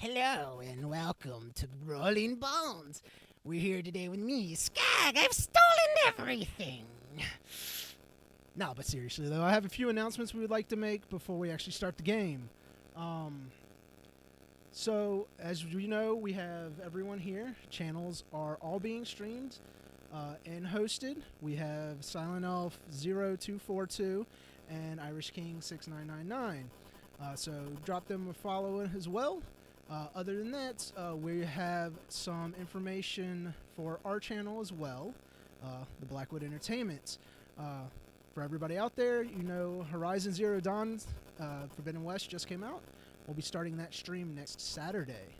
Hello and welcome to Rolling Bones. We're here today with me, Skag. I've stolen everything. No, but seriously though, I have a few announcements we would like to make before we actually start the game. So, as you know, we have everyone here. Channels are all being streamed and hosted. We have Silent Elf 0242 and Irish King 6999. So drop them a follow as well. Other than that, we have some information for our channel as well, the Blackwood Entertainment. For everybody out there, you know Horizon Zero Dawn Forbidden West just came out. We'll be starting that stream next Saturday.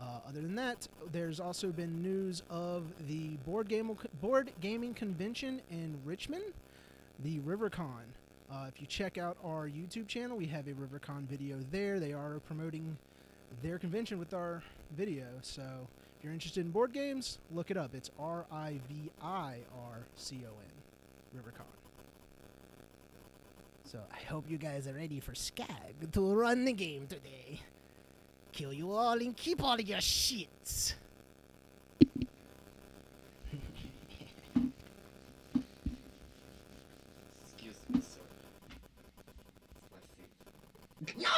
Other than that, there's also been news of the board gaming convention in Richmond, the RiverCon. If you check out our YouTube channel, we have a RiverCon video there. They are promoting their convention with our video. So if you're interested in board games, look it up. It's RiVIRCON, RiverCon. So I hope you guys are ready for Skag to run the game today. Kill you all and keep all of your shits. Excuse me, sir. It's my seat. No!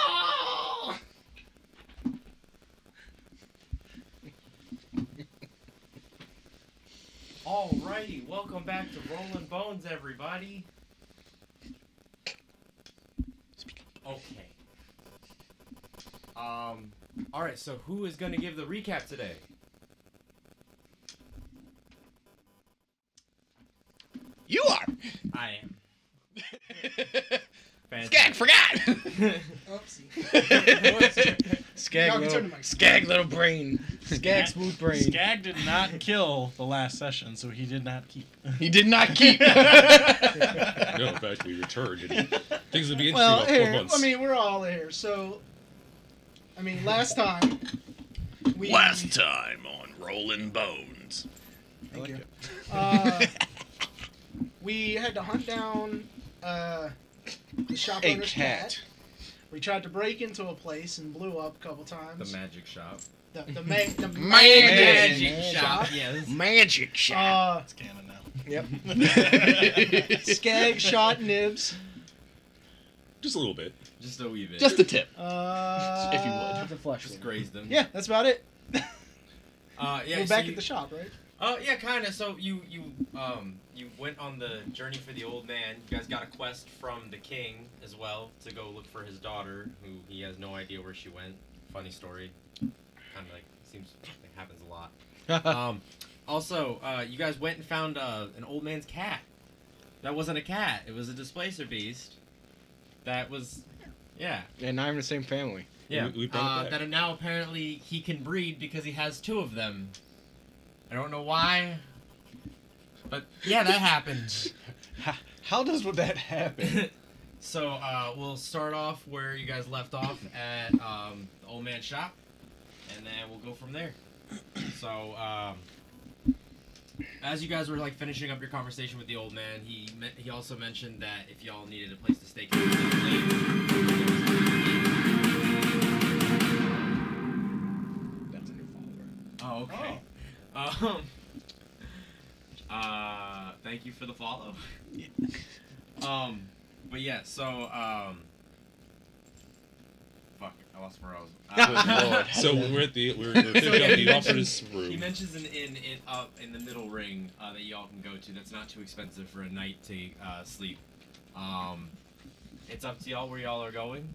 Alrighty, welcome back to Rolling Bones, everybody. Okay. Alright, so who is gonna give the recap today? You are! I am. Skag forgot! Oopsie. Skag little brain. Skag smooth brain. Skag did not kill the last session, so he did not keep. He did not keep. No, in fact, we returned. And things will be interesting Well, about here, 4 months. I mean, we're all here. So, I mean, last time we Last time on Rolling Bones. Thank you. We had to hunt down the shop A owner's cat. We tried to break into a place and blew up a couple times. The magic shop. The Magic shop. Yes. Magic shot. It's canon now. Yep. Skag shot Nibs. Just a little bit. Just a wee bit. Just a tip. If you would. With the flush. Just grazed him. Yeah, that's about it. Yeah. We're so back you, at the shop, right? Yeah, kind of. So you went on the journey for the old man. You guys got a quest from the king as well to go look for his daughter, who he has no idea where she went. Funny story. Kind of like seems like happens a lot. Also, you guys went and found an old man's cat. That wasn't a cat. It was a displacer beast. That was, yeah. And not even the same family. Yeah. We brought it back. That now apparently he can breed because he has 2 of them. I don't know why, but yeah, that happened. How does that happen? So we'll start off where you guys left off at the old man's shop, and then we'll go from there. So as you guys were like finishing up your conversation with the old man, he also mentioned that if y'all needed a place to stay, That's a new follower. oh, okay. Thank you for the follow. But yeah, so fuck, I lost where I was. Good lord. So when we're at the, we're finishing up, he offered his He room. mentions an inn up in the middle ring that y'all can go to. That's not too expensive for a night to sleep. It's up to y'all where y'all are going.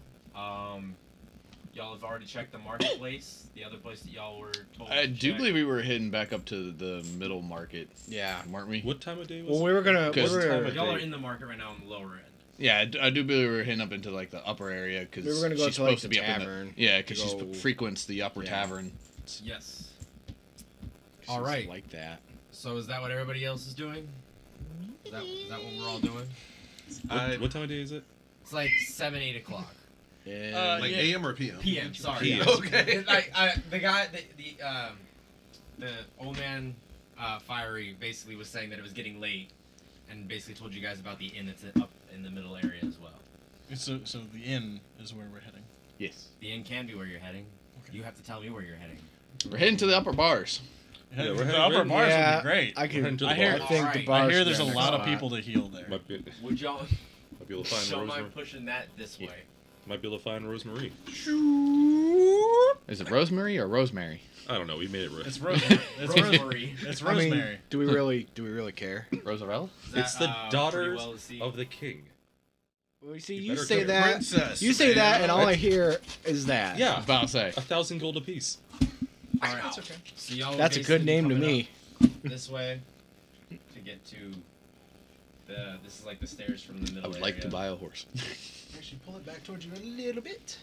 Y'all have already checked the marketplace, the other place that y'all were told. I to do check. believe we were heading back up to the middle market, Yeah. weren't we? What time of day was Well, it? we were gonna. Because Y'all are in the market right now on the lower end. Yeah, I do believe we were heading up into like the upper area because We were gonna go she's to, like, supposed to the be up in tavern the, yeah, because to she go- frequents the upper Yeah. tavern. Yes. She's All right. like that. So is that what everybody else is doing? Is that what we're all doing? What time of day is it? It's like 7, 8 o'clock. Yeah. Like AM or PM? PM. Sorry. PM. Okay. It's like the guy, the old man, Fiery basically was saying that it was getting late, and basically told you guys about the inn that's up in the middle area as well. So the inn is where we're heading. Yes. The inn can be where you're heading. You have to tell me where you're heading. We're heading to the upper bars. Yeah, we're the heading upper right- bars would Yeah, be great. I can. Heading to the I hear- bars. think the Alright. bars. I hear should there's a be lot of next people to heal there. Might be Would y'all able to find don't Rosemary. mind pushing that this way? Might be able to find Rosemary. Is it Rosemary or Rosemary? I don't know. We made it. It's Rosemary. It's Rosemary. It's I mean, Rosemary. do we really care? Rosarella? Is It's that, the pretty daughters well to see? of the king. Well, you see, You you better say go. that. Princess, You say that, man. and all I hear is that. Yeah, About to say. 1,000 gold apiece. All right. That's okay. So y'all That's a good basically name to coming me. up this way to get to the. This is like the stairs from the I middle. would like to area. buy a horse. Actually, pull it back towards you a little bit.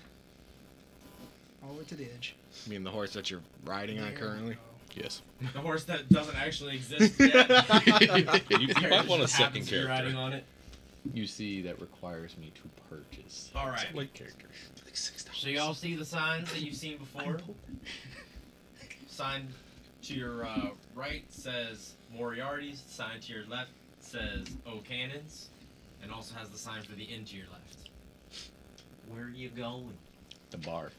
All the way to the edge. I mean, the horse that you're riding on There we currently. go. Yes. The horse that doesn't actually exist yet. You might want a Just second happens to be riding character. on it. You see, that requires me to purchase. All right. Like character. Like $6. So y'all see the signs that you've seen before? Sign to your right says Moriarty's. Sign to your left says O'Cannon's, and also has the sign for the inn to your left. Where are you going? The bar.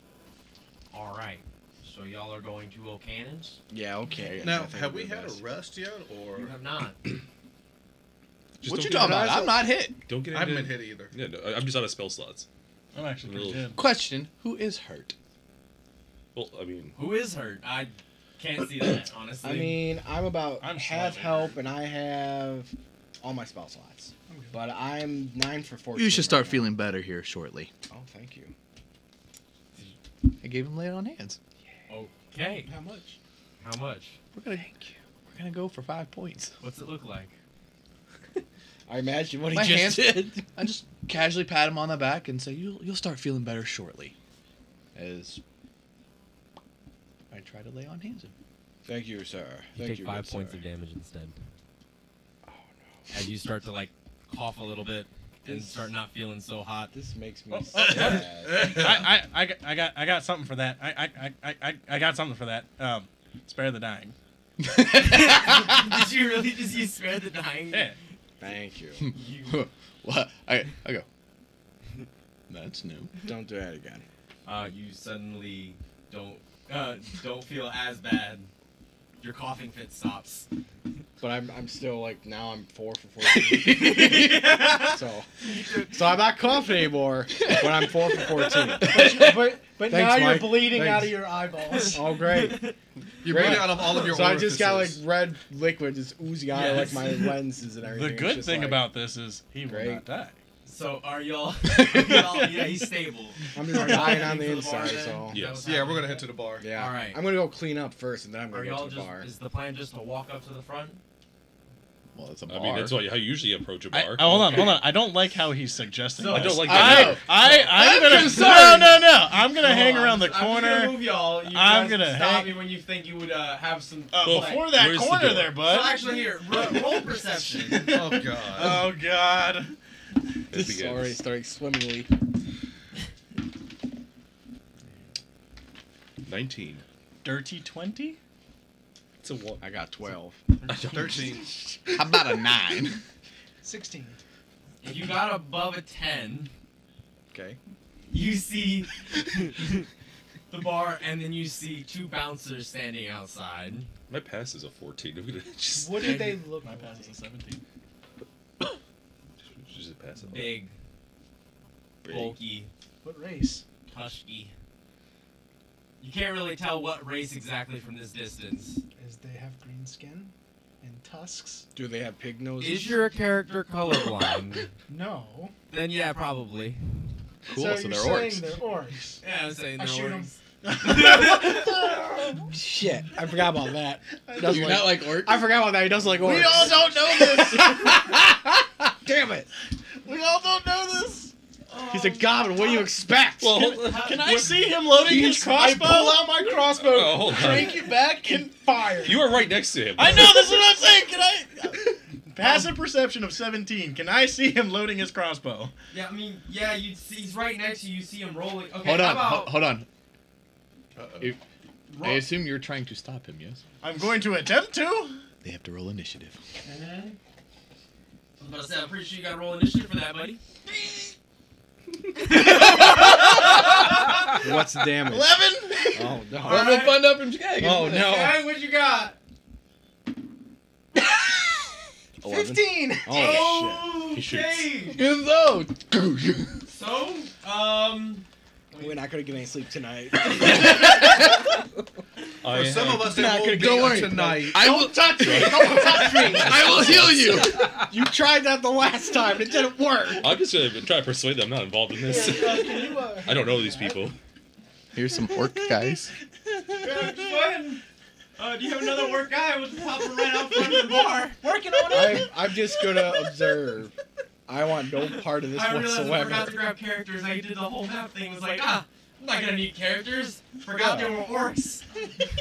All right. So y'all are going to O'Cannon's? Yeah. Okay. I Now, think have we're we had best. a rest yet, or You have not. Just What don't you get talking into- about? I'm not hit. Don't get I haven't into. been hit either? Yeah, no, I'm just out of spell slots. I'm actually pretty Little- good. Question: Who is hurt? Well, I mean, Who is hurt? I can't see that, honestly. I mean, I'm about I'm half slightly help, and I have all my spell slots. I'm good. But I'm 9 for 14. You should start right now. feeling better here shortly. Oh, thank you. I gave him lay it on hands. Okay. How much? How much? We're gonna go for 5 points. What's it look like? I imagine what he My just hands- did. I just casually pat him on the back and say, "You'll start feeling better shortly." As I try to lay on hands. Thank you, sir. You Thank take you, 5 good points sir. of damage instead. Oh no. As you start to like cough a little bit and start not feeling so hot. This makes me Oh, sad. I got something for that. I got something for that. Spare the dying. Did you really just use spare the dying? Yeah. Thank you. What? I go. That's new. Don't do that again. You suddenly don't feel as bad. Your coughing fit stops. But I'm still like now I'm 4 for 14. so I'm not confident anymore. But I'm 4 for 14. But Thanks, now you're Mike. bleeding out Thanks. of your eyeballs. Oh great. You Great. made it out of all of your So I just got like orifices. red liquid just oozing out of like Yes. my lenses and everything. The It's good just thing like- about this is he will Great. not die. So are y'all? Yeah, he's stable. I'm just Are y'all dying heading on the to inside, bar then? so Is that Yes. what's Yeah, we're happening? gonna head to the bar. yeah. All right. I'm gonna go clean up first, and then I'm Are gonna go y'all to the just? bar. Is the plan just to walk up to the front? Well, it's a I bar. mean, that's how you usually approach a bar. Hold on. I don't like how he's suggesting. So- I don't like I know. that. I'm I'm gonna concerned. no. I'm gonna hang around the I'm just gonna corner. move y'all. You I'm guys gonna stop hang- me when you think you would have some. Before that Where's the corner door? there, So bud. actually, here, roll perception. Oh god. Oh God. It This is already begins. starting swimmingly. 19. Dirty 20. It's a 1. I got 12. 13. How about a 9? 16. If you got above a 10, Okay. you see the bar, and then you see 2 bouncers standing outside. My pass is a 14. I'm gonna just What did they look My like? pass is a 17. pass it. Big, bulky, What race? tusky. You can't really tell what race exactly from this distance. Is they have green skin and tusks? Do they have pig noses? Is your character colorblind? No. Then yeah, probably. Cool, So, so you're they're saying orcs. they're orcs. Yeah, I'm saying I they're shoot 'em. orcs. Shit, I forgot about that. He doesn't You're not like orcs? I forgot about that. He doesn't like orcs. We all don't know this. Damn it. We all don't know this. He's a goblin. What do you expect? Well, Can I see him loading his crossbow? I pull out my crossbow, Oh, hold on. crank it back, and fire. you are right next to him. I know. That's what I'm saying. Can I? Passive perception of 17. Can I see him loading his crossbow? Yeah, I mean, yeah, you see, he's right next to you. You see him rolling. Okay, Hold how on, about hold on. Uh-oh. If, I assume you're trying to stop him, yes? I'm going to attempt to. They have to roll initiative. I was about to say, I'm pretty sure you got to roll initiative for that, buddy. What's the damage? 11. Oh no. Well, we'll find out from Skag. Oh no. Hey, what you got? 11. 15. Oh He shoots. Good though. So, shit. We're not gonna get any sleep tonight. I For some have- of us, it Not won't gonna be don't worry. tonight. I will touch me. Don't touch me. I will heal you. You tried that the last time and it didn't work. I'm just gonna try to persuade them I'm not involved in this. Can you, I don't know these people. Here's some orc guys. just go ahead. Do you have another work guy? We'll just pop him right out front of the bar. Working on it. I'm just gonna observe. I want no part of this I realized I forgot to whatsoever. grab characters. I did the whole map thing. Was like, I'm not gonna need characters. Forgot they were orcs.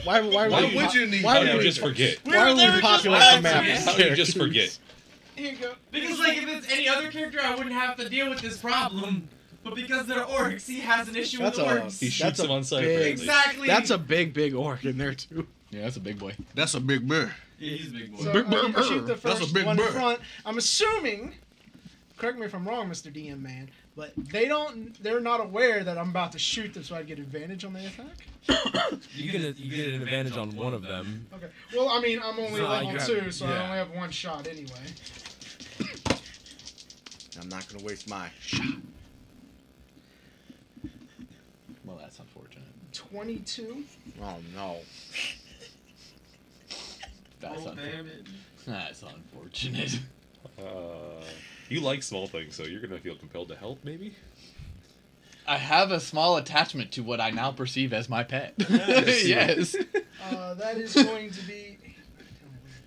Why Why would you need why How would do you we- just forget? Why would we populate the map? How with How do you just characters? forget? Here you go. Because like if it's any other character, I wouldn't have to deal with this problem. But because they're orcs, he has an issue That's with a- orcs. He shoots That's a them on sight. big- apparently. Exactly. That's a big orc in there too. Yeah, that's a big boy. That's a big bear. Yeah, he's a big boy. So Big I bird. shoot the That's a first big one in bird. front. I'm assuming, correct me if I'm wrong, Mr. DM man, but they're not aware that I'm about to shoot them, so I get advantage on the attack. You get an advantage on one of them. Okay. Well, I mean, I'm only So, level you have- 2, so I yeah. only have one shot anyway. I'm not gonna waste my. Well, that's unfortunate. 22. Oh no. That's Oh, unfortunate. damn it. That's unfortunate. You like small things, so you're gonna feel compelled to help, maybe? I have a small attachment to what I now perceive as my pet. Yes. That is going to be.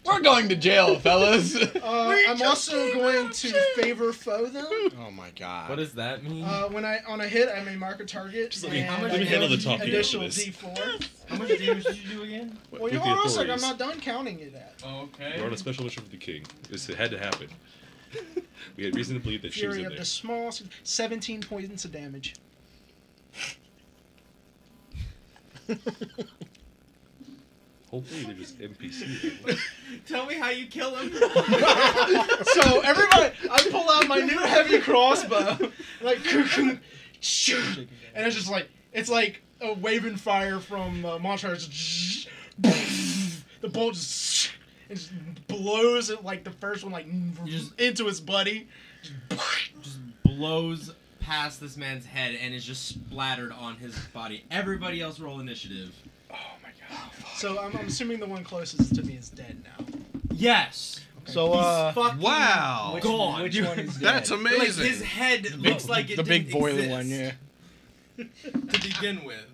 We're going to jail, fellas. I'm also going to favor foe them. Oh my god. What does that mean? When on a hit, I may mark a target. Just let me- and how much I do we get handle the talking additional after this? D4. How much damage did you do again? Well, With you the hold on a second. I'm authorities. not done counting it at. Okay. We're on a special mission with the king. This had to happen. We had reason to believe that she was Fury in of there. the small, 17 points of damage. Hopefully they're just NPC. Tell me how you kill him. So everybody, I pull out my new heavy crossbow, like, shoot, and it's just like it's like a waving fire from Monster Hunter. The bolt just it just blows it like the first one, like into his buddy. Just blows past this man's head and is just splattered on his body. Everybody else roll initiative. So I'm assuming the one closest to me is dead now. Yes. So He's fucking Wow. gone. Which one is dead? That's Like amazing. his head looks like it the big didn't boiling exist one, yeah. to begin with.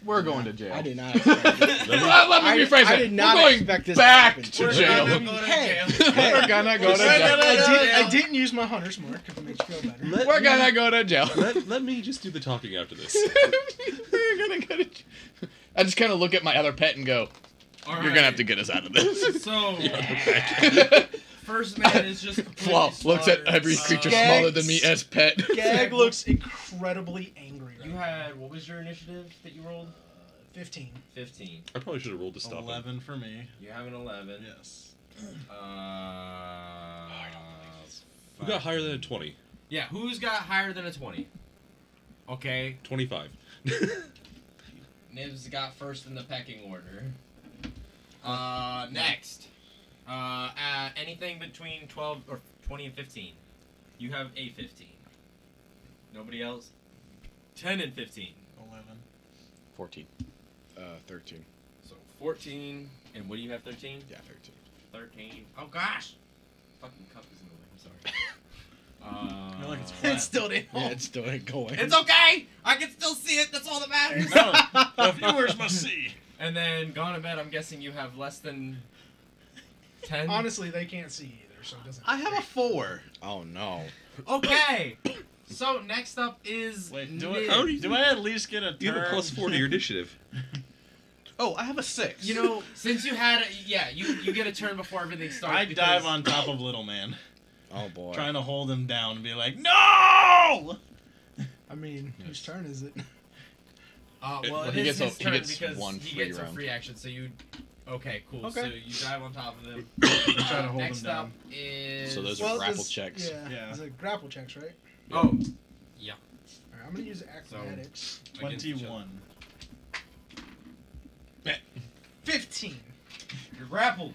We're going to jail. I did not expect this. Let me I rephrase I it. did not We're going expect this back to happen. to We're jail. gonna go to Hey. jail. We're gonna go to We're jail. gonna- I didn't use my hunter's mark if it makes you feel better. We're gonna go to jail. Let me just do the talking after this. We're gonna go to jail. I just kind of look at my other pet and go, All "You're gonna have to get us out of this." So, first man is just completely Flaw looks at slaughtered. every creature Skag- smaller than me as pet. Gag looks incredibly angry right You now. had, what was your initiative that you rolled? 15. 15. I probably should have rolled to stop him. 11 for me. You have an 11. Yes. Who got higher than a 20? Yeah, who's got higher than a 20? Okay, 25. Nibs got first in the pecking order. Next. Anything between 12 or 20 and 15. You have a 15. Nobody else? 10 and 15. 11. 14. 13. So 14. And what do you have, 13? Yeah, 13. 13. Oh gosh! Fucking cup is in the way. I'm sorry. I feel like it's It flat. still didn't. Yeah, it's still ain't going. It's okay! I can still see it. That's all that matters. No, the viewers must see. And then Gone to Bed, I'm guessing you have less than 10? Honestly, they can't see either, so it doesn't. I have a 4. Oh no. Okay! So next up is Wait, do Nib. I, do I at least get a turn? You have a plus 4 to your initiative. Oh, I have a 6. You know, since you had you get a turn before everything starts. I because- dive on top of Little Man, Oh boy. trying to hold him down and be like, "No!" I mean, whose turn is it? Well, Well, it he is gets his a- he turn gets because one he free gets a round. free action. So you. Okay, cool. Okay. So you dive on top of him. Try to hold Next him up down. is. So those are grapple this- checks. Yeah, Yeah. it's a grapple checks, right? Oh, yeah. Alright, I'm gonna use acrobatics. Against each other. 21. 15. You're grappled.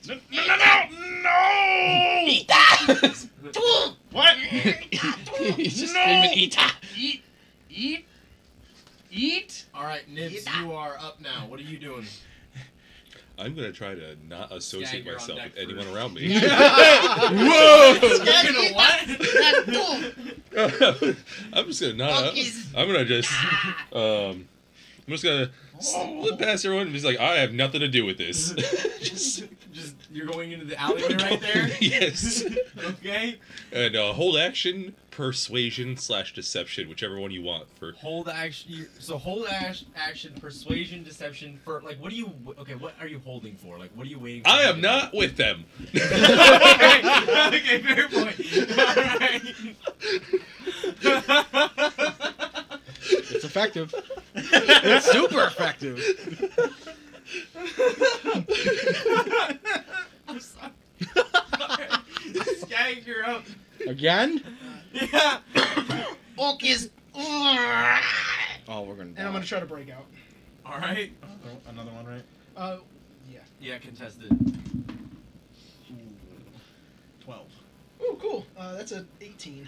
No! What? He's just screaming, Ita! Eat. All right, Nibs, you are up now. What are you doing? I'm gonna try to not associate you're on myself deck with anyone first. around me. Whoa! You're gonna what? I'm just gonna not. I'm gonna just. I'm just gonna slip past everyone and be like, I have nothing to do with this. Just you're going into the alleyway right there. Yes. Okay. And hold action, persuasion / deception, whichever one you want for. Hold action. So hold action, persuasion, deception. For like, what are you? Okay, what are you holding for? Like, what are you waiting for? I am not with them. Okay, fair point. It's effective. It's super effective. I'm sorry. Skag, you're up. Again? Yeah. Orcus. Oh, we're gonna die. And I'm gonna try to break out. All right. Another one, right? Yeah. Yeah, contested. 12. Ooh, cool. That's a 18.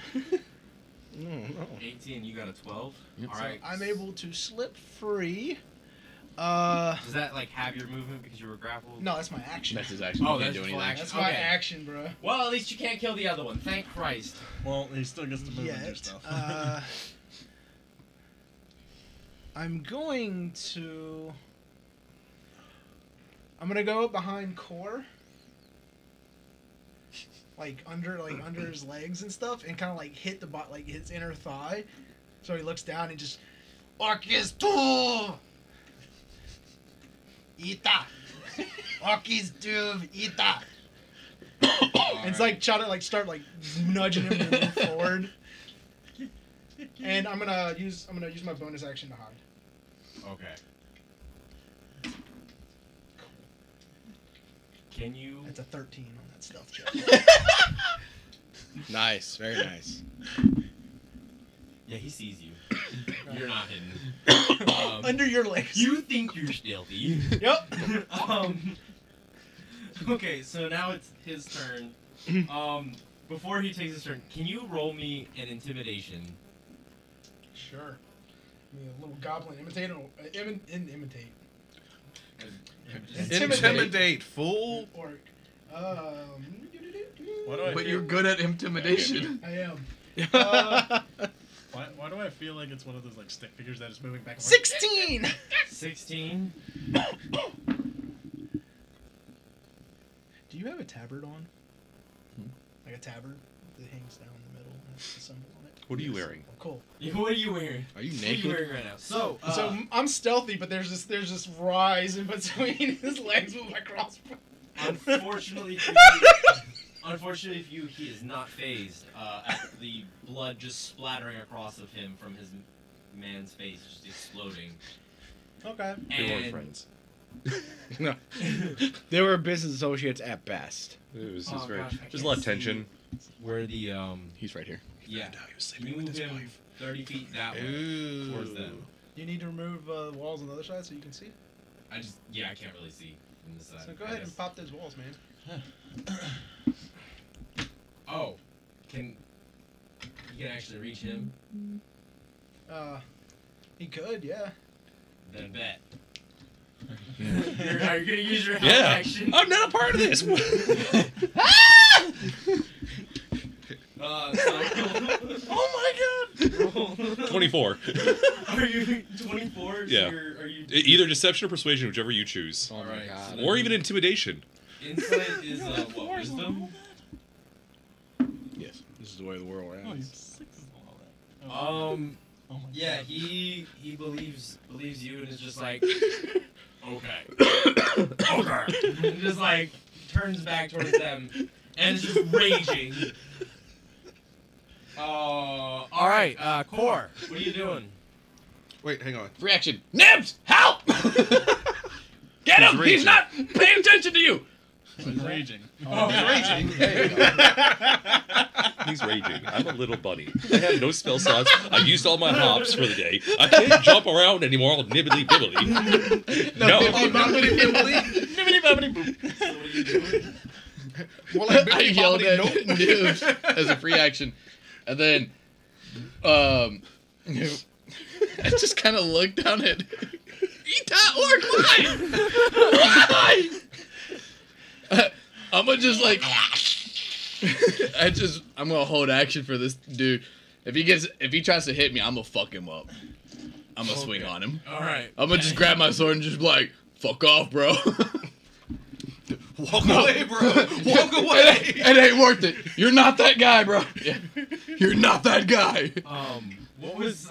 No. 18. You got a 12. Yep. All right. I'm able to slip free. Does that like have your movement because you were grappled? No, that's my action. That's his action. Oh, He can't that's do full anything. action. That's my Okay. action, bro. Well, at least you can't kill the other one. Thank Christ. Well, he still gets to move and do Yet, stuff. I'm going to. I'm gonna go up behind Core, like under his legs and stuff, and kind of like hit the like his inner thigh, so he looks down and just Orcus tu, Ita, Orcus tu Ita. And it's like trying to like start like nudging him to move forward. And I'm gonna use my bonus action to hide. Okay. Can you? That's a 13 on that stealth check. Nice. Very nice. Yeah, he sees you. You're not hidden. Under your legs. You think you're stealthy. Yep. Okay, so now it's his turn. Before he takes his turn, can you roll me an intimidation? Sure. Give me a little goblin imitate. Imitate. Intimidate, fool. Orc. Why do I But feel, you're good at intimidation. I am. why do I feel like it's one of those like stick figures that is moving back and forth? 16. 16. Do you have a tabard on? Like a tabard that hangs down the middle and has the symbol on it. What are you wearing? Oh, cool. What are you wearing? Are you What are you naked? wearing right now? So, So I'm stealthy, but there's this rise in between his legs with my crossbow. unfortunately for you, he is not phased at the blood just splattering across of him from his man's face, just exploding. Okay. They weren't And friends. No. They were business associates at best. It was Oh, just very. gosh, I There's a can't lot of see tension. where the He's right here. yeah, He was you move him 30 feet that way Ooh. towards them. You need to remove walls on the other side so you can see. I can't really see from this side. So go I ahead guess. and pop those walls, man. Oh, you can actually reach him? He could, yeah. Then bet. Are you gonna use your help Yeah, action? I'm not a part of this. Oh my god! 24. Are you 24? Yeah. Are you Either deception or persuasion, whichever you choose, Oh my Alright, god. so or even intimidation. Insight is what, wisdom? Yes. This is the way of the world Oh, he's ends. 6 is all that. Oh my Yeah, God. he believes you and is just like, okay, okay, and just like turns back towards them and is just raging. All right, Core, what are you doing? Wait, hang on. Reaction. Nibs, help! Get him! He's raging. not paying attention to you. Raging. Raging. He's raging. I'm a little bunny. I have no spell slots. I used all my hops for the day. I can't jump around anymore. All nibbly bibbly. No. Nibbity bobbity boop. Well, like, I yelled at Nibs as a free action, and then I just kind of looked down at eat that orc. Why? I'm gonna just like I'm gonna hold action for this dude. If he tries to hit me, I'm gonna fuck him up. I'm gonna swing on him. All right. I'm gonna just grab my sword and just be like, fuck off, bro. Walk away, bro. Walk away. It ain't worth it. You're not that guy, bro. Yeah. You're not that guy. What was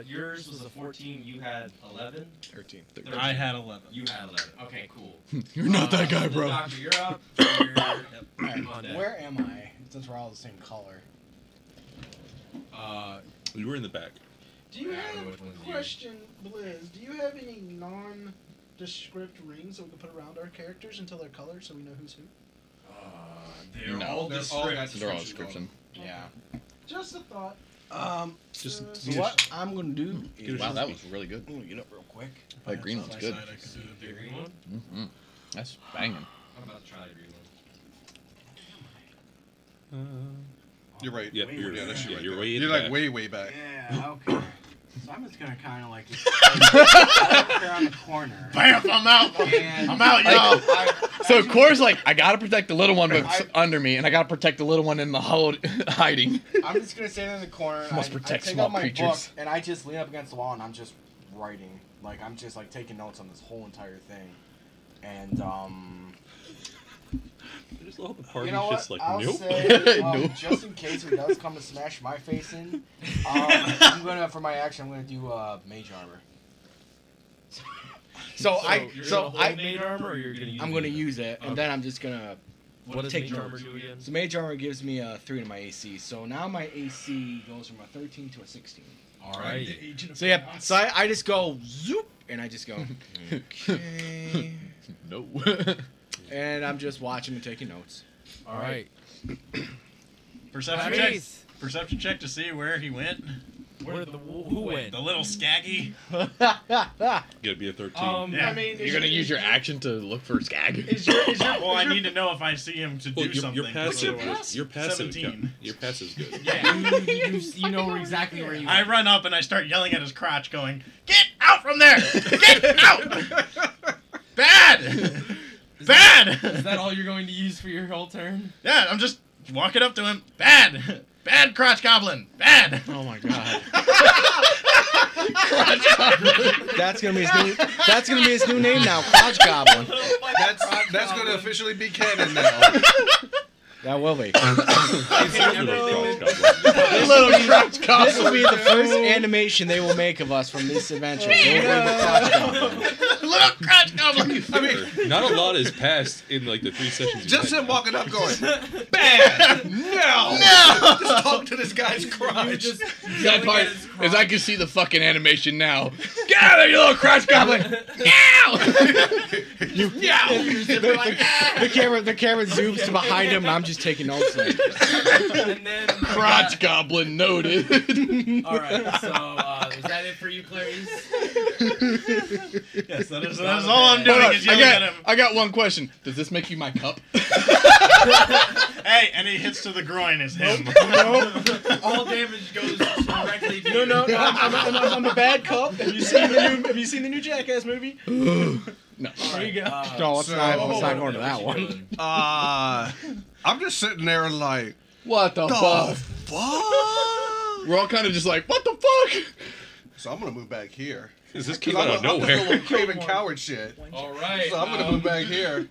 yours was a 14, you had 11? 13. I had 11. You had 11. Okay, cool. You're not that guy, bro. Doctor, you're up. You're on deck. Where am I? Since we're all the same color. You were in the back. Do you I don't know have which one's you. question, Blizz? Do you have any nondescript rings that we can put around our characters until they're colored, so we know who's who? They're No. all They're all descriptive. got They're all descriptions on description. Yeah. Just a thought. Just So what I'm gonna do is wow, that was really good. I'm gonna get up real quick. That green one's good. The green one? Mm-hmm. That's banging. I'm about to try the green one. You're right. Yep, you're, Yeah, that's you right you're there. way in You're the like back. way back. Yeah. Okay. So I'm just gonna kind of like just around the corner. Bam! I'm out. And I'm out, y'all. So Core's like, I gotta protect the little one, but it's under me, and I gotta protect the little one in the hiding. I'm just gonna stand in the corner. And Must I protect take small out my creatures. book and I just lean up against the wall and I'm just writing. Like I'm just like taking notes on this whole entire thing. And Just all the party's you know what? just like, I'll nope. say Nope. just in case it does come to smash my face in, I'm gonna for my action I'm gonna do mage armor. So You're gonna hold mage armor, or you're gonna use I'm gonna use it and Okay. then I'm just gonna What does take mage armor notes. do again? So mage armor gives me a 3 to my AC. So now my AC goes from a 13 to a 16. All right. So yeah, so I just go zoop and I just go okay. No. And I'm just watching and taking notes. All right. Perception check. Clarice. Perception check to see where he went. Who went? The little Skaggy. Gotta be a 13. Yeah. I mean, You're gonna use your action to look for Skag. Well, I need to know if I see him to do Well, something. your passive, Otherwise- your passive, 17. your passive's good. Yeah, you know exactly where you I run up and I start yelling at his crotch, going, "Get out from there! Get out! Bad! Bad!" Is that all you're going to use for your whole turn? Yeah, I'm just walking up to him. Bad! Bad crotch goblin! Bad! Oh my god. That's gonna be his new. That's gonna be his new name now, Crotch Goblin. That's going to officially be canon now. That will be. Little crotch This will be the first animation they will make of us from this adventure. They will bring the Crotch Goblin. Little crotch goblin! I mean, Not a lot has passed in like the 3 sessions. we've just had him now. walking up going, bam! No! Just talk to this guy's crotch. That part is I can see the fucking animation now. Get out of there, you little crotch goblin! Meow! The camera zooms to behind him, and I'm just taking notes. Like, and then Crotch goblin noted. all right. So is that it for you, Clarice? Yes, that's all I'm doing is yelling at him. I got one question. Does this make you my cup? Hey, any hits to the groin is him. All damage goes directly to you. No, I'm a bad cop. Have you seen the new Jackass movie? No. There you go. no, let's not Oh, going to that one. I'm just sitting there like, What the the fuck? fuck? We're all kind of just like, what the fuck? So I'm going to move back here. This 'Cause came out of I'm just nowhere. doing Craven coward shit. All right. So I'm going to move back here.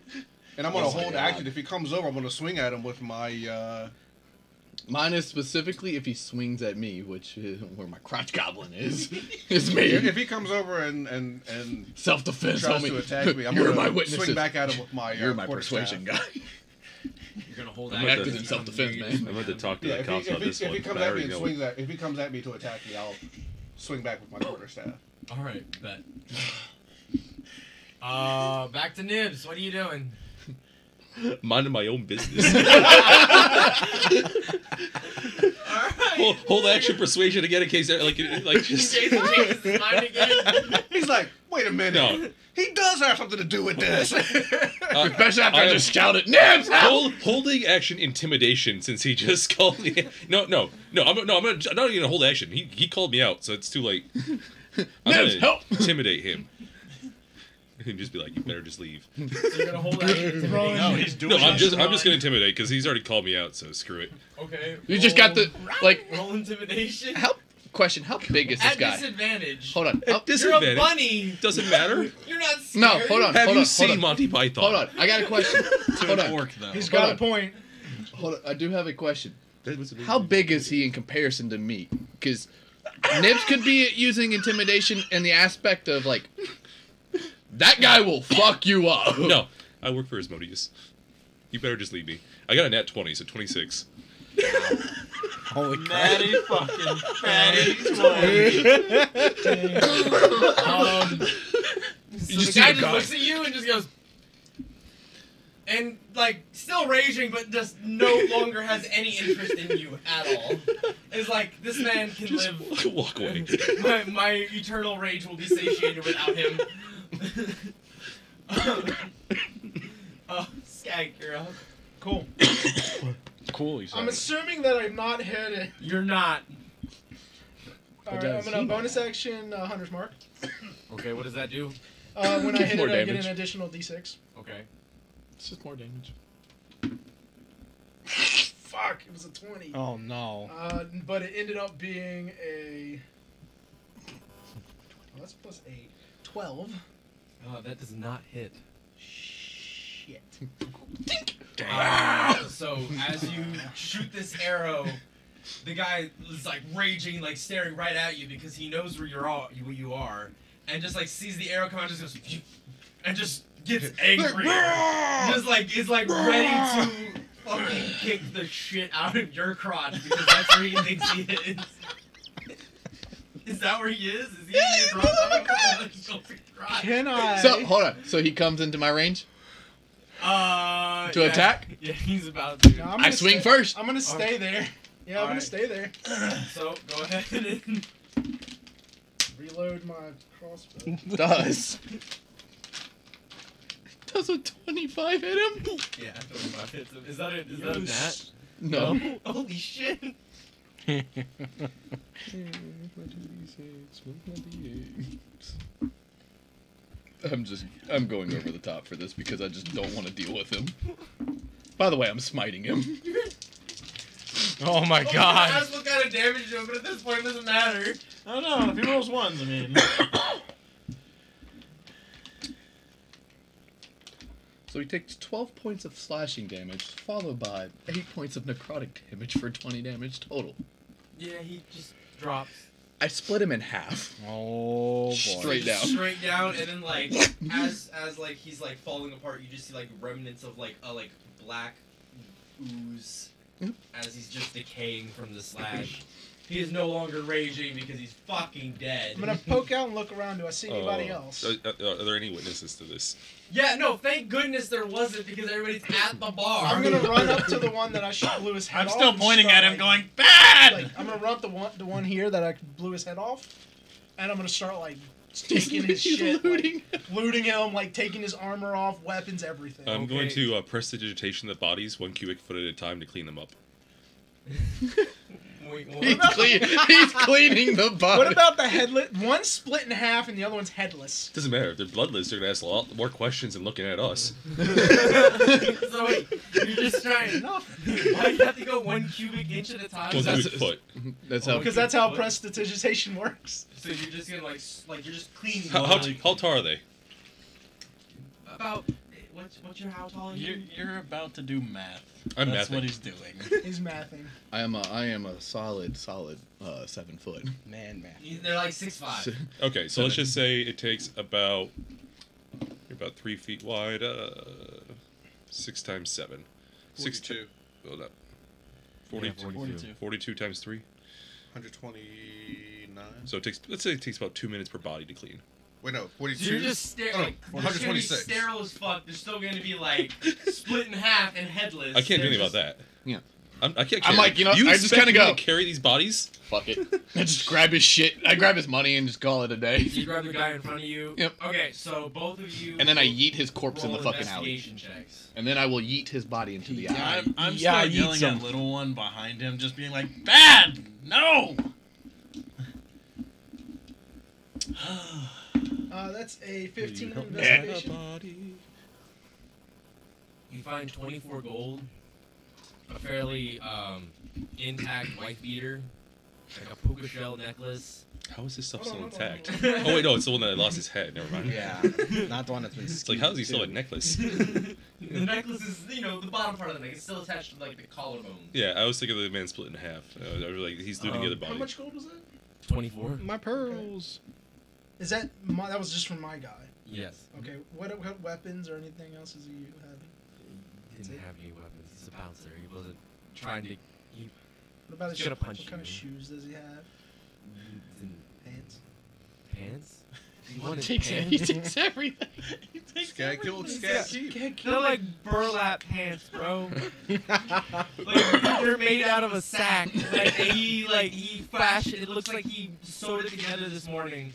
And I'm going to Oh my hold God. action. If he comes over, I'm going to swing at him with my... Mine is specifically if he swings at me, which is where my crotch goblin is. Is me. If he comes over and Self-defense, tries homie. to attack me, I'm You're going my to witnesses. swing back at him with my You're my quarterstaff. persuasion guy. You're gonna hold I'm I about acted to- in self-defense, man. I'm about to talk to Yeah, the if cops he, about if this he, if one. he comes but I at me already and know. swings at, if he comes at me to attack me, I'll swing back with my quarterstaff. All right. Bet. Back to Nibs. What are you doing? minding my own business. Alright. Hold action persuasion again in case like just Jason changes his mind again. He's like, wait a minute. No. He does have something to do with this. Especially after I am- just shouted, Nibs, help! holding action intimidation since he just called me. No. I'm not even gonna hold action. He called me out, so it's too late. I'm Nibs, gonna help! intimidate him. And just be like, you better just leave. So you're gonna hold that. No, he's doing. No, I'm just gonna intimidate because he's already called me out, so screw it. Okay. You just got the, like, roll intimidation. how big is this At guy? disadvantage. Hold on. At How- You're a disadvantage. bunny. Doesn't matter. You're not scared. No, hold on. Have hold you on, seen hold on. Monty Python? Hold on. I got a question. Hold an on. orc though. He's Hold got on. a point. Hold on. I do have a question. How big is he in comparison to me? Because Nibs could be using intimidation in the aspect of, like, that guy will fuck you up. No, I work for Asmodeus. You better just leave me. I got a nat 20, so 26. Holy crap. Fatty fucking fatty 20. So just the see guy the just guy. looks at you and just goes, and like still raging, but just no longer has any interest in you at all. It's like this man can Just live. walk away. My eternal rage will be satiated without him. Skag, you're up. Cool. Cool, he I'm said. assuming that I'm not hit it. You're not. Alright, does I'm gonna he bonus action Hunter's Mark. Okay, what does that do? When I hit More it, I get damage. an additional d6. Okay. It's just more damage. Fuck, it was a 20. Oh no. But it ended up being a. Oh, that's plus 8. 12. Oh, that does not hit. Shit. So as you shoot this arrow, the guy is like raging, like staring right at you because he knows where you are, and just like sees the arrow come out, just goes, and just gets angry, just like is like ready to fucking kick the shit out of your crotch because that's where he thinks he is. Is that where he is? Is he in your crotch? Can I? So, hold on. So he comes into my range? To Yeah. attack? Yeah, he's about to. No, I'm I gonna swing stay- first. I'm gonna stay there. Yeah, I'm gonna Alright. stay there. So go ahead and Reload my crossbow. Does. Does a 25 hit him? yeah. 25 hits him. Is that a nat? No. Holy shit! I'm going over the top for this because I just don't want to deal with him. By the way, I'm smiting him. Oh my Oh, god. Ask what kind of damage you do, but at this point it doesn't matter. I don't know. If he rolls ones, I mean. So he takes 12 points of slashing damage, followed by 8 points of necrotic damage for 20 damage total. Yeah, he just drops I split him in half. Oh boy. Straight down. straight down, and then like as like he's like falling apart, you just see like remnants of like a like black ooze as he's just decaying from the slash. He is no longer raging because he's fucking dead. I'm gonna poke out and look around. Do I see anybody else? Are there any witnesses to this? Yeah, no, thank goodness there wasn't because everybody's at the bar. I'm gonna run up to the one that I blew his head I'm off. still and pointing start, at him, like- going bad. Like, I'm gonna run up the one here that I blew his head off, and I'm gonna start like taking his shit, looting. like, looting him, like taking his armor off, weapons, everything. I'm going Okay. to prestidigitation the bodies 1 cubic foot at a time to clean them up. Wait, He's cleaning the body. What about the headless? One's split in half and the other one's headless. Doesn't matter. If they're bloodless, they're gonna ask a lot more questions than looking at us. So wait, you're just trying. Why do you have to go 1 cubic inch at a time? 1 that's- cubic foot. That's how. Because that's how What? prestidigitation works. So you're just gonna like you're just cleaning. How like, tall are they? about what's your how tall are you? You're about to do math. I'm That's mathing. what he's doing. He's mathing. I am a solid 7 foot. Man. They're like 6'5". Okay, so let's just say it takes about 3 feet wide. 6 times 7. 42. Well, no. 42. 42. 42 times 3. 129. So it takes. Let's say it takes about 2 minutes per body to clean. Wait, no, 42. So you're just staring. Oh, no, Like, you're just gonna be 126. sterile as fuck. They're still gonna be like split in half and headless. I can't do They're anything about just- that. Yeah. I can't. I'm carry like, it. you know, I just expect kinda me go. to carry these bodies. Fuck it. I just grab his shit. I grab his money and just call it a day. You grab the guy in front of you. Yep. Okay, so both of you. And then I yeet his corpse in the roll fucking alley. investigation checks. And then I will yeet his body into the alley. I'm Yeah, still eat yelling some. at little one behind him, just being like, "Bad, no." That's a 15 Help me investigation. body. You find 24 gold, a fairly intact wife beater, like a puka shell necklace. How is this stuff Hold still on, hold on, intact? hold on. Oh wait, no, it's the one that lost his head. Never mind. Yeah, not the one that's been. It's like, how is he still a necklace? The necklace is, the bottom part of the neck. It's still attached to like the collarbone. Yeah, I was thinking of the man split in half. I was like, he's looting the other How body. much gold was that? 24. My pearls. Is that that was just from my guy? Yes. Okay. What weapons or anything else is he having? He didn't have any weapons. He's a bouncer. He wasn't trying to. What about his He's gonna what punch kind of you. shoes does he have? Pants. Pants. He He wanted takes, pants. he takes everything. Skag killed Skag keep. They're like burlap pants, bro. Like they're made out of a sack. Like he fashioned. It looks like he sewed it together this morning.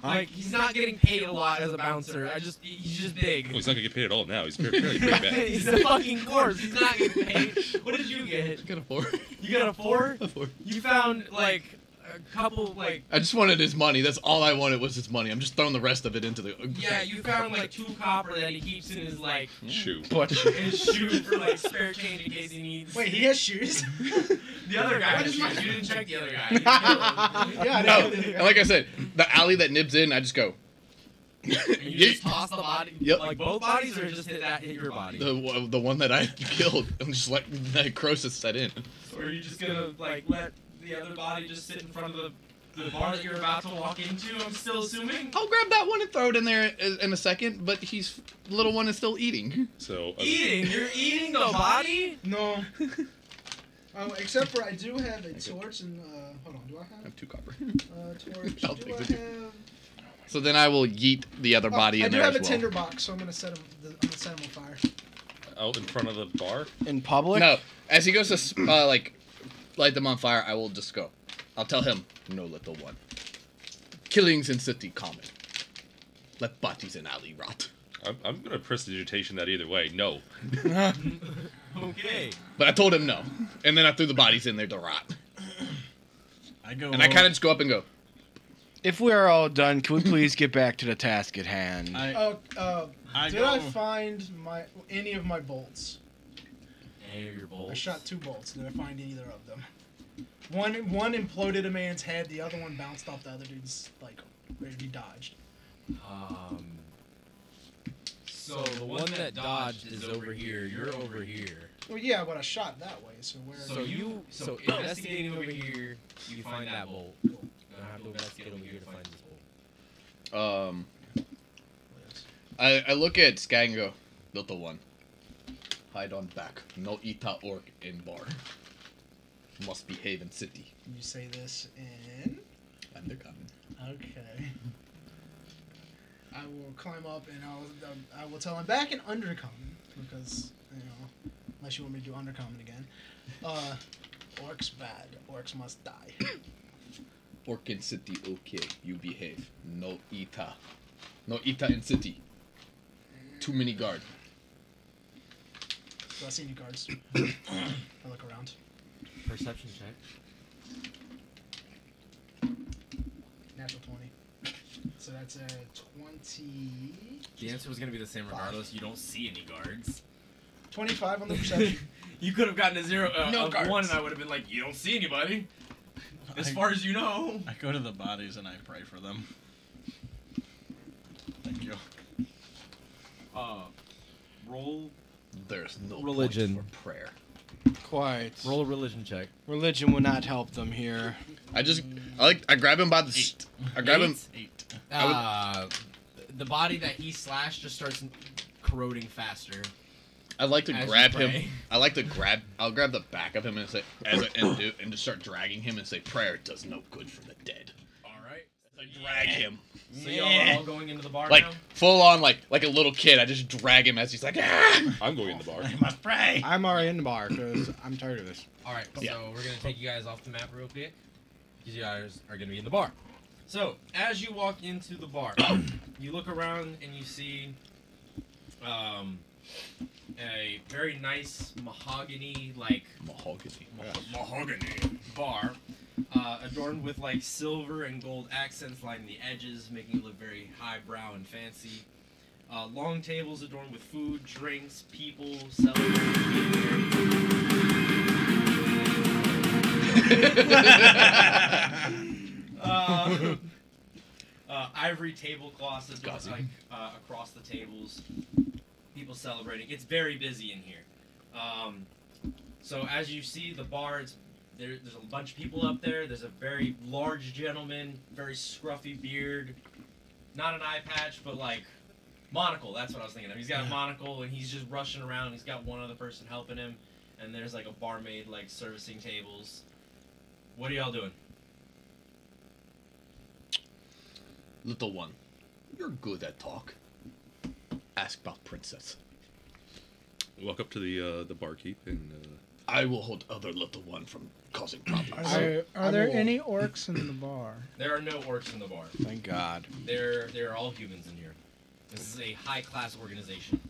Like he's not getting paid a lot as a bouncer. He's just big. Well, he's not gonna get paid at all now. He's fairly big back. He's a fucking corpse. He's not getting paid. What did you get? Got a 4. You got a 4? A 4. You found like a couple like. I just wanted his money. That's all I wanted was his money. I'm just throwing the rest of it into the. Yeah, you found like 2 copper that he keeps in his like Shoe. his shoe for like spare change in case he needs. Wait, he has shoes? The other guy. What is my- You didn't check the other guy. You didn't Yeah, I No, didn't. and like I said, the alley that Nibs in, I just go. And you just toss the body. Yep. Like both bodies, or just hit your body. The one that I killed, I'm just like that Croesus set in. Or are you just gonna like let the other body just sit in front of the bar that you're about to walk into? I'm still assuming. I'll grab that one and throw it in there in a second, but the little one is still eating. So Eating? You're eating the body? No. Except for I do have a torch and hold on, do I I have have 2 copper. torch? I'll Do take I the 2. have? So then I will yeet the other body I in do there have as a well. tinder box, so I'm gonna set him. I'm gonna set him on fire. out in front of the bar. In public? No, as he goes to like light them on fire, I will just go. I'll tell him, no, little one. Killings in city common. Let bodies in alley rot. I'm gonna prestidigitation that either way. No. Okay. But I told him no, and then I threw the bodies in there to rot. I go. And I kind of just go up and go. If we are all done, can we please get back to the task at hand? I Did go. I find any of my bolts? Any of your bolts? I shot 2 bolts. Did I find either of them? One imploded a man's head. The other one bounced off the other dude's he dodged. So the one that dodged is over here. You're over here. Well, yeah, but I shot that way. So where? So investigating over here, you find that bolt. I have to investigate over here to find this bolt. I look at Skag and go, little one. Hide on back. No ita orc in bar. Must behave in city. You say this in. Undercommon. Okay. I will climb up and I will tell him back in undercommon because unless you want me to do undercommon again. Orcs bad. Orcs must die. Orc in city, okay. You behave. No ita. No ita in city. Too many guard. Do I see any guards? I look around. Perception check. Natural 20. So that's a 20. The answer was gonna be the same regardless. You don't see any guards. 25 on the perception. You could have gotten a 0, No a guards. 1, and I would have been like, you don't see anybody. As I- far as you know. I go to the bodies and I pray for them. Thank you. Roll There's no Religion. point for prayer. Quite. a religion check. Religion will not help them here. I grab him by the. I grab him. 8. The body that he slashed just starts corroding faster. I like to As you grab pray. him. I'll grab the back of him and say, and just start dragging him and say, prayer does no good for the dead. All right. I drag him. So y'all are all going into the bar Like now? full on, like a little kid. I just drag him as he's like, ah! I'm going in the bar. I must pray. I'm already in the bar because I'm tired of this. Alright, Yeah. so we're gonna take you guys off the map real quick. Because you guys are gonna be in the bar. So, as you walk into the bar, you look around and you see a very nice mahogany, like mahogany bar, adorned with like silver and gold accents lining the edges, making it look very highbrow and fancy. Long tables adorned with food, drinks, people ivory tablecloths adorned, like across the tables. People celebrating. It's very busy in here. So as you see, the bar, there's a bunch of people up there. There's a very large gentleman, very scruffy beard, not an eye patch, but like monocle. That's what I was thinking of. He's got a monocle and he's just rushing around. He's got one other person helping him, and there's like a barmaid like servicing tables. What are y'all doing? Little one, you're good at talk. Ask about princess. Walk up to the barkeep and. I will hold other little one from causing problems. Are there any orcs in the bar? There are no orcs in the bar. Thank God. They're all humans in here. This is a high-class organization.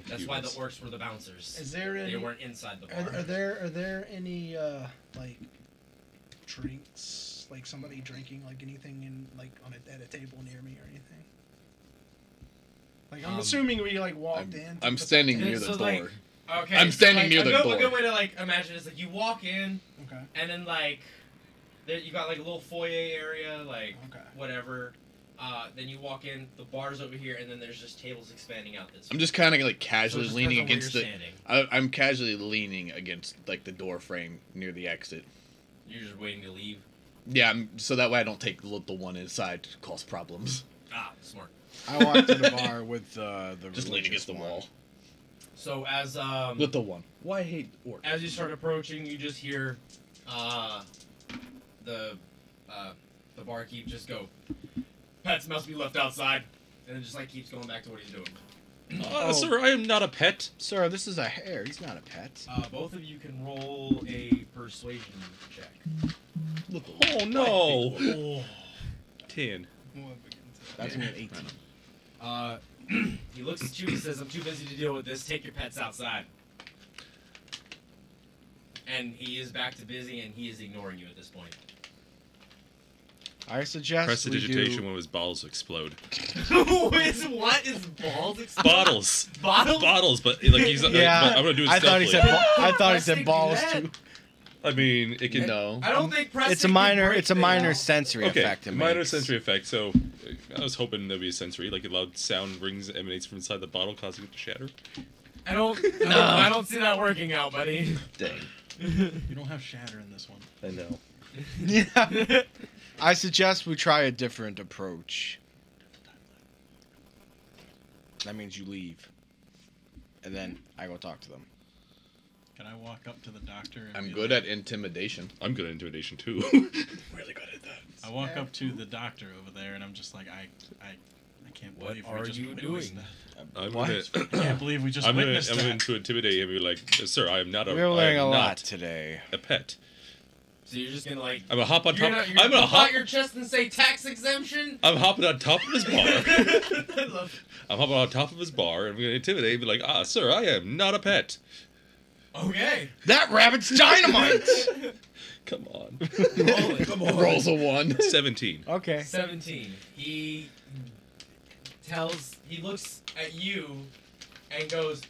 That's why the orcs were the bouncers. Is there any? They weren't inside the bar. Are there any like drinks? Like somebody drinking like anything in like at a table near me or anything? Like I'm assuming we like walked in. I'm standing near the So, door. like, okay, I'm standing near the A door. good way to like imagine is like you walk in, Okay. and then like there you got like a little foyer area, like Okay. whatever. Then you walk in, the bar's over here, and then there's just tables expanding out this. I'm just kind of like So it casually just leaning depends on where against you're the. standing. I'm casually leaning against like the door frame near the exit. You're just waiting to leave. Yeah, so that way I don't take the little one inside to cause problems. Ah, smart. I walked to the bar with the Just leaning religious against the one. wall. So as Little one. Why hate orc? as you start approaching, you just hear the barkeep just go, "Pets must be left outside," and it just like keeps going back to what he's doing. Sir, I am not a pet. Sir, this is a hare. He's not a pet. Both of you can roll a persuasion check. Oh no. 10. That's gonna be an 18. He looks at you. He says, "I'm too busy to deal with this. Take your pets outside." And he is back to busy, and he is ignoring you at this point. I suggest Press the we digitation do... when his balls explode. What is balls? Bottles. Bottles? Bottles, but like he's. Yeah, but I'm gonna do it I thought he stealthily. said. I thought he Let's said do balls that. too. I mean, it can. No. I don't think pressing It's a can minor. break It's a things. minor sensory Okay, effect. It minor makes. sensory effect. So, I was hoping there'd be a sensory, like a loud sound rings emanates from inside the bottle, causing it to shatter. I don't see that working out, buddy. Dang. You don't have shatter in this one. I know. Yeah. I suggest we try a different approach. That means you leave, and then I go talk to them. Can I walk up to the doctor? And I'm be good like- at intimidation. I'm good at intimidation too. Really good at that. I walk up to the doctor over there, and I'm just like, I can't What believe are we just you witnessed doing? that. I'm What? gonna. I can't believe we just I'm witnessed going that. to intimidate him and be like, "Sir, I am not a. We're I learning am a lot not today. a pet. So you're just gonna like. I'm gonna hop on You're top. gonna, you're I'm gonna gonna puff out hop. your chest and say tax exemption. I'm hopping on top of his bar. I love. I'm hopping on top of his bar, and I'm gonna intimidate him and be like, sir, I am not a pet. Okay. That rabbit's dynamite. Come on. Roll it. Come on. Rolls a 1. 17. Okay. 17. He looks at you and goes,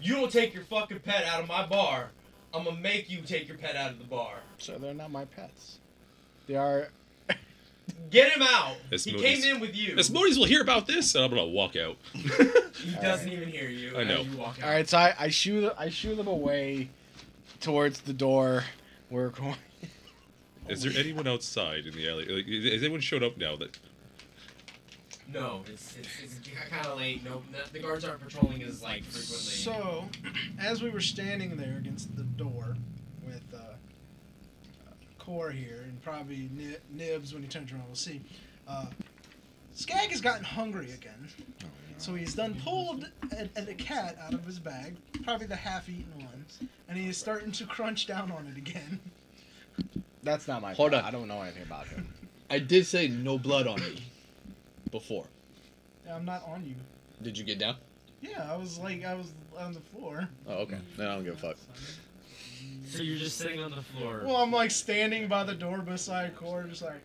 "You don't take your fucking pet out of my bar. I'm gonna make you take your pet out of the bar. So they're not my pets. They are. Get him out. Miss He Moody's. came in with you. Miss Moody's will hear about this, and I'm gonna walk out. He doesn't even hear you. I know. As you walk out. All right. So I shoo them away towards the door. We're going. Is there anyone outside in the alley? Like, has anyone showed up now? That No, it's kind of late. No, the guards aren't patrolling as like frequently. So, as we were standing there against the door with Core here, and probably Nibs when he turns around, we'll see. Skag has gotten hungry again. So he's done pulled a cat out of his bag, probably the half-eaten one, and he is starting to crunch down on it again. That's not my Hold fault. on. I don't know anything about him. I did say no blood on me before. Yeah, I'm not on you. Did you get down? Yeah, I was on the floor. Oh, okay. Then I don't give a fuck. So you're just sitting on the floor. Well, I'm like standing by the door beside Core, just like.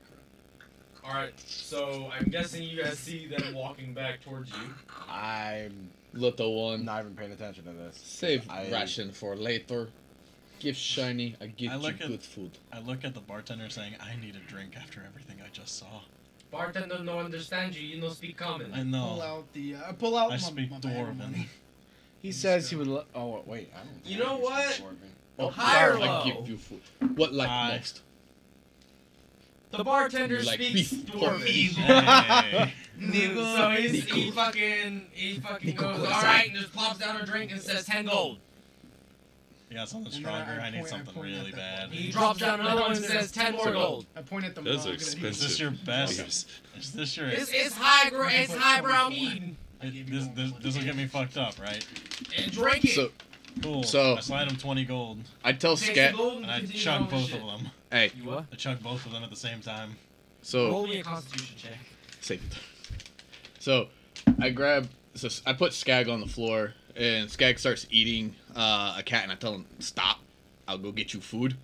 Alright, so I'm guessing you guys see them walking back towards you. I'm Little one. not even paying attention to this. Save I- ration for later. Give shiny. I give I you look at- good food. I look at the bartender saying, "I need a drink after everything I just saw." Bartender no understand you, you no speak common. I Pull know. out the. I pull out I my, speak my bag of Dwarven. money. He says he would. Oh wait, I don't. You know what? Oh, High or I low? give you food. What like High. most? The bartender You like speaks beef, dwarven. Hey. So he fucking goes, alright, and just plops down a drink and says 10 gold. You got something And then I stronger? I need point- I something point at really that bad. one. He drops down another one and says 10 more gold. I point at the Those mug are that he- expensive. Is this your best? Yes. Is this your? It's highbrow mead. This will get me fucked up, right? And drink it. So Cool. So- I slide him 20 gold, I tell Take the Scat. gold and and I continue chug on with both shit. of them. Hey, You what? I chug both of them at the same time. so Roll me a constitution check. save it. So I grab. So I put Skag on the floor, and Skag starts eating a cat, and I tell him, "Stop! I'll go get you food."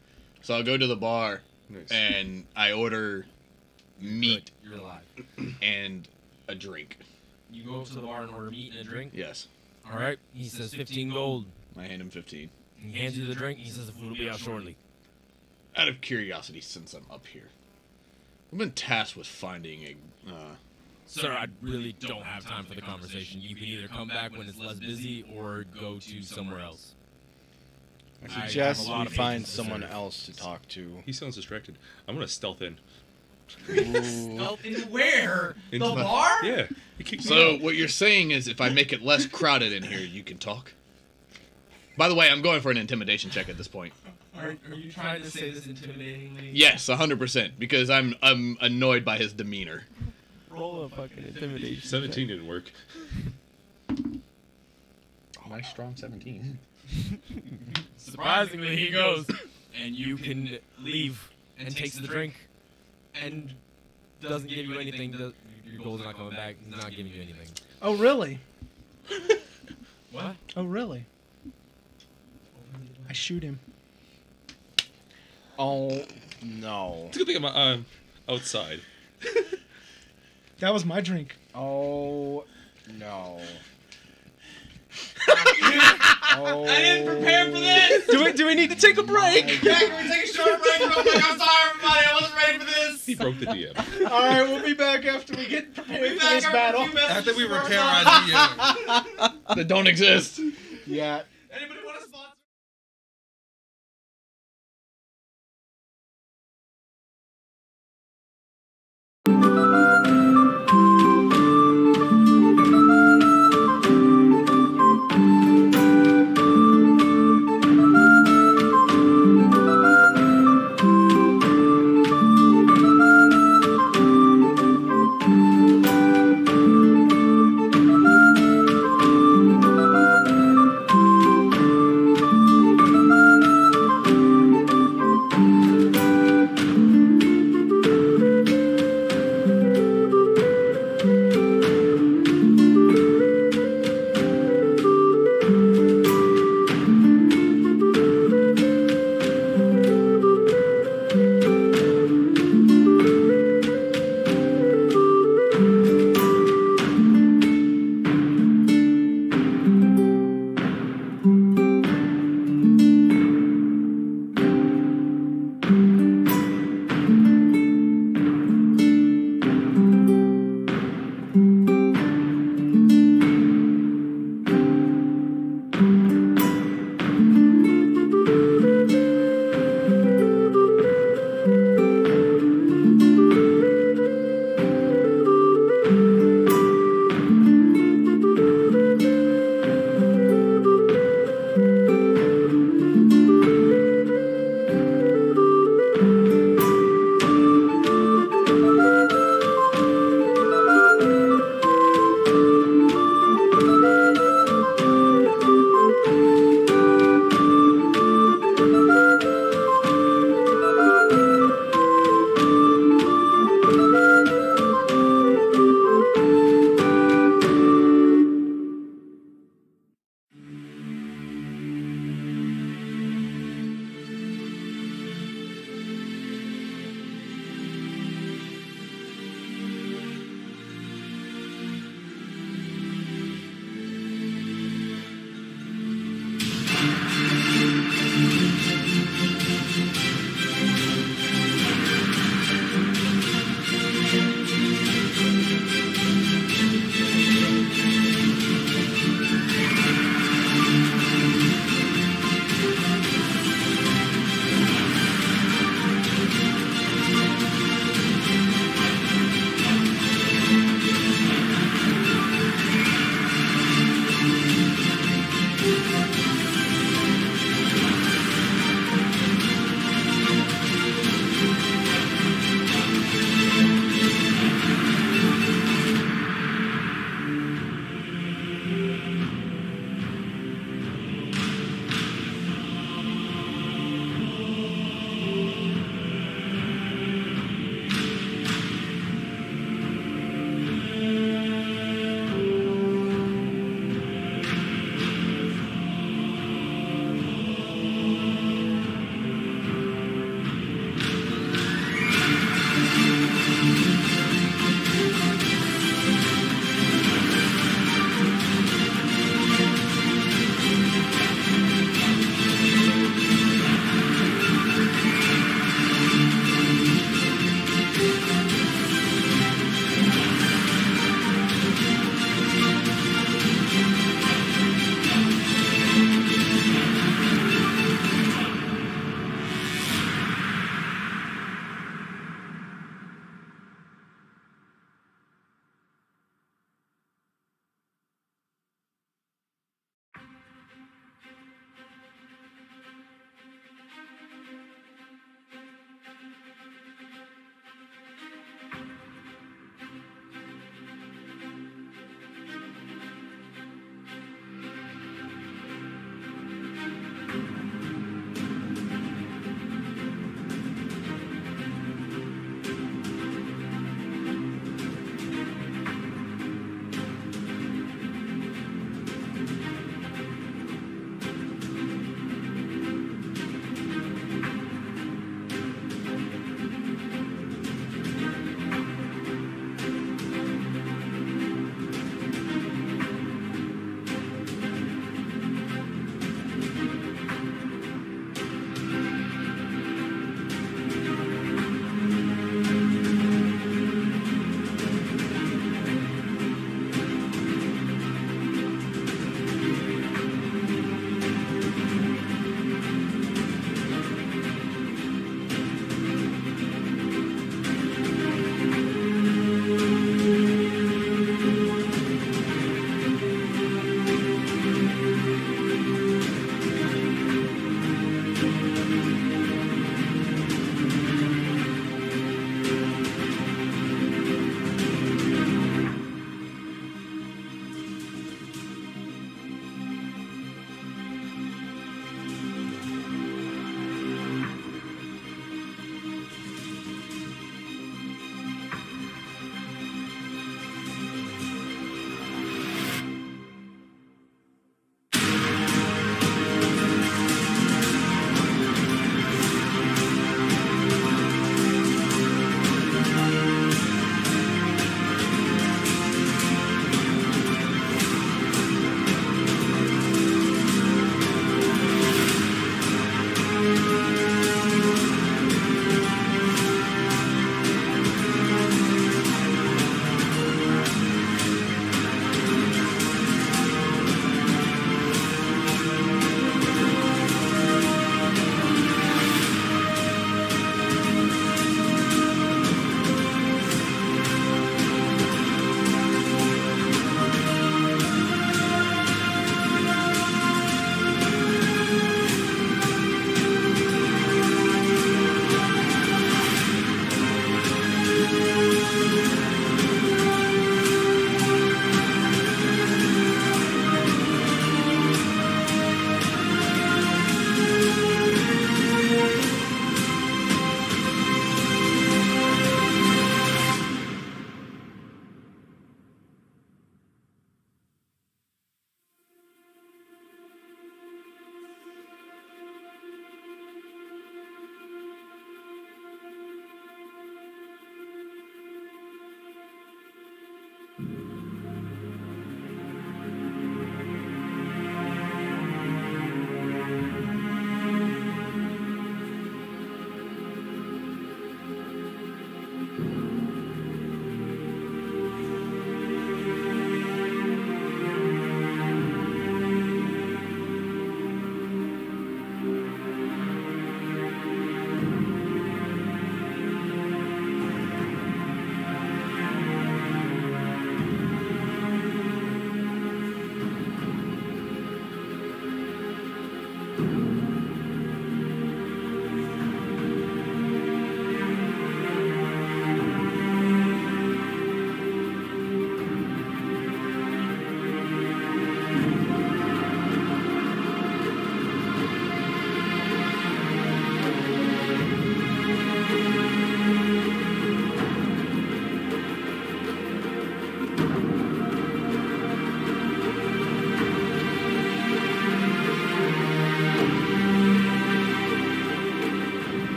So I'll go to the bar, Nice. and I order meat You're alive. and a drink. You go up to the bar and order meat and a drink. Yes, Alright. He says 15 gold. I hand him 15. He hands you the drink. He says the food will be out shortly. Out of curiosity, since I'm up here, I've been tasked with finding a. Sir, I really don't have time for the conversation. You can either come back when it's less busy or go to somewhere else. I have suggest a lot we of find patience to someone serve. else to talk to. He sounds distracted. I'm gonna stealth in. In where? Into The bar? Yeah. He kicked me So out. what you're saying is, if I make it less crowded in here, you can talk. By the way, I'm going for an intimidation check at this point. Are you trying to say this intimidatingly? Yes, 100%, because I'm annoyed by his demeanor. Roll a fucking intimidation. 17 didn't work. Nice strong 17. Surprisingly, he goes, and you can leave, and takes the drink, and doesn't give you anything. Your gold's not coming back. He's not giving you anything. Oh really? What? Oh really? I shoot him. Oh no. It's a good thing I'm outside. That was my drink. Oh no. I didn't prepare for this! Do we need to take a break? Yeah, can we take a short break real quick? I'm sorry, everybody. I wasn't ready for this. He broke the DM. All right, we'll be back after we get prepared for this battle. After we repair our DM. That don't exist. Yeah. Anybody want to sponsor?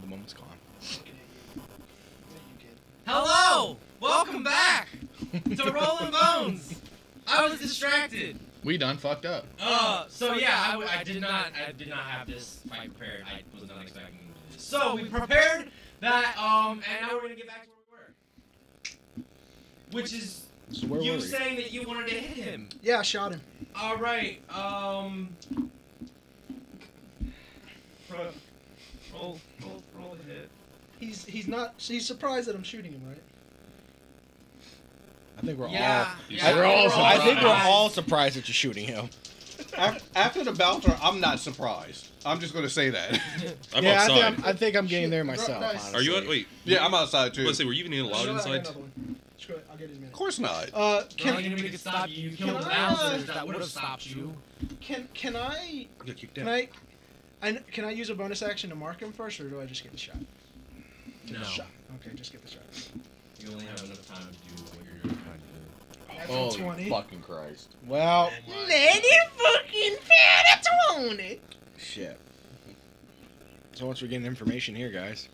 the moment's gone. Hello! Welcome back to Rolling Bones! I was distracted. We done fucked up. So yeah, I did not have this fight prepared. I was not expecting this. So we prepared that, and now we're gonna get back to where we were. Which is So where you were we? saying that you wanted to hit him. Yeah, I shot him. Alright, roll a hit. He's surprised that I'm shooting him, right? I think we're Yeah, all. yeah, we're all. we're all I think we're surprised. all surprised that you're shooting him. After the Belter, I'm not surprised. I'm just gonna say that. I'm yeah, outside. I think I'm getting there Shoot, myself. drop dice. Are you? honestly. Wait. Yeah, I'm outside too. Let's say, were you even allowed Screw it, I got inside? another one. Screw it, I'll get it in a Of minute. course not. Can Can anybody could stop you? You can killed I- bouncers that would have stopped you. can I I got kicked can out. can I use a bonus action to mark him first, or do I just get the shot? No. Shot. Okay, just get the shot. You only have enough time to do what you're trying to do. Natural Holy 20. fucking Christ. Well, shit. So once we get information here, guys.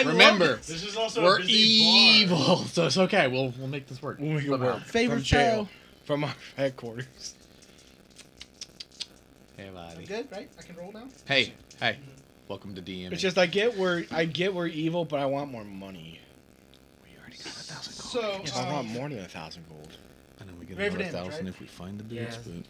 Remember, This is also we're a busy evil, so it's okay. We'll make this work. We'll make it work. Favorite from jail, foe. from our headquarters. Hey, I'm buddy. good, right? I can roll now. Hey, welcome to DM. It's just I get we're evil, but I want more money. we already got 1,000 gold. So, Yes, I want more than 1,000 gold. And then we get Raven another damage, 1,000 right? if we find the Yes. dudes.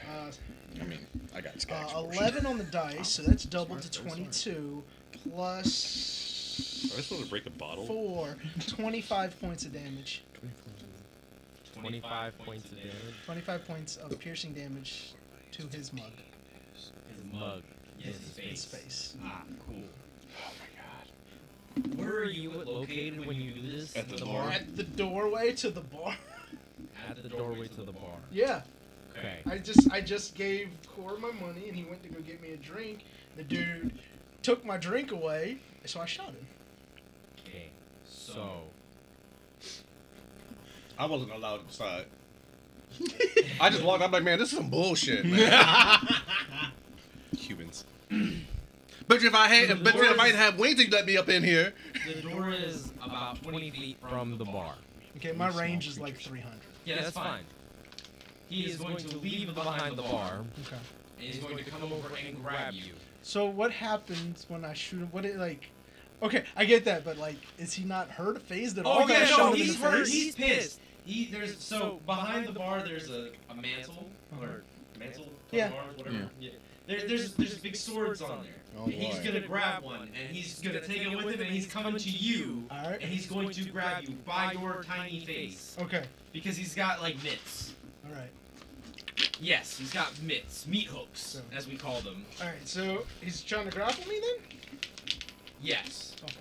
But, I mean, I got sketch. 11 on the dice, so that's doubled to 22, plus Are I supposed to break a bottle? 4, 25 points of damage. 25 points of damage. 25 points of piercing damage to his mug, His mug. Yes, his face. Ah, cool. Oh Where are you located when you do this? At the bar. At the doorway to the bar. At the doorway to the bar. Yeah, Okay. I just gave Core my money, and he went to go get me a drink. The dude took my drink away, so I shot him. Okay. So. I wasn't allowed inside. I just walked up like, man, this is some bullshit, man. Humans. But if I had have wings, you'd let me up in here. The door is about 20 feet from the bar. Okay, my range is like 300. Yeah, that's fine. He is going to leave behind the bar, Okay. and he's going to come over and grab you. So what happens when I shoot him? What it like? Okay, I get that, but like, is he not hurt, phased at all? Oh when I yeah, shot no, him in he's the hurt. face? He's pissed. So behind the bar there's a mantle or mantle. Yeah. Bars, whatever. Yeah. There's big swords on there. Oh, And he's boy. gonna grab one and he's gonna take it with him and he's coming to you All right. and he's going to grab you by your tiny face Okay. because he's got like mitts. All right. Yes, he's got mitts, meat hooks, So- as we call them. All right. So he's trying to grapple me then? Yes. Okay.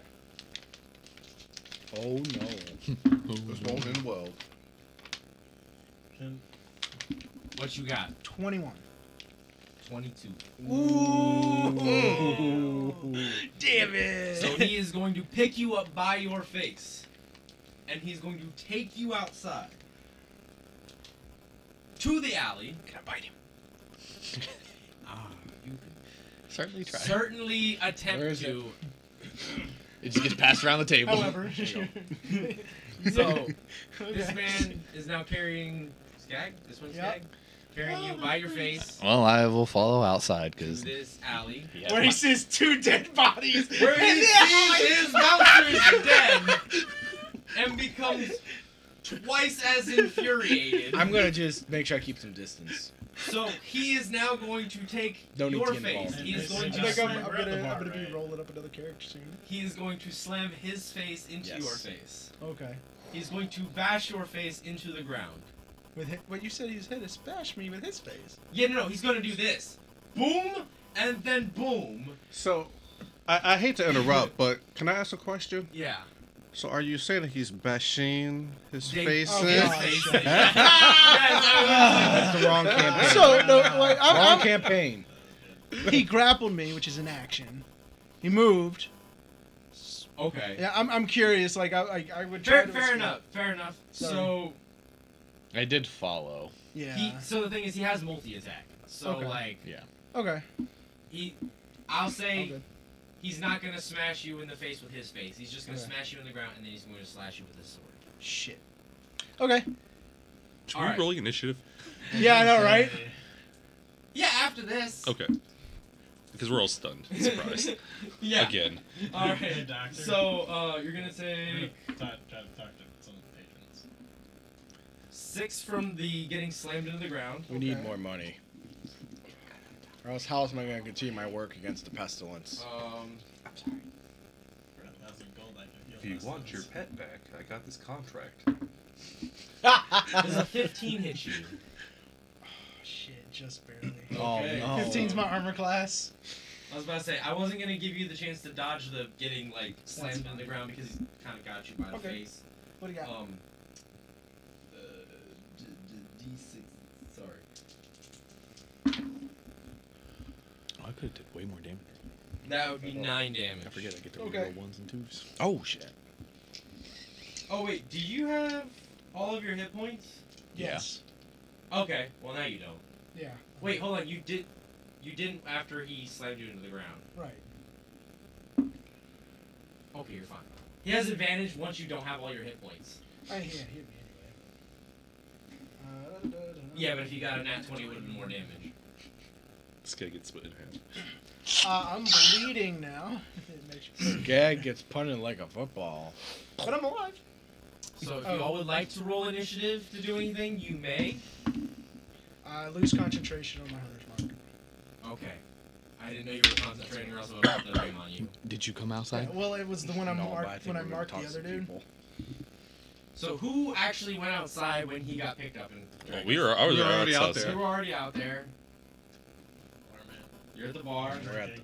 Oh no. What's wrong in the world? What you got? 21. 22. Ooh. Damn it. So he is going to pick you up by your face, and he's going to take you outside to the alley. Can I bite him? You Certainly try. certainly attempt Where is to. It just gets passed around the table. However. So this man is now carrying Skag. This one's Yep. Skag, carrying you by your face Well, I will follow outside to because this alley, Where he sees 2 dead bodies. where he sees his monsters dead, and becomes twice as infuriated. I'm gonna just make sure I keep some distance. So he is now going to take Don't need your to get face. involved. He is going I to think slam, I'm We're at the bar, gonna be right? rolling up another character soon. he is going to slam his face into Yes. your face. Okay. He's going to bash your face into the ground. What you said he's hit is bash me with his face. Yeah, no, he's going to do this. Boom, and then boom. So, I hate to interrupt, but can I ask a question? Yeah. So, are you saying that he's bashing his They- face Oh, in? God. Face. That's the wrong campaign. So, no, like, Wrong campaign. he grappled me, which is an action. He moved. Okay. Yeah, I'm curious. Like, I would try to Fair escape. enough. Fair enough. Sorry. So I did follow. Yeah. so the thing is, he has multi attack. So Okay. like Yeah. Okay. he I'll say good. he's not gonna smash you in the face with his face. He's just gonna Okay. smash you in the ground, and then he's going to slash you with his sword. Shit. Okay. Should All we right. roll initiative? Yeah, I know, right? Yeah, after this. Okay. Because we're all stunned. Surprise. Yeah. Again. All right. Hey, doctor. So you're gonna take Try to talk to some of the patrons. 6 from the getting slammed into the ground. We need Okay. more money. Or else how else am I going to continue my work against the pestilence? That's some gold I can If you want your pet back, I got this contract. Does a 15 hit you? Shit, just barely. Okay. Oh, no. 15's my armor class. I was about to say I wasn't gonna give you the chance to dodge the getting like slammed into the ground because he kind of got you by the Okay. face. What do you got? D6. Sorry. I could have did way more damage. That would be 9 damage. I forget I get to Okay. reroll ones and twos. Oh shit. Oh wait, do you have all of your hit points? Yes. Okay. Well now you don't. Yeah. Wait, hold on. You didn't after he slammed you into the ground. Right. Okay, you're fine. He has advantage once you don't have all your hit points. I hit me anyway. Yeah, but if you got a nat 20, it would have been more damage. This guy gets split in half. I'm bleeding now. It makes you- Gag gets punted like a football. But I'm alive. So if you all would like to roll initiative to do anything, you may. I lose concentration on my hunter's mark. Okay. I didn't know you were concentrating, or else I would have put the ring on you. Did you come outside? Yeah, well, it was the one I No, but marked think when I we're gonna marked talk the to other some dude. people. So who actually went outside when he got picked up and Well, dragged? I was We were already out outside. there. You were already out there. You're at the bar.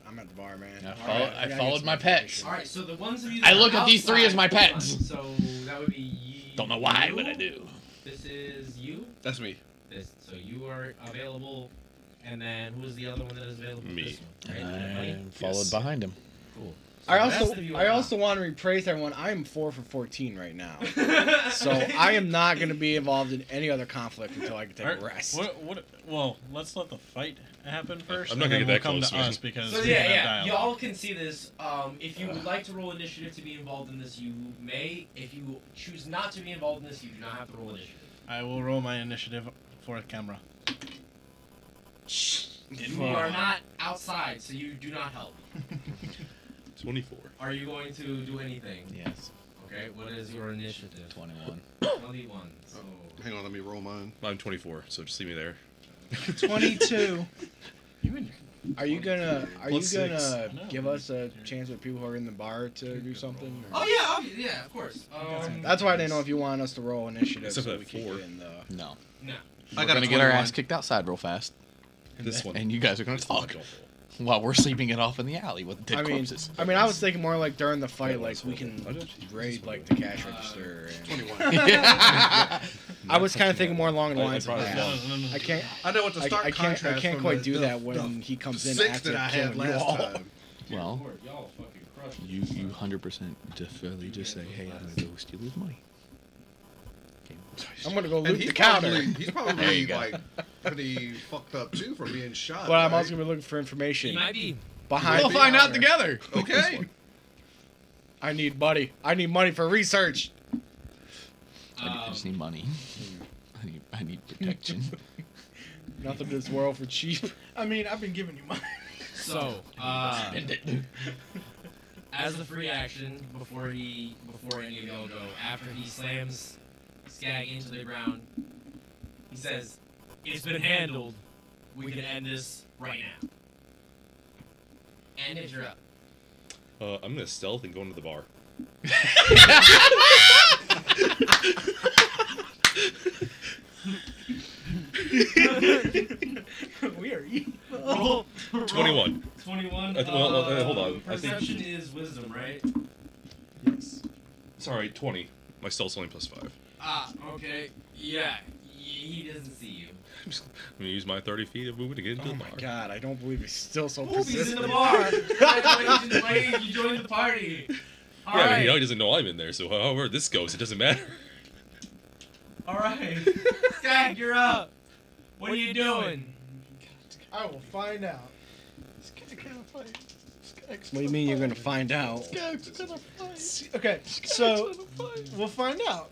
I'm at the bar, man. I followed my pets. All right. So the ones of you. I that look are at these three as my outside- pets. So that would be. You, Don't know why, but I do. This is you. That's me. So you are available, and then who is the other one that is available? Me. This one, And right? I followed behind him. Cool. I So the rest also of you I are also want to rephrase everyone. I am 4 for 14 right now, not. so I am not going to be involved in any other conflict until I can take Alright, a rest. well, let's let the fight happen first. I'm not and gonna then get that we'll come close, to man. us because So we have yeah, dialogue. y'all can see this. If you would like to roll initiative to be involved in this, you may. If you choose not to be involved in this, you do not have to roll initiative. I will roll my initiative for the camera. You are not outside, so you do not help. 24. Are you going to do anything? Yes. Okay, what is your initiative? 21. 21. So Hang on, let me roll mine. I'm 24, so just leave me there. 22. Are you gonna Plus six. I know. give us a chance with people who are in the bar to do something? or- Oh yeah, of course. That's why I didn't know if you want us to roll initiative Except so for we that can 4. get in the. No. No. I We're got a gonna get our 21. ass kicked outside real fast, This one. and you guys are gonna This one I talk don't roll. while we're sleeping it off in the alley with dead I mean, corpses. I was thinking more like during the fight, Yeah, like we I can did. raid like the cash register. And 21. I was kind of thinking more along the I lines of probably that. won. I can't. I know what the stark I contrast can't from quite the- do the- that when the he comes in 6 after that I had killing you last all. time. Well, Y'all fucking crushed it. you 100% definitely just say, hey, I'm gonna go steal his money. Okay. I'm gonna go And loot he's the counter. probably, he's There probably you go. like pretty fucked up too from being shot. But I'm right? also gonna be looking for You information might be. behind. We'll the find out counter. together. Okay. I need money. I need money for research. I just need money. I need protection. Nothing in this world for cheap. I mean, I've been giving you mine. So, as a free action, before any of y'all go, after he slams Skag into the ground, he says, "It's been handled. We can end this right now." And if you're up. I'm gonna stealth and go into the bar. We are evil. Roll. 21. 21. Hold on. I think- Perception is wisdom, right? Yes. Sorry, 20. My stealth's only plus 5. Ah, okay. Yeah. He doesn't see you. I'm gonna use my 30 feet of movement to get into Oh the my bar. god, I don't believe he's still so He's in persistent. the bar. Congratulations, Wade. You joined the party. All Yeah, right. but he doesn't know I'm in there, so however this goes, it doesn't matter. All right. Skag, you're up. What are you doing? I will find out. This kid's a kind of fight. What do you mean you're gonna find out? Okay, so we'll find out.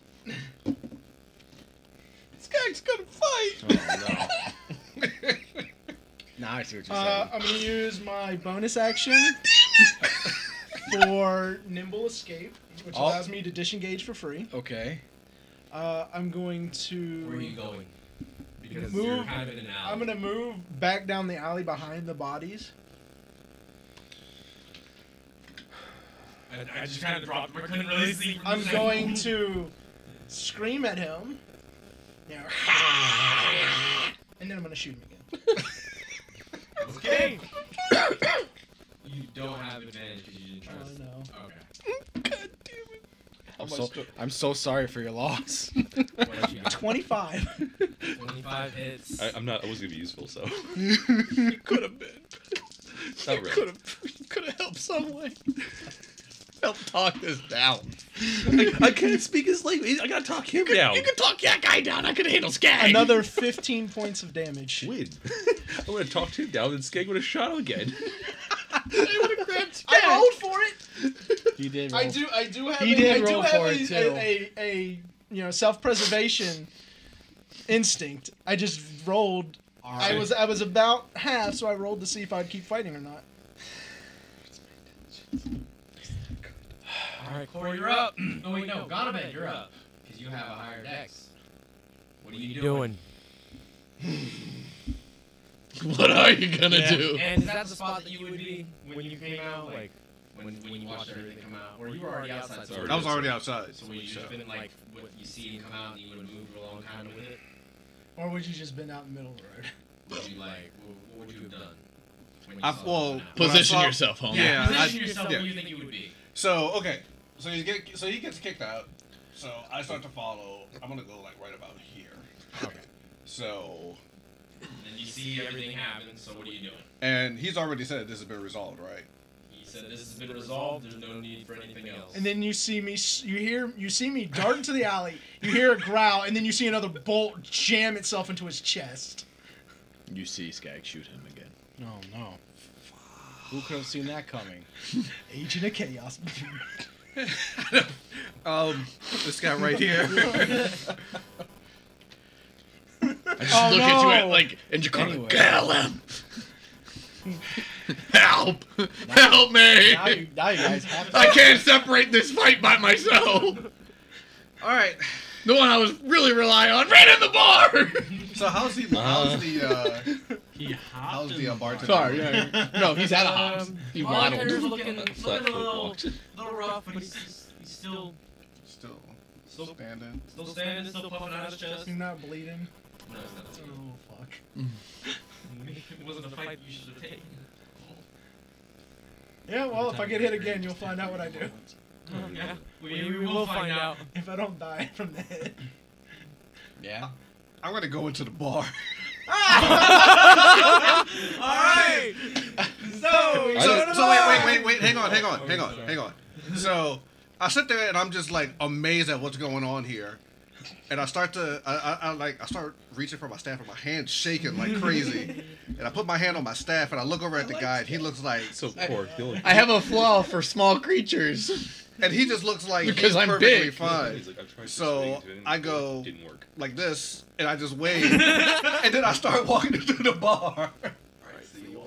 Skag's gonna fight. Oh, no. Now I see what you're saying. I'm gonna use my bonus action for nimble escape, which Oh. allows me to disengage for free. Okay. I'm going to. Where are you going? Because Move. you're kind of in an alley. I'm gonna move back down the alley behind the bodies. I just kind of dropped him. I couldn't really see. from I'm this going angle. to scream at him. You know, and then I'm gonna shoot him again. Okay. You don't have advantage because you didn't Oh trust. no. Okay. I'm so sorry for your loss. What else you got? 25. 25 hits. I wasn't gonna be useful, so. You could have been. Not really. Could have helped someone. Help talk this down. I can't speak his language. I gotta talk him down. You can talk that guy down. I could handle Skag. Another 15 points of damage. Win. I would have talked him down, and Skag would have shot him again. I would have grabbed Skag. I rolled for it. You did roll. I do have. He a, did I do roll have for a, it, too. a self-preservation instinct. I just rolled. I was about half, so I rolled to see if I'd keep fighting or not. All right, Corey, you're up. Oh wait, no, Ganaben, you're up because you have a higher dex. What are you doing? What are you gonna do? And is that the spot that you would be when you came out, like when you watched everything come out, or you were already outside? So I was already outside. So would you just been like what you see him come out, and you would have moved along kind of with it? Or would you just been out in the middle of the road? Would you like? What would you have done? When you I've- saw well, him come out? Position When I saw- yourself, homie. Yeah. Position I- yourself yeah. where you think you would be. So okay, so he gets kicked out. So I start to follow. I'm gonna go like right about here. Okay. So And you see everything happen. So what are you doing? and he's already said this has been resolved, right? He said this has been resolved. There's no need for anything else. And then you see me dart into the alley. You hear a growl, and then you see another bolt jam itself into his chest. You see Skag shoot him again. Oh no. Who could have seen that coming? Agent of Chaos. This guy right here. I just look at you at, like, and you're going, Anyway. kill him! Help! Help me! Now you guys have to. I can't separate this fight by myself! All right. The one I was really relying on ran in the bar! So how's the bartender? Sorry, yeah. No, he's at a hops. He Bartender's waddled. looking Flat a foot little walks. rough, but he's still Still standing. standing, still puffing out his chest. You're not bleeding. No, it's not. Oh fuck. It wasn't a fight you should have taken. Yeah, well, if I get hit again, you'll find out what I do. Yeah, we will find out. If I don't die from the hit. Yeah. I'm gonna go into the bar. Alright! So wait, hang on. So I sit there and I'm just like amazed at what's going on here, and I start to I start reaching for my staff and my hand's shaking like crazy, and I put my hand on my staff and I look over at the guy and he looks like So poor. I have a flaw for small creatures. and he just looks like Because he's I'm perfectly big. fine. He's like, I tried So, persuading him, I but it go- Didn't work. Like this, and I just wave, and then I start walking into the bar.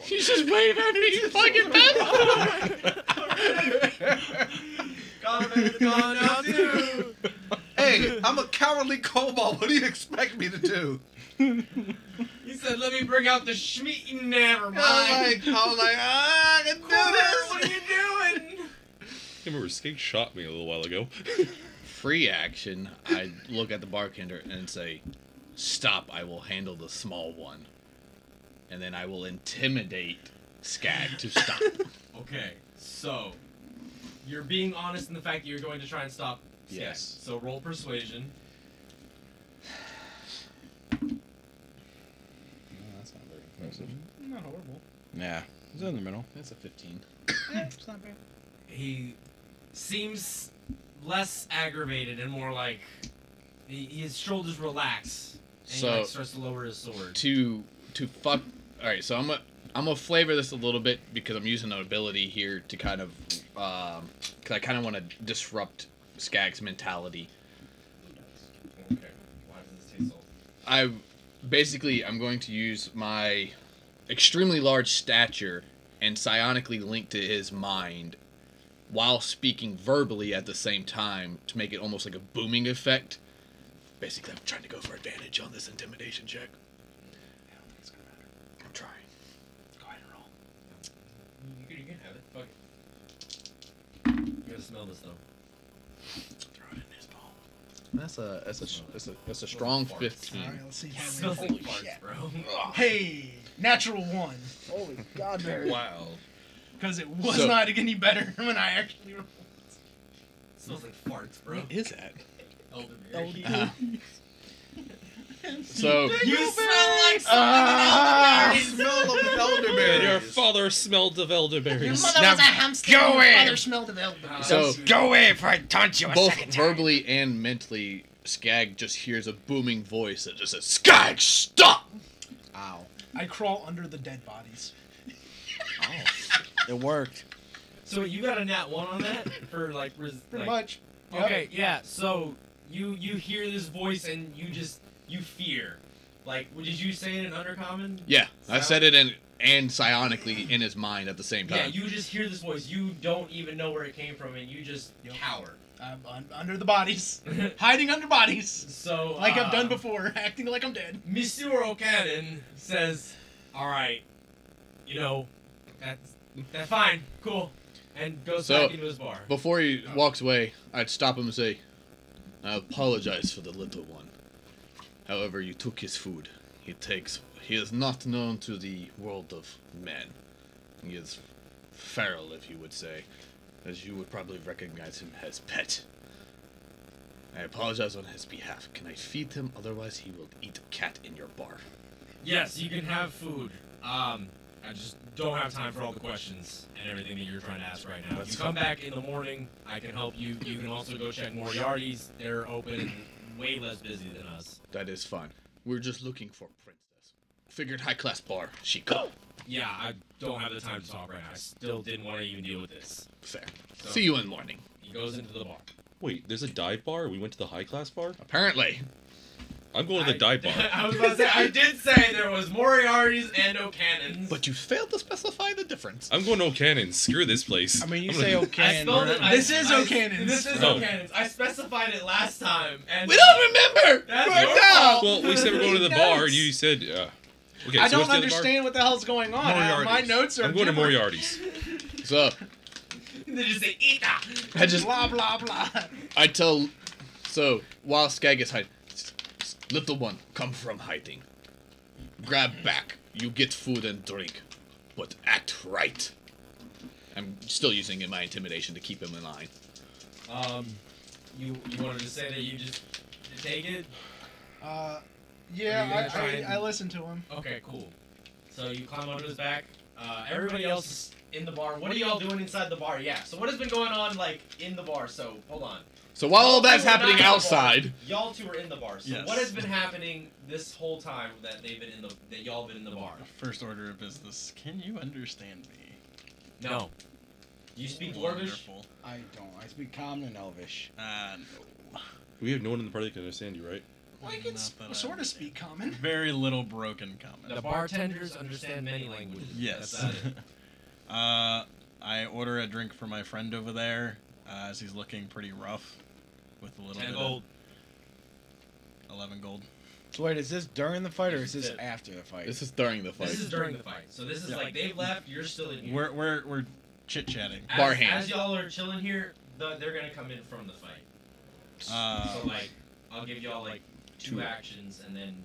He's just waving at me, he's fucking Gone now too! Hey, I'm a cowardly kobold. What do you expect me to do? He said, let me bring out the Schmeat. Never mind. I was like, I can do What are this. you doing? I remember Skate shot me a little while ago. Free action, I look at the bartender and say, stop, I will handle the small one. And then I will intimidate Skag to stop. Okay, so you're being honest in the fact that you're going to try and stop Skag. Yes. So roll persuasion. That's not very impressive. Not horrible. Yeah. It's in the middle. That's a 15. It's not bad. He seems less aggravated and more like his shoulders relax. And So- he like starts to lower his sword. To fuck. Alright, so I'm gonna flavor this a little bit because I'm using an ability here to kind of, because I kind of want to disrupt Skag's mentality. Okay. Why does this taste so? I'm going to use my extremely large stature and psionically link to his mind while speaking verbally at the same time to make it almost like a booming effect. Basically, I'm trying to go for advantage on this intimidation check. I'm trying. Go ahead and roll. You can have it. Fuck it. You gotta smell this though. Throw it in his ball. That's a strong 15. All right, let's see. It smells like farts, bro. Hey, natural 1. Holy God, Barry. Wow. Because it was So- not any better when I actually rolled. It smells like farts, bro. What is that? Elderberry. So You smell like Smell of the elderberries. Your father smelled of elderberries. Mother was a hamster. go away. Father smelled of elderberries. So Go away before I taunt you a both second time. verbally and mentally, Skag just hears a booming voice that just says, "Skag, stop!" Ow. I crawl under the dead bodies. It worked. So you got a nat 1 on that for like Pretty like, much. Yep. Okay, yeah. So you hear this voice and you fear. Like, did you say it in Undercommon? Yeah, I said it and psionically in his mind at the same Yeah, time. you just hear this voice. You don't even know where it came from, and you just cower. Under the bodies. Hiding under bodies. So Like I've done before, acting like I'm dead. Monsieur O'Cannon says, "All right, you know, that's fine, cool," and goes So, back into his bar. Before he walks away, I'd stop him and say, "I apologize for the little one. However, you took his food. He is not known to the world of men. He is feral, if you would say, as you would probably recognize him as pet. I apologize on his behalf. Can I feed him? Otherwise, he will eat cat in your bar." Yes, you can have food. I just don't have time for all the questions and everything that you're trying to ask right now. If you come back in the morning, I can help you. You can also go check Moriarty's. They're open and way less busy than us. That is fine. We're just looking for Princess. Figured high-class bar. She could. Yeah, I don't have the time to talk right now. I still didn't want to even deal with this. Fair. So- See you in the morning. He goes into the bar. Wait, there's a dive bar? We went to the high class bar? Apparently. I'm going to the dive bar. I was about to say, I did say there was Moriarty's and O'Cannon's. But you failed to specify the difference. I'm going to O'Cannon. Screw this place. I mean, you I'm say gonna- I O'Cannon. spelled it. This is O'Cannon's. This is Oh. O'Cannon's. I specified it last time. And We don't remember! That's We're your down! fault. Well, we said we're going to the bar, and you said, okay, I so don't what's the other bar? understand what the hell's going on. My Moriarty's. notes are I'm going to different. Moriarty's. So, They just say, "Eat." I just, Blah, blah, blah. I tell, so, while Skag is hiding, little one, come from hiding. Grab back. You get food and drink. But act right. I'm still using my intimidation to keep him in line. You wanted to say that you just take it? Are you Yeah, gonna try and- I listened to him. Okay, cool. So you climb onto his back. Everybody else is in the bar. What are y'all doing inside the bar? Yeah. So what has been going on, like, in the bar? So hold on. So while all Y'all that's two are not happening in the bar. outside, Y'all two are in the bar. So Yes. what has been happening this whole time that they've been in the that y'all been in the bar? First order of business. Can you understand me? No. Do you speak Dwarvish? Wonderful. I don't. I speak Common and Elvish. No. We have no one in the party that can understand you, right? I can Not that I sort of understand. speak common. Very little broken comment. The bartenders understand many languages. Yes. That's about it. I order a drink for my friend over there, as he's looking pretty rough, with a little 10 bit gold. of 11 gold. So wait, is this during the fight or is This this is it. after the fight? this is during the fight. This is during the fight. So this is Yeah. like they've left. You're still in here. We're chit chatting. Bar as, hand. as y'all are chilling here, they're gonna come in from the fight. So like, I'll give y'all like two actions and then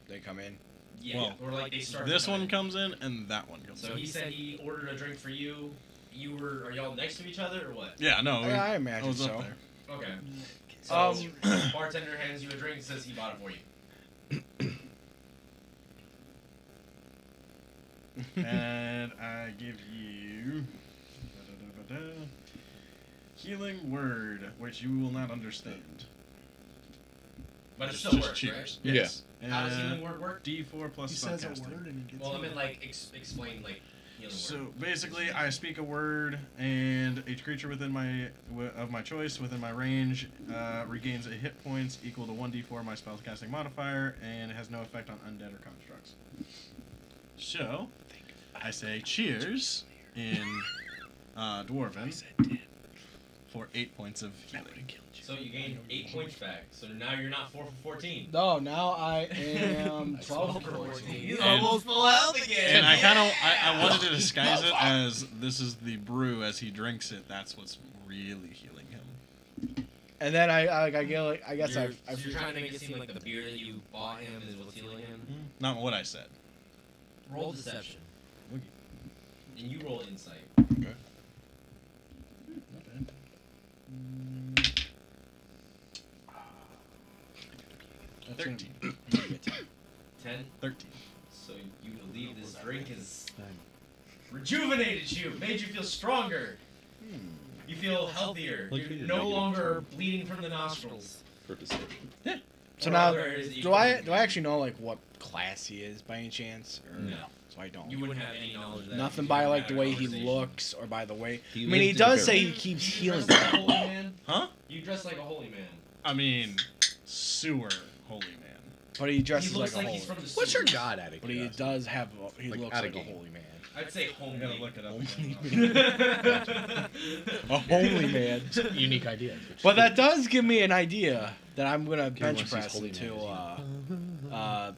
They come in. yeah, Well, or like they start. This to come one in. comes in and that one comes So in. he said he ordered a drink for you. Are y'all next to each other or what? Yeah, no. Yeah, I I imagine was so. up there. Okay. So bartender hands you a drink, says he bought it for you. And I give you healing word, which you will not understand. But it Just still works, cheers. right? Yes. How does healing word work? D4 plus He says a spellcasting. word and he gets Well, I it. meant like explain like healing So word. basically, I speak a word, and each creature within of my choice within my range regains a hit points equal to 1d4 my spellcasting modifier, and it has no effect on undead or constructs. So, I say cheers in Dwarven for 8 points of healing. So you gained 8 points back. So now you're not 4 for 14. No, now I am 12 for 14. He's And- almost full health again. And I wanted to disguise it as this is the brew as he drinks it. That's what's really healing him. And then I guess So I you're trying to make it seem like the beer that you bought him is what's healing him. Not what I said. Roll deception. And you roll insight. Okay. That's 13. 10. 13. So you believe this drink has rejuvenated you, made you feel stronger. You feel healthier. Like we You're did no negative longer bleeding from the nostrils. For deception. So Or now, other areas that you do I couldn't- actually know like what class he is by any chance? Or No. So I don't. You wouldn't have any knowledge of that. Nothing if you by didn't like have the a way he conversation. looks or by the way. He I mean, he lived in does a say barrel. he keeps You healing. dress like a holy man. Huh? You dress like a holy man. I mean, sewer holy man. But he dresses he looks like a like he's holy. from the What's your sewers. god at it? But he does have. He Like, looks outta like a game. holy man. I'd say I homely. gotta look it up. A holy man. Unique idea. But that does give me an idea that I'm gonna bench once he's press holy man, until a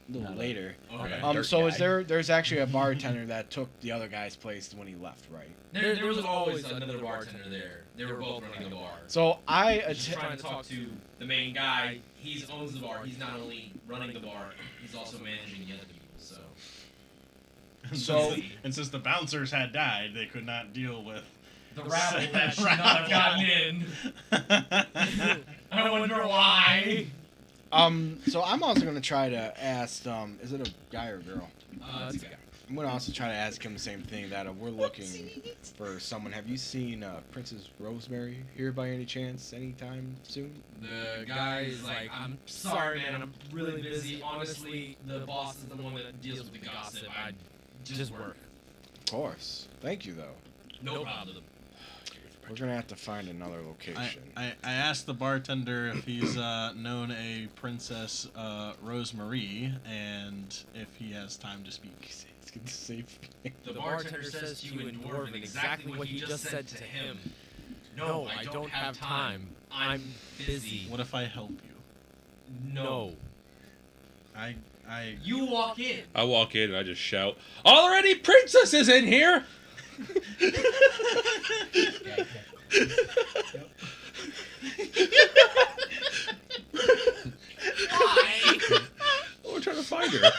little Not later. Okay. Dirt So guy. there's actually a bartender that took the other guy's place when he left, right? There was always another bartender there. They were both running the bar. So I He's trying to talk to the main guy. He owns the bar. He's not only running the bar, he's also managing the other people. So So- and since the bouncers had died, they could not deal with the rabble that should not have gotten in. I wonder why. So I'm also gonna try to ask is it a guy or a girl? It's a guy. I'm gonna also try to ask him the same thing that we're looking for someone. Have you seen Princess Rosemary here by any chance anytime soon? The guy is like, I'm sorry, man. I'm really busy. Honestly, the boss is the one that deals with the gossip. I just work. Of course. Thank you though. No problem. We're gonna have to find another location. I asked the bartender if he's known a Princess Rosemary and if he has time to speak. It's gonna save me. The bartender says to you in Dwarven exactly what you just said to him. No, I don't have time. I'm busy. What if I help you? No. I You walk in. I walk in and I just shout, "Already princesses in here!" Why? Oh, we're trying to find her.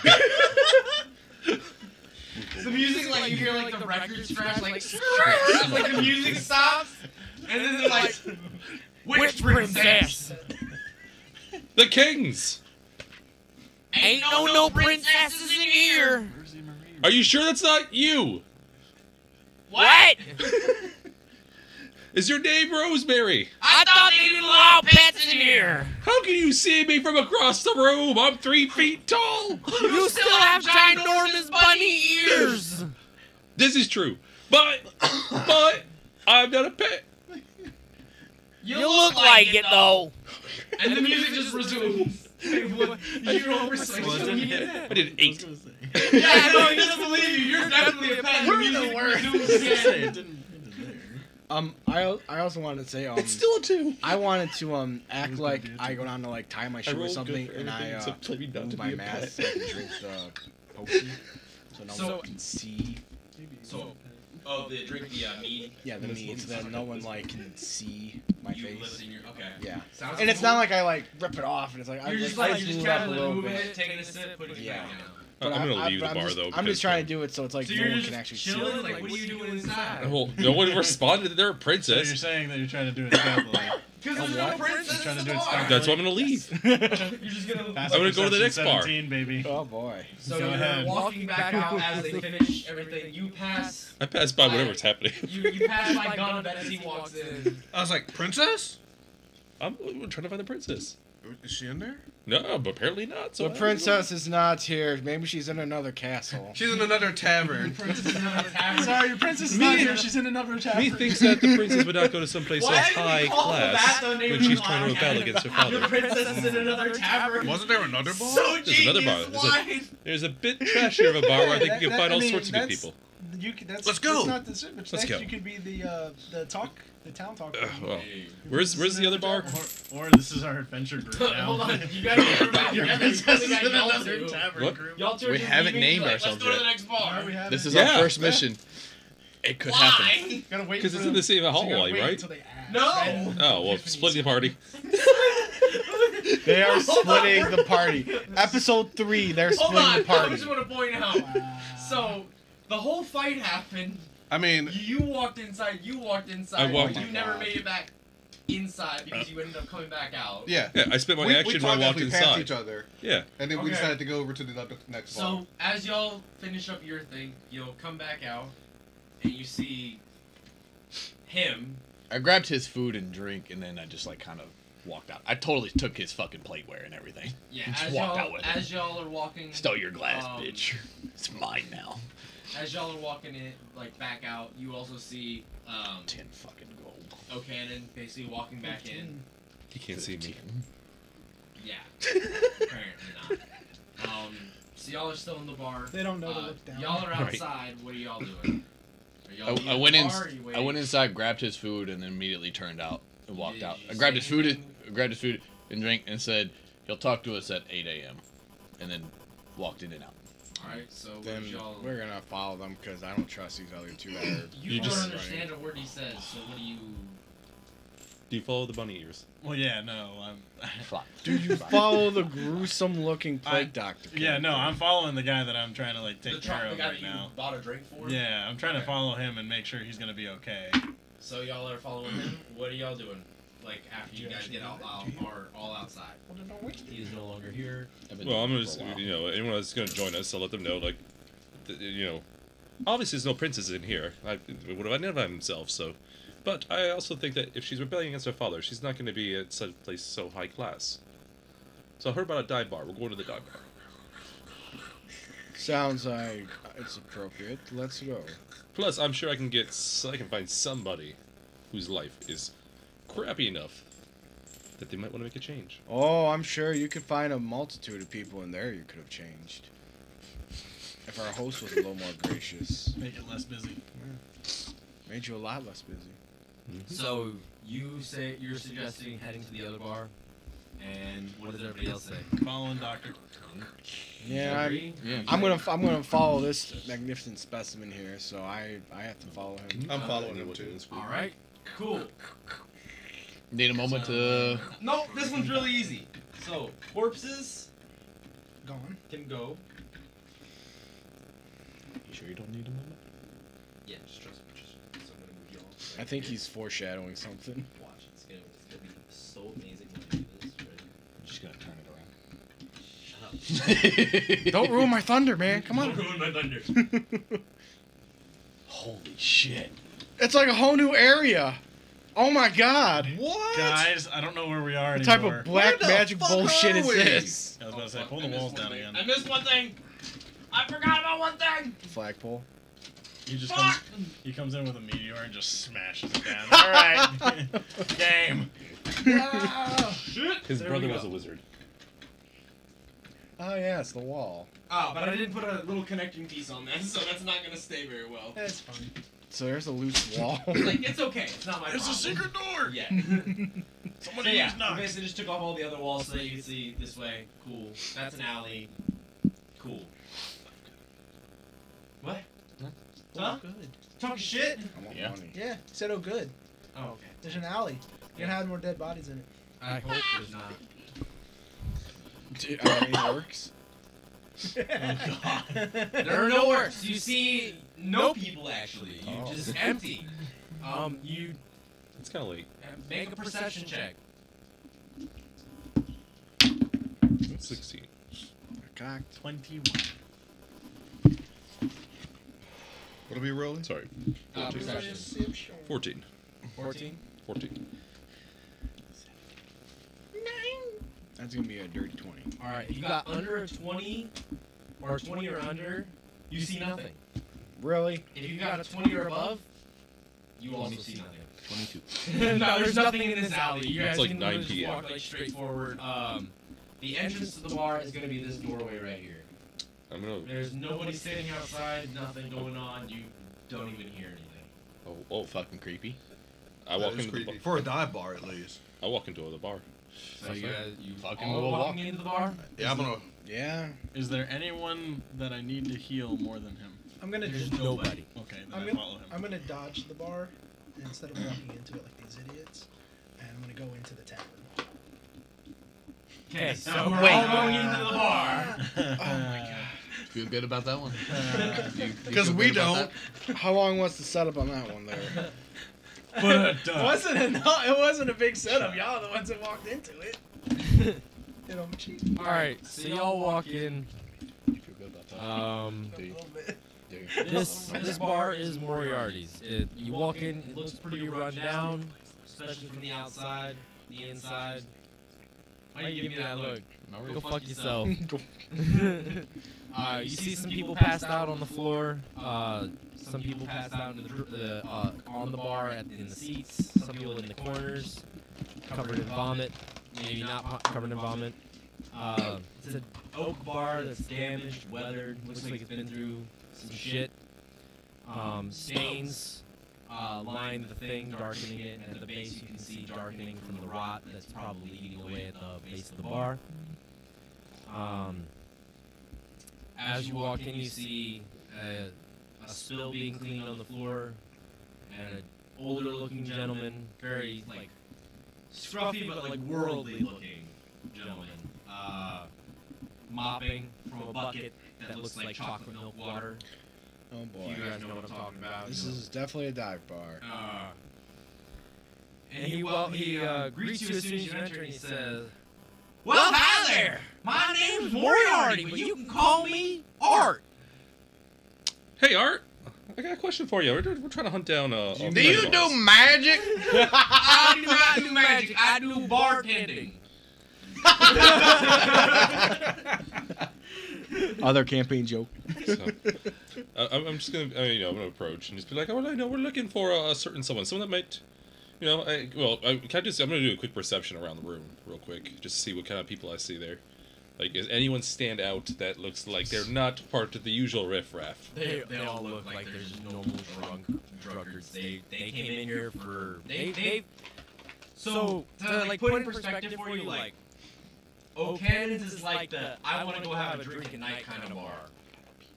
The music, like, you hear, like, the record scratch, like, like, the music stops, and then they're like, which princess? The kings! Ain't no princesses in here. Are you sure that's not you? What? Is your name Rosemary? I thought they didn't allow pets in here. How can you see me from across the room? I'm 3 feet tall. You still have ginormous bunny ears. This is true. But I'm not a pet. You look like it, though. And the music just resumes. You don't I did 8. Yeah, no, he doesn't believe you. You're definitely a pet. The music resumes again. I also wanted to say It's still a 2. I wanted to act like I go down to like tie my shoe or rolled something good for and I everything except tell me not move to my be a mask so pet. I can drink the potion so no So- one can see. So, the drink the mead. Yeah, the meat so that no one like can see my You face. live in your okay. Yeah. Sounds And it's cool. not like I like rip it off and it's like You're just I like you're just move up a casually little moving bit. it, taking a sip, putting it Yeah. back down. But I'm gonna leave the I'm bar just, though. I'm because just trying to do it so it's like So no you're one just can actually see. chilling? Like, what are you doing inside? Well, no one responded that they're a So you're princess. saying that you're trying to do it stealthily. Because there's what? no princess You're trying in to the do it bar. stealthily. That's why I'm gonna leave. You're just gonna. Passive I'm gonna go to the perception next bar. 17, baby. Oh boy. So Go you're ahead. walking back out as they finish everything. You pass. I pass by whatever's happening. You pass by Gunn as he walks in. I was like, princess? I'm trying to find the princess. Is she in there? No, but apparently not. So The princess is not here. Maybe she's in another castle. She's in another tavern. Sorry, your princess is not here. She's in another chapter. Me thinks that the princess would not go to someplace so Why did we high call class that the name when of she's the trying to rebel podcast? against her The father. princess is in another tavern. Wasn't there another bar? So There's another bar. genius. There's Why? There's a bit trashier of a bar where I think you can find all I mean, sorts of good that's- people. That's, Let's go. That's not the sandwich. Let's Next, go. you could be the town talk. Well, where's the other bar? Or this is our adventure group now. Hold on, you guys are Your together. princess You is guys in y'all another two. tavern What? group. Y'all two are We just haven't leaving, named like, ourselves Let's go to yet. the next bar. we have This is Yeah. our first mission. It could happen. Why? Gotta wait Because for it's in the same so you gotta hallway, wait right? until they ask. No. Then Oh, well, Tiffany's- split the party. They are Hold splitting on. the party. Episode 3, they're Hold splitting on, the party. I just want to point out. So, the whole fight happened. I mean, You walked inside. You walked inside. I walked- but you Oh my never God. made it back inside because you ended up coming back out. yeah. Yeah, I spent my we action when I talked as walked we passed inside. each other, Yeah. and then we Okay. decided to go over to the next bar. So as y'all finish up your thing, you'll come back out, and you see him. I grabbed his food and drink, and then I just like kind of walked out. I totally took his fucking plateware and everything. Yeah, Just as walked out y'all with it. as y'all are walking. Stole your glass, Um, bitch. It's mine now. As y'all are walking in, like back out, you also see 10 fucking gold. O'Cannon basically walking back in. He can't see me. Yeah, apparently not. So y'all are still in the bar. They don't know to look down. Y'all are Right. outside. What are y'all doing? Are y'all I leaving went the in. bar, or are you I waiting? went inside, grabbed his food, and then immediately turned out and walked Did out. you I grabbed say his food, anything? grabbed his food and drink, and said he'll talk to us at 8 a.m. And then walked in and out. All right, so what Then did y'all? we're gonna follow them because I don't trust these other two that are. You, You don't just- understand a word he says, so what do you? Do you follow the bunny ears? Well, yeah, no, I'm. Fuck. Do you follow the gruesome looking I- plague doctor? Yeah, no, I'm following the guy that I'm trying to like take The care guy of that right you now. bought a drink for. Yeah, I'm trying to Okay. follow him and make sure he's gonna be okay. So y'all are following him. What are y'all doing? Like after you guys get are all outside. He is no longer here. Well, I'm just, anyone that's going to join us, I'll let them know, like, obviously there's no princess in here. I would have identified himself, so. But I also think that if she's rebelling against her father, she's not going to be at such a place so high class. So I heard about a dive bar. We're going to the dive bar. Sounds like it's appropriate. Let's go. Plus, I'm sure I can find somebody whose life is crappy enough that they might want to make a change. Oh, I'm sure you could find a multitude of people in there you could have changed. If our host was a little more gracious. Make it less busy. Made you a lot less busy. So you say you're suggesting heading to the other bar, and what does everybody else say? Following Doctor. Yeah, Agree? I'm gonna follow this magnificent specimen here, so I have to follow him. I'm following him too. All right, cool. Need a moment to. No, this one's really easy. So corpses Gone. can go. You sure you don't need a moment? Yeah, just trust me. So I'm gonna move y'all. I think he's foreshadowing something. Watch. It's gonna be so amazing when I do this. Ready? I'm just gonna turn it Shut up. Don't ruin my thunder, man. Come on. Don't ruin my thunder. Holy shit. It's like a whole new area. Oh my god. What? Guys, I don't know where we are What type anymore. of black Where the magic fuck bullshit are is we? this? I was about to say, fuck, pull I the missed walls one down thing. again. I missed one thing. I forgot about one thing. Flagpole. Fuck. He comes in with a meteor and just smashes it down. All right, game. Shit. His There brother we was go. a wizard. Oh yeah, it's the wall. Oh, but I didn't put a little connecting piece on that, so that's not gonna stay very well. That's fine. So there's a loose wall. Like, it's okay. It's not my It's a problem. secret door. Yeah. So Somebody yeah, needs we knock. basically just took off all the other walls so that you can see this way. Cool. That's an alley. Cool. What? Huh? Good. Talking shit? I want Yeah. money. Yeah. Said oh good. Oh, okay. There's an alley. You're gonna have more dead bodies in it. I hope there's not. Dude, are there any works? There are no works. You see no people actually. You Oh. just empty. You It's kind of late. make a perception check. 16. Cocked. 21. What are we rolling? Sorry. Perception. 14. 14. 14. That's gonna be a dirty 20. All right, if you got under a 20 or a 20 or under, you see nothing. Really? If you got a 20 or above, you also see nothing. 22. No, there's nothing in this alley. You guys It's like can 9 just p.m. walk like straight forward. The entrance to the bar is gonna be this doorway right here. I'm gonna. There's nobody sitting outside, nothing going on. You don't even hear anything. Oh, Fucking creepy. I walk into the bar. For a dive bar, at least. I walk into the bar. So you guys, you Fucking all will walking into the bar? Yeah, I'm gonna. Yeah. Is there anyone that I need to heal more than him? I'm gonna There's just nobody. Okay, then I'm I gonna, follow him. I'm gonna dodge the bar instead of walking into it like these idiots, and I'm gonna go into the tavern. Okay, so we're all going into the bar. Oh my god. Feel good about that one? Because we don't. How long was the setup on that one there? It wasn't a big setup. Y'all are the ones that walked into it. You know, I'm cheap. All right, so y'all walk in. You feel good about that? A Do you? little bit. Do you? This bar is Moriarty's. You walk in, it looks pretty run down, especially from the outside, the inside. Why are you giving me that look? Go fuck yourself. You see some people passed out on the floor. Some people passed out in on the bar in the seats. Some people in the corners, covered in vomit. Maybe not covered in vomit. It's an oak bar that's damaged, weathered. Looks like it's been through some shit. Stains line the thing, darkening it. And at the base, you can see darkening from the rot that's probably eating away at the base of the bar. As you walk in, you see a spill being cleaned on the floor, and an older-looking gentleman, very like scruffy but like worldly-looking gentleman, mopping from a bucket that looks like chocolate milk water. Oh boy. You guys know what I'm talking about. This is definitely a dive bar. And he greets you as soon as you enter, and he says, "Well, hi there. My name's Moriarty, but you can call me Art." Hey, Art. I got a question for you. We're trying to hunt down. Do you do magic? I do not do magic. I do bartending. Other campaign joke. So, I'm just gonna, I'm gonna approach and just be like, "Oh, I know we're looking for a certain someone that might, I'm gonna do a quick perception around the room real quick, just to see what kind of people I see there. Like, does anyone stand out that looks like they're not part of the usual riffraff? They all look like they're just normal drunkards. They came in here for So to like put in perspective for you, like O'Cannon's is like the I want to go have a drink at night kind of bar.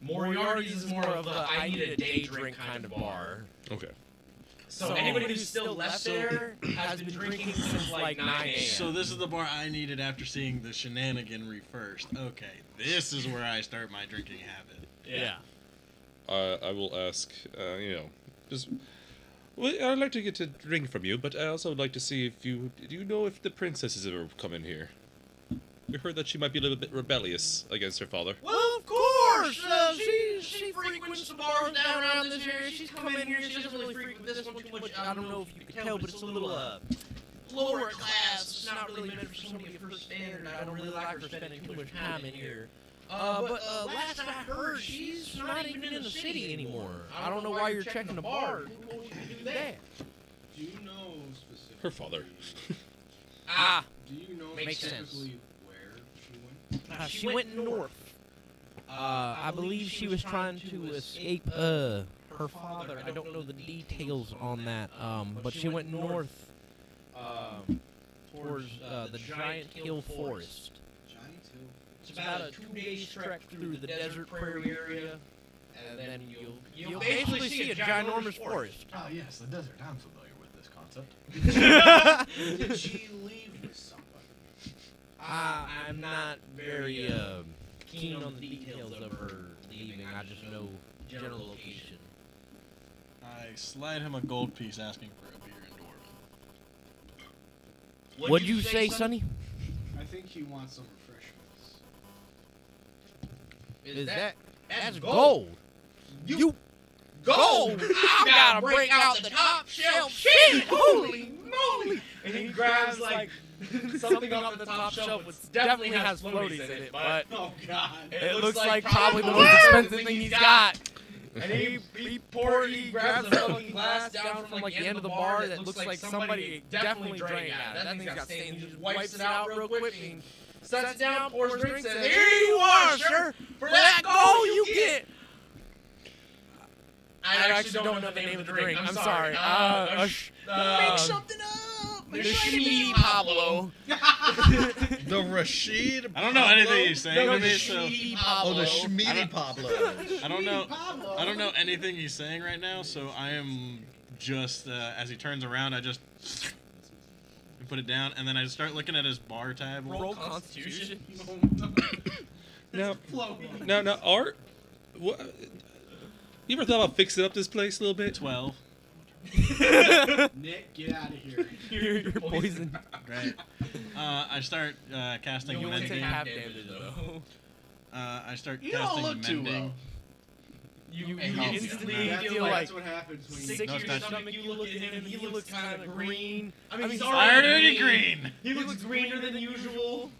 Moriarty's is more of the I need a day drink kind of bar. Okay. So anybody who's still left there has been drinking since like 9 a.m. So this is the bar I needed after seeing the shenaniganry first. Okay, this is where I start my drinking habit. Yeah. I will ask, well, I'd like to get a drink from you, but I also would like to see if do you know if the princess has ever come in here? We heard that she might be a little bit rebellious against her father. Well, of course. She frequents the bars down around this area. She's come in here. She doesn't really frequent this one too much. I don't know if you can tell, but it's a little lower class. It's not really meant for somebody of her standard. I don't really like her spending too much time in here. But last I heard, she's not even in the city anymore. I don't know why you're checking the bar. Who wants you to do that? Do you know specifically? Her father. Do you know Makes sense. specifically where she went? She went north. I believe she was trying to escape her father. I don't know the details on that. But she went north towards the Giant Hill Forest. Giant Hill. It's about a 2-day trek through the desert prairie area, and then you'll basically see a ginormous forest. Oh yes, the desert. I'm familiar with this concept. Did she leave with somebody? I'm not very keen on the details of her leaving. I just know general location. I slide him a gold piece asking for a beer and dwarf. What'd you say, Sonny? I think he wants some refreshments. That's gold. You gold? I gotta break out the top shelf shit. Holy moly! And he grabs like something off the top shelf, which definitely has floaties in it, but Oh God. it looks like probably the most expensive thing he's got. And he grabs a fucking glass down from like the end of the bar that looks like somebody definitely drank out of it. That thing's got stains. He just wipes it out real quick and sets it down, pours drinks, and says, "Here you are, sir. For that gold you get." I actually don't know the name of the drink. I'm sorry. Make something up. The Schmeedy Pablo. The Rashid. I don't know anything he's saying No, to the me, so Schmeedy Oh, the Pablo. Schmeedy Pablo. I don't know anything he's saying right now. So I am just as he turns around, I just put it down, and then I start looking at his bar tab. Roll Constitution. Now, Art, what, you ever thought about fixing up this place a little bit? 12. Nick, get out of here. You're poisoned. Right. I start casting You won't take mending. half damage though. I start You don't casting look too mending. well. You Hey, instantly That's feel like what happens when sick you. No, to your it's not. stomach. You look at him and he looks kind of green. I mean, he's Already green. He looks greener than usual.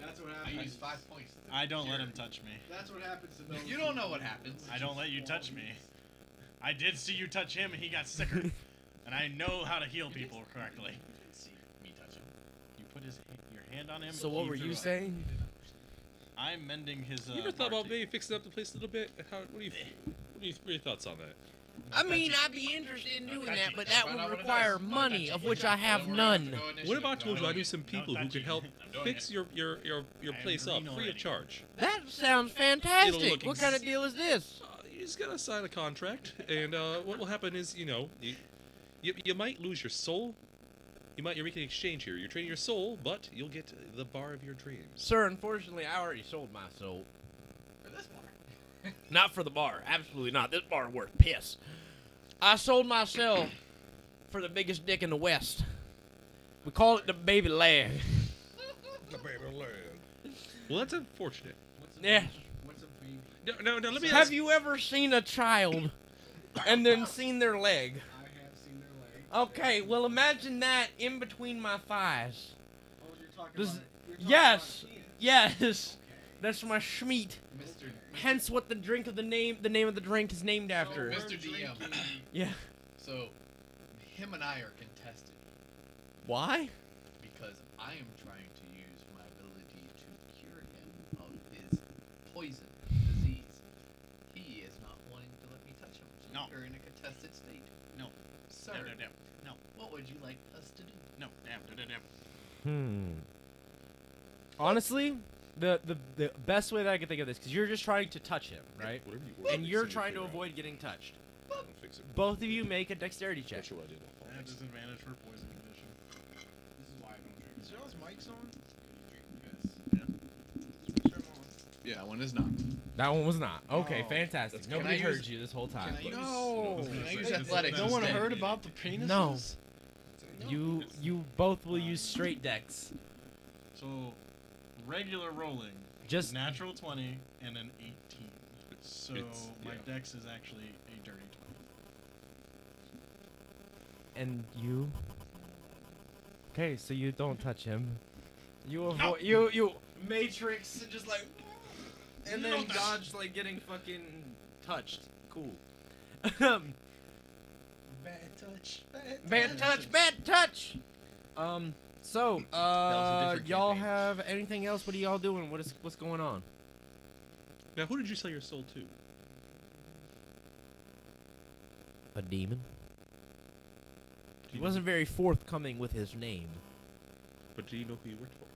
That's what I happens. use 5 points. I don't let him touch me. That's what happens to those. You don't know what happens. I don't let you touch me. I did see you touch him, and he got sicker. And I know how to heal people correctly. See me touch him. You put your hand on him. So what he were threw you up. saying? I'm mending his. You ever thought bar about maybe fixing up the place a little bit? What are your thoughts on that? I mean, I'd be interested in doing that, but that would require money, of which I have none. What about told you I knew some people who could help I'm doing fix your place up green free of already. charge? That sounds It'll fantastic. look What kind of deal is this? You just gotta sign a contract, and what will happen is, you might lose your soul. You're making an exchange here. You're trading your soul, but you'll get the bar of your dreams. Sir, unfortunately, I already sold my soul. For this bar. Not for the bar. Absolutely not. This bar worth piss. I sold myself for the biggest dick in the West. We call it the baby leg. Well, that's unfortunate. Yeah. What's a baby? No, let me Have ask. you ever seen a child and then seen their leg? I have seen their leg. Okay, well imagine that in between my thighs. Oh, you're talking This- about. You're talking yes. About Yes. That's my Schmeat. Mr. Hence what the name of the drink is named after. So, Mr. DM. Yeah. So, him and I are contested Why? because I am trying to use my ability to cure him of his poison disease. He is not wanting to let me touch him. So No. we're in a contested state. No. Sir, No. what would you like us to do? No. Honestly, the best way that I can think of this, because you're just trying to touch him, right? Whatever you want. And you're trying to avoid getting touched. Don't fix it. Both of you make a dexterity check. That's what I did. I have disadvantage for poison condition. This is why I don't drink. Is y'all's mics on? Yeah, one is not. That one was not. Okay, Oh. fantastic. That's- Nobody can I heard use- you this whole time. Can I use, No. Can I use It's- athletics? it's- No one instead? heard about the penises? No. You both will use straight dex. So, regular rolling. Just Natural 20 and an 18. So It's- my yeah. dex is actually a dirty 20. and you. Okay, so you don't touch him. You avoid you matrix and just like, and then dodge like getting fucking touched. Cool. Bad touch. Bad touch, bad touch. So, was a different y'all campaign. have anything else? What are y'all doing? What's going on? Now, who did you sell your soul to? A demon. He wasn't very forthcoming with his name. But do you know who you worked for?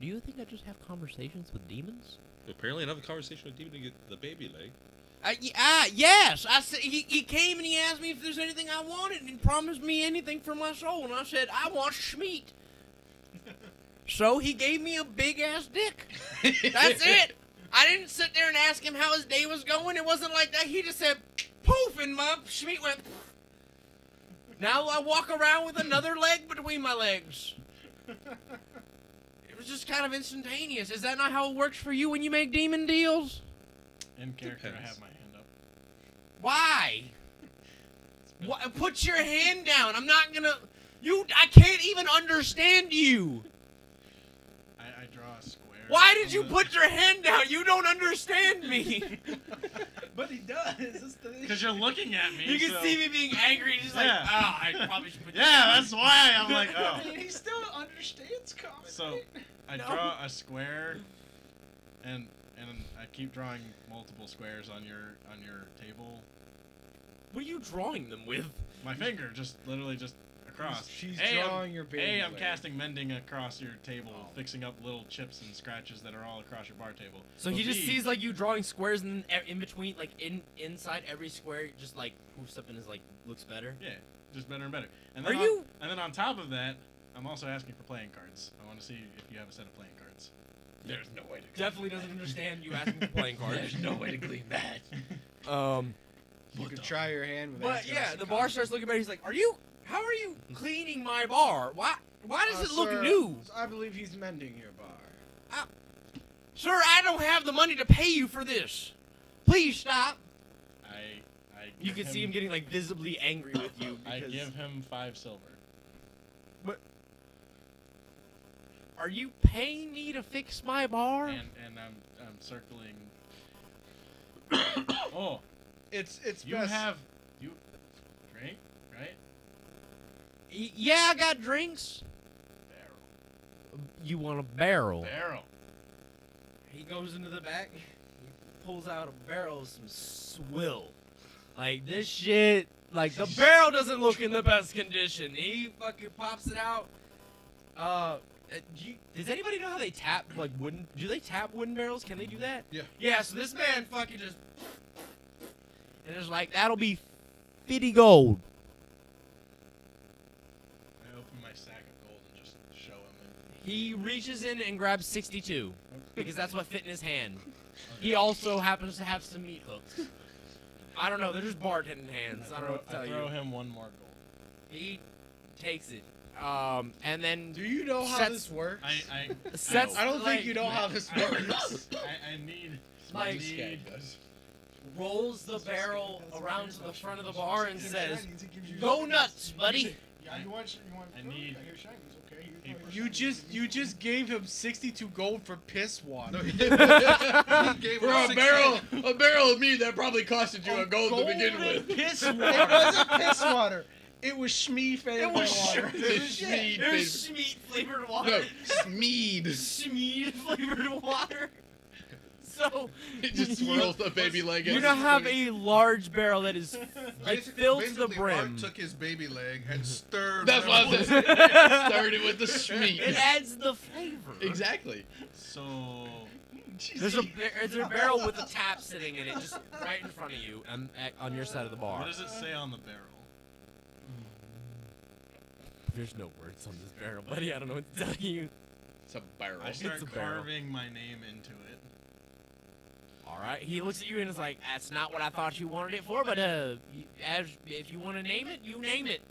Do you think I just have conversations with demons? Apparently, another conversation with Demon to get the baby leg. Yes. I said he came and he asked me if there's anything I wanted and promised me anything for my soul, and I said I want Schmeat. So he gave me a big ass dick. That's it. I didn't sit there and ask him how his day was going. It wasn't like that. He just said poof, and my Schmeat went. Now I walk around with another leg between my legs. It was just kind of instantaneous. Is that not how it works for you when you make demon deals? In character, I Depends. have my hand up. Why? Put your hand down. I'm not gonna. I can't even understand you. I draw a square. Why did you on the- put your hand down? You don't understand me. But he does. That's the thing. Because you're looking at me. You can so- see me being angry. Just like, Yeah. I probably should put. Yeah, that's why I'm like, oh. He still understands comics. So I No. draw a square, and I keep drawing multiple squares on your table. What are you drawing them with? My finger, just literally just across. She's Hey, I'm- drawing your baby. Hey, I'm leg. casting mending across your table, Oh. fixing up little chips and scratches that are all across your bar table. So he just sees like you drawing squares and in between, like inside every square, just like poofs up and is like looks better. Yeah, just better and better. And Are then you? And then on top of that, I'm also asking for playing cards. I want to see if you have a set of playing cards. There's no way to. Definitely doesn't understand you asking for playing cards. There's no way to glean that. You could try your hand with. But anything yeah, else. the bar starts looking at me. He's like, how are you cleaning my bar? Why does it look Sir, new? I believe he's mending your bar. Sir, I don't have the money to pay you for this. Please stop. I You can see him getting like visibly angry with you. I because- give him 5 silver. Are you paying me to fix my bar? And I'm circling. Oh, It's you best. have you drink, right? Yeah, I got drinks. Barrel. You want a barrel? Barrel. He goes into the back. He pulls out a barrel of some swill. Like this shit. Like the barrel doesn't look in the best condition. He fucking pops it out. Does anybody know how they tap like wooden? Do they tap wooden barrels? Can they do that? Yeah. Yeah. So this man fucking just. And it's like that'll be 50 gold. I open my sack of gold and just show him. He reaches in and grabs 62 because that's what fit in his hand. He also happens to have some meat hooks. I don't know. They're just bartending hands. I don't know what to tell I throw you. him 1 more gold. He takes it, and then Do you know how Sets- this works? I sets. I don't like, think you know how this works. I need. Like- I need rolls the barrel around to the front of the bar and says, "Go nuts, buddy." Yeah, you want I need- Here, shinies, okay? paper. You just gave him 62 gold for piss water. No, he didn't. He gave For him a barrel of meat that probably costed you a gold to begin with. Piss water. It wasn't piss water. It was Shmee flavored It was water. Schmeed, It was Schmeat flavored water. No, Smeed. Schmeat flavored water. So It just swirls the baby leg. you in. now have a large barrel that is like filled to the Basically, brim. Mark took his baby leg and stirred. That's what I it. said. Started with the It Schmeed. adds the flavor. Exactly. So There's a barrel with a tap sitting in it, just right in front of you, on your side of the bar. what does it say on the barrel? There's no words on this barrel, buddy. I don't know what to tell you. It's a barrel. I start a barrel. carving my name into it. All right. He looks at you and is like, "That's not what I thought you wanted it for, but if you want to name it, you name it."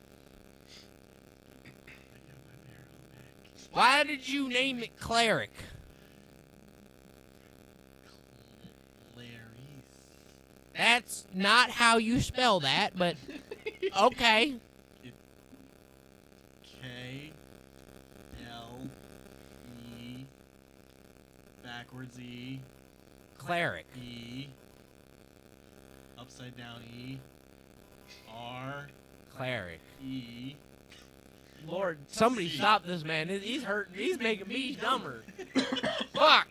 Why did you name it Cleric? That's not how you spell that, but okay. K L E backwards E Cleric. E upside down E R Cleric. E. Lord, somebody stop this man. He's hurting. He's making me dumber. Fuck.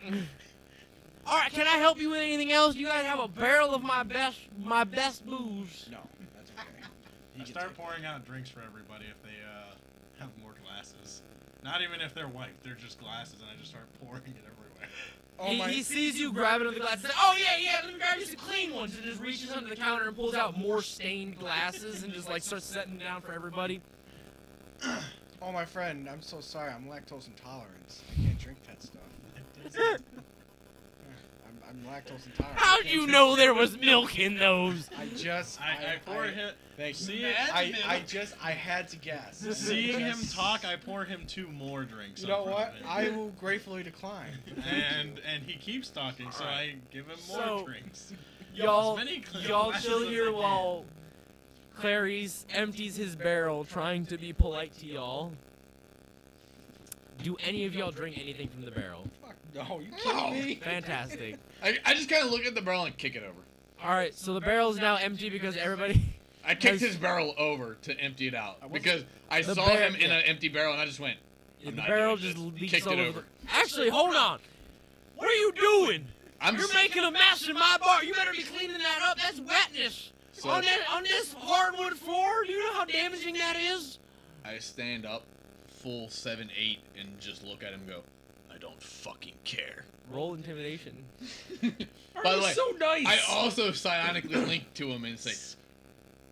All right, can I help you with anything else? You guys have a barrel of my best booze. No, that's okay. I start pouring out drinks for everybody if they have more glasses. Not even if they're white, they're just glasses, and I just start pouring it everywhere. Oh He sees you grabbing the glass and says, "Oh yeah, let me grab you some clean ones," and just reaches under the counter and pulls out more stained glasses and just like starts setting it down for everybody. Oh, my friend, I'm so sorry. I'm lactose intolerant. I can't drink that stuff. I'm lactose intolerant. I How'd can't you drink know it. there was milk in those? I just. I pour him. Thank you. See, I had to guess. Seeing him Just- talk, I pour him 2 more drinks. You know in front what? of him. I will gratefully decline. and he keeps talking, so Alright. I give him more So- drinks. Y'all As many y'all glasses chill as here I can. while Clarice empties his barrel, trying to be polite to y'all. Do any of y'all drink anything from the barrel? Fuck no, you kidding me? Fantastic. I just kind of look at the barrel and kick it over. All right, so the barrel is now empty because everybody. I kicked Has- his barrel over to empty it out wasn't- because I The saw bar- him in an empty barrel and I just went. The I'm not barrel doing just this. leaks Kicked all it over. over. Actually, hold on. What are you doing? I'm You're s- making a mess in my bar. You better be cleaning that up. That's wetness. So- on this hardwood floor, do you know how damaging that is? I stand up, full 7-8, and just look at him and go, I don't fucking care. Roll intimidation. By the way, so nice. I also psionically link to him and say,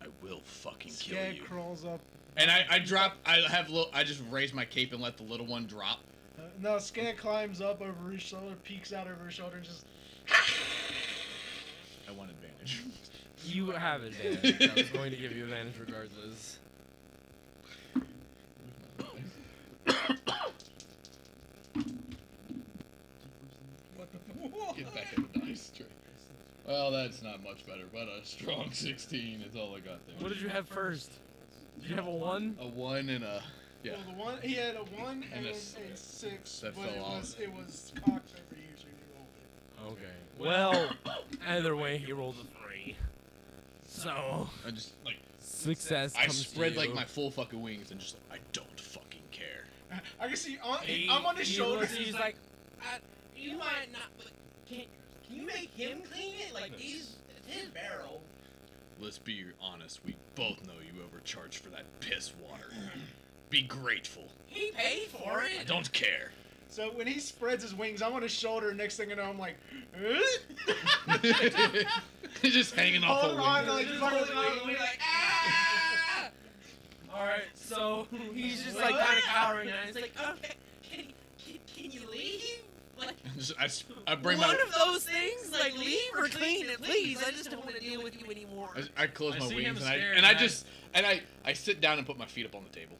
I will fucking kill Skag you. crawls up. And I drop, I just raise my cape and let the little one drop. No, Skag climbs up over his shoulder, peeks out over his shoulder, and just. I want advantage. You have advantage. I was going to give you advantage regardless. Get back in the dice tray. Well, that's not much better, but a strong 16 is all I got there. What did you have first? Did you have a 1? A 1 and a, yeah. Well, the one he had a 1 And and a a s- 6, that but fell off. it was cocked over you, so you rolled it. Okay. Well, either way, he rolled a 3. So, I just, like, success I comes spread, to like, you. my full fucking wings and just, like, I don't fucking care. I can see on, He- I'm on his he shoulder. looks- he's like, You might not, but can you make him clean it? Like, it's his barrel. Let's be honest, we both know you overcharged for that piss water. Be grateful. He paid for I it. don't care. So when he spreads his wings, I'm on his shoulder. Next thing I know, I'm like, He's just hanging off hold a on, wing. like, Just fucking holding on, we're like, ah! alright, so he's just Like, like kind of cowering, cowering. and it's like, okay, can you leave? Like, I bring one my, of those things, like, leave or clean it, please. I just don't want to deal with you anymore. I close I my see him wings scared, and I and just I sit down and put my feet up on the table.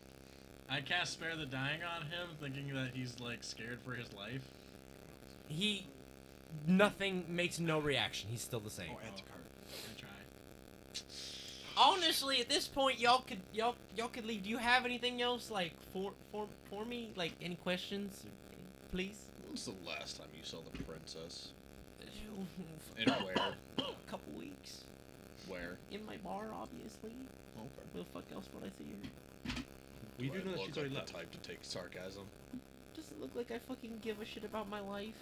I cast Spare the Dying on him, thinking that he's like scared for his life. Nothing makes no reaction. He's still the same. Oh, add to cart. I try. Honestly, at this point, y'all could leave. Do you have anything else like for me? Like any questions, please? When's the last time you saw the princess? And where? A couple weeks Where? in my bar, obviously. Okay. Where the fuck else would I see her? We do know that Look she's like already the left. type to take sarcasm. Does it look like I fucking give a shit about my life?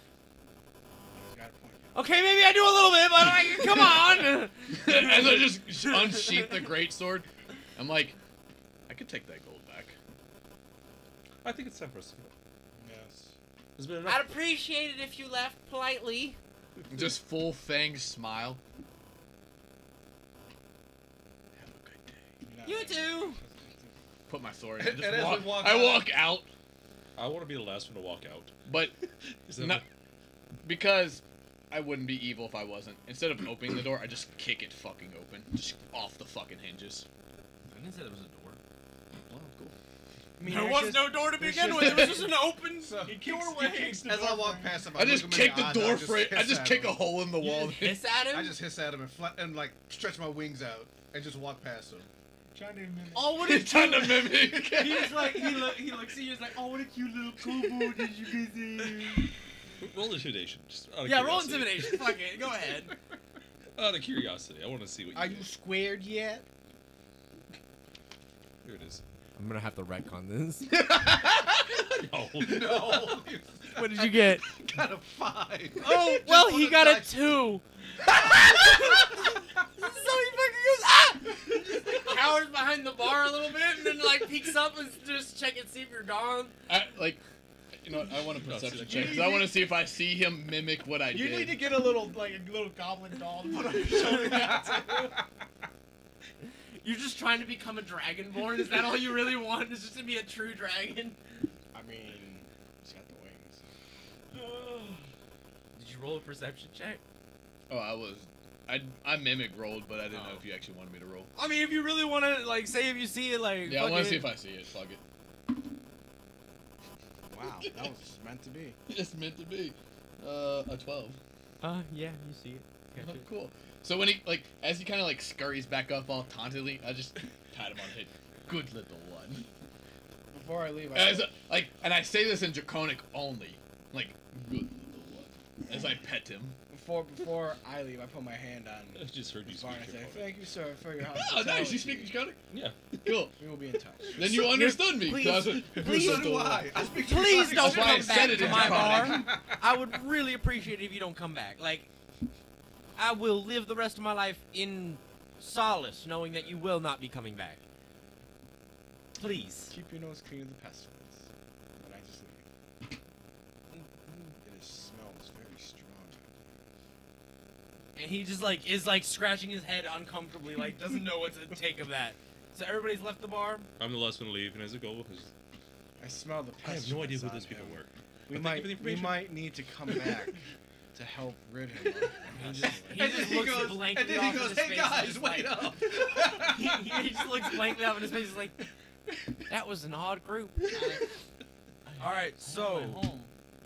Got a point. Okay, maybe I do a little bit, but like, come on. As I just unsheath the greatsword, I'm like, I could take that gold back. I think it's time for us to go. Yes. There's been I'd enough. appreciate it if you left politely. Just full fanged smile. Have a good day. You too. Put my sword in and And just as we walk. walk I out- walk out, I want to be the last one to walk out. but Is that not because I wouldn't be evil if I wasn't. Instead of opening the door, I just kick it fucking open, just off the fucking hinges. I didn't say there was a door. Oh, cool. I mean, There there's was just- no door to there's begin just- with. It was just an open So, doorway. as I walk past him, I just look him in kick the the eyes, door I just frame. I hiss just at kick him. a hole in the You wall. just hiss at him. I just hiss at him and like stretch my wings out and just walk past him. Trying to mimic. Oh, what He's is trying to mimic. He's like, he looks at you. He's like, oh, what a cute little kobo did you guys see? Roll intimidation. Just out of Yeah, roll curiosity. intimidation. Fuck it. Go ahead. Out of curiosity, I want to see what you Are get. you squared yet? Here it is. I'm gonna have to wreck on this. No. No, What did you get? got a 5. Oh, Just well, on he the got a dice. 2. So he fucking goes, ah! Just cowers behind the bar a little bit and then, like, peeks up and just check and see if you're gone. You know what? I want a No, see, perception like, check because I want to see if I see him mimic what I You did. need to get a little goblin doll to put on your shoulder. You're just trying to become a dragonborn? Is that all you really want? Is just to be a true dragon? I mean, he's got the wings. Did you roll a perception check? Oh, I mimic rolled, but I didn't know Oh. if you actually wanted me to roll. I mean, if you really want to, like, say if you see it, like, Yeah, I want fucking- to see if I see it. Fuck it. Wow, that was meant to be. It's meant to be. A 12. Yeah, you see it. Oh, cool. So when he as he kind of scurries back up all tauntily, I just pat him on the head. Good little one. Before I leave, And I say this in Draconic only, good little one, as I pet him. before I leave, I put my hand on I just heard you his bar and I speak say, Draconic. "Thank you, sir, for your Oh, hospitality." nice. You speak Draconic? Yeah. Cool. We will be in touch. Then you understood me. Please, 'cause please, So do I. I speak Please don't That's why I come said back it to in my Draconic. bar. I would really appreciate it if you don't come back. Like, I will live the rest of my life in solace, knowing that you will not be coming back. Please. Keep your nose clean of the pestilence. When I just leave. It smells very strong. And he just is scratching his head uncomfortably, doesn't know what to take of that. So everybody's left the bar. I'm the last one to leave, and as a goal, I smell the I pestilence. have no idea who on those people him. were. We But thank you for the we information. might need to come back to help rid him of He And just then he looks goes, blankly and then off he goes, in his "Hey face, guys, just wait like- up!" he just looks blankly off in his face, just like, that was an odd group. Alright, so,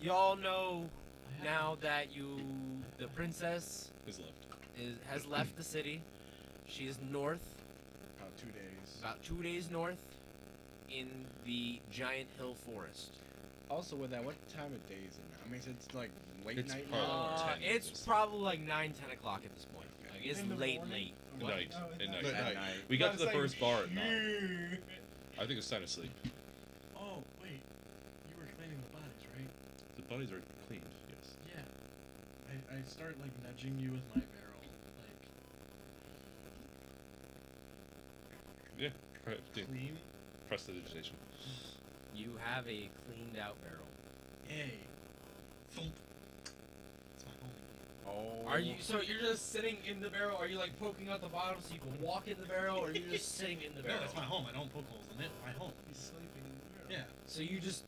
y'all know now that the princess Is left. has left the city. She is north, about 2 days. about 2 days north, in the Giant Hill Forest. Also, with that, what time of day is it now? I mean, it's like late It's night probably now. like 10 It's minutes. probably like 9, 10 o'clock at this point. Like, it's In the late. morning? At night. Oh, At at night. night. At night. We got to the That's like- first bar at 9. I think it's time to sleep. Oh, wait. You were cleaning the bodies, right? The bodies are cleaned, yes. Yeah. I start, nudging you with my barrel. Yeah. Right. Clean? Prestidigitation. You have a cleaned out barrel. Yay. Thump. It's my homie. Oh. Are you so you're just sitting in the barrel? Are you poking out the bottom so you can walk in the barrel, or are you just sitting in the No, barrel? that's my home. I don't poke holes in it. My home. He's sleeping in the barrel. Yeah. So you just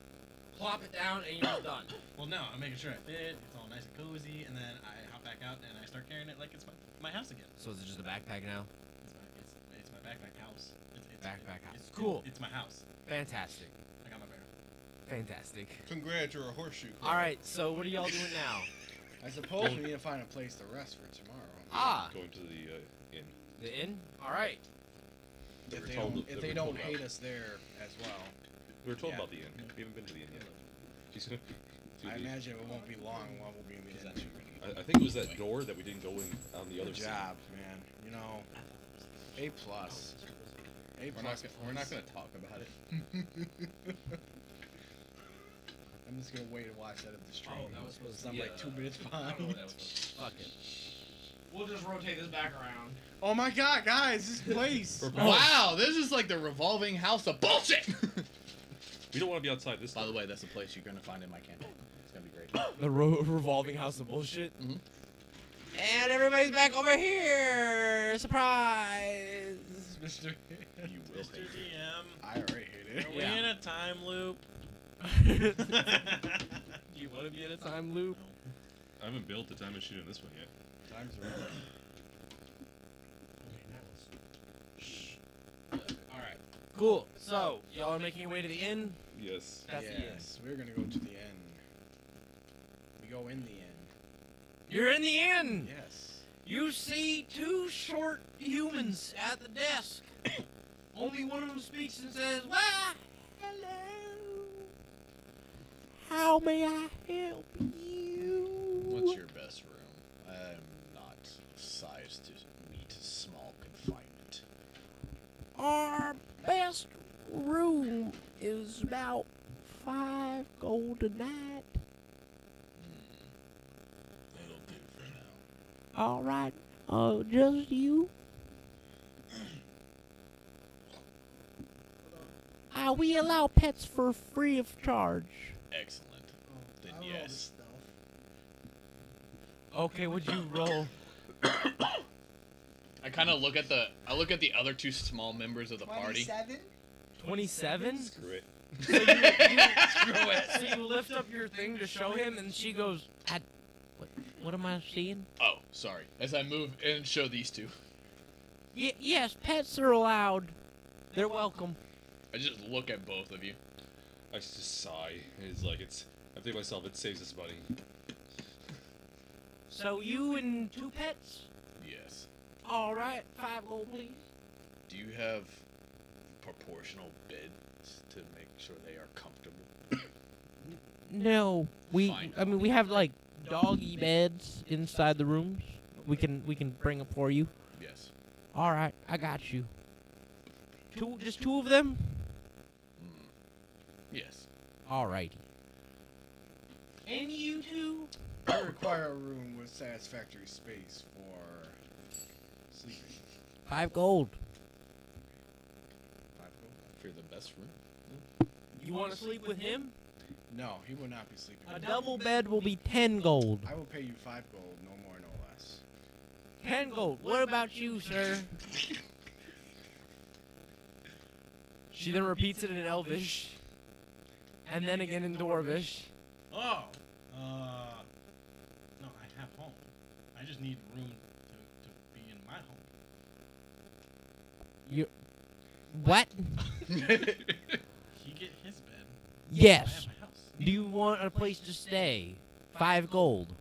plop it down and you're done. Well, no, I'm making sure I fit. It's all nice and cozy, and then I hop back out and I start carrying it like it's my house again. So is it just a backpack now? It's my backpack house. It's Backpack house. It's Cool. It's my house. Fantastic. I got my barrel. Fantastic. Congrats, you're a horseshoe. All right. So what are y'all doing now? I suppose we need to find a place to rest for tomorrow. Ah, Going to the inn. the inn. All right. That If we're they told don't, that if we're they told don't about. hate us there as well, We were told Yeah. about the inn. We haven't been to the inn yet. She's gonna do I the- imagine it won't be long while we'll be in the inn. I think it was that door that we didn't go in on the other Good side. job, man. You know, A plus. A plus. We're not gonna talk about it. I'm just gonna wait and watch that of the stream. Oh, that was supposed to I'm be like a- 2 minutes I don't know behind. what that was supposed to. Fuck it. We'll just rotate this back around. Oh my god, guys, this place! Wow, this is like the revolving house of bullshit. We don't want to be outside this By time. the way, that's the place you're gonna find in my campaign. It's gonna be great. The revolving house of bullshit. Mhm. And everybody's back over here. Surprise! Mr. You will Mr. hate it. DM, I already hate it. are we Yeah. in a time loop? You want to be in a time loop? I haven't built the time machine in this one yet. Time's running. Alright. Cool. So, y'all are making your way to the inn? Yes. That's the inn. Yes, we're gonna go to the end. We go in the end. You're in the inn! Yes. You see two short humans at the desk. Only one of them speaks and says, "Why, hello. How may I help you?" What's your best room? I'm not sized to meet small confinement. Our best room is about 5 gold a night. That'll do for now. All right. Just you? We allow pets for free of charge. Excellent. Then yes. Okay, would you roll? I kind of look at the other two small members of the party. 27? Screw it. Screw it. So you lift up your thing to show him, and she goes, what am I seeing? Oh, sorry. As I move and show these two, Yes, pets are allowed. They're welcome. I just look at both of you. I just sigh. It's like I think to myself, it saves us money. So you and 2 pets? Yes. All right, 5 gold, please. Do you have proportional beds to make sure they are comfortable? No, Fine. I mean, we have like doggy beds inside the rooms. We can bring up for you. Yes. All right, I got you. Just 2 of them. Yes. All righty. And you 2? I require a room with satisfactory space for sleeping. 5 gold. 5 gold for the best room. You want to sleep with him? No, he will not be sleeping. A double bed will be 10 gold. I will pay you 5 gold, no more, no less. 10 gold. What about you, sir? She then repeats it in Elvish, and then again in Dwarvish. Oh. No, I have home. I just need room to be in my home. You. What? He get his bed. I Yes. have my house. Do you want a place to stay? 5 gold. Well,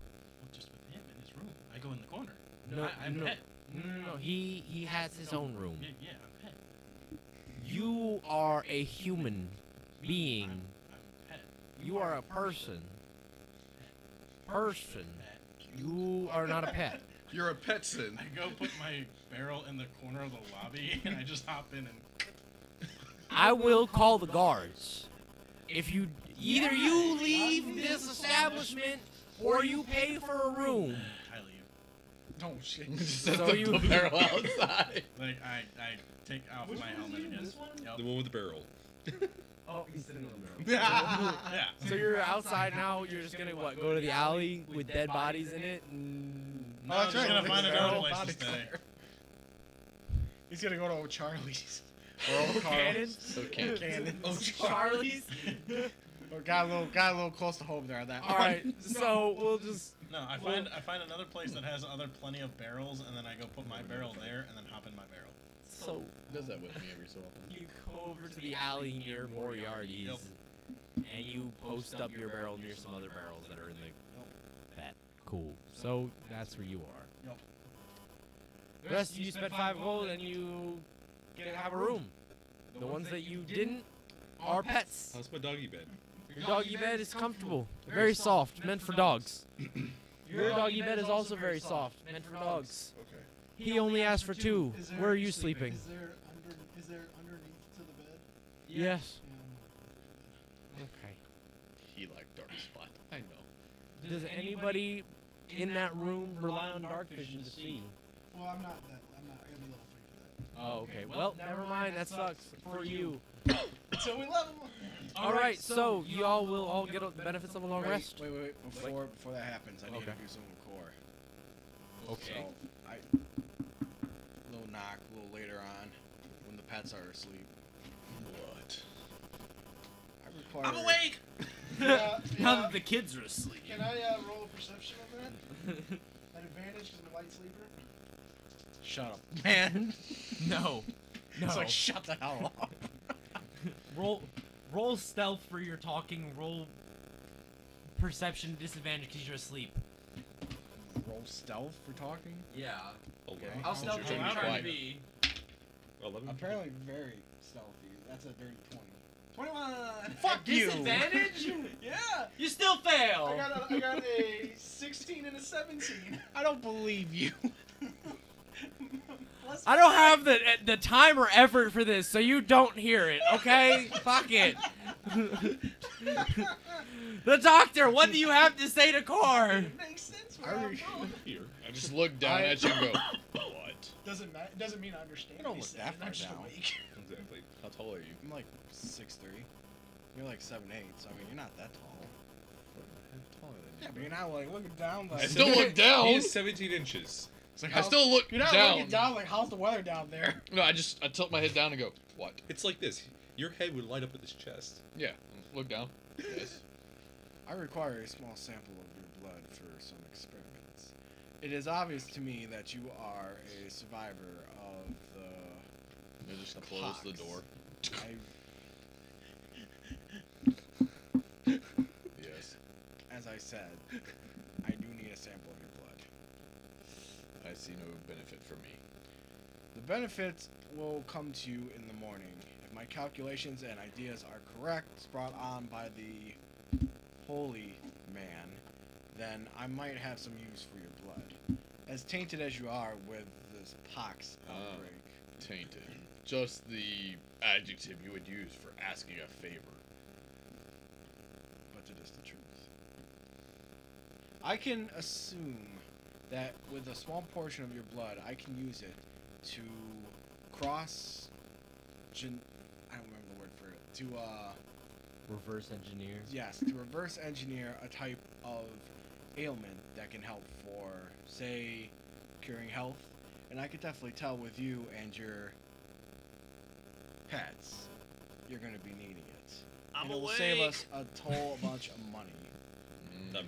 just with him in his room. I go in the corner. No, I'm no. pet. No. He has his own room. Yeah, I'm pet. You are a human being. I'm pet. You are a person. Person. Pet. You are not a pet. You're a Petson. I go put my barrel in the corner of the lobby and I just hop in and. I will call the guards. If you either you leave this establishment or you pay for a room. I leave. Oh shit. So you the barrel outside. Like I take off my helmet again. Yep. The one with the barrel. Oh, he's sitting on Yeah. So you're outside now. You're just gonna what? Go to the alley with dead bodies in it. No, I'm just gonna find another place to stay. He's gonna go to old Charlie's. Cannons. So can't. Charlie's. Got a little close to home there on that. All right. So we'll just. No, I find another place that has plenty of barrels, and then I go put my barrel there, and then hop in my barrel. So Does that with me every so often. you go over to the alley near Moriarty's, Yep. and you post up your barrel near some other barrels that are in the that. Cool. So that's where you are. Yep. The rest of you spent 5 gold, and you get to have a room. The ones that you didn't are pets. How's my doggy bed? Your doggy bed is comfortable, very soft, meant for dogs. Your doggy bed is also very soft, meant for dogs. Okay. He only asked for 2. Where are you sleeping? Is there underneath to the bed? Yes. Yeah. Okay. He like dark spot. I know. Does anybody in that room rely on dark vision to see? Well, I'm not. I gotta be level 3 for that. Oh, okay. Well, never mind. That sucks for you. So we level. All right. So you all will all get the benefits of a long rest. Wait. Before that happens, I need Okay. to do something with core. Okay. So, little knock, a little later on, when the pets are asleep. What? I require. I'm awake. Now that the kids are asleep. Can I roll a perception of that? At advantage because I'm a light sleeper. Shut up, man. No. No. It's like shut the hell up. Roll stealth for your talking. Roll perception disadvantage because you're asleep. Roll stealth for talking. Yeah. 11. How stealthy are you Quiet. trying to be? 11. Apparently very stealthy. That's a dirty 20. 21. Fuck you. Disadvantage? Yeah. You still fail. I got a 16 and a 17. I don't believe you. I don't have the time or effort for this, so you don't hear it, okay? Fuck it. The doctor, what do you have to say to Core? Makes sense. I Where I'm re- from. Here. I just look down at you and go, what? Doesn't mean I understand. You don't what look he's that saying, far I'm just down. awake. Exactly. How tall are you? I'm like 6'3". You're like 7'8", so I mean you're not that tall. Taller than Yeah, but you're not like looking down I like. still look down. He is 17 inches. It's like, I still look You're not down. looking down like how's the weather down there? No, I tilt my head down and go, what? It's like this. Your head would light up at his chest. Yeah, look down. Yes. I require a small sample of your blood for some experiments. It is obvious to me that you are a survivor of the. I just close the door. Yes. As I said, I do need a sample of your blood. I see no benefit for me. The benefits will come to you in the morning. If my calculations and ideas are correct, brought on by the holy man, then I might have some use for your blood. As tainted as you are with this pox outbreak. Tainted. Just the adjective you would use for asking a favor. But it is the truth. I can assume that with a small portion of your blood, I can use it to cross. I don't remember the word for it. To Reverse engineer. yes, to reverse engineer a type of ailment that can help for, say, curing health. And I could definitely tell with you and your pets, you're going to be needing it. And it will save us a whole bunch of money. I'm not.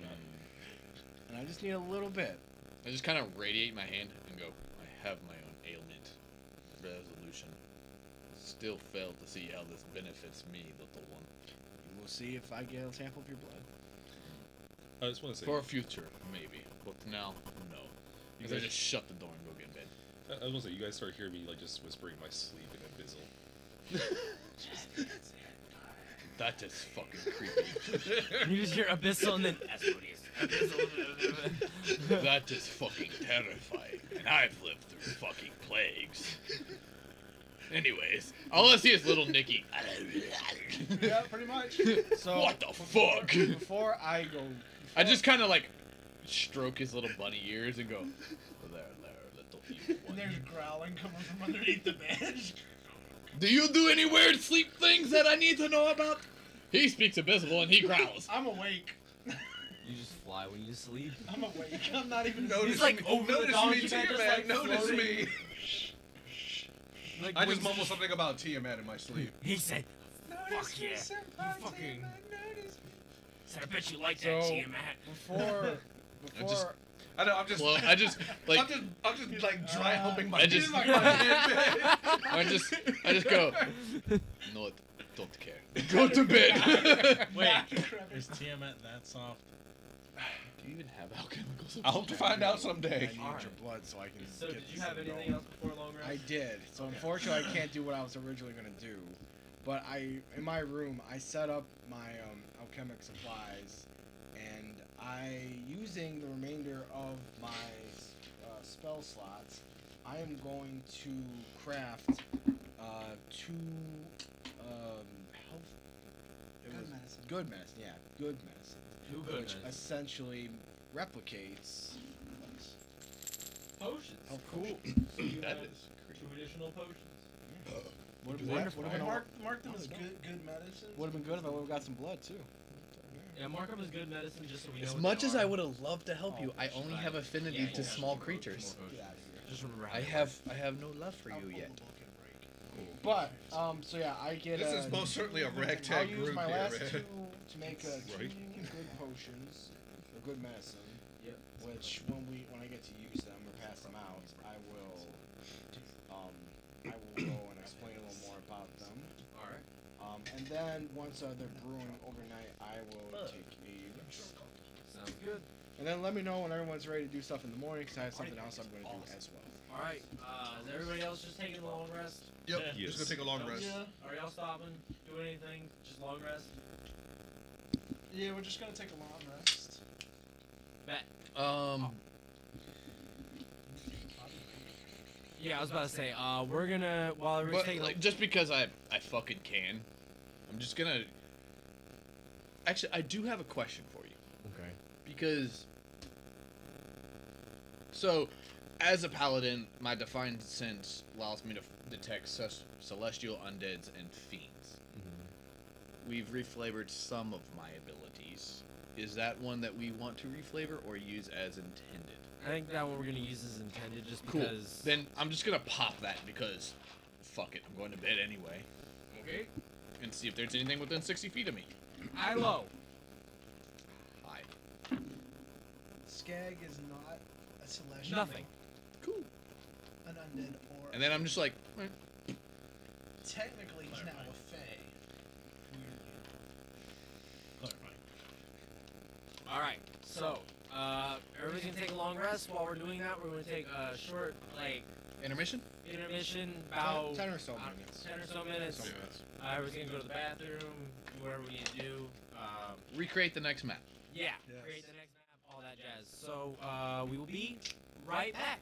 And I just need a little bit. I just kind of radiate my hand and go, I have my own ailment. Resolution. Still fail to see how this benefits me, little one. We'll see if I get a sample of your blood. I just want to say. For a future, maybe. But now, no. You Because I guys- just shut the door and go get in bed. I was gonna say, you guys start hearing me like just whispering in my sleep in Abyssal. That is fucking creepy. You just hear Abyssal and then that's what it is. Abyssal. That is fucking terrifying. And I've lived through fucking plagues. Anyways, all I see is little Nicky. Yeah, pretty much. So What the fuck? Before I go, I just kind of like stroke his little bunny ears and go, there, little evil one. There's growling coming from underneath the bed. Do you do any weird sleep things that I need to know about? He speaks Abyssal and he growls. I'm awake. You just fly when you sleep. I'm awake. I'm not even Notice He's like me, over the notice donkey me, bed, just, Tiamat, like, notice floating. me. Like, I when just mumbled something about Tiamat in my sleep. He said, "Fuck yeah, you fucking." Said, "I bet you like that, So- Tiamat." before I know. I'm just. Well, I just like I'm just like dry humping my. I just- my head. I just go. No, don't care. Go to bed. Wait, is Tiamat that soft? Do you even have alchemical I hope to find out I someday. need Alright. your blood so I can. So, get did you this have thing anything going. else before long rest? I did. So unfortunately, I can't do what I was originally gonna do. But in my room, I set up my alchemic supplies, and using the remainder of my spell slots, I am going to craft 2 health. Good medicine. Good medicine, yeah, good medicine. Two good Which medicine. essentially replicates. Potions. Oh, cool. So you That have is creepy. 2 additional potions. Would have Wonderful. been, Mark them as good medicine. would have been good if I would have got some blood too. Yeah, mark them as good medicine just so we know. As what much they as are. I would have loved to help you, Oh, I only right. have affinity Yeah, to yeah, small more creatures. potions. Get out of here. Just remember how I they have no love for I'll you pull yet. the book and break. But so yeah, I get. This is most certainly a I'll ragtag use group my here, last man. 2 to make 2 Right. good potions, or good medicine. Yep. Which when I get to use them or pass them out, I will go and explain a little more about them. Alright. And then once they're brewing overnight, I will take a rest. Sounds good. And then let me know when everyone's ready to do stuff in the morning, because I have something else I'm going to do as well. Alright. Is everybody else just taking a long rest? Yep. Yeah. Just gonna take a long rest. Are y'all stopping? Doing anything? Just long rest? Yeah, we're just gonna take a long rest. Bet. Yeah, I was about to say, we're gonna, while we're But taking like, just because I fucking can, I'm just gonna. Actually, I do have a question for you. Okay. Because so as a paladin, my defined sense allows me to detect celestial undeads and fiends. We've reflavored some of my abilities. Is that one that we want to reflavor or use as intended? I think that one we're gonna use as intended just Cool. because. Then I'm just gonna pop that because fuck it, I'm going to bed anyway. Okay. And see if there's anything within 60 feet of me. Ilo. Hi. Skag is not a celestial. Nothing. Cool. An undead or. And then I'm just like, Technically, he's now a fae. Clarify. Alright, so, everybody everybody's gonna take a long rest. While we're doing that, we're gonna take a short, like, Intermission? about 10 or so minutes. 10 or so minutes. Everybody's gonna go to the bathroom, do whatever we need to do. Recreate the next map. Yeah, Yes. create the next map, all that jazz. So we will be right back.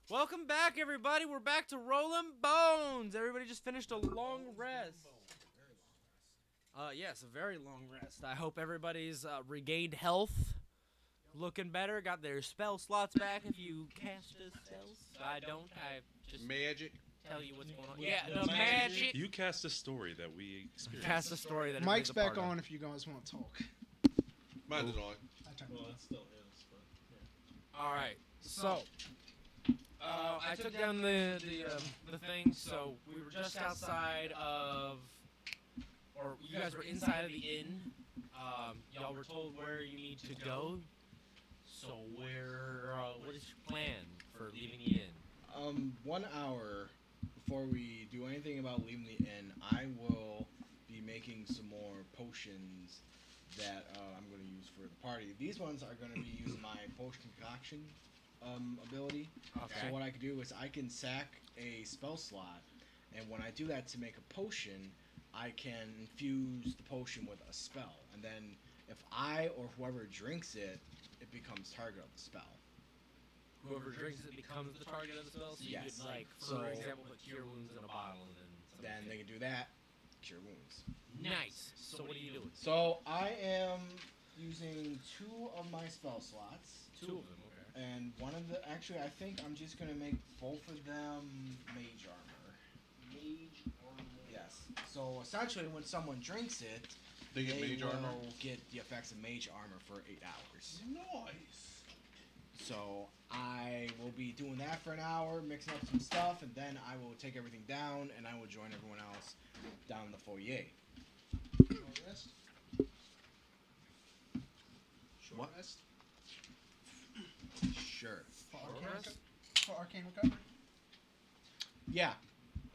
Welcome back, everybody. We're back to Rolling Bones. Everybody just finished a long rest. Yes, a very long rest. I hope everybody's regained health, looking better, got their spell slots back if you cast a spells. I don't. I just Magic. tell you what's going on. Yeah, the magic. You cast a story that we experienced. Cast a story that Mike's everybody's a back part of. on if you guys want to talk. Mine is on. I turned Well, it it still is, but yeah. All right, so I took down the thing. So we were just outside of, or you guys were inside of the inn. Y'all were told where you need to go. So what is your plan for leaving the inn? 1 hour before we do anything about leaving the inn, I will be making some more potions that I'm going to use for the party. These ones are going to be using my potion concoction ability. Okay. So what I can do is I can sack a spell slot, and when I do that to make a potion, I can infuse the potion with a spell, and then if I or whoever drinks it, it becomes target of the spell. Whoever drinks it becomes the target of the spell. So you Yes. could, like, for So- example, put cure wounds in a bottle and Then they can do that, cure wounds. Nice. So what are you doing? So I am using 2 of my spell slots. 2 of them. Okay. And one of the, actually, I think I'm just gonna make both of them mage armor. Mage armor. Yes. So essentially, when someone drinks it, They get mage will armor? get the effects of mage armor for 8 hours. Nice. So I will be doing that for an hour, mixing up some stuff, and then I will take everything down, and I will join everyone else down in the foyer. Short rest. Short What? rest. Sure. For arcane recovery. Yeah.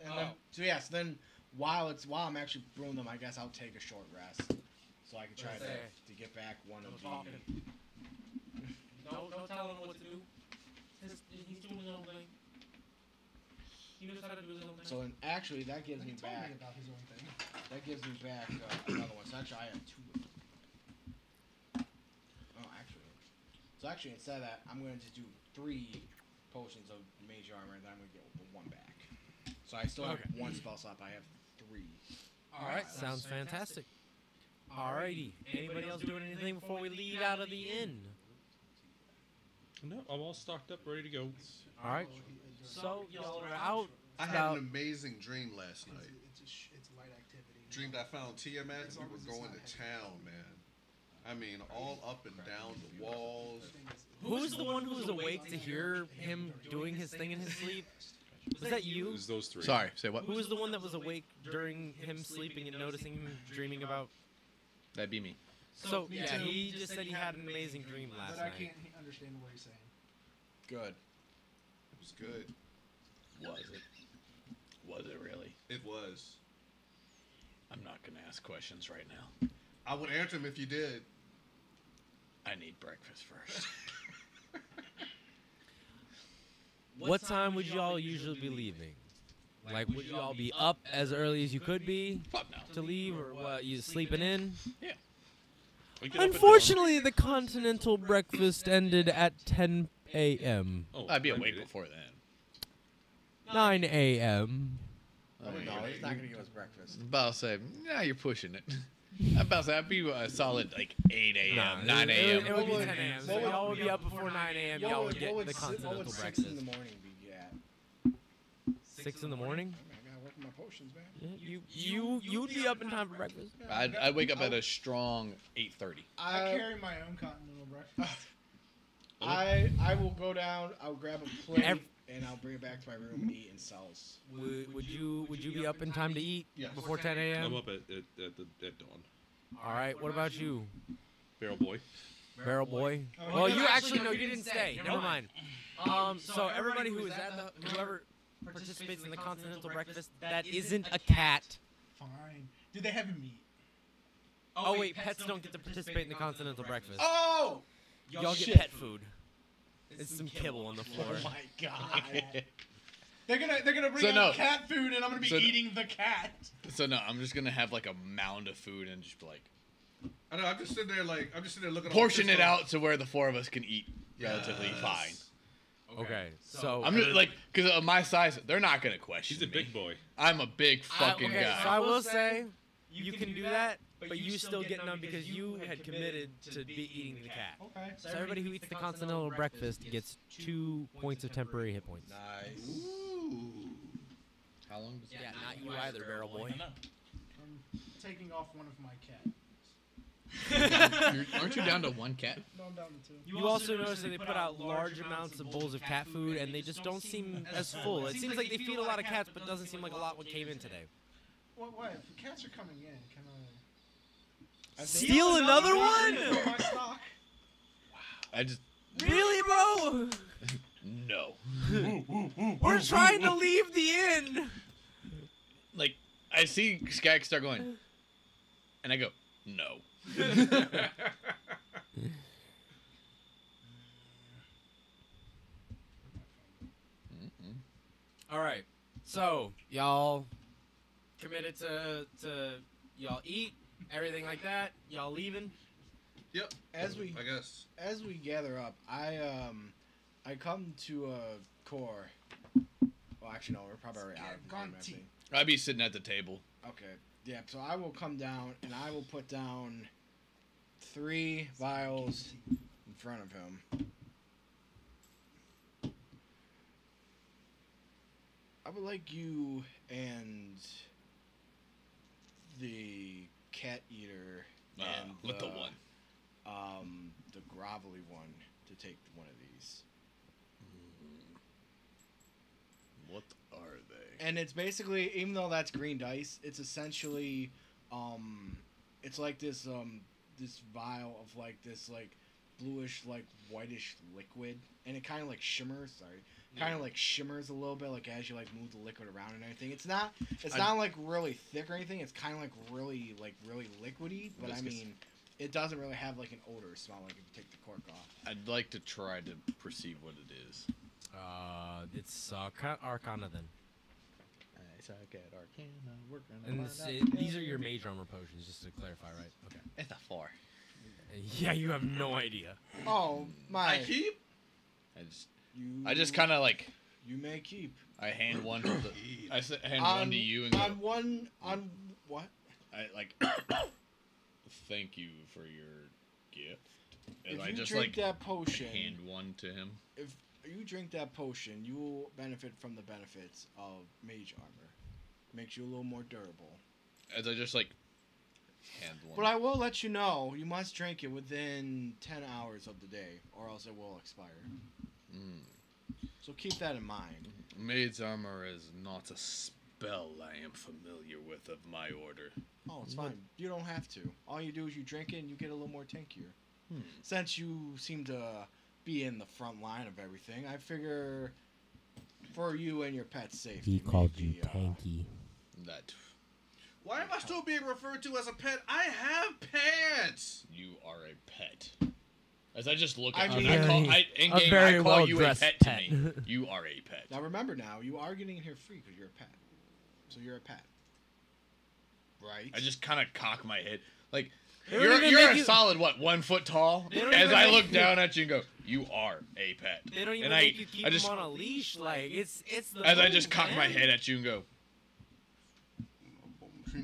And then, so then while I'm actually brewing them, I guess I'll take a short rest, so I can try Okay. to get back one of No the. talking. Don't tell him what to do. He's doing his own thing. He knows how to do his own thing. So then, actually, that gives He me told back. me about his own thing. That gives me back another one. So actually, I have 2 of them. Oh, actually. So actually, instead of that, I'm going to just do 3 potions of mage armor, and then I'm going to get the 1 back. So I still have Okay. 1 spell slot, but I have 3. All right, sounds fantastic. Alrighty. Anybody else doing anything before we leave out of the inn? No, I'm all stocked up, ready to go. All right. So y'all are out. I had an amazing dream last night. It's light activity. Dreamed I found Tiamat and we were going to town, man. I mean, all up and down the walls. Who's the one who was awake to hear him doing his thing in his sleep? Was that It you? was those 3. Sorry, say what? Who was the one that was awake during him sleeping and noticing him dreaming about? That'd be me. So Me yeah, too. he just said he had an amazing dream last But I night. can't understand what he's saying. Good. It was good. Was it? Was it really? It was. I'm not gonna ask questions right now. I would answer him if you did. I need breakfast first. What time would y'all usually be leaving? Like, would y'all be up as early as you could be Fuck no. to leave, or what? You sleeping in? Yeah. We get up at dawn. Unfortunately, the continental breakfast ended at 10 a.m. Oh, I'd be I awake did it. before then. 9 a.m. No, he's not going to give us breakfast. About to say, nah, you're pushing it. I'm about to say, I'd be a solid like 8 a.m., 9 It a.m. would be What 10 a.m. would- So y'all would be up before 9 a.m. Y'all would get what the what continental would 6 breakfast. in the morning be at? 6 in the morning? I gotta work my potions, man. Yeah, you'd be up in time for breakfast. I'd wake up at a strong 8:30. I carry my own continental breakfast. I will go down. I'll grab a plate Ev- and I'll bring it back to my room and eat in cells. Would you be up in time to eat Yes. before 10 a.m.? I'm up at dawn. All right. What about you, Barrel boy. Barrel Boy? Well, you actually no, you didn't stay. Never mind. So everybody who is at the whoever participates in the continental breakfast that isn't a cat. Fine. Do they have meat? Oh wait, pets don't get to participate in the continental breakfast. Oh! Y'all get shit. pet food. It's some kibble on the floor. Oh my god. They're gonna bring So out no. cat food, and I'm gonna be So- eating the cat. So no, I'm just gonna have like a mound of food and just be like I know. I'm just sitting there looking. portion all it pissed off. out to where the 4 of us can eat relatively Yes. fine. Okay, so I'm just like, because of my size, they're not gonna question. She's a me. big boy. I'm a big fucking okay, guy. so I will say you can do that, but you still get none because you had committed to be eating the cat. Okay. So everybody who eats the continental breakfast gets 2 points of temporary hit points. Nice. How long does Yeah, not you either, Barrel Boy. I'm taking off one of my cat. Aren't you down to 1 cat? No, I'm down to 2. You also notice that they put out large amounts of bowls of cat food, and they just don't seem as full. It seems like they feed a lot of cats, but it doesn't seem like a lot what came in today. What? If the cats are coming in, can I Steal another one? from my stock? I just Really, bro? no. We're trying to leave the inn. Like I see Skag start going, and I go, no. All right, so y'all committed to y'all eat everything like that. Y'all leaving? Yep. As we I guess. as we gather up, I come to a core. Well, actually, no, we're probably already out of the game, I Scaganti. think. I'd be sitting at the table. Okay. Yeah. So I will come down and I will put down 3 vials in front of him. I would like you and the cat eater and With the one. the grovelly one to take one of these. What are they? And it's basically, even though that's green dice, it's essentially, it's like this this vial of like this like bluish like whitish liquid, and it kind of like shimmers. Kind of like shimmers a little bit, like as you like move the liquid around and everything. It's not like really thick or anything. It's kind of like really liquidy, but I mean, it doesn't really have like an odor or smell like if you take the cork off. I'd like to try to perceive what it is. It's Arcana then. I suck at Arcana. We're gonna And these are your mage armor potions, just to clarify, right? Okay. It's a 4. Yeah, you have no idea. Oh my! I keep. I just kind of like. You may keep. I hand one to the. I hand one to you and go. On what? I like. Thank you for your gift. And If I you just drink like that potion, hand one to him. if you drink that potion, you will benefit from the benefits of mage armor. Makes you a little more durable. As I just like hand one. But I will let you know, you must drink it within 10 hours of the day, or else it will expire. So keep that in mind. Maid's armor is not a spell I am familiar with of my order. Oh, it's fine. You don't have to. All you do is you drink it and you get a little more tankier. Since you seem to be in the front line of everything, I figure for you and your pet's safety. He called you maybe, tanky. That Why am I still being referred to as a pet? I have pets. you are a pet. As I just look I at you, mean- and A very I call you a well-dressed pet to pet. me. You are a pet. Now remember, now you are getting in here free because you're a pet. So you're a pet, right? I just kind of cock my head, like They don't you're even you're make a you- solid 1 foot tall. They don't As even I make look you- down at you and go, you are a pet. They don't even and make you keep I just them on a leash. Like it's the. as I move, just cock my man. head at you and go,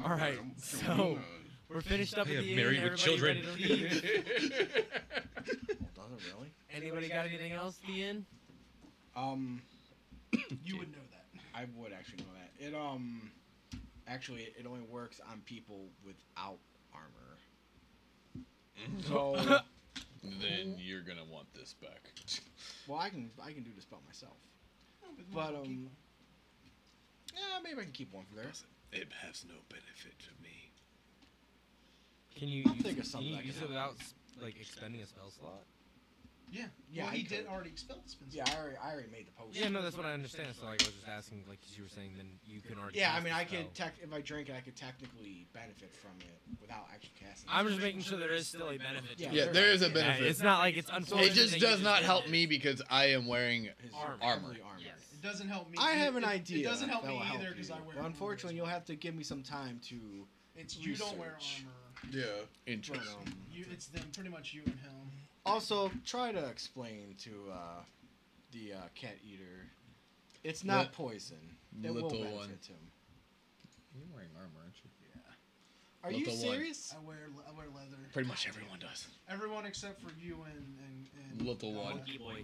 All right, so we're finished up I at have the inn. married with Everybody children. ready to leave? Does it really? Anybody got anything else at the inn? You would know that. I would actually know that. It actually it only works on people without armor. So then you're gonna want this back. well, I can do the spell myself. But yeah, maybe I can keep one for there. It has no benefit to me. Can you I'll think of something Can I you use can it without like expending a spell slot? Yeah. Yeah, Well, I he did could. already expel the spin. Yeah, I already made the potion. Yeah, no, that's what I understand. So like I was just asking, like, 'cause you were saying, then you can already. Yeah, I cast mean, the I spell. could if I drink it, I could technically benefit from it without actually casting. I'm just making sure there is still a benefit. to Yeah, it. Yeah, there is a benefit. It's not like it's unfortunate. It just that you does not did help it. me because I am wearing his armor. heavily armored. Yes. It doesn't help me. I have an it, idea. It doesn't help that me will either you. because I wear. But armor unfortunately, as you'll well. have to give me some time to. It's you don't wear research. armor. Yeah. But, interesting. You, it's them pretty much you and him. also, try to explain to the cat eater. It's not Li- poison. It will little benefit one. him. You're wearing armor, aren't you? Are you Little one. serious? I wear leather. Pretty much everyone does. Everyone except for you and Little one. Monkey boy.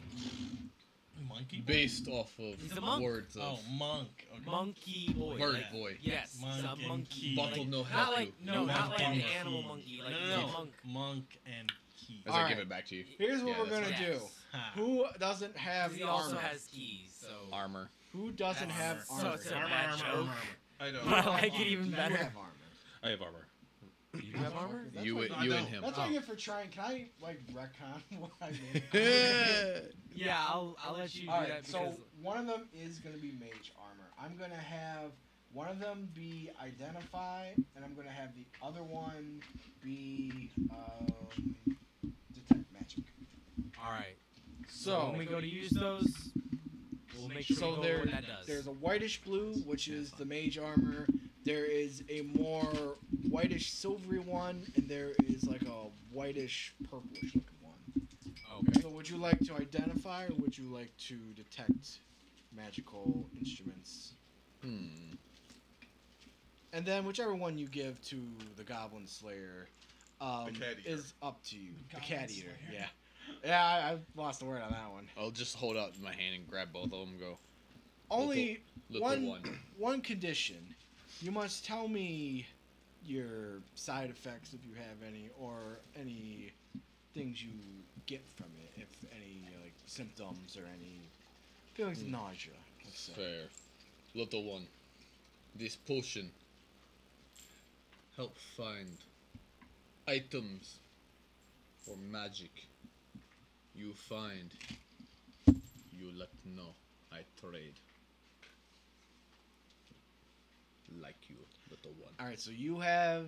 Monkey. Based off of He's a monk. words Oh, of monk. Okay. Monkey boy. bird like- boy. Yes, Monk he's a and monkey. key. Bottle no Not help like you. no, not like Monk an and animal key. monkey. Like No, he's no, a no. monk. Monk and key. As I Alright. give it back to you. Here's what Yeah, we're that's gonna right. do. Ha. Who doesn't have He armor? also has keys. So Armor. Who doesn't have So armor? it's a bad joke. I know. I like it even You better. have armor. I have armor. You have armor? That's You, what- I you don't. and him. That's what I get for trying. Can I like retcon what I mean? Yeah, I'll let you do All right, that so because one of them is gonna be mage armor. I'm gonna have one of them be identify, and I'm gonna have the other one be detect magic. all right. So when we go to use those, we'll make sure so we go there, over what that does. there's a whitish blue, which is the mage armor. There is a more whitish silvery one, and there is like a whitish purplish looking one. Okay. So would you like to identify, or would you like to detect magical instruments? And then whichever one you give to the Goblin Slayer The cat eater. is up to you. The Goblin cat eater, Slayer. yeah. Yeah, I lost the word on that one. I'll just hold out my hand and grab both of them and go. Only Little one, one. one condition. You must tell me your side effects, if you have any, or any things you get from it, if any like symptoms or any feelings of nausea. Let's say. Fair. Little one. This potion help find items or magic you find. You let know. I trade. Like you, little one. All right, so you have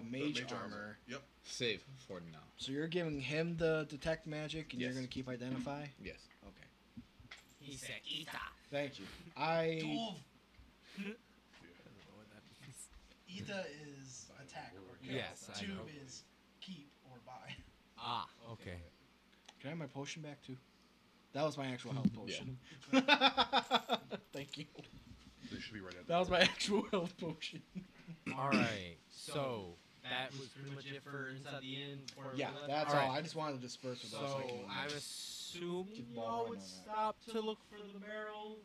mage, Mage armor. Yep. Save for now. So you're giving him the detect magic, and you're Yes. gonna keep identify. Yes. Okay. He said, "Ita." Thank you. I Ita is attack or kill. Yes, I Tube know. is keep or buy. Ah, okay. can I have my potion back too? That was my actual health potion. Thank you. They should be right at That was my actual health potion. All right. So that was pretty much it for inside the inn. before we Yeah, left? that's All all. right. I just wanted to disperse with those. So I can- I'm assuming Keep the y'all ball would rolling on that. stop to look for the barrel.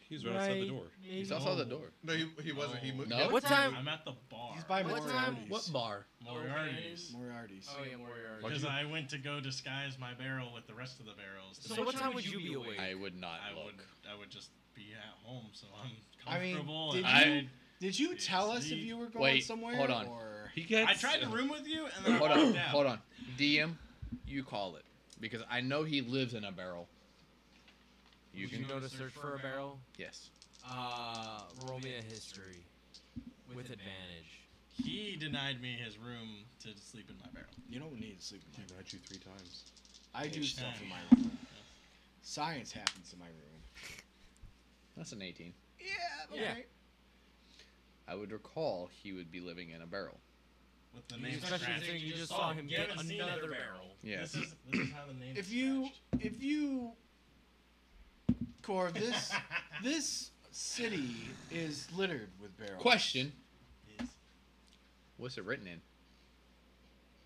He's right outside the door. Maybe. He's outside the door. No, he wasn't. He moved. No? What time? I'm at the bar. He's by What time? Moriarty's. What bar? Moriarty's. Moriarty's. Oh yeah, Moriarty. Because I went to go disguise my barrel with the rest of the barrels. to So make what sure- time would you be awake? I would not I look. would. I would just be at home, so I'm I mean, comfortable. did and you did you tell us if you were going Wait, somewhere? hold on. Or He gets. I tried to room with you, and then Hold I on, walked out. hold on. DM, you call it because I know he lives in a barrel. You Would can you know to search for a barrel? Yes. Roll me a history with advantage. He denied me his room to sleep in my barrel. you don't need to sleep in my room. Had you 3 times. I do Yeah. stuff in my room. Science happens in my room. That's an 18. Yeah. Yeah. Okay. I would recall he would be living in a barrel. With the name Especially scratched. considering you just saw him You get haven't seen another it. barrel. Yeah. This is how the name If is you scratched. Cor, this city is littered with barrels. Question: Is, what's it written in?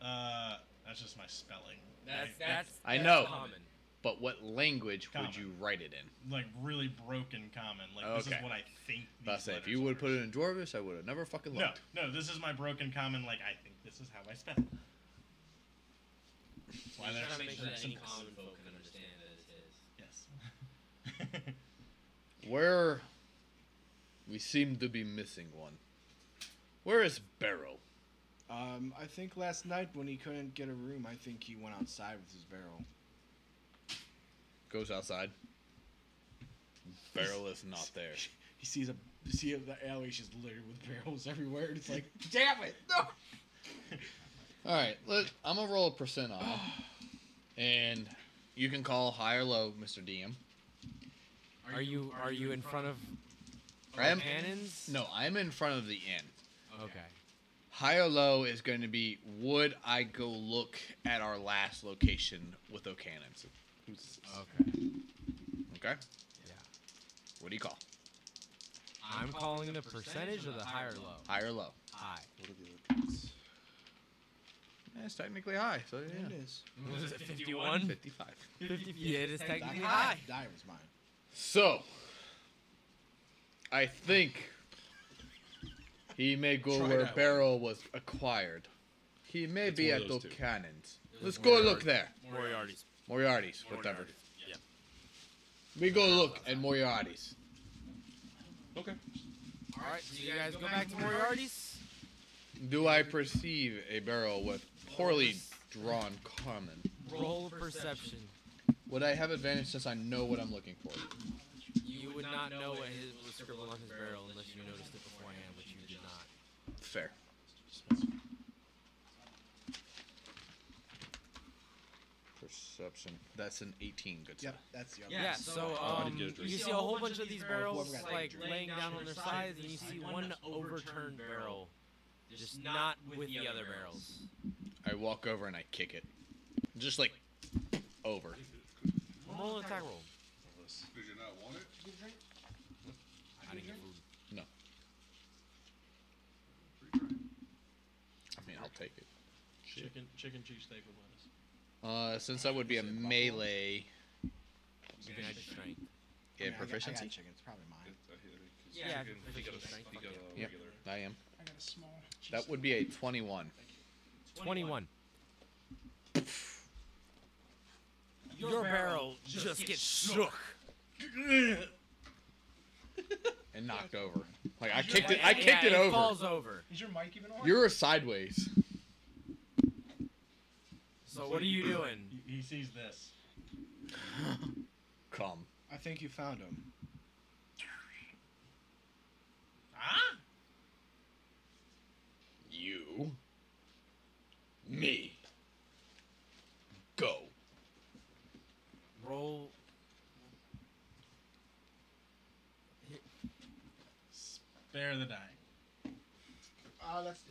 that's just my spelling. That's I know. common. But what language would Common. you write it in? Like really broken common. Like this Okay. is what I think. I These say if letters you would are. put it in Dwarvish, I would have never fucking No, looked. no, this is my broken common. Like I think this is how I spell it. Why He's they're trying to make sure that any symbols. common folk can understand that it's his. Yes. Where we seem to be missing one. Where is Barrow? I think last night when he couldn't get a room, I think he went outside with his barrel. Goes outside. Barrel is not there. He sees the alley is just littered with barrels everywhere, and it's like, damn it! No. All right, I'm gonna roll a percent on it, and you can call high or low, Mr. DM. Are you in front of I am. cannons? No, I'm in front of the inn. Okay. High or low is going to be, would I go look at our last location with O'Cannons? Okay. Okay. Yeah. What do you call? I'm calling the percentage of the high or low. High or low? High. What are the other ones? Yeah, it's technically high, so yeah. It is. Was it 51? 55. 50, yeah, it is technically Die high. was mine. So, I think he may go Try where that Barrel was acquired. He may It's be one of at those two. Buchanan's. It was Let's go look Moriarty. there. Moriarty's. Moriarty's, whatever. Yeah. We go look at Moriarty's. Okay. All right, so you guys go back to Moriarty's. Do I perceive a barrel with poorly drawn common? Roll perception. Would I have advantage since I know what I'm looking for? You would not know what was scribbled on his barrel unless you noticed it beforehand, which you did not. Fair. Perception. That's an 18. Good Yep, stuff. that's the other Yeah, one. so I didn't get a drink. you see a whole bunch of these barrels Whoever got like that drink. laying down on their sides, and you see one overturned barrel, just not with the other barrels. I walk over and I kick it. Just like over. Roll an attack roll. Did you not want it? I didn't get food. No. I mean, I'll take it. Chicken cheesesteak with lettuce. Since that would be a melee, You can add your strength. yeah, I mean, I proficiency. got chicken. It's probably mine. Yeah, Chicken, if you you got got a- strength, you got a Yep, regular. I am. I got a small. That would be a 21. 21. Your barrel just gets shook. And knocked over. Like I kicked it. I kicked Yeah, it over. falls over. Is your mic even on? You're sideways. So what are you doing? He sees this. Come. I think you found him. Ah! You. Me. Go. Roll. Spare the dying.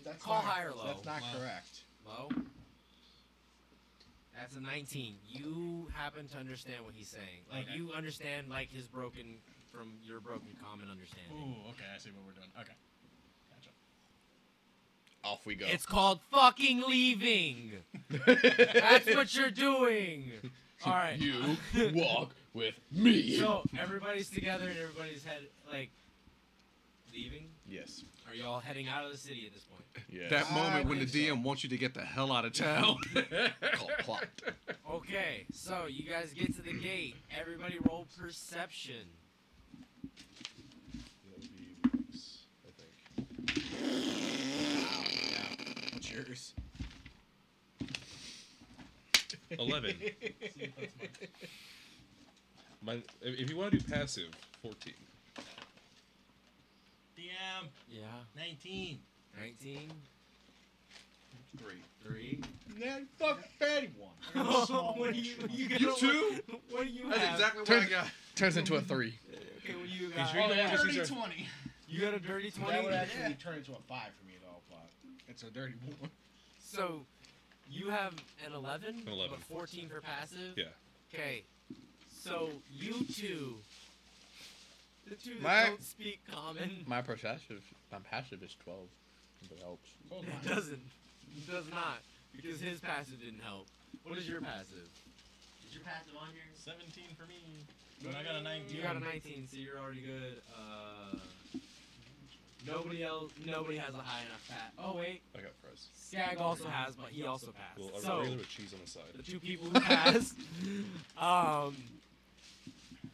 That's Call not, high or low? That's not Low. correct. Low. That's a 19. You happen to understand what he's saying. Like Okay. you understand like his broken from your broken common understanding. Ooh, okay, I see what we're doing. Okay. Gotcha. Off we go. It's called fucking leaving. That's what you're doing. All right. You walk with me. So everybody's together and everybody's like leaving. Yes. Are y'all heading out of the city at this point? Yes. That moment when the believe so. DM wants you to get the hell out of town. Called plot. Okay, so you guys get to the gate. Everybody roll perception. That would be Mike's, I think. What's yours? 11. If you want to do passive, 14. DM Yeah. 19. 19. 3. 3. Yeah, fuck fatty one. What do you You too? What do you That's have? exactly what I got. Turns into a 3. Okay, what do you got? sure you don't want to see Dirty some- 20. You got a dirty 20? That would actually turn into a 5 for me though, but it's a dirty one. So, you have an 11? An 11. But 14 for passive? Yeah. Okay, so you two, the two that My- don't speak common, My passive is 12. If it helps. it doesn't. It does not, because his passive didn't help. What is your passive? Is your passive on here? 17 for me. And I got a 19. You got a 19, so you're already good. Nobody has a high enough pat. Oh wait, I got fries. Skag also has, but he also passed. Well, a So regular with cheese on the side. the two people who passed,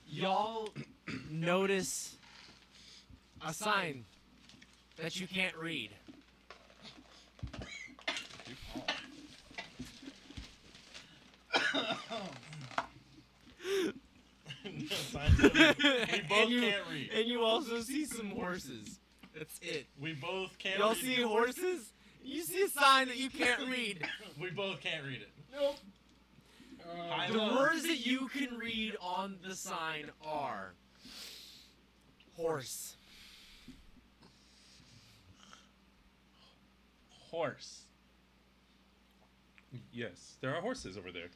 y'all notice a sign that you can't read. We both and you, can't read. And you also see some horses. That's it. We both can't Y'all read. see horses? You see a sign that you can't read. We both can't read it. Nope. High The low. words that you can read on the sign are horse. Horse. Yes, there are horses over there.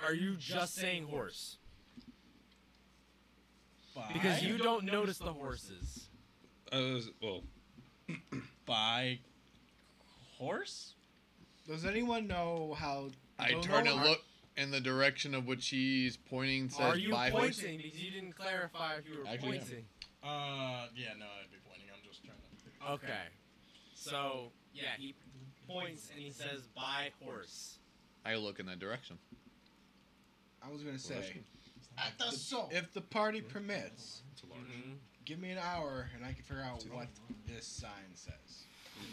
Are you just saying horse? Because you don't notice the horses. Well, By horse? Does anyone know how? I turn and look in the direction of which he's pointing. Says Are you by horse. pointing? Because you didn't clarify if you were Actually, yeah. pointing. Yeah, no, I'd be pointing. I'm just trying to. Okay. So, yeah, he points and he says, by horse. I look in that direction. I was gonna say, At the soul. if the party permits, Mm-hmm. give me an hour and I can figure out what this sign says.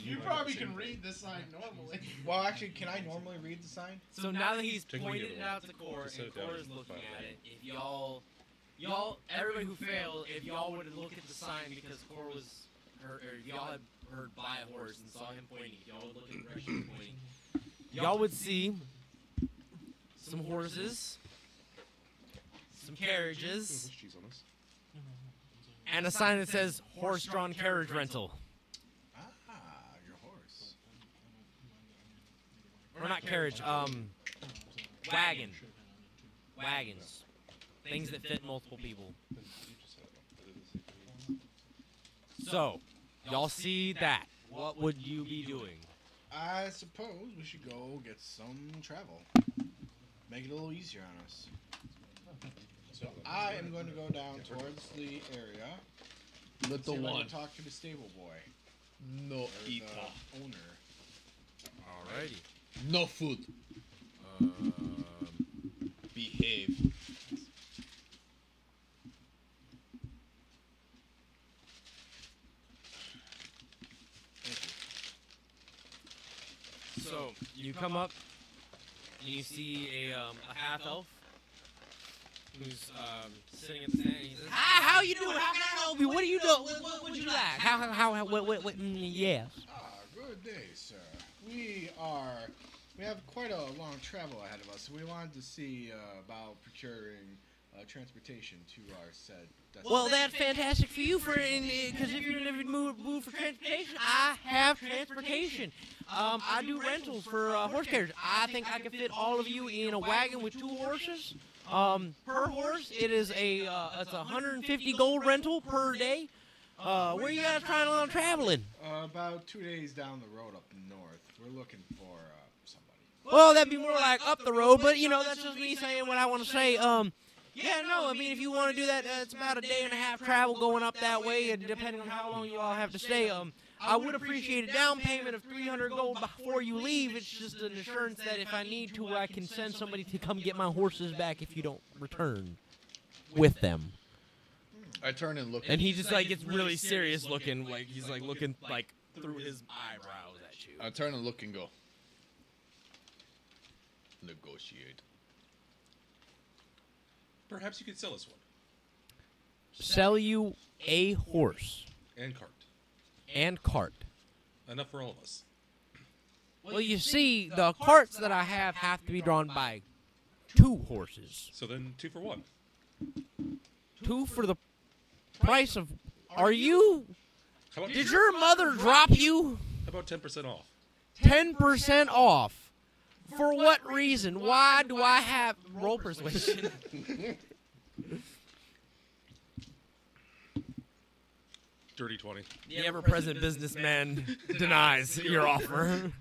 You probably can read this sign normally. Well, actually, can I normally read the sign? So now that he's Take the pointed other it one. out to Core, Just set and it down Core is and looking file at it. it, if y'all, everybody who failed, if y'all would look at the sign because Core was, or y'all had heard by a horse and saw him pointing, if y'all would look in the direction he's pointing, y'all would see some horses, some carriages, cheese on this. and a sign that says horse-drawn carriage rental. Ah, your horse. Or not carriage, wagon. Wagons. Things that fit multiple people. So, y'all see that. What would you be doing? I suppose we should go get some travel. Make it a little easier on us. So I am going to go down towards the area. Let the see if I one. can talk to the stable boy. No Or eat. the owner. Alrighty. No food. Behave. So, you come up, and you see a half-elf who's sitting at the stand, and he says, "Hi, how you doing? How can I help you? What do you do? What would you like? How, what, yes." Good day, sir. We have quite a long travel ahead of us. We wanted to see about procuring transportation to our said destination. Well, that's fantastic for you, because if you're in the mood for transportation, I have transportation. I do rentals for horse carriage. I think I can fit all of you in a wagon with 2 horses. Per horse, it is it's 150 gold rental per day. Where you guys trying on traveling? About 2 days down the road up north. We're looking for somebody. Well, that'd be more like up the road, but that's just me saying what I want to say. Yeah, no, I mean, if you want to do that, it's about a day and a half travel going up that way, and depending on how long you all have to stay. I would appreciate a down payment of 300 gold before you leave. It's just an assurance that if I need to, I can send somebody to come get my horses back if you don't return with them. I turn and look. And he just gets really serious looking, like he's looking through his eyebrows at you. I turn and look and go. Negotiate. Perhaps you could sell us one. Sell you a horse And cart. and cart. Enough for all of us. Well, you see, the carts that I have to be drawn by 2 horses. So then 2 for 1. 2 for the price of... Are you... How about, Did your mother drop you? how about 10% off? 10% off. For what reason? Why do I have... Roll persuasion. Dirty 20. The ever-present businessman denies your offer.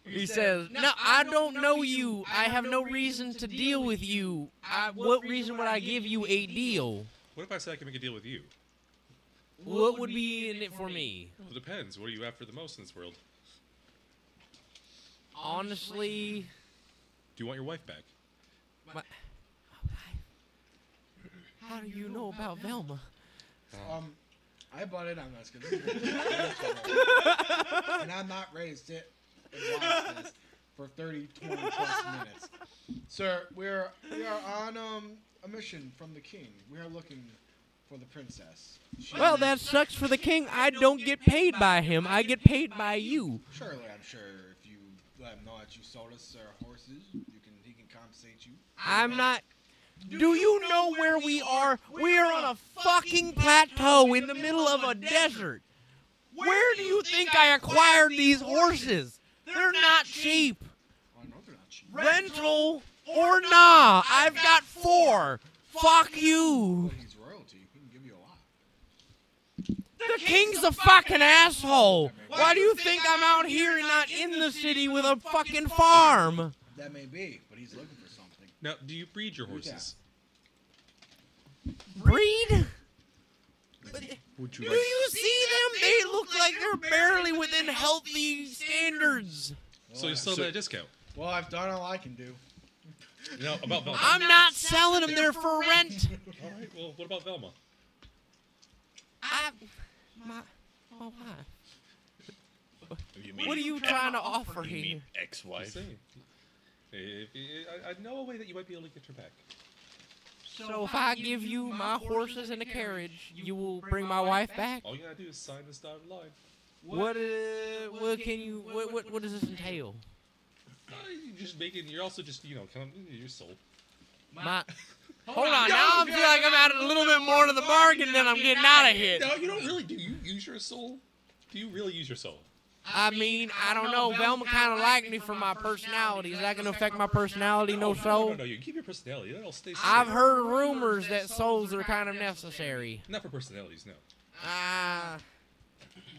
He says, "No, I don't know you. I have no reason to deal with you. What reason would I give you a deal? What if I say I can make a deal with you? What would be in it for me? Well, it depends. What are you after the most in this world? Honestly, Do you want your wife back? how do you know about Velma? I butted on this because and I'm not ready to sit and watch this for 30, 20 plus minutes. Sir, we are on a mission from the king. We are looking for the princess. Well, that sucks for the king. I don't get paid by him. I get paid by you. Surely, I'm sure if you let him know that you sold us our horses, he can compensate you. I'm not... Do you know where we are? We are on a fucking plateau in the middle of a desert. Where do you think I acquired these horses? They're not cheap. I know they're not cheap. Rental or nah. I've got 4. Fuck you. But he's The king's a fucking asshole. Why do you think I'm out here and not in the city with a fucking farm? That may be, but he's looking for something. Now, do you breed your horses? Breed? Would Do you see them? They look like they're barely within healthy standards. So you sell them at a discount. Well, I've done all I can do. You know, about Velma. I'm not selling them. They're for rent. All right, well, what about Velma? My wife. What are you trying to offer You here? mean ex-wife? I know a way that you might be able to get her back. So if I give you my horses and a carriage, you will bring my wife back? All you gotta do is sign this dotted line. What can you? What does this entail? You're just making. You're also just kind of your soul. My. Hold on, now I feel like I'm adding a little bit more to the bargain than I'm getting out of here. No, you don't really. Do you use your soul? Do you really use your soul? I mean, I don't know. Velma kind of liked me for my personality. Is that going to affect my personality? No soul? No, you keep your personality. That'll stay. I've heard rumors that souls are kind of necessary. Not for personalities, no.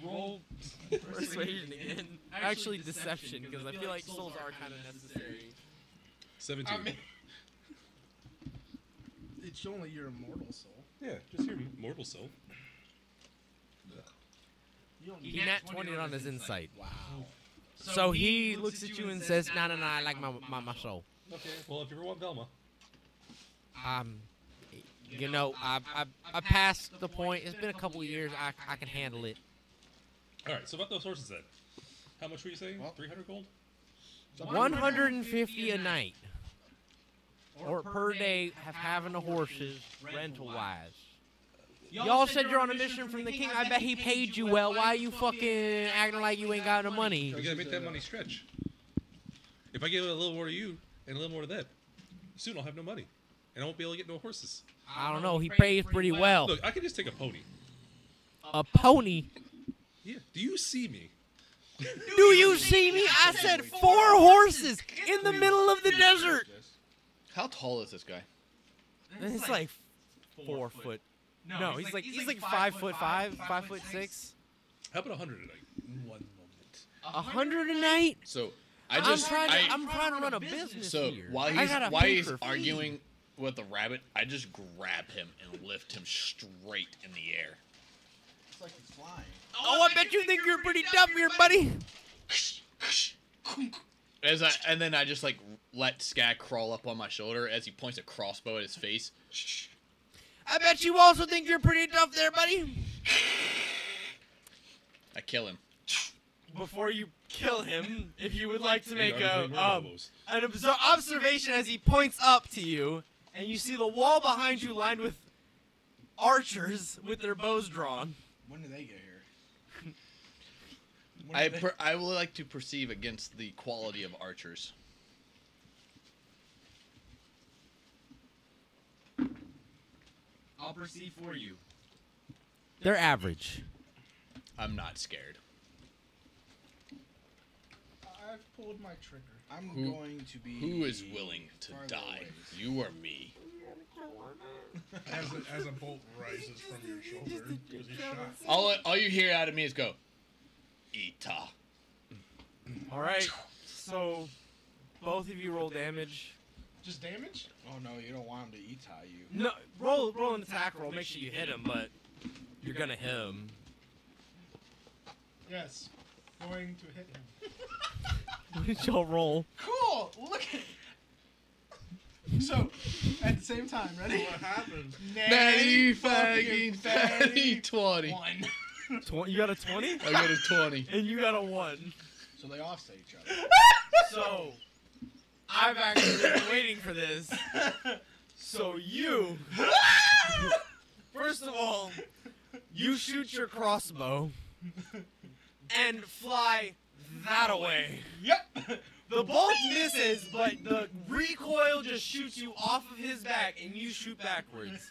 Roll persuasion again. Actually, deception, because I feel like souls are kind of necessary. 17. It's only your immortal soul. Yeah, just your mortal soul. He nat 20 on his insight. Wow. So he looks at you and says, no, I like my soul. Okay, well, if you ever want Velma. I passed the point. It's been a couple of years. I can handle it. All right, so about those horses then. How much were you saying? 300 gold? 150 a night. Or per day having the horses rental-wise. Y'all said you're on a mission from the king. I bet he paid you well. Why are you fucking acting like you ain't got no money? You gotta make that money stretch. If I give a little more to you and a little more to them, soon I'll have no money. And I won't be able to get no horses. I don't know. He pays pretty well. Look, I can just take a pony. A pony? Yeah. Do you see me? Do you see me? I said 4 horses in the middle of the desert. How tall is this guy? It's like 4 foot. No, he's like 5'5", 5'6". How about 100 a night? 1 moment. 100 a night? So I'm trying to run a business So here. while he's arguing with the rabbit, I just grab him and lift him straight in the air. It's like he's flying. Oh, I bet you think you're pretty dumb here, buddy. And then I just like let Skag crawl up on my shoulder as he points a crossbow at his face. I bet you also think you're pretty tough there, buddy. I kill him. Before you kill him, if you would like to make an observation as he points up to you, and you see the wall behind you lined with archers with their bows drawn. When did they get here? I would like to perceive against the quality of archers. I'll perceive for you. They're average. I'm not scared. I've pulled my trigger. I'm Who- going to be. Who is willing to farther die? away. You or me? As a bolt rises from your shoulder because he's shot. All you hear out of me is go, Ita. All right. So, both of you roll damage. Just damage? Oh no, you don't want him to E-tie you. No, roll an attack roll. Make sure you hit him, but you're gonna hit him. Yes. Going to hit him. What did y'all roll? Cool! Look at So, at the same time, ready? What happened? Natty fucking fatty 20. You got a 20? I got a 20. And you got a 1. So they offset each other. So, I've actually been waiting for this. So you, first of all, you shoot your crossbow and fly that away. Yep. The bolt misses, but the recoil just shoots you off of his back, and you shoot backwards.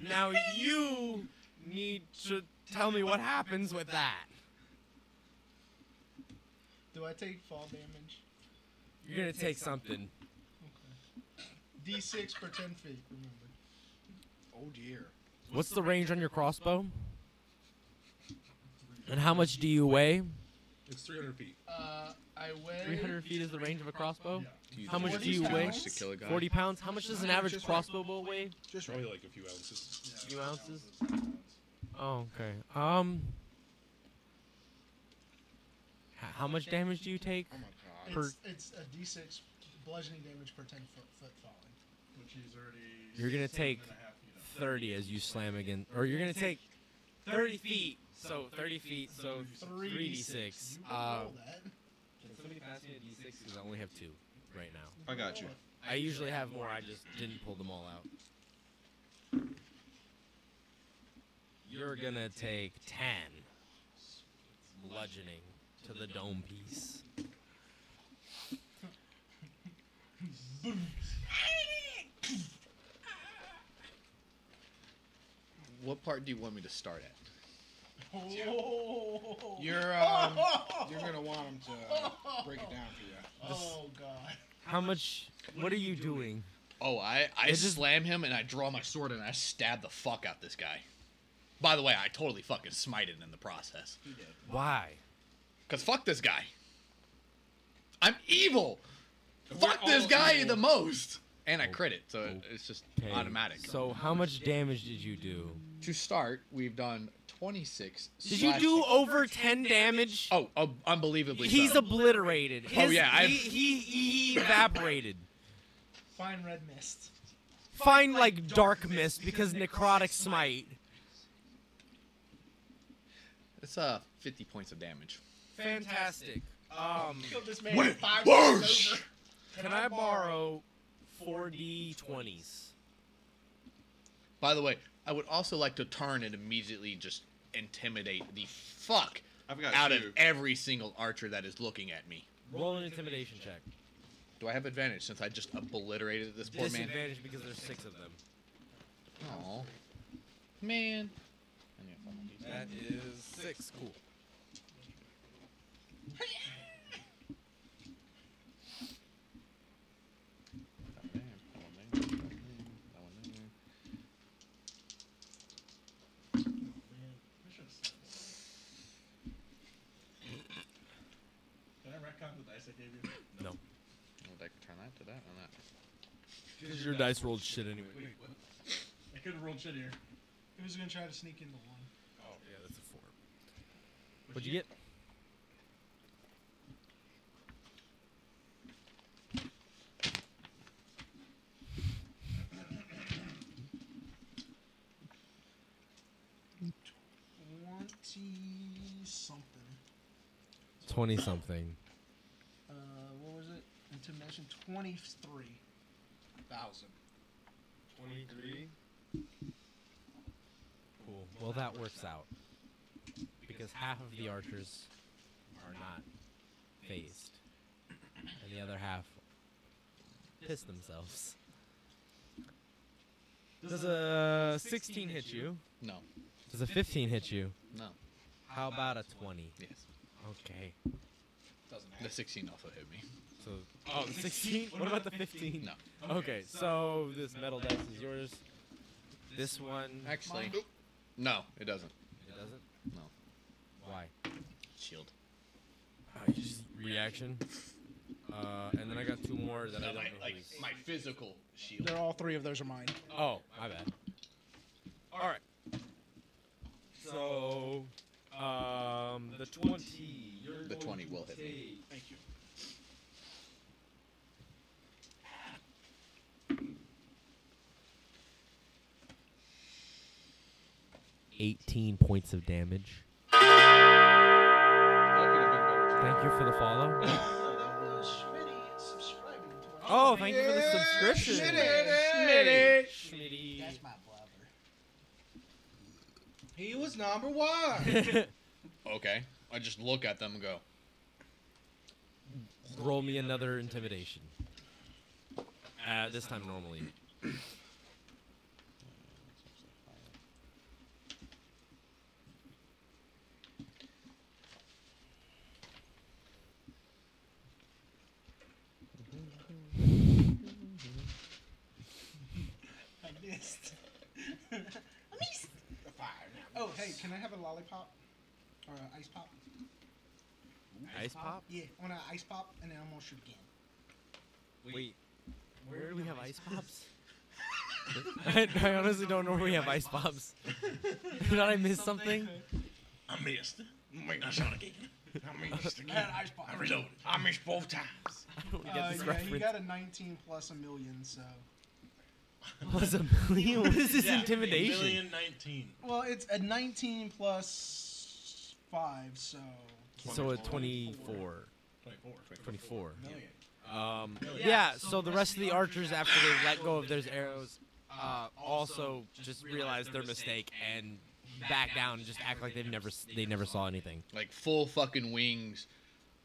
Now you need to tell me what happens with that. Do I take fall damage? You're gonna take something. Okay. D6 per 10 feet, remember. Oh dear. What's the range on your crossbow? And how much do you weigh? It's 300 feet. I weigh 300 feet is the range of a crossbow? Yeah. How much do 40 you weigh? pounds to kill a guy. 40 pounds? How much does an average crossbow bolt weigh? Just Probably like a few ounces. A few ounces? Oh, okay. How much damage do you take? Oh my god. It's a d6 bludgeoning damage per 10-foot falling. Which he's already. You're gonna take 7.5 feet up. 30 as you slam again, or you're gonna take 30 feet. So 30 feet. So 3d6. You can roll that. Can somebody pass me a d6? Because I only have 2 right now. I got you. I usually have more. I just didn't pull them all out. You're gonna take 10 bludgeoning to the dome piece. What part do you want me to start at? You're gonna want him to break it down for you. Oh god. How much? What are you doing? Oh, I slam him and I draw my sword and I stab the fuck out this guy. By the way, I totally fucking smited in the process. Why? Cause fuck this guy. I'm evil. We're Fuck this all guy evil. the most. And I crit it, so it's just Okay, automatic. So how much damage did you do? To start, we've done 26. Did you do over 10 damage? Oh, unbelievably He's so. obliterated. Oh, yeah, He evaporated. Fine red mist. Fine like dark mist because necrotic smite. It's 50 points of damage. Fantastic. Killed this man Wait, 5 whoosh! times over. Can I borrow 4d20s? By the way, I would also like to turn and immediately just intimidate the fuck I've got out of two. every single archer that is looking at me. Roll an intimidation check. Do I have advantage since I just obliterated this poor man? Disadvantage because there's 6 of them. Aw. Man. I need to find my That is 6. Cool. Can I retcon the dice I gave you? No. Would I turn that to that and that? Because your dice rolled shit anyway. I could have rolled shittier. He was gonna try to sneak into one. Oh, yeah, that's a 4. What'd you get? Something. 20 something. What was it? Intimidation 23,000. 23. Cool. Well, that works out. Because half of the archers are not phased. And the other half piss themselves. Does a 16 hit you? No. Does a 15 hit you? No. How about a 20? Yes. Okay. The 16 also hit me. So, oh, the 16? What about the 15? No. Okay, so this metal dice is yours. This one. Actually, no, it doesn't. It doesn't? No. Why? Shield. Just reaction. And then I got 2 more that I don't know who's. My physical shield. They're all 3 of those are mine. Oh, my bad. All right. So, the 20. You're The going 20 will to hit me. take Thank you. 18 points of damage. Thank you for the follow. Oh, thank you for the subscription. Schmitty. Schmitty. That's my blabber. He was number 1. Okay. I just look at them and go. Roll me another intimidation. This time normally. I missed. I missed. 5. Oh, hey, can I have a lollipop? Or ice pop. Ice pop? Yeah, on an ice pop, and then I'm gonna shoot again. Wait, where do we have ice pops? I honestly don't know where we have ice pops. Did I miss something? I missed. Wait, I shot again. I missed I again. had ice pop. I reloaded. I missed both times. I don't get this Yeah, reference. he got a 19 plus a million, so. Plus a million? What is this Yeah, intimidation? 1,019,000. Well, it's a 19 plus 5, so. So a 24. 24. 24. Million. Yeah, so the rest of the archers, after they let go of their arrows, also just realize their mistake and back down and just act like they never saw anything. Like full fucking wings,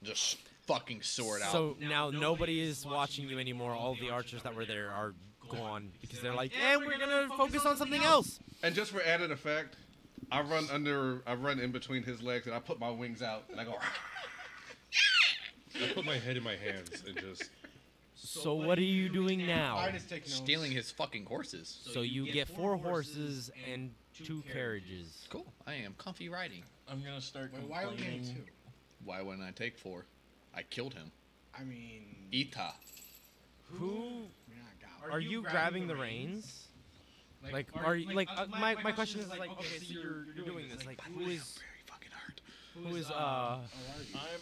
just fucking sword out. So now nobody is watching you anymore. All the archers that were there are gone because they're like, and we're gonna focus on something else. And just for added effect, I run in between his legs, and I put my wings out, and I go. I put my head in my hands and just. So what are you doing now? I just take notes. Stealing his fucking horses. So you get 4 horses and 2 carriages. Cool. I am comfy riding. I'm gonna start Wait, why are we getting complaining. 2? Why wouldn't I take 4? I killed him. I mean, Ita. Who you're not goblin. are you grabbing the reins? Like, are you like my question is like, okay, so you're doing this. Like, who is Very fucking hurt. who is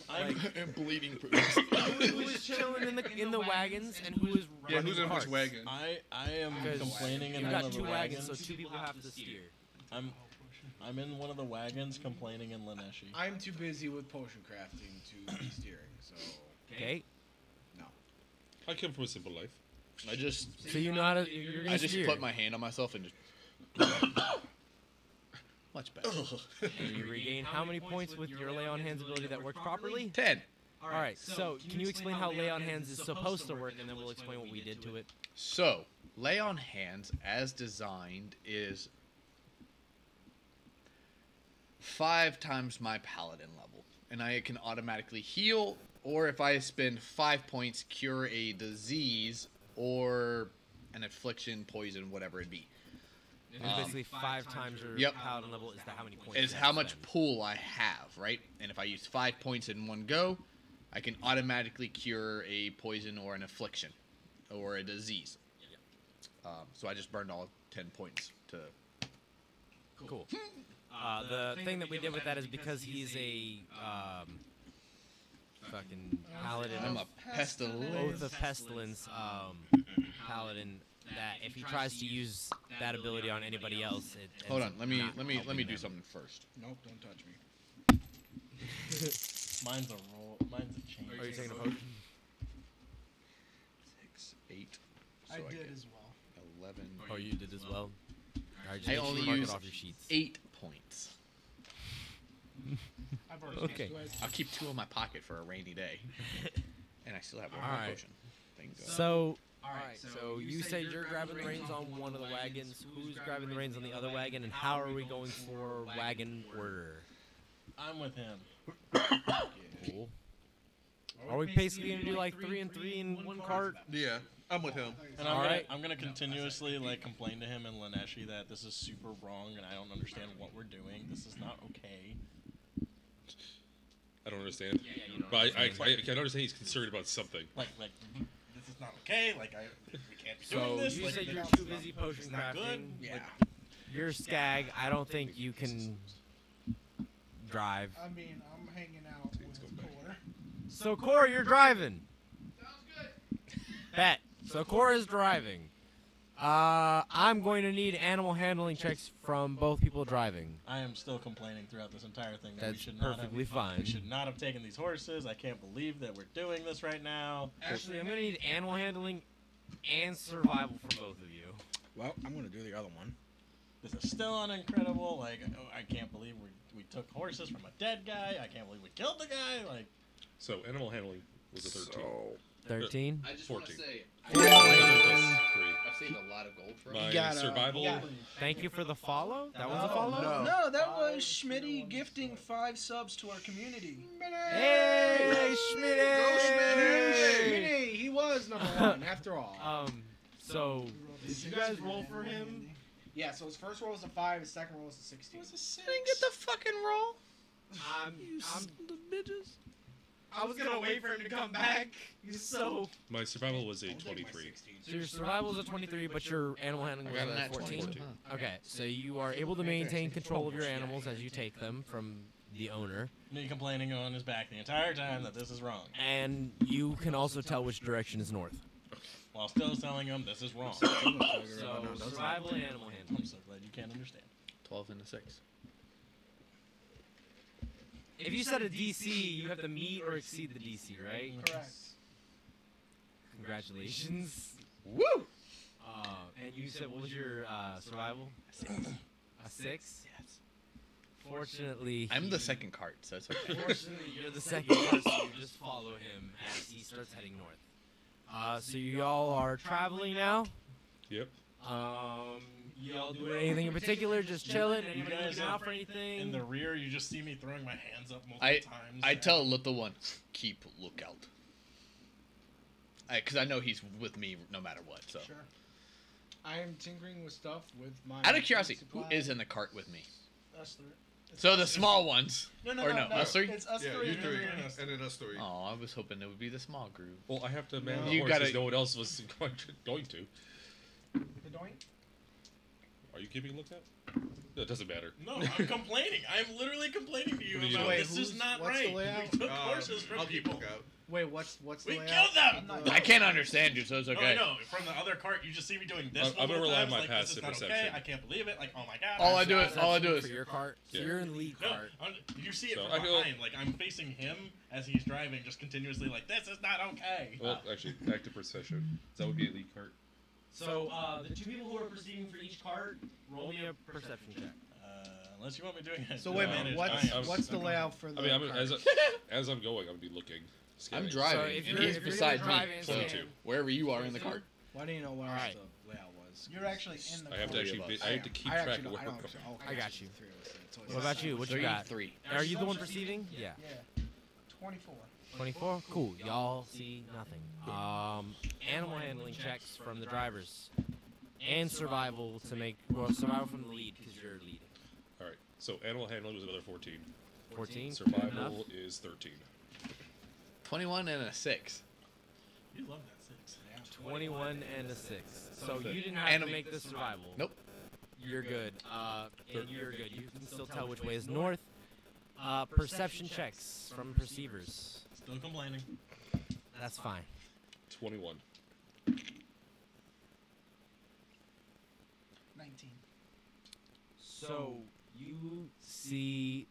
I'm bleeding. who is chilling in the wagons and who is Yeah, running who's in the which carts? wagon? I am 'Cause complaining in you one got of the 2 wagons, so wagons. 2 people have to steer. I'm in one of the wagons complaining in Laneshi. I'm too busy with potion crafting to be steering, so Okay, I come from a simple life. I just, so you know how to. You're gonna I just steer. put my hand on myself and just. Much better. And you regain how many points with your lay on hands ability that worked properly? 10. All right. So can you explain how lay on hands is supposed to work, and then we'll explain what we did to it. So, lay on hands, as designed, is 5 times my paladin level, and I can automatically heal, or if I spend 5 points, cure a disease or an affliction, poison, whatever it be. It's basically 5 times your Yep. paladin level is how many points. Is you how have to much spend. pool I have, right? And if I use 5 points in one go, I can automatically cure a poison or an affliction or a disease. So I just burned all 10 points to. Cool. The thing that we did with that is because he's a fucking paladin. I'm a pestilence. Oath of Pestilence paladin. That if he tries to use that ability on anybody else, it Hold ends on, up let not me helping do them. something first. nope, don't touch me. Mine's a roll. Mine's a change. Are you taking a potion? 6, 8. So I get did as well. 11. Oh, you did as well. Alright, just I make sure only you mark use it off your sheets. 8 points. I've already Okay. I'll keep 2 in my pocket for a rainy day. And I still have 1 more Alright. potion. Thank God. So, alright, so you said you're grabbing the reins on one of the wagons. Who's grabbing the reins on the other wagon, and how are we going for wagon order? I'm with him. Cool. Are we basically gonna do like 3 and 3 in one cart? Yeah, I'm with him. And Alright. I'm gonna continuously like complain to him in Laneshi that this is super wrong and I don't understand what we're doing. This is not okay. I don't understand. But I can understand he's concerned about something. Like this is not okay. Like we can't be So doing this. you like, said you're this too is not- busy this potion is not good. crafting. Yeah. You're Skag. I don't think you can drive. I mean, I'm hanging out with Core. So Cora, you're driving. Sounds good. Bet. So Cora is driving. I'm going to need animal handling checks from both people driving. I am still complaining throughout this entire thing that we That's should not perfectly have, fine. We should not have taken these horses. I can't believe that we're doing this right now. Actually, I'm going to need animal handling and survival from both of you. Well, I'm gonna do the other one. This is still unincredible. Like I can't believe we took horses from a dead guy. I can't believe we killed the guy. Like So animal handling was a 13. 13? I just want to 14. say, Plus 3. I've saved a lot of gold for My us. got, survival. Thank you for the follow. That was a follow? No, that was Schmitty gifting 5 subs to our community. Hey, Schmitty! Schmitty, he was number 1 after all. So, did you guys roll for him? Yeah, so his first roll was a 5, his second roll was a 16. I didn't get the fucking roll. I'm I was gonna wait for him to come back. So My survival was a 23. So your survival is a 23, but your animal handling was I got a an at 14. 20. Okay, so you are able to maintain control of your animals as you take them from the owner, Me complaining on his back the entire time that this is wrong, and you can also tell which direction is north. while still telling him this is wrong. So survival and animal handling. I'm so glad you can't understand. 12 and a 6. If you set a DC, you have to meet or exceed the DC, right? Correct. Congratulations. Woo! And you said, what was your survival? A 6? Yes. Fortunately, I'm the second cart, so it's okay. Fortunately, you're the second person. You just follow him as he starts heading north. So y'all are traveling now. Yep. Y'all doing anything in particular? Just chilling? You Anybody guys looking out for anything? In the rear, you just see me throwing my hands up multiple times. I tell little one, keep lookout. Because I know he's with me no matter what. So, Sure. I am tinkering with stuff with my. out of curiosity, who supplies. is in the cart with me? Us three. So the small ones. No, Or no, us three? It's us Yeah, three. you and three, everyone else. and then us three. Oh, I was hoping it would be the small group. Well, I have to man the You horse gotta- as no one else was going to. The doink? Are you keeping a lookout? No, it doesn't matter. No, I'm complaining. I'm literally complaining to you What do you about do? Wait, this is not what's the right. layout? We took horses from I'll keep people. lookout. Wait, what's the We layout? killed them! I'm not- I can't understand you, so it's No, okay. I know. From the other cart, you just see me doing this. I'm gonna multiple rely on times, my like, this is passive not Okay. perception. I can't believe it. Like, oh my god. All I do is for your cart. So Yeah. you're in the lead No, cart. you see it So from I go- behind. Like, I'm facing him as he's driving, just continuously like, this is not okay. Well, actually, active perception. That would be elite cart. So the two people who are perceiving for each cart, roll me a perception check. Unless you want me doing it. So wait a minute. What's the layout for the? I mean, cart? as I'm going, I'm gonna be looking. I'm scanning. driving, So if and you're- he's if you're beside gonna drive me. and So scan- wherever you are in the cart. Why do you know what Alright. else the layout was? You're actually in the. I have to cart. actually. I have to keep I track actually of where don't- we're I going. don't- okay, I got so you. three of us, so it's What about you? What you got? 3. Are you the one perceiving? Yeah. Yeah. 24. 24? Cool. Y'all see nothing. Animal handling checks from the drivers. And survival to make, well, survival from the lead because you're leading. All right. So animal handling was another 14. 14? Survival Enough? is 13. 21 and a 6. You love that 6. 21 and a 6. So you didn't have to make the survival. Nope. You're good. And you're good. You can still tell which way is north. Perception checks from perceivers. Still complaining. That's fine. 21. 19. So you see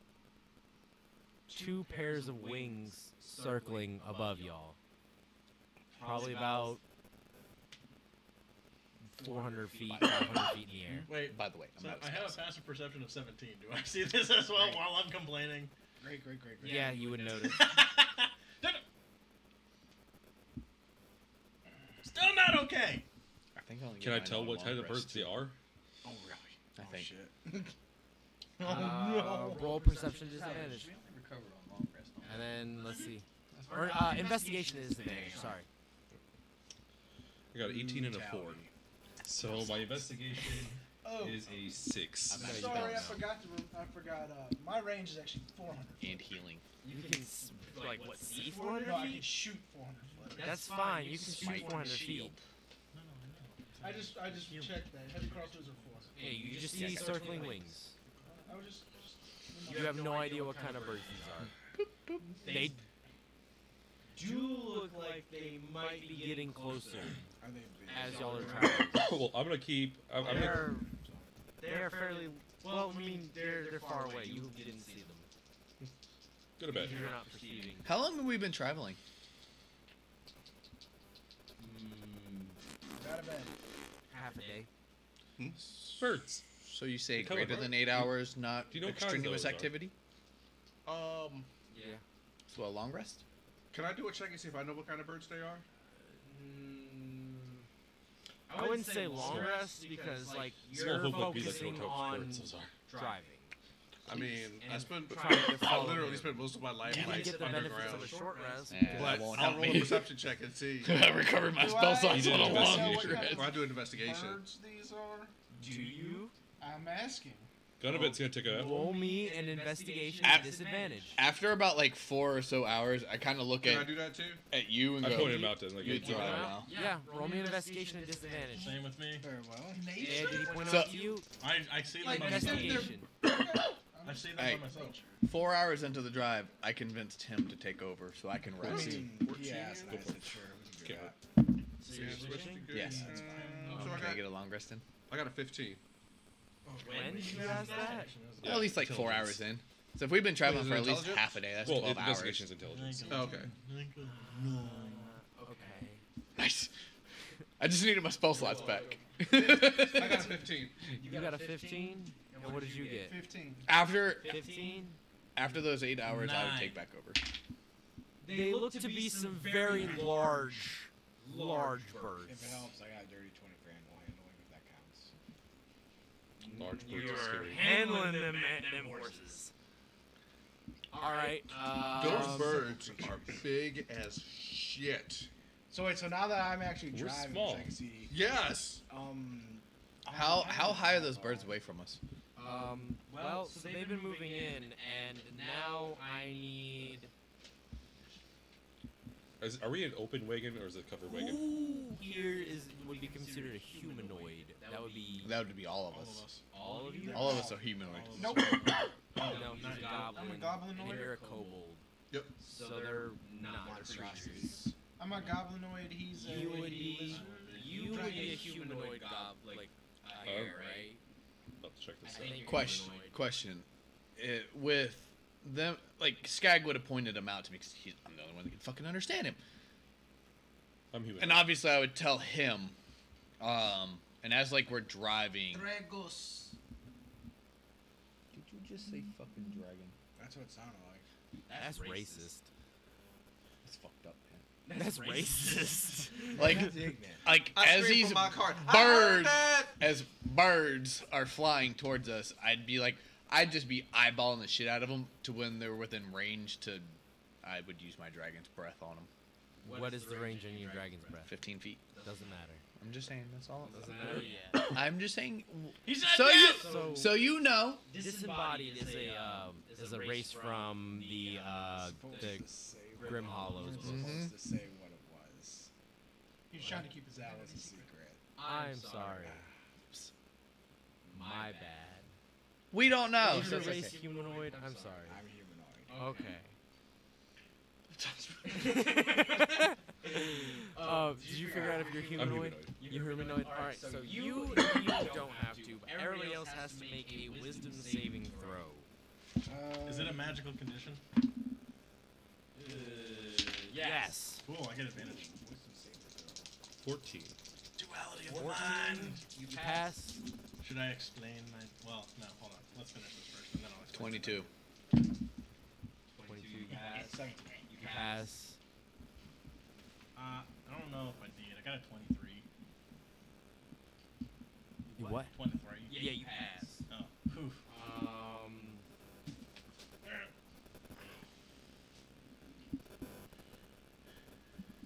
two pairs of wings circling above y'all. Probably about 400 feet, 500 feet in the air. Wait, By the way, I'm so not I a have a scout. passive perception of 17. Do I see this as well while I'm complaining? Great. Yeah, you would notice. Still not okay. I think I only Can get I mine tell on what long kind of rest, birds they too. are? Oh really? I think. Shit. Roll perception disadvantage. And then, let's see. Or, investigation is advantage, sorry. I got 18 and a 4. So my investigation Oh, is a 6. I'm sorry, I forgot. My range is actually 400. And healing. You can, like, what, see 400 No, I can feet? shoot 400 foot. That's fine, you can shoot Smite 400 shield. feet. I just checked that. Heavy crossbows are 4. Hey, you just see circling wings. I was just You have no idea what kind of birds these are. They do look like they might be getting closer Are they big? as y'all are traveling. Well, I'm gonna keep. I'm gonna, They're fairly, well, I mean, they're far away. You didn't see them. go to bed. You're not perceiving. How long have we been traveling? out of bed. Half a day. Birds. So you say What kind of greater bird? than 8 hours, not Do you know what kinds extraneous those are? activity? Yeah. So a long rest? Can I do a check and see if I know what kind of birds they are? I wouldn't say long rest because, like, Small you're hook would be like focusing what on birds those are. driving. I mean, I And spent. trying to I follow literally him. spent most of my life You can like get the benefits underground. of a short rest. Yeah. because- But That won't I'll help roll me. a perception check and see. I recovered my Do spell I- slots You on a didn't long investigate. What kind Or I of do an investigation. birds these are? Do you? I'm asking. None of it's gonna take a. Roll me an investigation At- at disadvantage. After about like 4 or so hours, I kind of look Can I at do that too? you and I go. pointed him out to him, like, You "Hey, draw keep it an eye now. Yeah, roll me an investigation at disadvantage. Same with me. Very well. And did he point So- out to you? I see them by myself. Investigation. I see them Hey. by myself. 4 hours into the drive, I convinced him to take over so I can I rest. mean, he asked, and I said sure. We can do Okay. that. So you're switching? Yes. So I Can I get a long rest in? got a 15. When did you ask that? Yeah, At least like 4 intelligence. hours in. So if we've been traveling Is it for at least intelligence? half a day, that's Well, 12 hours. investigation's intelligence. Oh, okay. Okay. Nice. I just needed my spell slots back. I got a 15. You got a 15? And what did you get? 15. after 15? after those 8 hours, I would 9. take back over. They look to be some very large birds. If it helps, I got a dirty 20 for animal handling, if that counts. Large birds You're are scary. handling them horses. All right. Those birds are big as shit. So wait, so now that I'm actually We're driving, small. which I can see, Yes. How high are those birds away from us? Well, so they've been moving in, and now I need. Are we an open wagon or is it a covered wagon? Who here would be considered a humanoid? That would be That would be all of All of us. us. all of you. All of us are humanoid. Nope. No, he's a goblin. I'm a goblinoid. And you're a kobold. Yep. So they're not monstrosities. I'm a goblinoid. He's a You would be lizard. a humanoid goblin, like here, right? About to check this I out. think- Question. With them, like Skag would have pointed him out to me because I'm the only one that can fucking understand him. I'm human. And obviously, I would tell him. And as like we're driving. Dragos. Did you just say fucking dragon? that's what it sounded like. That's racist. That's fucked up, That's racist. man. Like I as screamed these from my cart. I heard birds, that! as birds are flying towards us, I'd just be eyeballing the shit out of them to when they're within range to. I would use my dragon's breath on them. What is the range on your dragon's breath? 15 feet. Doesn't matter. I'm just saying. That's all. Doesn't matter. I'm just saying. He said So yes! so you know. Disembodied is a race from the Supposed to say what Grim it Hollows. was. Supposed to say what it was. He's trying to keep his That was a hours. secret. I'm sorry. My bad. We don't know. Is So your it's race okay. humanoid? I'm sorry. I'm humanoid. Okay. Did you figure out if you're humanoid? You're humanoid. All right. So you don't have to, but everybody else has to make a wisdom saving throw. Is it a magical condition? Yes. Cool, I get advantage. 14. Duality of the mind. You pass. Should I explain my? Well, no. Hold on. Let's finish this first, and then I'll explain. 22. 22. You pass. 17. You pass. I don't know if I did. I got a 23. You what? 23. Yeah, you pass. Oh, poof.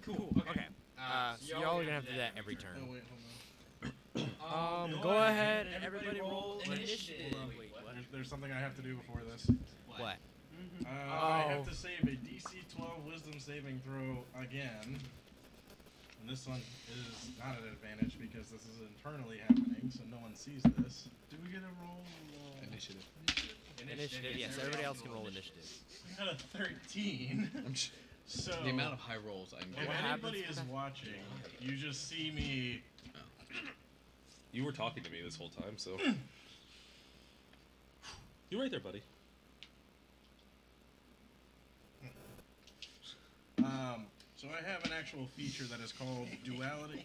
Cool. Okay. So y'all are gonna have to do that every Oh turn. wait, hold on. Go ahead and everybody roll initiative. Wait, what? There's something I have to do before this. What? I have to save a DC 12 Wisdom saving throw again. And this one is not an advantage because this is internally happening, so no one sees this. Do we get a roll? Initiative. Initiative. Yes, everybody else can roll initiative. I got a 13. So The amount of high rolls I'm if getting. anybody is watching, you just see me. You were talking to me this whole time, so. You're right there, buddy. So I have an actual feature that is called duality.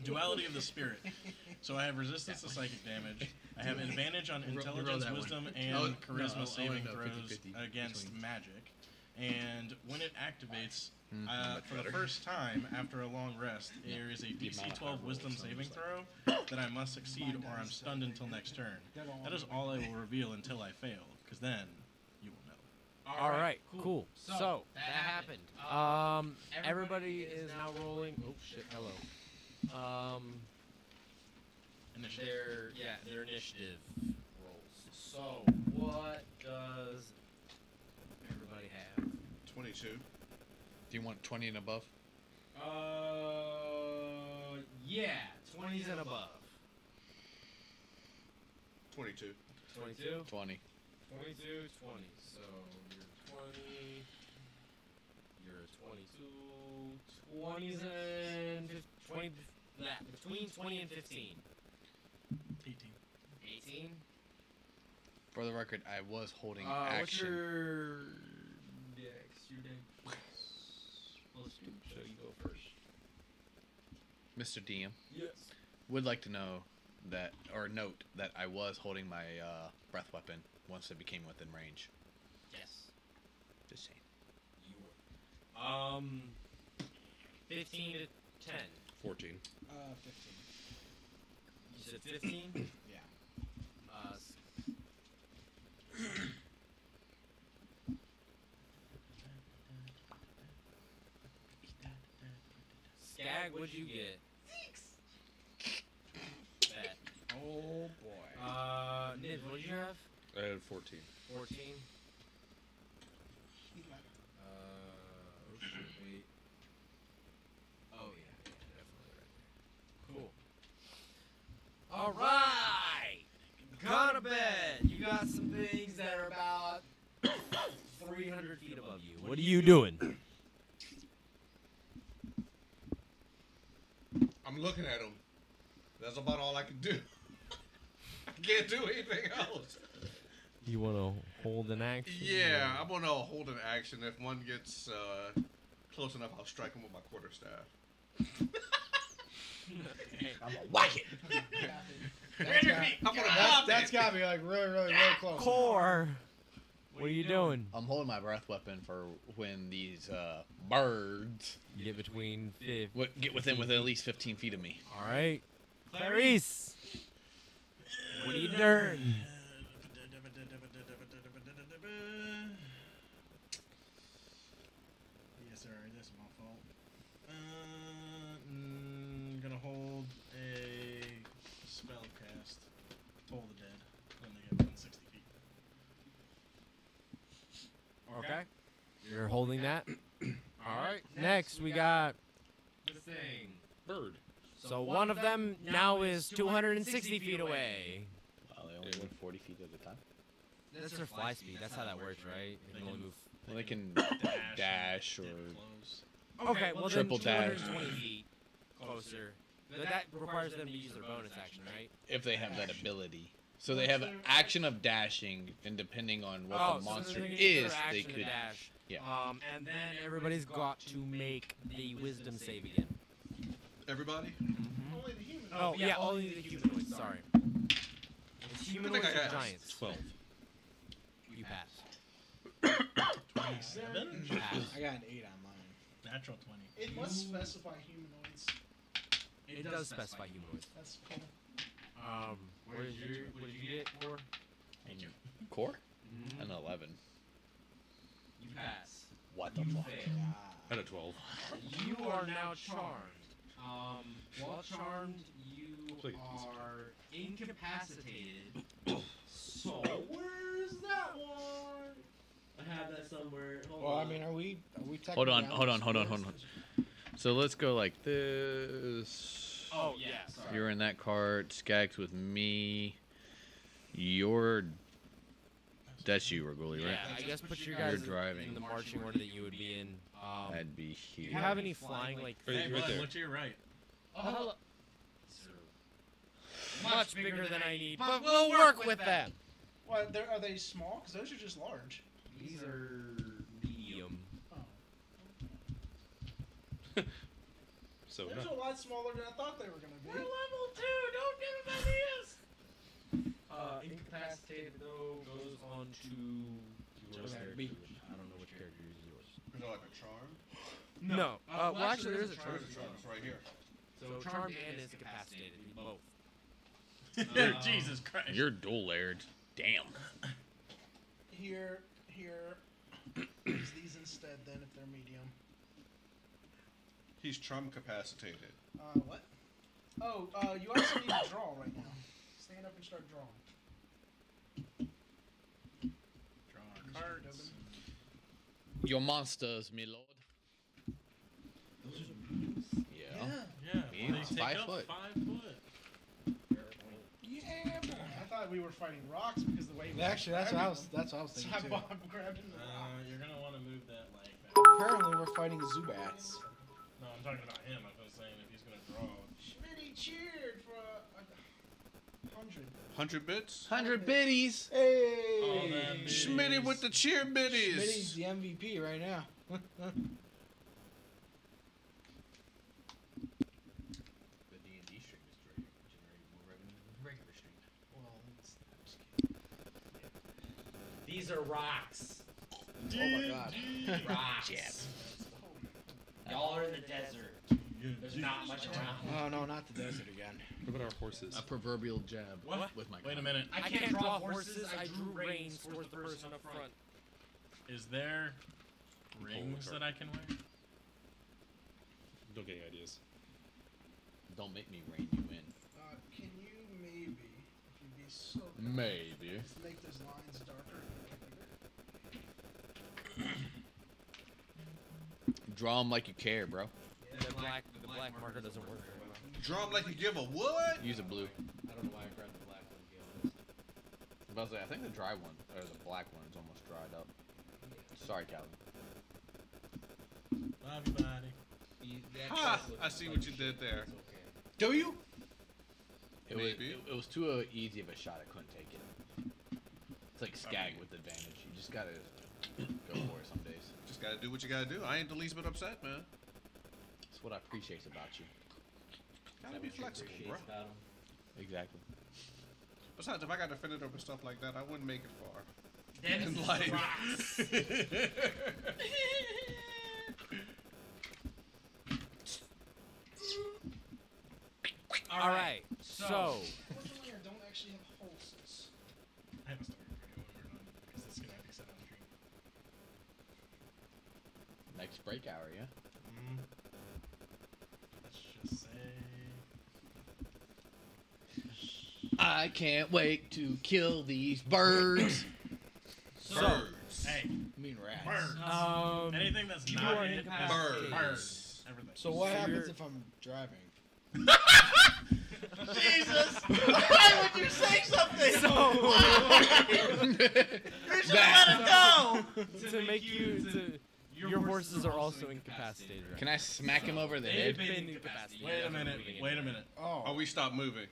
Duality of the spirit. So I have resistance to psychic damage. I have advantage on intelligence, wisdom, and charisma saving throws against magic. And when it activates, for the first time after a long rest, there is a DC 12 wisdom saving throw that I must succeed or I'm stunned until next turn. That is all I will reveal until I fail, because then you will know. All right. Cool. So that happened. Everybody is now rolling. Oh shit. Hello. And Initiative. Their initiative rolls. So what does everybody have? 22. Do you want 20 and above? Yeah, 20s and above. 22. 22? 20. 22, 20. So you're 20. You're 22. 20s and 20. Between 20 and 15. 18. 18? For the record, I was holding What's action. your dex? Your dex. Let's do. So you go first. Mr. DM Yes. would like to know that, or note that I was holding my breath weapon once it became within range. Yes. Just saying. You were. 15 to 10. 14. 15. You said 15? Yeah. Skag, what'd you get? 6. Bet. Oh boy. Nib, what'd you have? I had 14. 14. Oh shit, wait. Oh yeah, definitely right there. Cool. All right. Gone to bed. You got some things that are about 300 feet above you. What are you doing? I'm looking at him. That's about all I can do. I can't do anything else. You want to hold an action? Yeah, I'm gonna hold an action. If one gets close enough, I'll strike him with my quarterstaff. I'm gonna whack it. That's gotta be like really, really, really close. Core. What are you doing? I'm holding my breath weapon for when these birds You get between 50. get within at least 15 feet of me. All right. Clarice. What are you doing? Yes, sir. That's my fault. Gonna hold a spell cast. Toll the Dead when they get within 60 feet. Okay. You're holding that. All right. Next, we got the thing. Bird. So one of them now is 260 feet away. Well, they only move 40 feet at a time. That's their fly speed. That's how that works, right? They can only move. Well, they can dash or... Get close. Okay, well Triple then dash. 220 feet closer. But that requires them to use their bonus action, right? If they have that ability. So they have an action of dashing, and depending on what the so monster they're gonna use is, their they action to could... dash. Yeah. And then everybody's got to make the wisdom save again. Everybody? Only the human. Oh, yeah, only the humanoids, sorry. It's humanoids I or got giants? 12. You pass. 27? You pass. I got an 8 on mine. Natural 20. It must specify humanoids. It does specify humanoids. That's cool. What did you get for? Thank you. Core? Mhm. An 11. You pass. What the You fuck? fail. I had a 12. You are now charmed. While charmed, you Please. are incapacitated. So where's that one? I have that somewhere. Well, I mean, are we technically Hold on. spirits? So let's go like this. Oh yeah, sorry. You're in that cart. Skag's with me. You're... That's you, Raguli, right? Yeah, I guess put your You're guys driving. in the marching order that you would be in. I'd be Do here. you have any flying like? Right, Hey, right bud, there. look to your right. Oh, hello. Much bigger than I need, but we'll work with them. Well, are they small? Because those are just large. These are medium. So, Those no. are a lot smaller than I thought they were going to be. level 2. Don't give them ideas. Incapacitated though goes on to your character. Which I don't know which character is yours. Is there like a charm? No. Well, actually, there is a charm. There's a charm. It's right here. So charmed and incapacitated, both. Jesus Christ. You're dual layered. Damn. Here, use these instead then if they're medium. He's charm capacitated. What? Oh, you also need to draw right now. Stand up and start drawing. Draw our cards. Your monsters, my lord. Yeah. Yeah. Me, they it's take 5 up foot. 5 foot. Yeah, boy. I thought we were fighting rocks because the way we Actually, that's what I was So thinking too. I'm grabbing the rock. You're gonna want to move that like back. Apparently, we're fighting Zubats. No, I'm talking about him. I was saying if he's gonna draw. Schmitty cheered for 100. 100 bits. 100 biddies. Hey! All them Schmitty with the cheer Schmitty's bitties. the MVP right now. The D&D stream is generating more revenue than the regular stream. Well, These are rocks. Oh my god. Rocks. Y'all are in the desert. There's not much around. Oh no, not the desert again. What about our horses? A proverbial jab What? with my Wait a minute. I can't draw horses. I drew reins towards the person up front. Is there rings card. that I can wear? Don't get any ideas. Don't make me rein you in. can you maybe, if you'd be so Maybe. just make those lines darker and bigger? Draw them like you care, bro. The black marker doesn't work very well. Draw 'em like you give a what? Use a blue. I don't know why I grabbed the black one, to be honest. I'm about to say, I think the dry one, or the black one, is almost dried up. Sorry, Calvin. Love you, buddy. Ha! I see what you did there. It's okay. Do you? Maybe. It was too easy of a shot. I couldn't take it. It's like Skag with advantage. You just gotta go for it some days. Just gotta do what you gotta do. I ain't the least bit upset, man. That's what I appreciate about you. Gotta be flexible, bro. About 'em. Exactly. Besides, if I got to finish over stuff like that, I wouldn't make it far. Then In it's life. rocks. All right. So Unfortunately, I don't actually have horses. I have a story video when we're done because this is gonna have to be set on stream. Next break hour, yeah? Let's just say. I can't wait to kill these birds. Birds. Hey, I mean rats. birds. Anything that's you not are in incapacitated. birds. Everything. So what happens you're- if I'm driving? Jesus! Why would you say something? to make you your horses are also incapacitated. Right? Can I smack him over the They've head? been incapacitated. Wait a minute. Wait a minute. Oh, Oh. we stopped moving.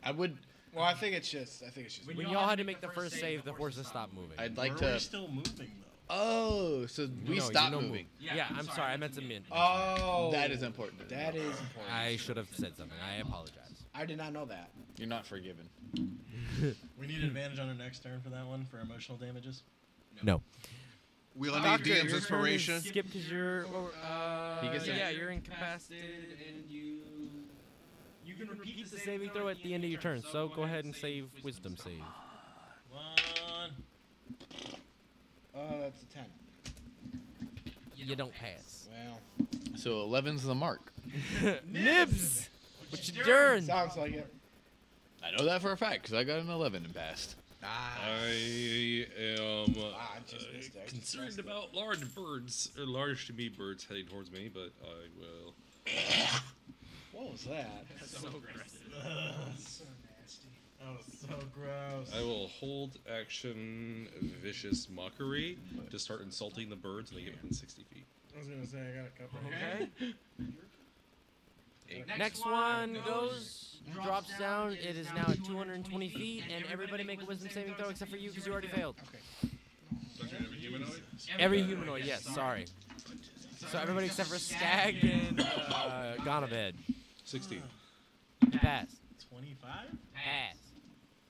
I would. Well, I think it's just. When y'all had to make the first save, the horses stopped moving. I'd like Were we to. still moving though? Oh, so we No, stopped you don't moving. Yeah, I'm sorry. I meant to mean. Oh. That is important. That is important. I should have said something. I apologize. I did not know that. You're not forgiven. We need advantage on our next turn for that one for emotional damages. No. We'll need Doctor, DM's your inspiration. turn is skip because you're. He gets yeah, a- you're incapacitated, and you can repeat the saving throw at the end of your turn. So go ahead and save wisdom save. One. That's a 10. You don't pass. Well, So 11's the mark. Nibs. What you doing? sounds like it. I know that for a fact because I got an 11 and passed. I am I just missed it. I just concerned missed it. about large birds, or large to me birds heading towards me, but I will. What was that? So nasty. That was so gross. I will hold action vicious mockery to start insulting the birds, and they get within 60 feet. I was gonna say I got a couple. Okay. Next one goes, drops down. It is now at 220 feet, and everybody make a wisdom saving throw except for you because you already failed. Every humanoid, yes, sorry. So everybody except for Skag and Ganabed. 16. You passed. 25? Pass.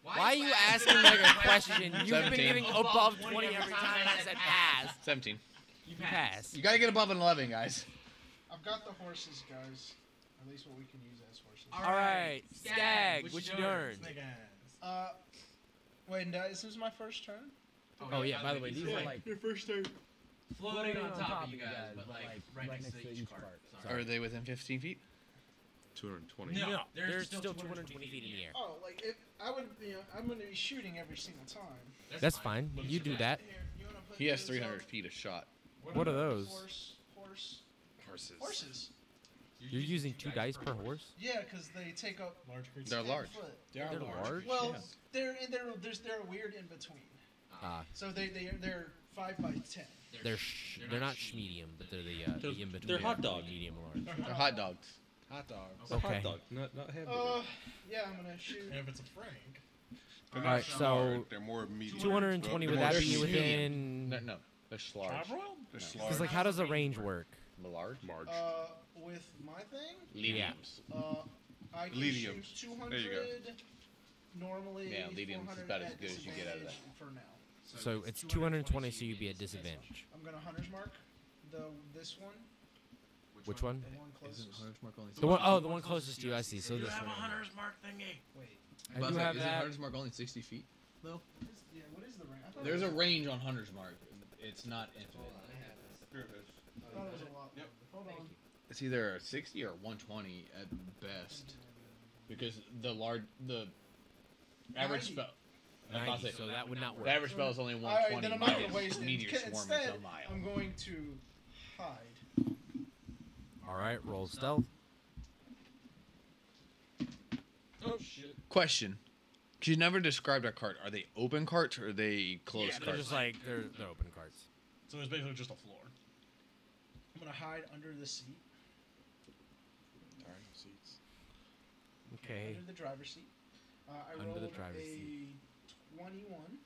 Why are you asking like a question? You've been 17. giving above 20 every time I said pass. 17. You pass. You gotta get above an 11, guys. I've got the horses, guys. At least what we can use as horses. Alright, Skag, what you doing? Snake eyes. Wait, this is my first turn? Oh yeah, by the way, these are like Your first turn. floating on top of you guys, but like right next to each cart. Are they within 15 feet? 220. No, they're still 220 feet in the air. Oh, like if I would, I'm going to be shooting every single time. That's fine. You do that. Here, you wanna put He has those 300 up? feet a shot. What are those? Horses. You're using 2 dice per horse? Yeah, because they take up Large creatures. They're 10 large. foot. They're large? Well, Yeah. they're weird in between. Ah, So they're 5 by 10. they're not medium, but they're the in between. They're hot dog. Medium large. They're hot dogs. Hot dogs. It's a Okay. hot dog, not hamburger. Yeah, I'm gonna shoot. And if it's a Frank, They're Alright, not so hard, they're more medium. 220. They're Would more that be medium. within? No, they're large. charbroiled? They're Because large. like, how does the range work? Large. Marge. With my thing, Mediums. I can Lediums. shoot 200. There you go. Normally, Yeah, lediums is 400 about as at good as you get out of that. disadvantage For now. So it's 220, so you'd be at disadvantage. I'm gonna hunter's mark this one, Which one? the one closest. The one oh, the one closest to you. I see. So this have a one. hunter's mark thingy. Wait, I do have Isn't that. Hunter's Mark only 60 feet? yeah, what is the range? I thought There's it a was, range on Hunter's Mark. It's not infinite. Here it is. I thought it was a lot. Yep. Hold on. It's either a 60 or 120 at best. Because the average 90. spell. I was about 90, to say, so that would not work. the average spell is only All right, 120 then I'm not gonna minus waste it. meteor swarm is Instead, a mile. I'm going to hide. All right, roll stealth. Oh shit. Question. 'Cause you never described our cart. Are they open carts or are they closed Yeah, they're carts? just like they're open carts. So it's basically just a floor. I'm gonna hide under the seat, There are no seats. Okay. under the driver's seat. I Under rolled the driver's a seat. 21.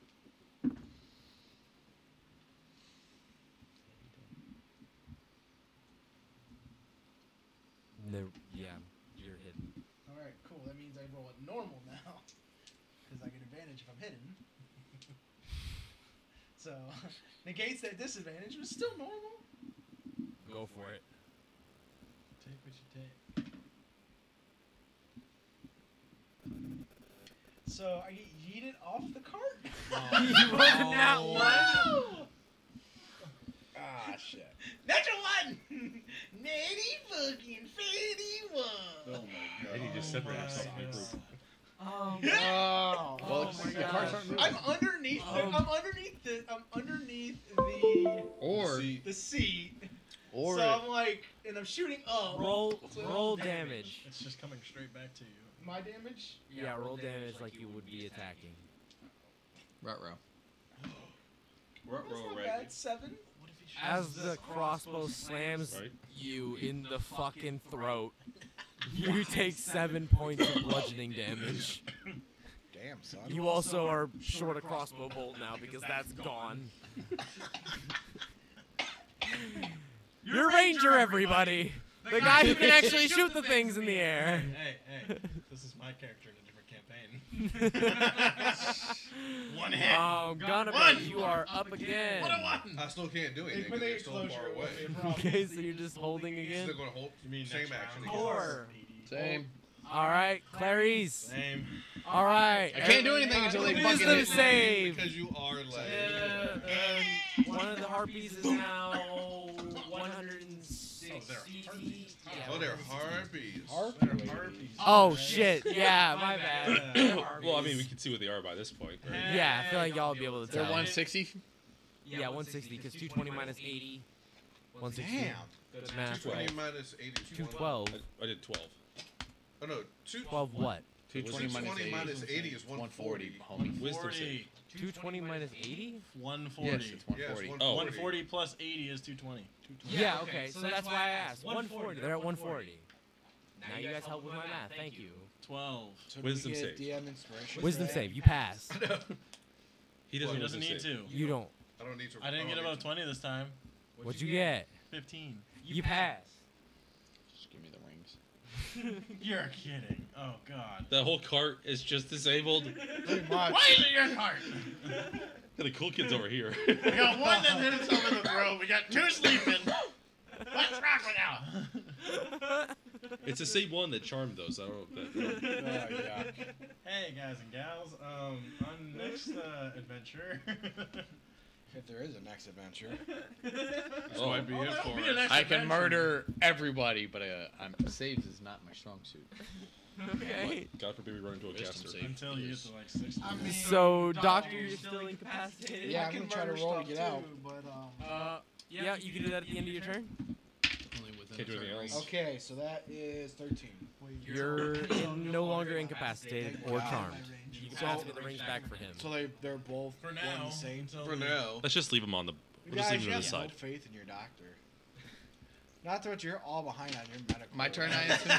Yeah, you're hidden. All right, cool. That means I roll it normal now, because I get advantage if I'm hidden. So negates that disadvantage, but still normal. Go for it. Take what you take. So I get yeeted off the cart. You rolled that one. Ah, shit. Natural one. Natty fucking 51. Oh my god. And he just separated himself from the group. Oh. Well, Oh it's- my the carts gosh. aren't moving. I'm underneath. I'm underneath the Or, the seat. or So I'm like, and I'm shooting up. Roll damage. It's just coming straight back to you. My damage. Yeah, roll damage like you would be attacking. Ruh-roh. Ruh-roh, That's not Raggy. bad. 7. As the crossbow slams Right. you in the fucking throat, you take 7 points of bludgeoning damage. Damn, son. You also are short a crossbow bolt now because that's gone. You're Ranger, everybody! The guy who can actually shoot the things in the air. Hey, this is my character in a different campaign. One hit. Oh, Gunnaby, you are up again. I still can't do anything When because they they're get so closer, far it won't be a away. problem. Okay, so you're just holding again? Still gonna hold. You mean Same next action. round? again. Four. Same. Alright, Clarice. Same. Alright. I can't do anything until they fucking Wisdom hit me. save. Because you are like. One of the harpies is now 160 feet. Oh, they're harpies. Harpies. Oh shit! Yeah, my bad. Well, I mean, we can see what they are by this point. Right? Yeah, I feel like y'all will be able to They're tell. 160? Yeah, 160 because 220 minus 80. 160. Damn. Good math. 220 minus 80 is 212. I did 12. Oh no, 12 what? 220 minus 80 is 140, 140. homie. Wisdom 40. save. 220 minus 80? 140. Yes, it's 140. Yes, Oh. 140 plus 80 is 220. Yeah, okay, so that's why I asked. 140. They're at 140. Now you guys help with my math. Thank you. 12. So do Wisdom we get save. DM inspiration. Wisdom for that? save. You pass. He He doesn't, doesn't need wisdom save. to. You don't. I don't need to. I didn't get don't above need 20 this time. What'd you get? 15. You pass. Just give me the rings. You're kidding. Oh, God. The whole cart is just disabled. Pretty much. Why is it your cart? The cool kids over here. We got one that hit himself in the throat. We got two sleeping. What's wrong with now? It's the same one that charmed those. I don't know if that. Oh, yeah. Hey, guys and gals. On next adventure, If there is a next adventure. This might be it for us. I can murder everybody, but I'm saves is not my strong suit. Okay. God forbid we run into a Wisdom caster. save. Until you get to like 60. I mean, So, Doctor, you're still incapacitated? Yeah, I I'm can gonna try to murder roll to stuff get out. too, but Yeah, you can do that at the end of your turn. Only within Can't do a anything certain else. range. Okay, so that is 13. You're no longer incapacitated or Wow. charmed. You can pass the range back for him. So they're both For one now. the same. Until For now. Let's just leave him on the. We'll just Guys, leave you him to the have no side. faith in your doctor. Not that you're all behind on your medical. My turn, I assume.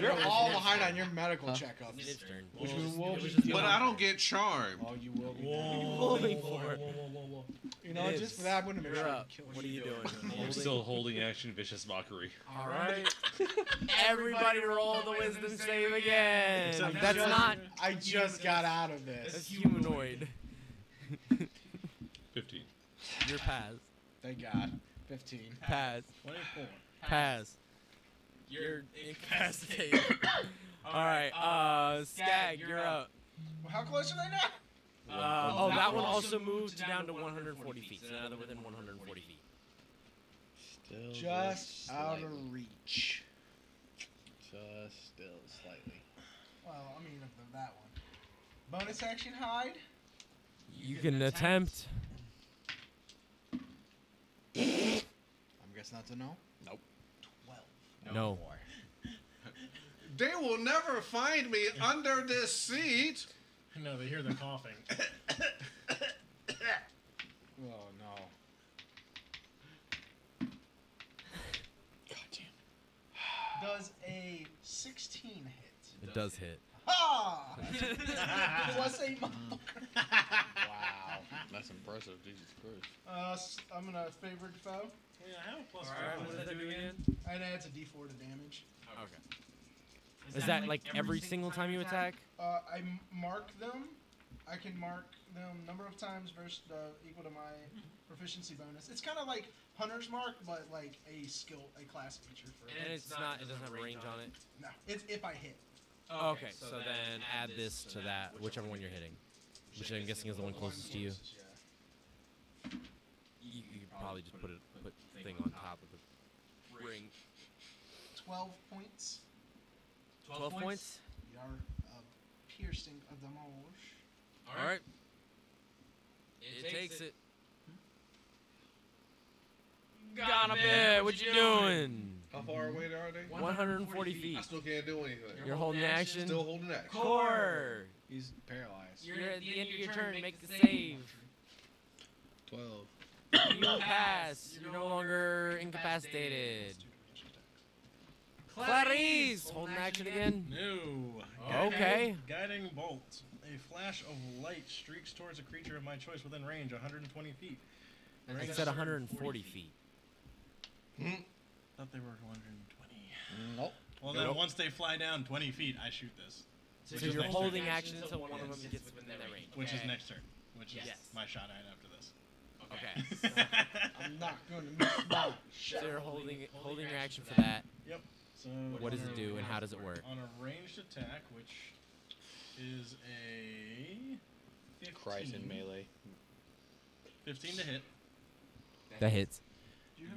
You're no, all it's behind Nib's on your medical turn. checkups. It's Nib's turn. Which Well, we will it was be just But I don't get charmed. Oh, you will be. Whoa, Pulling whoa, for it. whoa, whoa, whoa, whoa. You know, just for that, I'm gonna make You're sure I up. kill What are you doing? I'm still holding action, vicious mockery. All right. Everybody roll the wisdom save again. Except That's just- not. I just got out of That's this. humanoid. 15. You're pass. Thank God. 15. Pass. 24. Pass. You're incapacitated. All right. Skag, you're up. how close are they now? That one also moved down to 140 feet. So now they're within 140 feet. Still Just out slightly. of reach. Just still slightly. Well, I mean, of that one. Bonus action hide. You can attempt. I'm guessing that's a no. 12. No. They will never find me under this seat. No, they hear the coughing. Oh no. Does a 16 hit? It does hit. Ah! Plus 8 motherfucker. Wow. That's impressive. Jesus Christ. I'm gonna favored foe. Yeah, I have a plus Alright, five. what does that do again? And adds a d4 to damage. Okay. Is that like every single time you attack? I mark them. I can mark them number of times versus equal to my proficiency bonus. It's kind of like Hunter's Mark, but like a class feature for it. And it's not. It doesn't have a range on it. No, it's if I hit. Okay, so then add this to that, whichever one you're hitting, which I'm guessing is the one closest to you. Yeah. You could probably just put the thing on top of the ring. 12 points. 12 points. We are piercing of the marsh. All right. It takes it. Got a bit. What you doing? How far away are they? 140 feet. I still can't do anything. You're holding action. Still holding action. Core. He's paralyzed. You're at the end of your turn. Make the save. 12. You pass. You're no longer incapacitated. Clarice, holding action again. No. Okay. Guiding bolt. A flash of light streaks towards a creature of my choice within range, 120 feet. I said 140 feet. Thought they were 120. Nope. Well, then once they fly down 20 feet, I shoot this. So Which you're is next holding turn. action until one of them gets within their range. Which is next turn. Which is Yes. my shot at after this. Okay. I'm not going to miss my So you're holding your action for that. Yep. So What does on it a- do and how does it work? On a ranged attack, which is a 15, Christ in melee. 15 to hit. That hits.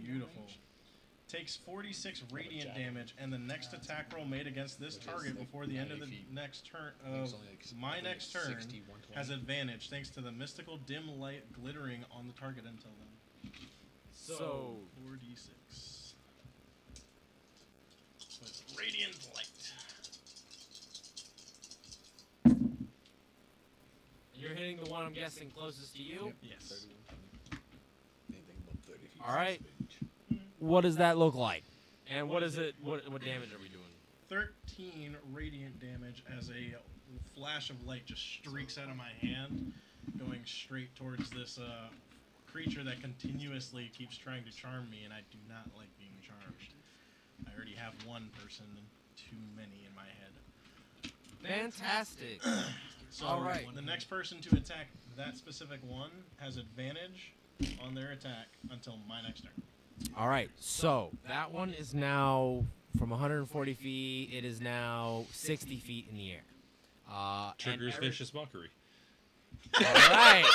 Beautiful. Takes 46 radiant damage, and the next attack roll made against this target before the end of the next turn of my next turn has advantage thanks to the mystical dim light glittering on the target until then. So 4d6. So it's radiant light. you're hitting the one I'm guessing closest to you. Yes. Anything above 30 feet. All right. What does that look like? And what is it? What damage are we doing? 13 radiant damage as a flash of light just streaks out of my hand, going straight towards this creature that continuously keeps trying to charm me, and I do not like being charmed. I already have one person too many in my head. Fantastic. So All right. the next person to attack that specific one has advantage on their attack until my next turn. All right. So that one is now from 140 feet. It is now 60 feet in the air. And Triggers every- vicious mockery. Alright.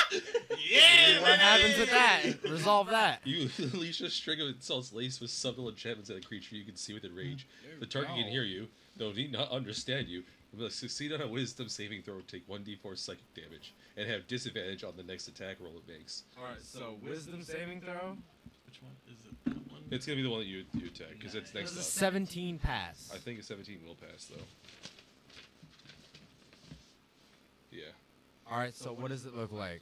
Yeah, what happens with that? Resolve that. You unleash a string of insults laced with subtle enchantments at a creature you can see within range. The target can hear you, though need not understand you. You must succeed on a wisdom saving throw, take 1d4 psychic damage, and have disadvantage on the next attack roll it makes. Alright, so wisdom saving throw. Which one is it? That one? It's gonna be the one that you attack, because it's next Does a up. 17 pass? I think a 17 will pass, though. Yeah. Alright, so what does it look like?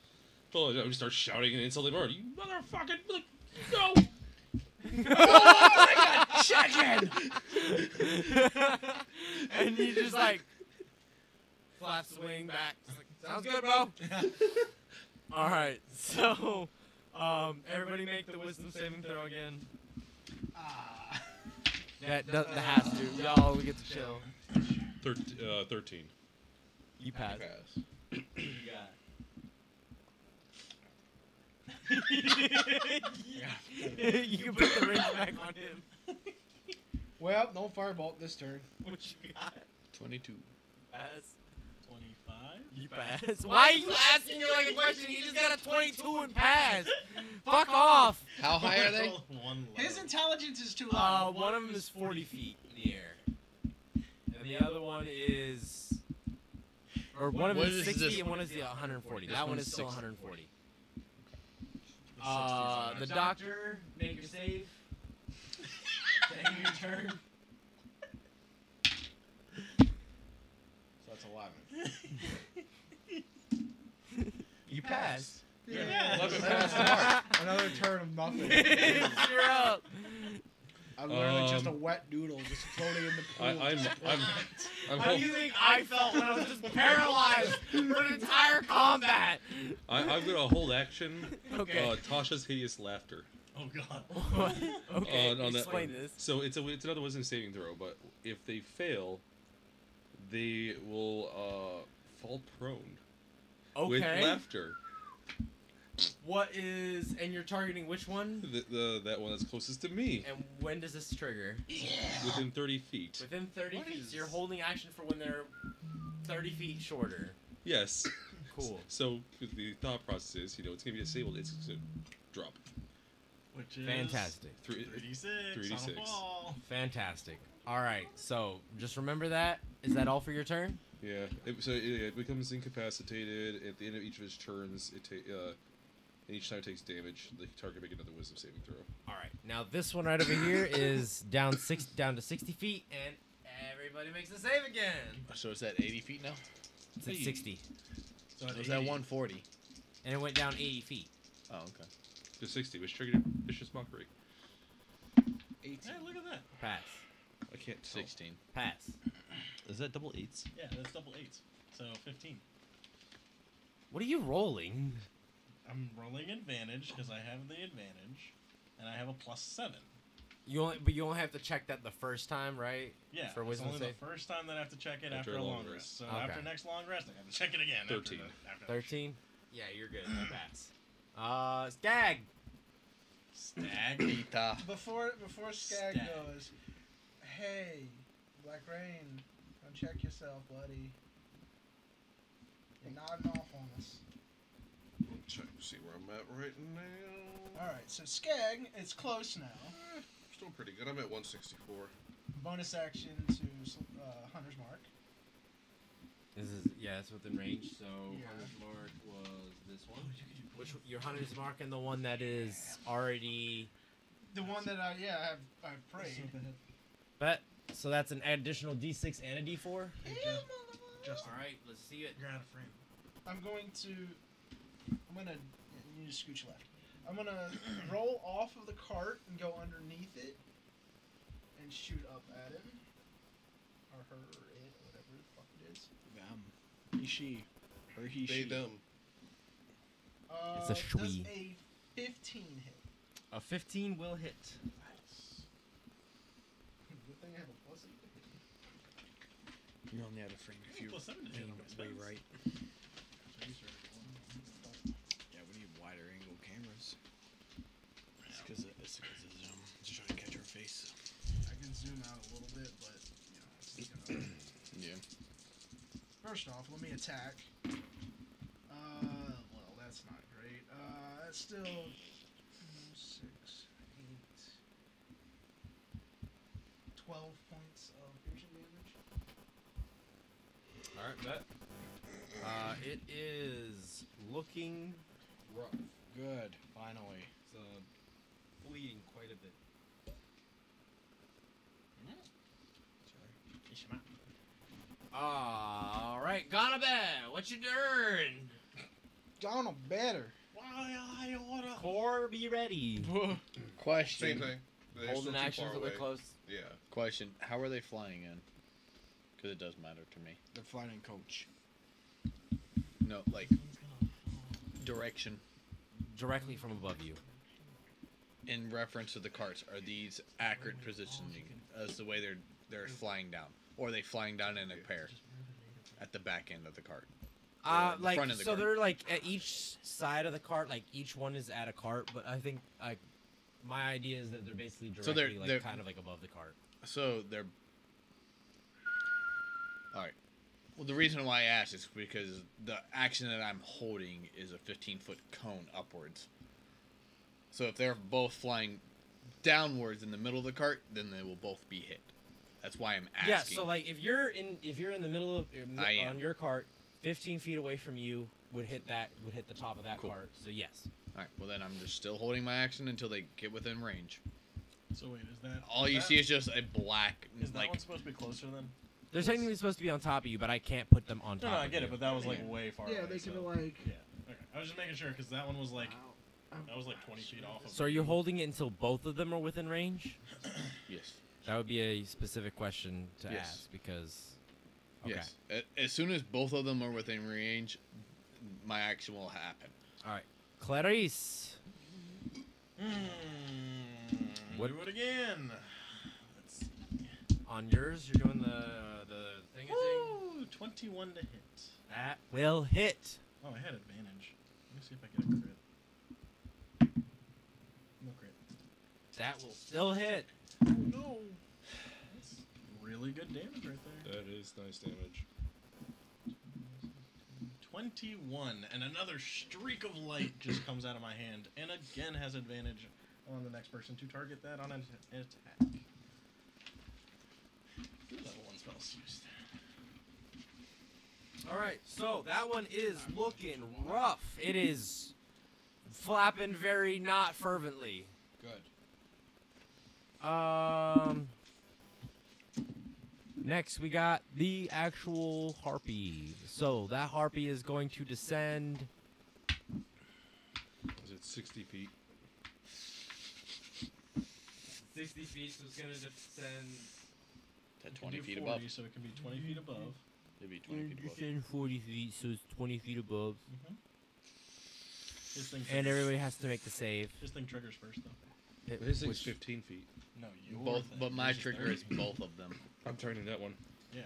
Well, we start shouting and insulting more. You motherfucking no! Chicken! And you just like flat swing back. Just like, sounds good, bro. Alright, so everybody make the wisdom saving throw again. That has to. Y'all, we get to chill. 13. You pass. Pass. You can put the ring back on him. Well, no firebolt this turn. What you got? 22. Pass. 25. You pass. Why are you asking you like a question? He just got a 22 and pass. Fuck off. How high are they? One His low. intelligence is too low. One of them is 40 feet in the air, and the other one is, or one of them What is is 60 this and one is the 140. This That one one's is still 60. 140. The The doctor, make your save. End your turn. So that's 11. You pass. Yeah. 11 past the mark. Another turn of nothing. You're up. I'm literally just a wet noodle just floating in the pool. I'm How do you think I felt when I was just paralyzed for an entire combat? I'm gonna hold action. Okay. Tasha's hideous laughter. Oh god. Okay, on that explain one. this. So it's another wisdom saving throw, but if they fail, they will fall prone with Okay. laughter. What is, and you're targeting which one? That one that's closest to me, And when does this trigger? within 30 feet. Within 30 feet. So you're holding action for when they're 30 feet shorter. Yes. Cool. So the thought process is, it's gonna be disabled. It's gonna drop. Which is Fantastic. 3d6 on 3d6. a ball. Fantastic. All right. So just remember that. Is that all for your turn? Yeah. It becomes incapacitated at the end of each of its turns. And each time it takes damage, the target make another wisdom saving throw. All right. Now this one right over here is down to 60 feet, and everybody makes the save again. So it's at 80 feet now? It's at 60, So It at was at 80. 140. and it went down 80 feet. Oh, okay. To 60, which triggered vicious mockery. 18. Hey, look at that. Pass. I can't tell. 16. Pass. Is that double eights? Yeah, that's double 8s. So 15. What are you rolling? I'm rolling advantage because I have the advantage, and I have a +7. But you only have to check that the first time, right? Yeah, For it's wisdom only save. the first time that I have to check it After after a a long long rest. rest. So Okay. after next long rest, I have to check it again. 13. After 13. Yeah, you're good. Pass. Skag. Stag. Pita. Before Skag Stag. goes, hey, Black Rain, come check yourself, buddy. You're nodding off on us. Check to see where I'm at right now. All right, so Skag is close now. Still pretty good. I'm at 164. Bonus action to Hunter's Mark. It's within range. So Yeah. Hunter's Mark was this one. Which your Hunter's Mark and the one that is already. The one that I've prayed. Bet. So that's an additional D6 and a D4. Just All right, let's see it. you're out of frame. I'm gonna. You just scooch left. I'm gonna roll off of the cart and go underneath it and shoot up at him. Or her, it, whatever the fuck it is. Them. He, she. Her, he, They, she. them. It's a Does shwee. a 15 hit? A 15 will hit. Good thing I have a plus 8 to hit. You only have a frame if you +7 to hit aim on my way spells. right. Yeah, we need wider angle cameras. It's because of zoom. Just trying to catch her face. I can zoom out a little bit, but it's gonna... Yeah. First off, let me attack. That's still 6, 8, 12 points of piercing damage. All right, bet. It is looking rough. Good. Finally. It's bleeding quite a bit. All right, Ganabe, what you doing? John, better. Core, be ready. Question. Same thing. They're Holding still too actions far that we're away. close. Yeah. Question. How are they flying in? Because it does matter to me. They're flying in coach. No, like direction. Directly from above you. In reference to the carts, are these accurate positioning as the way they're flying down, or are they flying down in a pair at the back end of the cart? The Like front of the so cart. they're like at each side of the cart, like each one is at a cart, but I think like my idea is that they're basically directly So they're- like kind of like above the cart. So they're. All right. Well, the reason why I asked is because the action that I'm holding is a 15-foot cone upwards. So if they're both flying downwards in the middle of the cart, then they will both be hit. That's why I'm asking. Yeah, so like if you're in the middle of I am. on your cart, 15 feet away from you would hit the top of that Cool. cart. So yes. All right. Well, then I'm just still holding my action until they get within range. So wait, is that All you see is just a black, is that like. one supposed to be closer then? They're technically supposed to be on top of you, but I can't put them on top. No, I of get you. it, but that was like way far Yeah, away. they so. could like. Yeah. Okay. I was just making sure because that one was like 20 feet off of. So are you holding it until both of them are within range? Yes. That would be a specific question to Yes. ask because. Okay. Yes. As soon as both of them are within range, my action will happen. All right, Clarice. What- Do it again. Let's see. On yours, you're doing the thing. Woo! 21 to hit. That will hit. Oh, I had advantage. Let me see if I get a crit. No crit. That will still hit. Oh no! That's really good damage right there. That is nice damage. 21, and another streak of light just comes out of my hand, and again has advantage on the next person to target that on an attack. Level 1 spells used. All right, so that one is looking rough. It is flapping very not fervently. Good. Next we got the actual harpy. So that harpy is going to descend. Is it 60 feet? 60 feet, so it's going to descend. At Can 20 do feet 40, above. so it can be 20 feet above. It'd be 20 feet above. Descend 40 feet, so it's 20 feet above. His thing And triggers- everybody has to make the save. His thing triggers first, though. His thing's 15 feet. No, you. Both, but my trigger is both of them. I'm targeting that one. Yeah.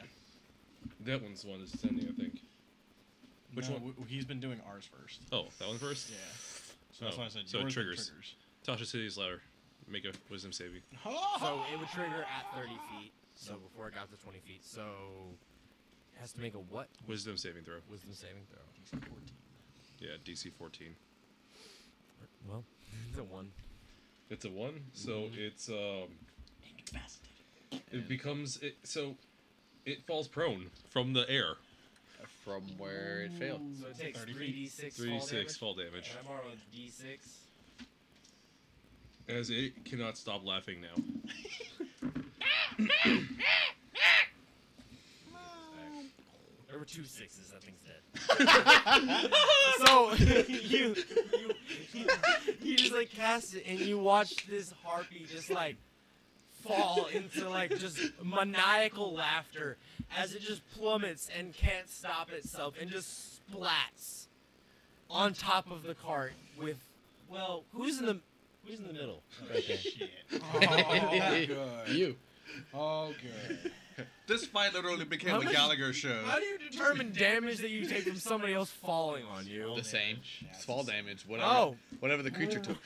That one's the one that's descending, I think. Which No, one? He's been doing ours first. Oh, that one first? Yeah. So that's why I said so it yours triggers. triggers. Tasha City's ladder. Make a wisdom saving. So it would trigger at 30 feet. So before it got to 20 feet. So it has to make a what? Wisdom saving throw. Wisdom saving throw. DC 14. Yeah, DC 14. Well, it's a 1. It's a 1, so it's it becomes it falls prone from the air. From where it failed. So it takes 30 3d6 3d6 fall fall damage. And I'm on a d6. As it cannot stop laughing now. There were 2 6s. That thing's dead. So you just like cast it and you watch this harpy just like fall into like just maniacal laughter as it just plummets and can't stop itself and just splats on top of the cart with who's in the middle? Right there. Shit. Oh, good. You. Oh, good. This fight literally became How a much- Gallagher show. How do you determine damage that you take from somebody else falling on you? The same. It's fall damage. Whatever. Oh. Whatever the creature took.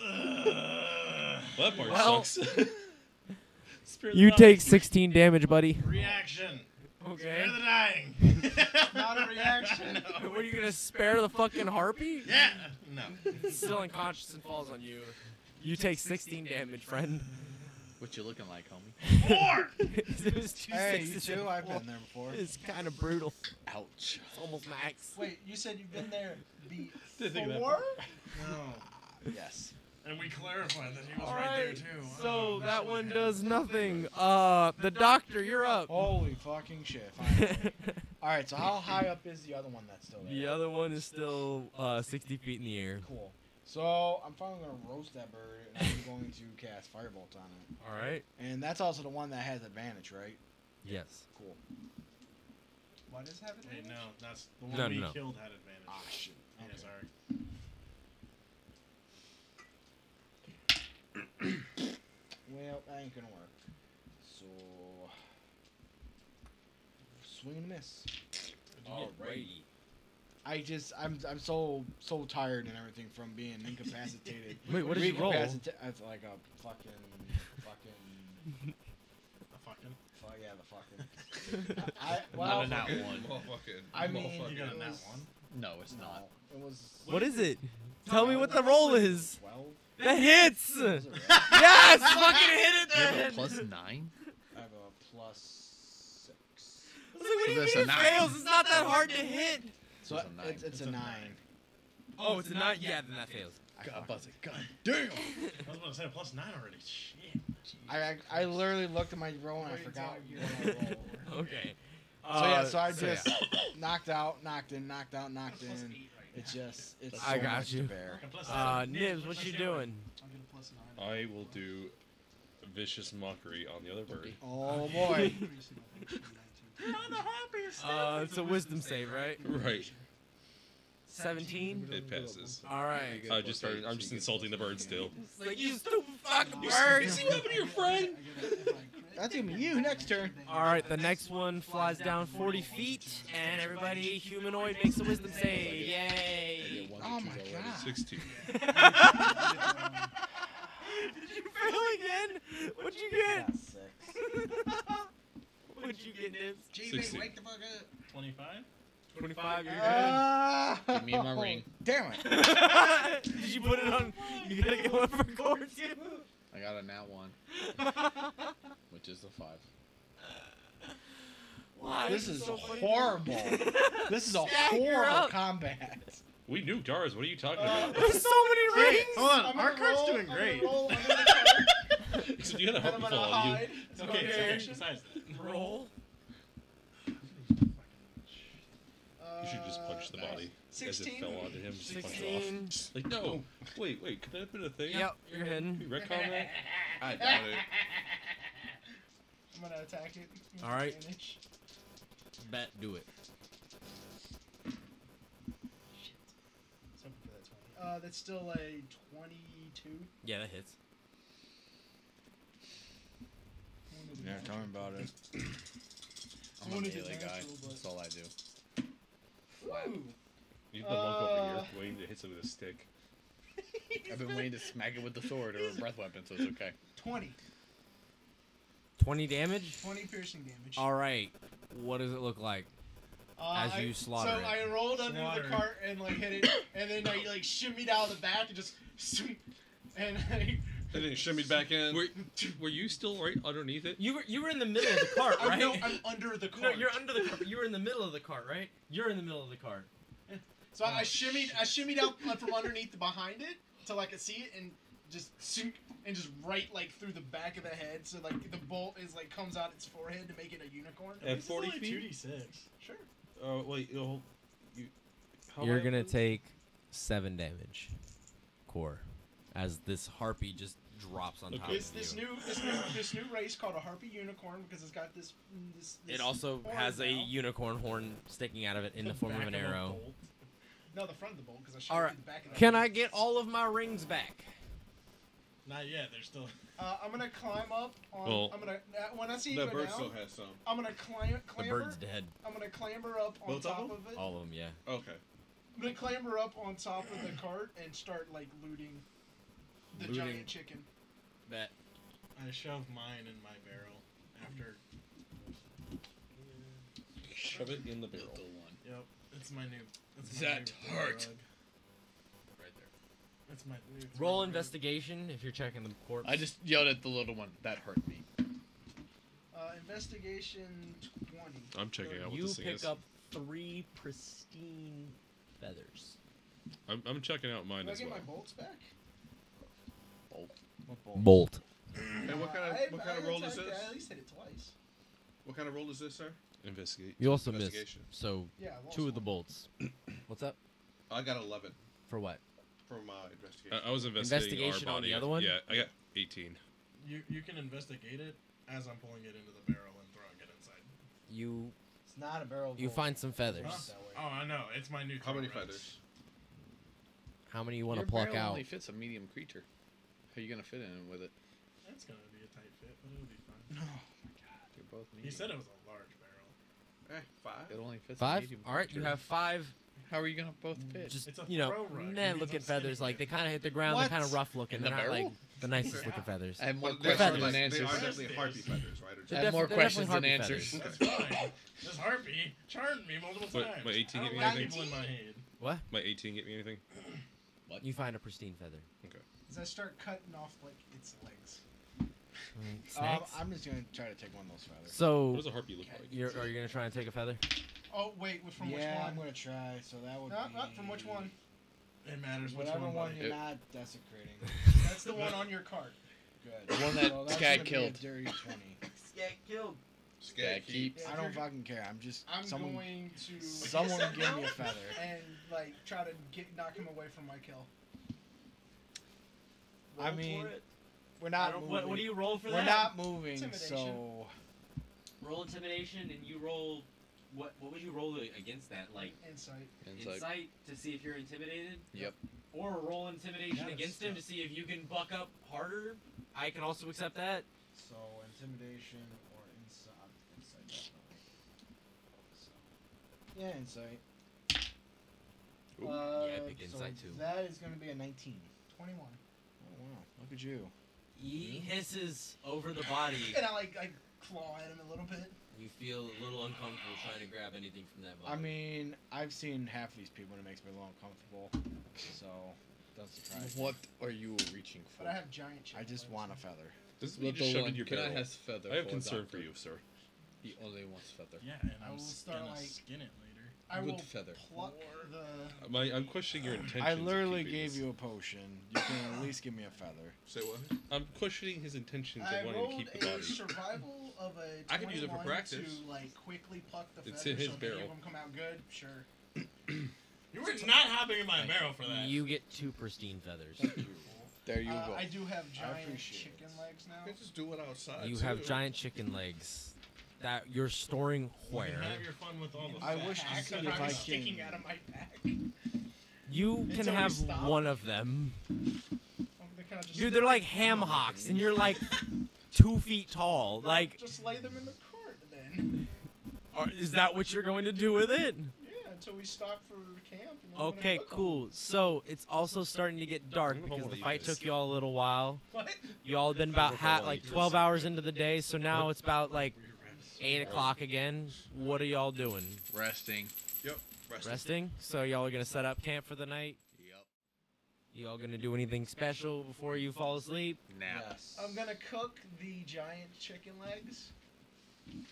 Well, that part Well- sucks. You take 16 damage, buddy. Reaction. Okay. Spare the dying. Not a reaction. What are you gonna spare the fucking harpy? Yeah. No. It's still unconscious and falls on you. You take 16 damage, friend. What you looking like, homie? 4. It was 2 Hey, you sixes too? and I've four. been there before. It's kind of brutal. Ouch. It's almost max. Wait, you said you've been there Didn't think of that before? No. Yes. And we clarified that he was All right there right, too. so Oh, that one shit. does nothing. The doctor, you're up. Holy fucking shit. Fine. Alright, so how high up is the other one that's still there? The other one is still 60 feet in the air. Cool. So I'm finally gonna roast that bird, and I'm going to cast Firebolt on it. All right. And that's also the one that has advantage, right? Yes. Cool. Why does it have it? Hey, no, that's the one No, we no. killed had advantage. Ah, shit. Yeah, Okay. sorry. Well, that ain't gonna work. So swing and miss. Alrighty. I'm so tired and everything from being incapacitated. Wait, what did you roll? It's like a fucking A fucking. yeah, the fucking. Well, Not a nat one. I mean, You got a it nat was- one. No, it's not. It was What is it? Tell me what the roll is. 12. That hits. Was it right? Yes, fucking hit it You have a then. +9? I have a +6. I was like, what do you that's mean a it 9. fails? It's not that hard to hit. So It's a 9. it's a 9. Oh, it's a 9? Yeah, then that fails. God, God damn. I was about to say a +9 already. Shit. I literally looked at my roll and I forgot what I rolled. Okay. So yeah, so I so just yeah. knocked out, knocked in, knocked out, knocked in. It's just, it's I so got much you. to bear. Nibs, what you doing? I'll get a +9. I will do vicious mockery on the other bird. Oh boy. It's a wisdom save, right? Right. 17? It passes. All right. I'm just insulting the bird still. It's like, you stupid fucking bird. You see what happened to your friend? That's gonna be you next turn. All right, the next one flies down 40 feet, and everybody humanoid makes a wisdom save. Yay! Oh my god. 16. Did you fail again? What'd you get? Got 6. What'd you get, Nibs? 16. wake the fuck up. 25. 25, you're Give me my ring. Damn it. good. Did you put it on? You gotta get one for Core too. I got a nat 1, which is a 5. Why? This is so funny. horrible. This is a Stagger horrible up. combat. We nuked ours. What are you talking about? There's so many rings. Hold on, I'm our gonna card's roll- doing I'm great. gonna roll under the card, Except you had a and harpy I'm gonna fall on you. hide. It's okay. It's okay. Besides that. Roll. You should just punch the body as it 16. fell onto him. Just punch it 16. off. Like, no. Wait. Could that have been a thing? Yep, you're hidden. You retcon that? I doubt it. I'm gonna attack it. with All right. advantage. Bet, do it. So for that 20. That's still a 22. Yeah, that hits. Yeah, tell me about it. I'm a Wanted it melee guy. natural, but- That's all I do. Woo! You have the monk over here waiting to hit something with a stick. I've been waiting to smack it with the sword or a breath weapon, so it's okay. 20. 20 damage? 20 piercing damage. All right. What does it look like? as you slaughter So it. I rolled under Slaughter. the cart and like hit it, and then I like shimmied out of the back and just, and I. And then shimmied back in. Were you still right underneath it? You were in the middle of the cart, right? No, I'm under the cart. No, you're under the cart. You were in the middle of the cart, right? You're in the middle of the cart. So I shimmied out from underneath behind it till I could see it, and just right like through the back of the head, so like the bolt is like comes out its forehead to make it a unicorn. At 40 feet? 2d6. Sure. Wait, you. You're gonna take 7 damage, core, as this harpy just drops on top It's of this you. this new race called a harpy unicorn because it's got this. It also horn has a now. unicorn horn sticking out of it in the form of an Back a arrow. bolt. No, the front of the bolt because I shot All it right. through the back of the Can head. I get all of my rings back? Not yet. They're still. I'm gonna climb up on. Well, I'm gonna when I see you That go bird down, still has some. I'm gonna The clamber. bird's dead. I'm gonna clamber up on Both of top them? of it. All of them, yeah. Okay. I'm gonna clamber up on top of the cart and start like looting the Looting. giant chicken. Bet. I shoved mine in my barrel after. shove it in the barrel. Yep, it's my new. It's That new hurt. drug. Right there. It's my new. it's Roll my new- investigation if you're checking the corpse. I just yelled at the little one. That hurt me. Investigation 20. I'm checking out what You this thing pick is. up 3 pristine feathers. I'm checking out mine Can I as get well. my bolts back? Bolt. And what kind of roll is this? I at least hit it twice. What kind of roll is this, sir? Investigate. You also missed. Investigation. So Yeah, I lost 2 of the one. bolts. What's up? I got 11 For what? for my investigation. I was investigating Investigation our on body. the other one? Yeah, I got 18. You can investigate it as I'm pulling it into the barrel and throwing it inside. You It's not a barrel. you bolt. find some feathers. Huh? Oh, I know. It's my new. How many throw reps. feathers? How many you want Your to pluck barrel out? only fits a medium creature. How are you gonna fit in with it? That's gonna be a tight fit, but it'll be fine. You're both medium. He said it was a large barrel. 5. It only fits a 5? medium All right, you creature. have 5. How are you gonna both fit? Just It's a you know, throw rug. nah, It means looking I'm feathers sitting like they here. kind of hit the ground. What? They're kind of rough looking. In They're the not like barrel? the nicest looking feathers. I have more Well, questions they are than like, answers. They are Yes, definitely it harpy is. feathers, right? Or I just- have more they're questions definitely than harpy answers. feathers. That's fine. This harpy charmed me multiple What, times. my 18 I get me don't like anything? people in my head. What? My 18 get me anything? You find a pristine feather. As I start cutting off like its legs. Snakes? I'm just gonna try to take one of those feathers. What So does a harpy look like? are you gonna try and take a feather? Oh wait, from which Yeah, one? I'm gonna try. So that would No, be not from which one? It matters which Whatever one. one buddy. you're not desecrating. That's the one on your cart. Good. The one that So that's Skag gonna be killed. A dirty 20. Get killed. Skag keeps. I don't fucking care. I'm just. I'm someone, going to someone give me a feather. and like try to knock him away from my kill. I Roll mean, for it. we're I not don't- moving. what do you roll for We're that? not moving, Intimidation. so Roll intimidation, and you roll. What would you roll against that? Like Insight. insight to see if you're intimidated. Yep. Or roll intimidation Yeah, against that's him to see if you can buck up harder. I can also accept that. so intimidation or insight. Insight. So, yeah, insight. Ooh. Yeah, I picked so insight too. That is gonna be a 19. 21. Oh wow! Look at you. He hisses over the body. And I claw at him a little bit. You feel a little uncomfortable trying to grab anything from that body. I mean, I've seen half these people and it makes me a little uncomfortable. So, doesn't surprise me. What are you reaching for? But I have giant chicken I just legs. want a feather. This is what you just shoved in your barrel. I have concern for you, sir. He only wants feather. Yeah, and I I'm will start, gonna like- skin it later. I Good will feather. pluck the. I'm questioning your intentions. I of literally keeping gave this. you a potion. You can at least give me a feather. Say what? I'm questioning his intentions I of wanting to rolled keep the a body. survival of a 21 I could use it for practice. to like quickly pluck the It's feathers in his so if any barrel. of them come out good. Sure. You were not hopping in my barrel for that. You get 2 pristine feathers. There you go. I do have giant appreciate chicken it. legs now. You can just do it outside. You too. have giant chicken legs that you're storing You where? can have your fun with all the I fat. wish to Pack see of if I ramen sticking can. out of my pack. You can Until we have stop. one of them. They kinda just Dude, they're like ham hocks, and you're like 2 feet tall. Like, just lay them in the cart then. is that what you're going to do with it? Yeah, until we stop for camp. And then I'm Okay, gonna cook 'em. cool. So it's also starting to get dark I'm gonna because hold the one of fight these. took you all a little while. What? You all been about like 12 hours into the day, so now it's about like 8 o'clock again. What are y'all doing? Resting. Yep. Resting? So y'all are gonna set up camp for the night? Yep. Y'all gonna do anything special before you fall asleep? Nap. Yes. I'm gonna cook the giant chicken legs. I'm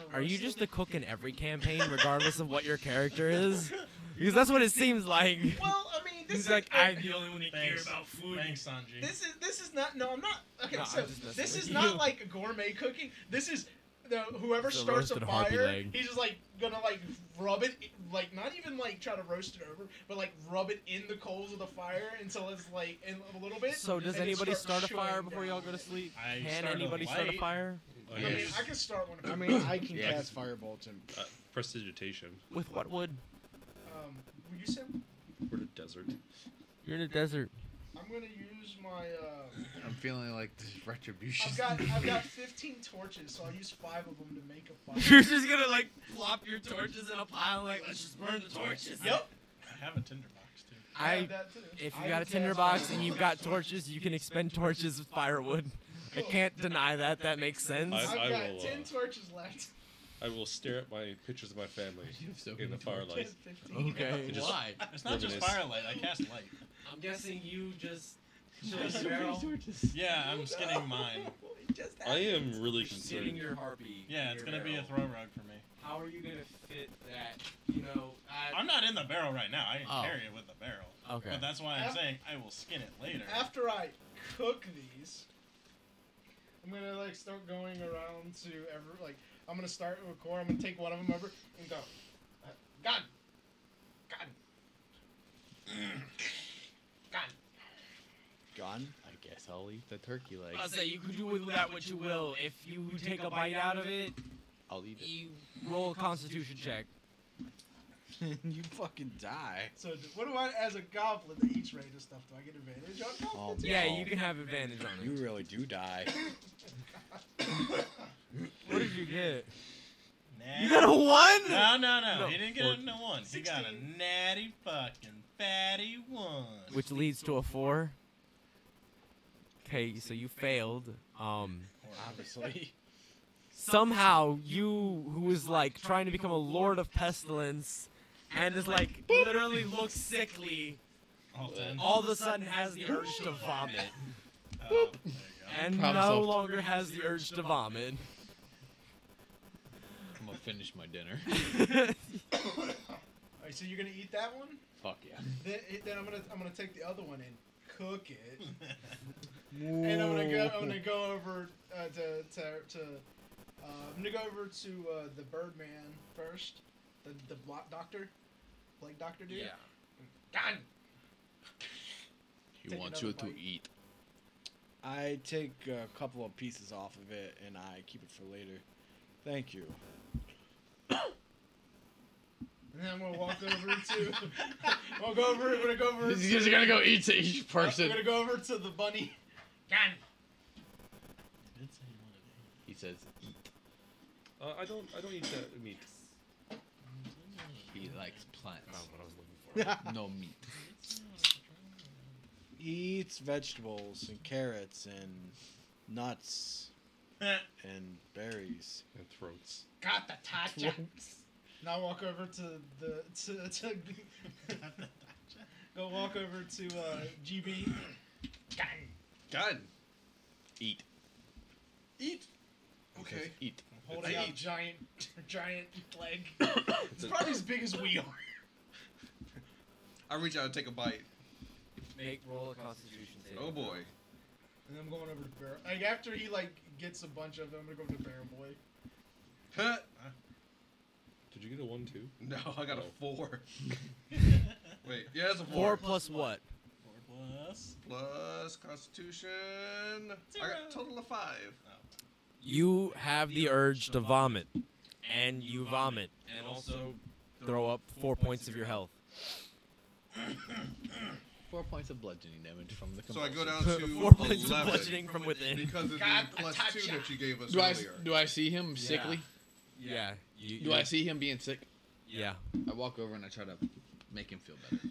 gonna Are you roast just them. a cook in every campaign, regardless of what your character is? Because that's what it seems like. Well, I mean, this He's is like, I'm the only one who cares Thanks. about food. Thanks, Sanji. This is not. No, I'm not. Okay, No, so I'm just messing this with is you. not like gourmet cooking. This is whoever It's a starts a roasted harpy fire. leg. He's just like gonna like rub it, like not even like try to roast it over, but like rub it in the coals of the fire until it's like in a little bit. So does and it anybody starts start a fire chewing before y'all go down. to sleep? I Can started a anybody start a light. fire? I mean, Yes. I can start one. If I mean, I can Yeah. cast firebolts and. Prestidigitation. With what wood? You said We're in a desert. You're in a desert. I'm gonna use my. I'm feeling like this is retribution. I've got 15 torches, so I'll use 5 of them to make a fire. You're just gonna like plop your torches in a pile, like let's just burn the torches. Yep. I have a tinderbox too. I I, have that too. if I you got a would tinderbox cast and you've got torches, you can expend torches with firewood. I can't deny that. That makes sense. I I've got will, 10 torches left. I will stare at my pictures of my family so in the many firelight. Okay, Just- why? It's not just Reminisce. firelight. I cast light. I'm guessing you just chose the barrel, Yeah, I'm skinning mine. I am really sitting concerned. your harpy. Yeah, in it's your gonna be a barrel. throw rug for me. How are you gonna fit that? You know, I'm not in the barrel right now. I can Oh. carry it with the barrel. Okay. But that's why I'm saying I will skin it later. After I cook these, I'm gonna like start going around to I'm gonna start with core. I'm gonna take one of them over and go. God. Gone? I guess I'll eat the turkey leg. I'll say you can do with that what you will. If you take a bite out of it, I'll eat it. you roll a Constitution check. You fucking die. So what do I, as a goblin that eats random stuff, do I get advantage on that? Oh, Yeah, you can have advantage on You it. really do die. What did you get? Natty. You got a 1? No. No. He didn't get a 1. He got a natty fucking fatty 1. Which leads to a 4. Okay, so you failed. Obviously. Somehow you, who is like trying to become a lord of pestilence, and is like literally looks sickly, all of a sudden has the urge to vomit, Oh, there you go. and Problem no solved. longer has the urge to vomit. I'm gonna finish my dinner. Alright, so you're gonna eat that one? Fuck yeah. Then I'm gonna take the other one and cook it. And I'm gonna go over I'm gonna go over to the Birdman first, the doctor, plague doctor dude. Yeah. God. He Take wants another you to bite. eat. I take a couple of pieces off of it and I keep it for later. Thank you. And then I'm gonna walk over to. I'm gonna go over. He's just gonna go eat to each I'm person. gonna go over to the bunny. God. He did say he wanted to eat. He says eat. I don't eat that meat. He likes plants. Not what I was looking for. No meat. He eats vegetables and carrots and nuts and berries. And throats. Got the tacha. Now walk over to the go walk over to GB. Done. Eat. Eat. He Okay. says eat. Holding I out eat. giant leg. It's probably as big as we are. I reach out and take a bite. Roll a Constitution save. Oh boy. And I'm going over to Bear. Like after he gets a bunch of them, I'm gonna go over to Bear Boy. Huh? Did you get a 1 too? No, I got a Oh. 4. Wait, yeah, it's a 4 4. plus what? 4 plus. Plus Constitution. I got a total of 5. You have the urge to vomit, and you vomit, and also throw up 4 points of your health. 4 points of bludgeoning damage from the So I go convulsion. down to 4 points of 11 bludgeoning from within. because of God, the plus Natasha. 2 that you gave us Do I earlier. see him sickly? Yeah. Do I see him being sick? Yeah. I walk over and I try to make him feel better.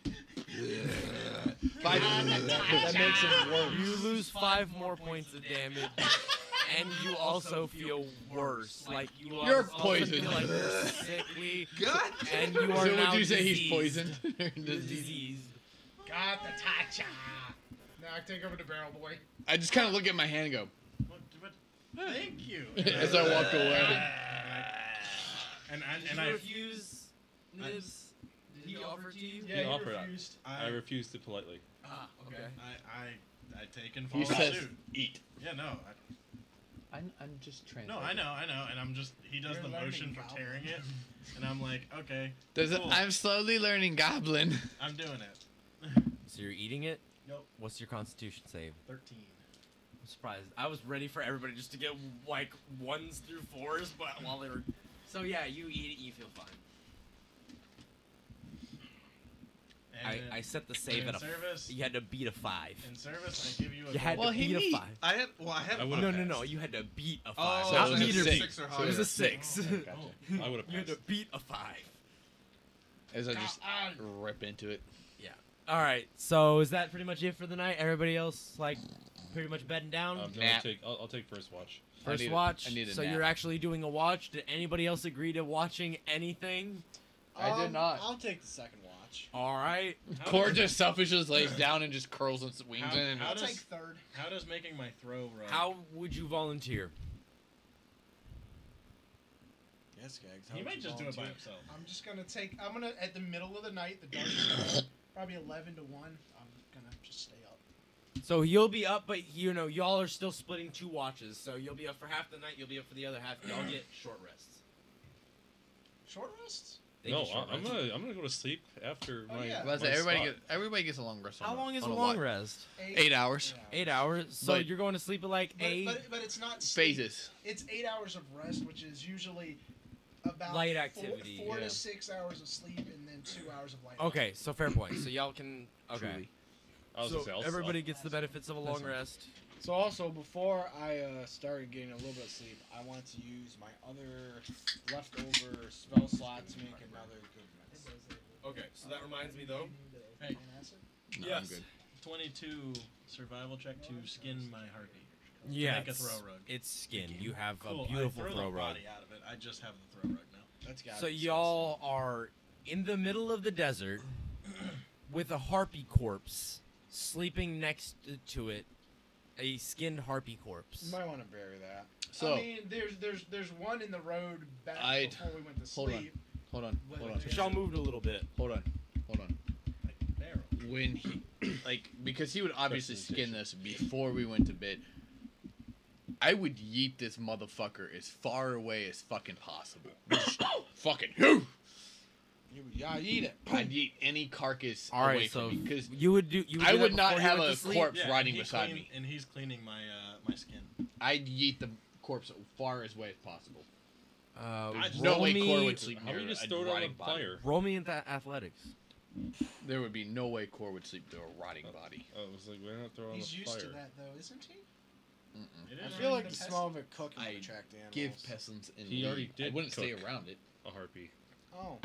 That makes it worse. You lose 5 more points of damage, and you also feel worse. Like you are You're also poisoned. feel like you're sickly, God. and you are So now would you say he's diseased. poisoned? You're Disease. diseased. Got the tacha. Now I take over to Barrel Boy. I just kind of look at my hand and go, But thank you. as I walk away. And Did I you refuse, Nibs? Did he offer to you? Yeah, he offered it. refused. I refused it politely. Ah, okay. I take and follow He says, suit. eat. Yeah, no. I'm just translating. No, I know, and I'm just he does You're the learning motion for Goblin. tearing it, and I'm like, okay, Does it, cool. I'm slowly learning Goblin. I'm doing it. So you're eating it? Nope. What's your Constitution save? 13. I'm surprised. I was ready for everybody just to get like 1s through 4s, but while they were. So yeah, you eat it, you feel fine. And I set the save in at a. service, You had to beat a 5. in service, I give you a You had Well, to he beat a neat. 5. I had I a would've No, passed. you had to beat a 5. Oh, not so it was meter a beat. 6 or It higher. was a 6. I would have You had to passed. beat a 5. As I just rip into it. All right. So is that pretty much it for the night? Everybody else like pretty much bedding down. No, Nap. I'll take first watch. First I watch. need a So nap. you're actually doing a watch. Did anybody else agree to watching anything? I did not. I'll take the second watch. All right. Cord just selfishly lays down and just curls its wings How- in. And how I'll does- take third. How does making my throw rug? How would you volunteer? Yes, Gags. He might just do it by himself. I'm just gonna take. I'm gonna at the middle of the night, the darkest, probably 11 to 1. I'm gonna just stay up. So you'll be up, but y'all are still splitting 2 watches. So you'll be up for half the night. You'll be up for the other half. Y'all get short rests. Short rests? They No, get short I'm rests. gonna go to sleep after Oh, my. yeah. Let's my say spot. everybody gets a long rest. How long is a on long watch. rest? 8 hours. 8 hours. So But- you're going to sleep at like 8. But it's not sleep. Phases. It's 8 hours of rest, which is usually about Light activity, four yeah. to 6 hours of sleep, and then 2 hours of light. Okay, so fair point. So y'all can. Okay. Truly. I was So gonna say, I'll- everybody gets the benefits of a long Listen. rest. So also, before I started getting a little bit of sleep, I want to use my other leftover spell slot to make another good medicine. Okay, so that reminds me though. Hey. No, Yes. I'm good. 22 survival check to skin my harpy. Yeah, Make a throw rug. It's skin. You have Cool. a beautiful I throw throw the rug. body out of it. I just have the throw rug now. That's got So y'all are in the middle of the desert with a harpy corpse sleeping next to it, a skinned harpy corpse. You might want to bury that. So I mean, there's one in the road back I'd- before we went to hold on. sleep. hold on. Y'all moved a little bit. Hold on. Like barrel. When he, because he would obviously skin this before we went to bed. I would yeet this motherfucker as far away as fucking possible. Fucking who? Yeah, eat it. I'd yeet any carcass All away right, so from me because you would do. You would I do that would not before you have went a to sleep? corpse Yeah, riding and he beside clean- me. And he's cleaning my my skin. I'd yeet the corpse as far away as possible. just- No roll way me, Core would sleep How near about you just a throw it on rotting the body. fire? Roll me into athletics. There would be no way Core would sleep through a rotting body. I was like, why not throw it on He's the used fire? to that though, isn't he? It I is feel like the the pest- smell of it cooking I would attract animals. Give pestilence and He already leave. I did wouldn't stay cook. around it. A harpy. Oh,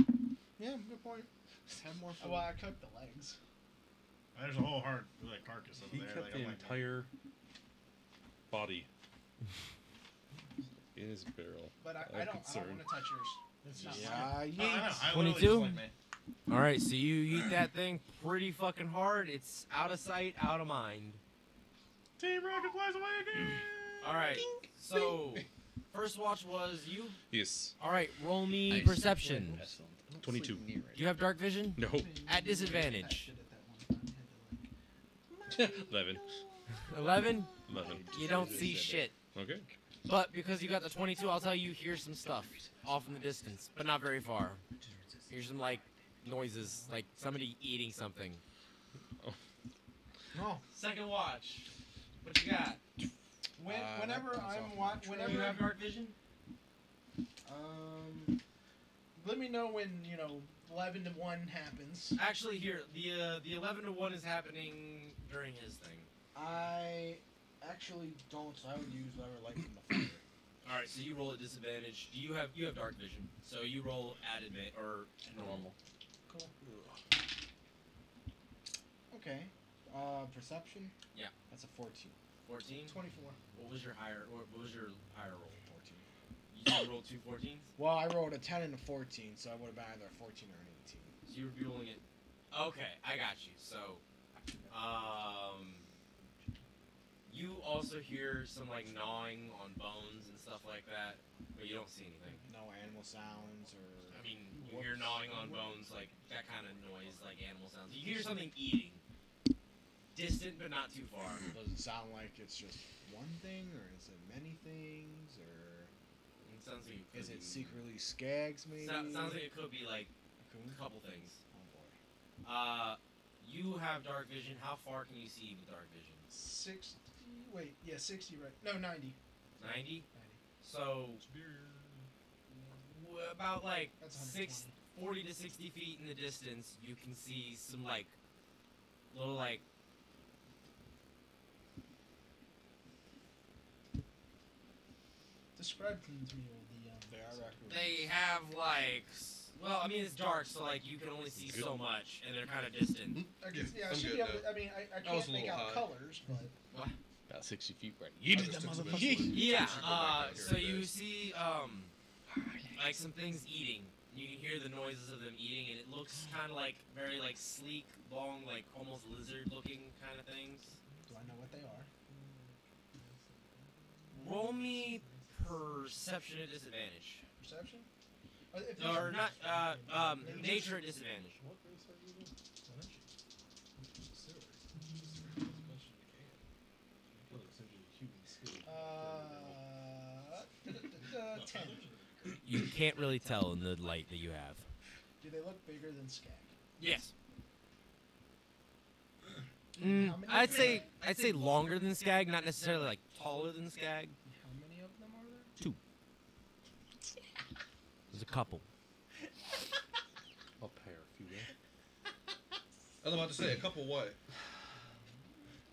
yeah, good point. Have more Oh, food. well, I cooked the legs. There's a whole hard like carcass over He there. cut Like, the I'm like, entire body in his barrel. But I I'm don't concerned. want to touch yours. It's not Yeah, I know. yeet. I literally 22? just, like, man, All right, so you eat that thing pretty fucking hard. It's out of sight, out of mind. Team Rocket flies away again. All right, so first watch was you. Yes. All right, roll me Nice. perception. Pestilence. I don't 22. sleep near it. Do you have dark vision? No. At disadvantage. 11. 11. 11. You don't see shit. Okay. But because you got the 22, I'll tell you, hear some stuff off in the distance, but not very far. Here's some like noises, like somebody eating something. No. Second watch. What you got? Whenever that I'm sounds watching, You whenever have dark vision? let me know when 11 to 1 happens. Actually, here the 11 to 1 is happening during his thing. I actually don't, so I would use whatever light from the fire. All right, so you roll at disadvantage. Do you have dark vision? So you roll at admit or normal. Cool. Okay. Perception? Yeah. That's a 14. 14. 24. What was your higher roll? 14. You rolled 2 14s. Well, I rolled a 10 and a 14, so I would have been either a 14 or an 18. So you would be rolling it. Okay, I got you. So, you also hear some like gnawing on bones and stuff like that, but you don't see anything. No animal sounds or. I mean, you hear gnawing on bones, like that kind of noise, like animal sounds. You hear something eating, distant but not too far. Does it sound like it's just one thing, or is it many things, or It sounds like it could is it be- secretly Skags maybe? Sounds like it could be like Coon? a couple things. Oh boy. You have dark vision. How far can you see with dark vision? 60. Wait, yeah, 60, right? No, 90. 90. So about like That's 40 to 60 feet in the distance, you can see some like little like Describe to me the. They are raccoons. they have like well, I mean it's dark, so like you can only see so much, and they're kind of distant. I guess, yeah, I I'm should good be able now. to, I mean, I was can't a make little out high. colors, but. What? About 60 feet, right? You did that, motherfucker. Yeah. So you see, like some things eating. You can hear the noises of them eating, and it looks kind of like very like sleek, long, like almost lizard-looking kind of things. Do I know what they are? Roll me perception at disadvantage. Perception? Or not, nature at disadvantage. What race are you with? 10. You can't really tell in the light that you have. Do they look bigger than Skag? Yes. How many I'd of say them? longer than Skag, not necessarily like taller than Skag. How many of them are there? 2. There's a couple. I'll pair a few. I was about to say, a couple what?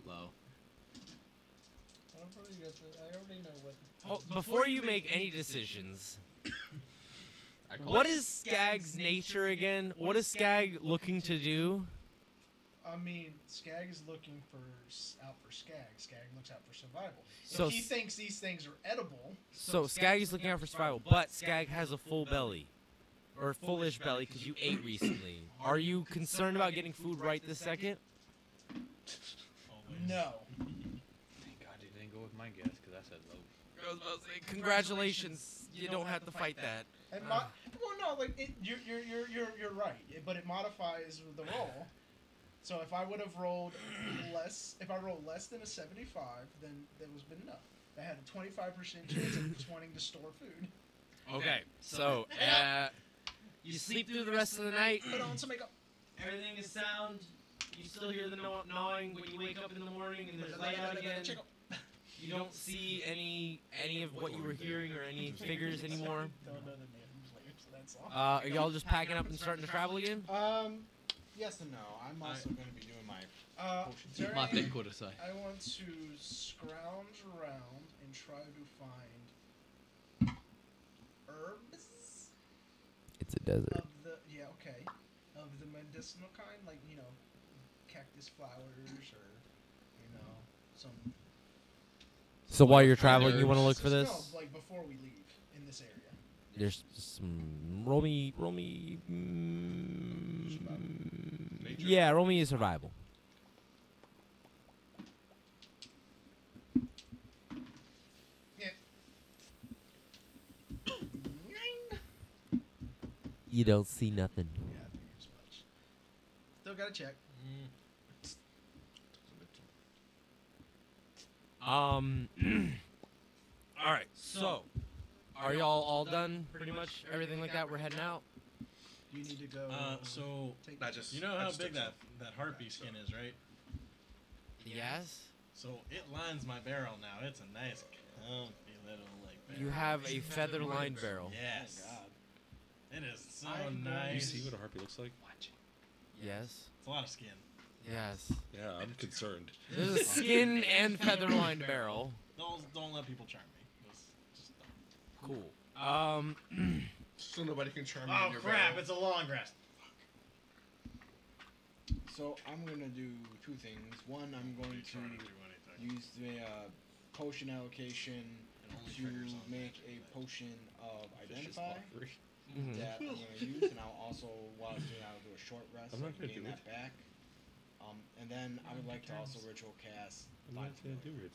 Low. I already know what. Oh, before you make any decisions, what is Skag's nature again? What is Skag looking to do? I mean, Skag is looking out for Skag. Skag looks out for survival. So If he thinks these things are edible, So Skag is looking out for survival, but Skag has a full belly. Or fullish belly because you ate recently. Are you concerned about getting food right this second? no. Thank God you didn't go with my guess, because I said low. I was about to say, congratulations, you don't have to fight that. And well, no, like you're right, but it modifies the roll. So if I would have rolled less, if I rolled less than a 75, then that was good enough. I had a 25% chance of just wanting to store food. Okay, so you sleep through the rest of the night. Put on some makeup. Everything is sound. You still hear the gnawing when you wake up in the morning and there's light out again. You don't see any of what you were hearing or any figures anymore. Don't know the names later, so that's all. Are y'all just packing up and starting to travel again? Yes and no. I'm also going to be doing my potions. During- Mate Kurosai. I want to scrounge around and try to find herbs It's a desert. of of the medicinal kind, like cactus flowers or some. So while you're traveling, you want to look for No, this? like before we leave in this area. There's some. Roll me. Yeah, roll me a survival. Yeah. You don't see nothing. Yeah, I figured as much. Still gotta check. All right. So, are y'all all done? Pretty much everything like that. We're heading out. Do you need to go? So take you know how big that harpy skin is, right? Yes. So it lines my barrel now. It's a nice, comfy little barrel. You have a feather-lined barrel. Yes. Oh, God. It is so You nice. see what a harpy looks like? Yes. It's a lot of skin. Yes. Yeah, I'm concerned. There's a skin and feather-lined barrel. Don't let people charm me. Just don't. Cool. So nobody can charm you Oh in your crap! barrel. It's a long rest. So I'm going to do two things. One, I'm going to use the potion allocation to make a potion of identify Mhm. that I'm going to use, and I'll also, while I'm doing that, I'll do a short rest I'm so I not can gonna gain do that back. And then I would like to also ritual cast. Find Familiar.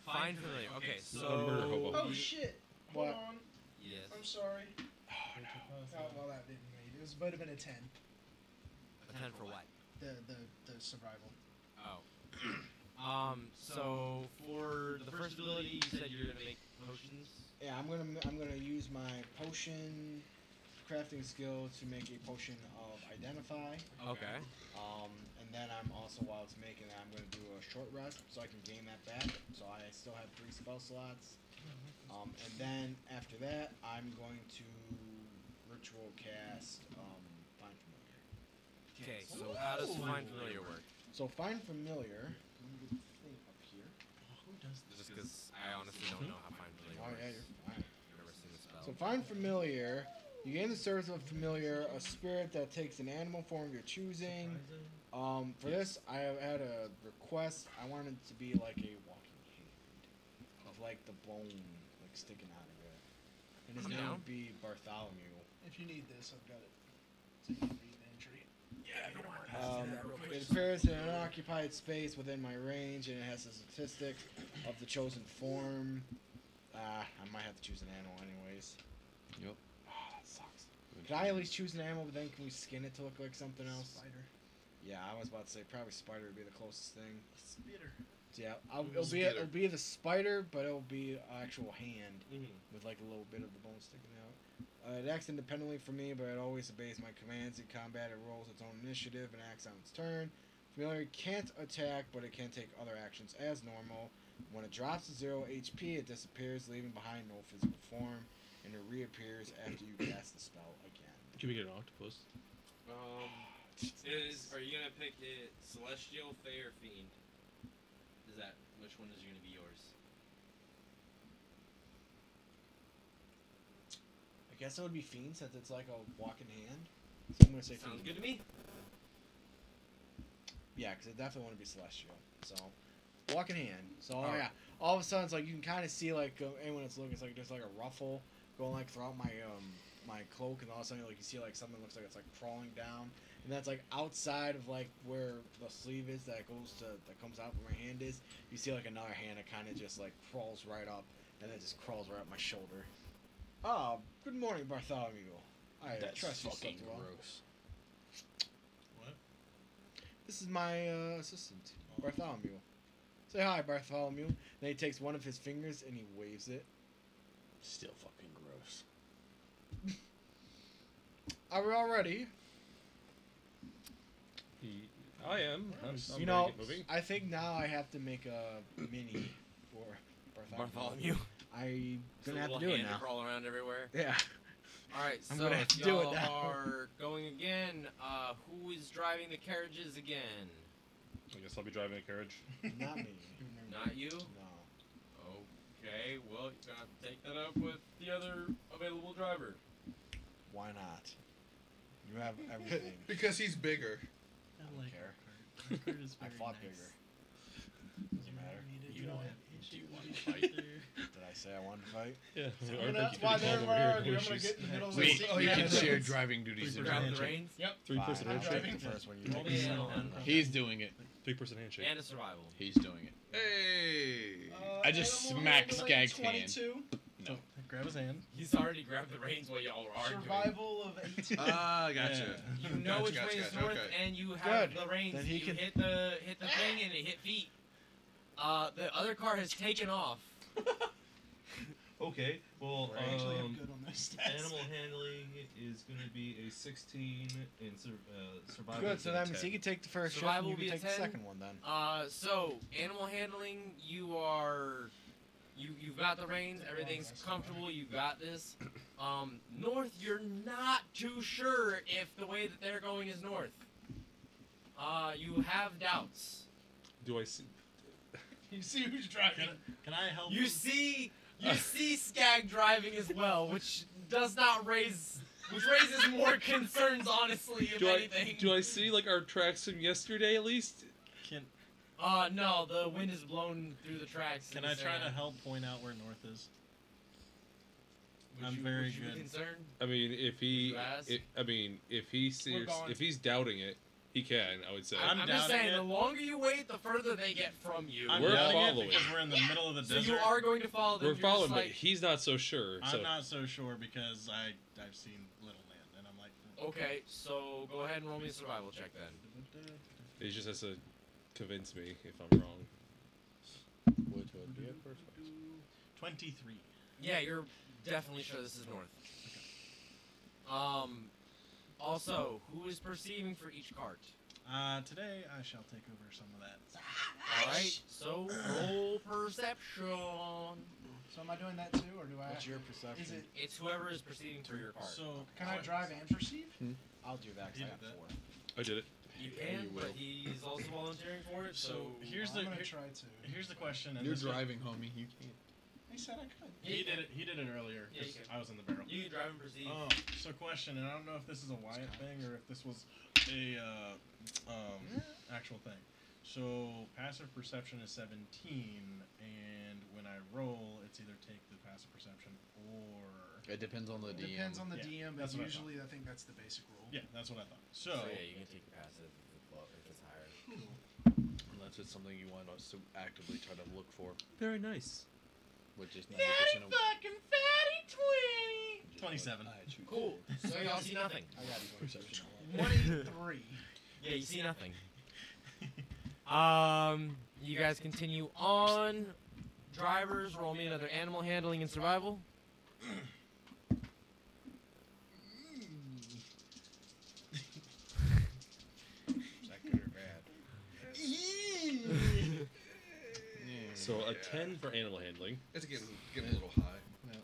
Find familiar. Okay, Murder hobo. Oh shit! Hold What? on. Yes. I'm sorry. Oh no. Oh, well, that didn't mean it. Would have been a 10. A 10 for what? The survival. Oh. So for the first ability, you said you're gonna make potions. Yeah, I'm gonna use my potion crafting skill to make a potion of identify. Okay. And then I'm also, while it's making that, I'm gonna do a short rest so I can gain that back. So I still have 3 spell slots. And then after that, I'm going to ritual cast Find Familiar. Okay. So how does find familiar work? So Find Familiar. Let me get the thing up here. Just because I honestly don't know how find familiar Oh works. yeah, you're fine. I've never seen the spell. So Find Familiar. You gain the service of a familiar, a spirit that takes an animal form of your choosing. For this, I have had a request. I wanted it to be like a walking hand, of like the bone like sticking out of it, and his name would be Bartholomew. If you need this, I've got it. So you can read the entry. It appears in an unoccupied space within my range, and it has the statistics of the chosen form. I might have to choose an animal anyways. Yep. Oh, that sucks. Can I at least choose an animal, but then can we skin it to look like something else? Spider. Yeah, I was about to say probably spider would be the closest thing. Spider. Yeah, it'll be the spider, but it'll be an actual hand with like a little bit of the bone sticking out. It acts independently from me, but it always obeys my commands. In combat, it rolls its own initiative and acts on its turn. Familiar can't attack, but it can take other actions as normal. When it drops to 0 HP, it disappears, leaving behind no physical form, and it reappears after you cast the spell again. Can we get an octopus? Are you gonna pick it Celestial, Fey, or Fiend? Which one is gonna be yours? I guess it would be Fiend, since it's like a walking hand. So I'm gonna say Sounds Fiend. good to me. Yeah, because I definitely want to be Celestial. So, walking hand. So, yeah. All of a sudden, it's like you can kind of see, like, anyone that's looking, it's like there's like a ruffle going, like, throughout my my cloak, and all of a sudden, like, you see, like, something looks like it's, like, crawling down. And that's, like, outside of, like, where the sleeve is that comes out where my hand is. You see, like, another hand that kind of just, like, crawls right up, and then just crawls right up my shoulder. Oh, good morning, Bartholomew. I That's trust you fucking slept well. gross. What? This is my assistant, Bartholomew. Say hi, Bartholomew. Then he takes one of his fingers and he waves it. Still fucking gross. Are we all ready? I am. I'm You ready know, to get moving. I think now I have to make a mini for Bartholomew. I'm gonna have to do it now. Crawl around everywhere. Yeah. All right, I'm so gonna have to if do it y'all now. are going again, who is driving the carriages again? I guess I'll be driving a carriage. Not me. Not you? No. Okay, well, you're gonna have to take that up with the other available driver. Why not? You have everything. Because he's bigger. I don't care. I fought bigger. Doesn't matter. You don't have Do you want to fight? Did I say I wanted to fight? Yeah. That's why they're arguing. I'm gonna get in the middle of the seat. We can share driving duties. Grab the reins. Yep. Three-person Fine, I'll handshake. take it first when you Roll take me the in second on- one. He's doing it. Three-person handshake. And a survival. He's doing it. Hey. I just Animal smacked handling, Skag's hand. 22. Grab his hand. He's already grabbed the reins while y'all were arguing. Survival of 18. Ah, gotcha. You know which way is north, okay. and you have Good. the reins. Then he You can- hit the thing, and it hit feet. The other car has taken off. Okay, well, I actually have good on those stats. animal handling is going to be a 16 and survival. Good, is so a that means 10. he can take the first shot Survival and you will can be a take the 10. second one then. So animal handling, you've got the reins, everything's comfortable, you got this. North, you're not too sure if the way that they're going is north. You have doubts. Do I see? You see who's driving. Can I help You him? see Skag driving as well, which raises more concerns, honestly, if anything. Do I see like our tracks from yesterday at least? No, the wind is blown through the tracks. Can and I try sand. to help point out where north is? Would I'm you- very would you be good. concerned? I mean, if he, You ask? if he's doubting it, he can. I would say. I'm I'm just doubting saying, it. the longer you wait, the further they get from you. I'm We're doubting following. it because we're in the middle of the So desert. you are going to follow them. We're you're following, just but like, he's not so sure. I'm So not so sure because I've seen Little Land and I'm like. okay, so go ahead and roll me a survival check then. he just has to convince me if I'm wrong. Which would be at first place. 23. Yeah, you're definitely sure this is north. Also, who is perceiving for each cart? Today I shall take over some of that. Alright, so roll perception. So am I doing that too, or do I? What's your perception? Is it? It's whoever is perceiving for your cart. So Can I drive and perceive? I'll do that You because I did have that. 4. I did it. You can, but he's also volunteering for it, so... here's I'm the gonna here- try to. here's the question. And You're this driving, homie. You can't. I He said I could. Yeah, He did it. He did it earlier. Yeah, you 'cause can. I was in the barrel. You can drive and perceive. Oh, so question, and I don't know if this is a Wyatt thing or if this was a actual thing. So passive perception is 17, and when I roll, it's either take the passive perception or. It depends on the DM. Depends on the Yeah, DM, but that's what I usually I think that's the basic rule. Yeah, that's what I thought. So So. yeah, you can take your passive if it's higher. Unless it's something you want us to actively try to look for. Very nice. Which is 90% of... fucking fatty 20. 27. Cool. So y'all see nothing. I got perception. 23. Yeah, you see nothing. You guys continue on. Drivers, roll me another animal handling and survival. Is that good or bad? So a 10 for animal handling. It's getting a little high. No.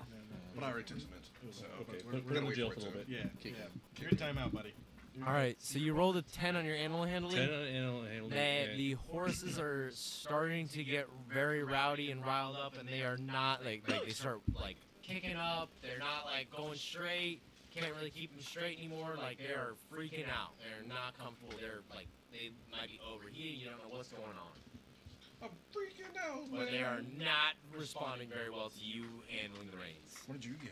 But I already took some meds. So Okay, we're put gonna him in wait jail for for a it little to- bit. Yeah. Kick Yeah. him. You're in timeout, buddy. All right, so you rolled a 10 on your animal handling. 10 on animal handling. The horses are starting to get very rowdy and riled up, and they are not like they start like kicking up. They're not like going straight. Can't really keep them straight anymore. Like they are freaking out. They're not comfortable. They're like they might be overheated. You don't know what's going on. I'm freaking out, But they are man. not responding very well to you handling the reins. What did you get?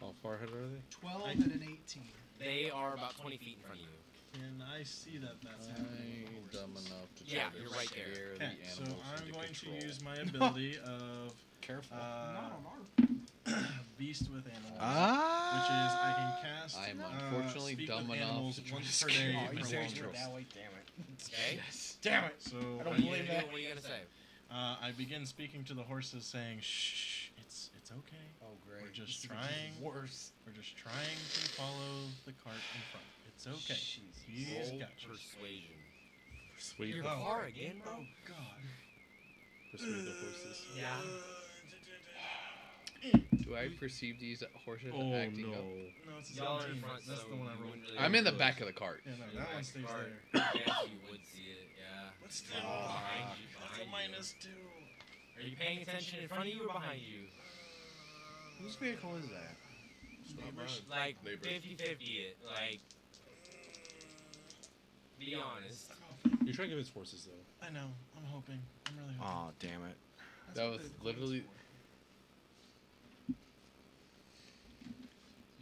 How far ahead are they? 12 and an 18. They are about 20 feet in front of you. And I see that that's happening. I'm dumb enough to Yeah, try to you're right there. scare Okay, the so animals I'm into going control. to use my ability of Careful. Not on our. Beast with Animals, Ah! which is I can cast. I am unfortunately speak dumb with enough animals to try once to per day scare for you. a You long seriously went rest. that way? Damn it. Okay. Damn it. So I don't What are believe you that. what are you gonna say? I begin speaking to the horses, saying, "Shh, it's okay. Oh, great. We're just This is trying. Worse. We're just trying to follow the cart in front. It's okay. He's Roll got you." persuasion. Persuade Your the, car again, bro? Oh God. persuade the horses. Yeah. Do I perceive these horses Oh acting no. up? No, it's a Y'all are in 17. front, That's so the one I you rolled. wouldn't really I'm in the notice. back of the cart. Yeah, no, In the that back one of stays the car. there. Yes, you would see it, yeah. But still, Behind you, that's behind a you. -2. Are you paying attention in front of you or behind you? Whose vehicle is that? Like Neighbors. 50-50 it. Like, be honest. You're trying to convince horses though. I know. I'm hoping. I'm really hoping. Aw, damn it. That was literally.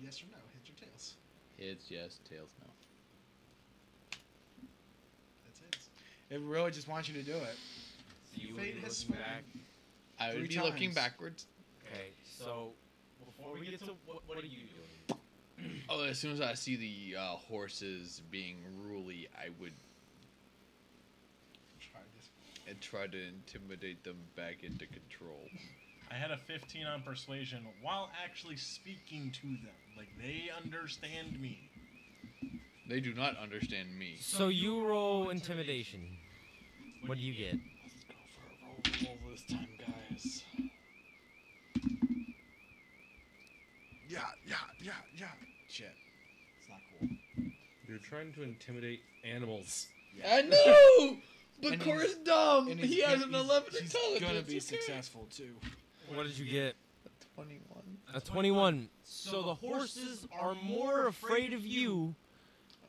Yes or no? Heads or tails? Heads, yes. Tails, no. That's it. It really just wants you to do it. So you would Fate be has looking spoken. back. I would 3 be looking times. backwards. Okay, so before we get to what are you doing? Oh, as soon as I see the horses being ruly, I would Try this. try to intimidate them back into control. I had a 15 on persuasion while actually speaking to them. Like, they understand me. They do not understand me. So you roll intimidation. What do you get? Let's go for a roll this time, guys. Yeah. Shit. It's not cool. You're trying to intimidate animals. I know! But And Cora's he's- dumb! And He has an 11 he's intelligence. gonna be okay? successful too. What did you get? 21. A 21. So the horses are more afraid of you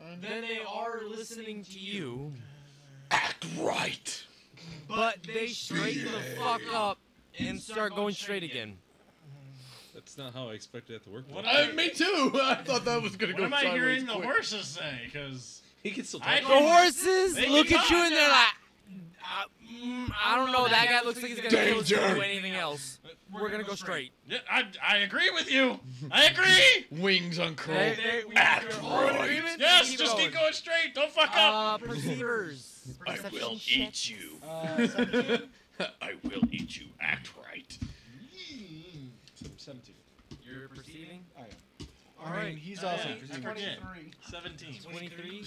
than they are listening to you. Act right! But they straighten the fuck up and start going straight again. That's not how I expected that to work. What though. Me too! I thought that was gonna What go am I sideways hearing the quick. horses say? Because He can still talk. I The can- horses They look can at you talk and they're now. like, I don't know. That guy looks like he's gonna kill us if we Danger. do anything else. We're gonna go straight. Yeah, I agree with you. I agree. Wings uncurl. Act we're in right. agreement? Yes, Keep just going. keep going straight. Don't fuck up. Perceivers. I will eat you. 17. I will eat you. Act right. 17. You're perceiving? I am. All right. He's Yeah, also I perceiving. forget. 23. 17. 23?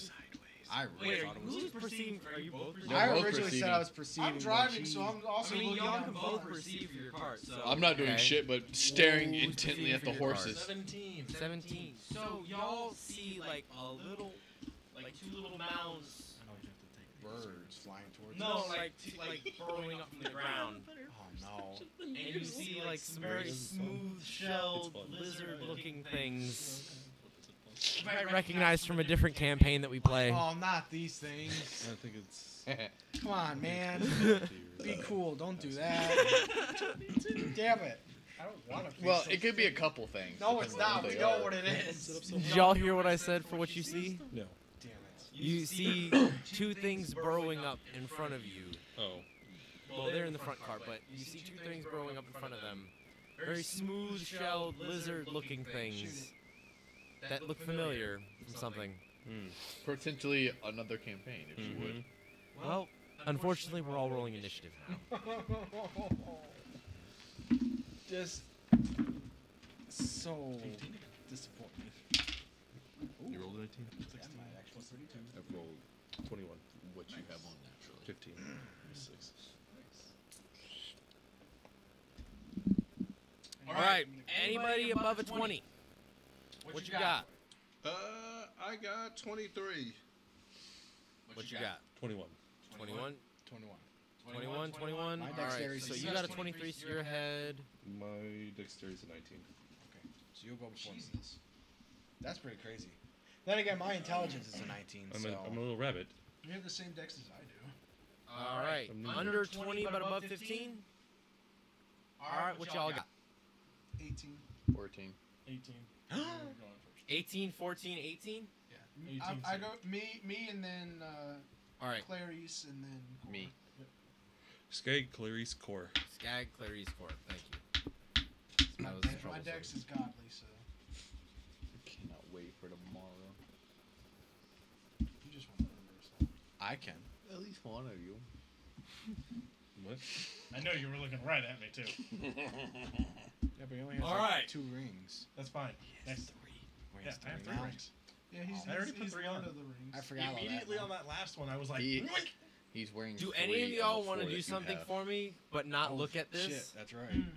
I Wait, really are thought it you, was. who's perceiving? Are you both perceiving? They're I both originally said I was perceiving. perceiving. I'm driving, but so I'm I also mean, looking y'all at can the both car. perceive for your cart. So I'm not doing okay. shit, but staring Who's intently at the perceiving for your horses. 17. 17. So y'all see like a little, like two little mounds birds flying towards No, us. like burrowing up from the ground. Oh no. And you see like some very smooth-shelled, lizard-looking things. You might recognize from a different campaign that we play. Oh, not these things. I think it's. Come on, man. Be cool. Don't do that. Damn it. I don't want to. Well, it could be a couple things. No, it's depending on not. what We they know are. what it is. Did y'all hear what I said for what you see? No. Damn it. You see two things burrowing up in front of you. Oh. Well, they're in the front cart, but you see two things burrowing up in front of them. Very smooth-shelled, lizard-looking things that look familiar from something. Potentially another campaign, if you would. Well, unfortunately, we're all rolling initiative now. Just so disappointing. You rolled a 19? 16. I've rolled 21. What you have on naturally. 15. 6. All right, anybody above a 20? What you got? I got 23. What you got? 21. 21? 21. 21, 21. My All right, dexterity so is you got a 23, so you're ahead. My dexterity is a 19. Okay, so you'll go before me. That's pretty crazy. Then again, my intelligence is a 19. I'm so a little rabbit. You have the same dex as I do. All right, under 20 but above 15? All right, what y'all got? 18. 14. 18. 18, 14, 18? Yeah. I go me and then All right. Clarice and then Cor. Me. Skag, Clarice, Core. Skag, Clarice, Court. Thank you. That was My troublesome. dex is godly, so I cannot wait for tomorrow. you just want to reverse. I can. At least one of you. What? I know you were looking right at me too. Yeah, but he only has All right. 2 rings. That's fine. Next. Wait, Yeah, it's I have 3 now? rings. Yeah, he's I already put he's 3 Lord on. of the Rings. I forgot all that. Immediately now. on that last one, I was like, He- "Yoink!" He's wearing. Do 3 any of the y'all 4 want to that do you something have. for me, but not Oh, look at this? Shit, that's right. I'm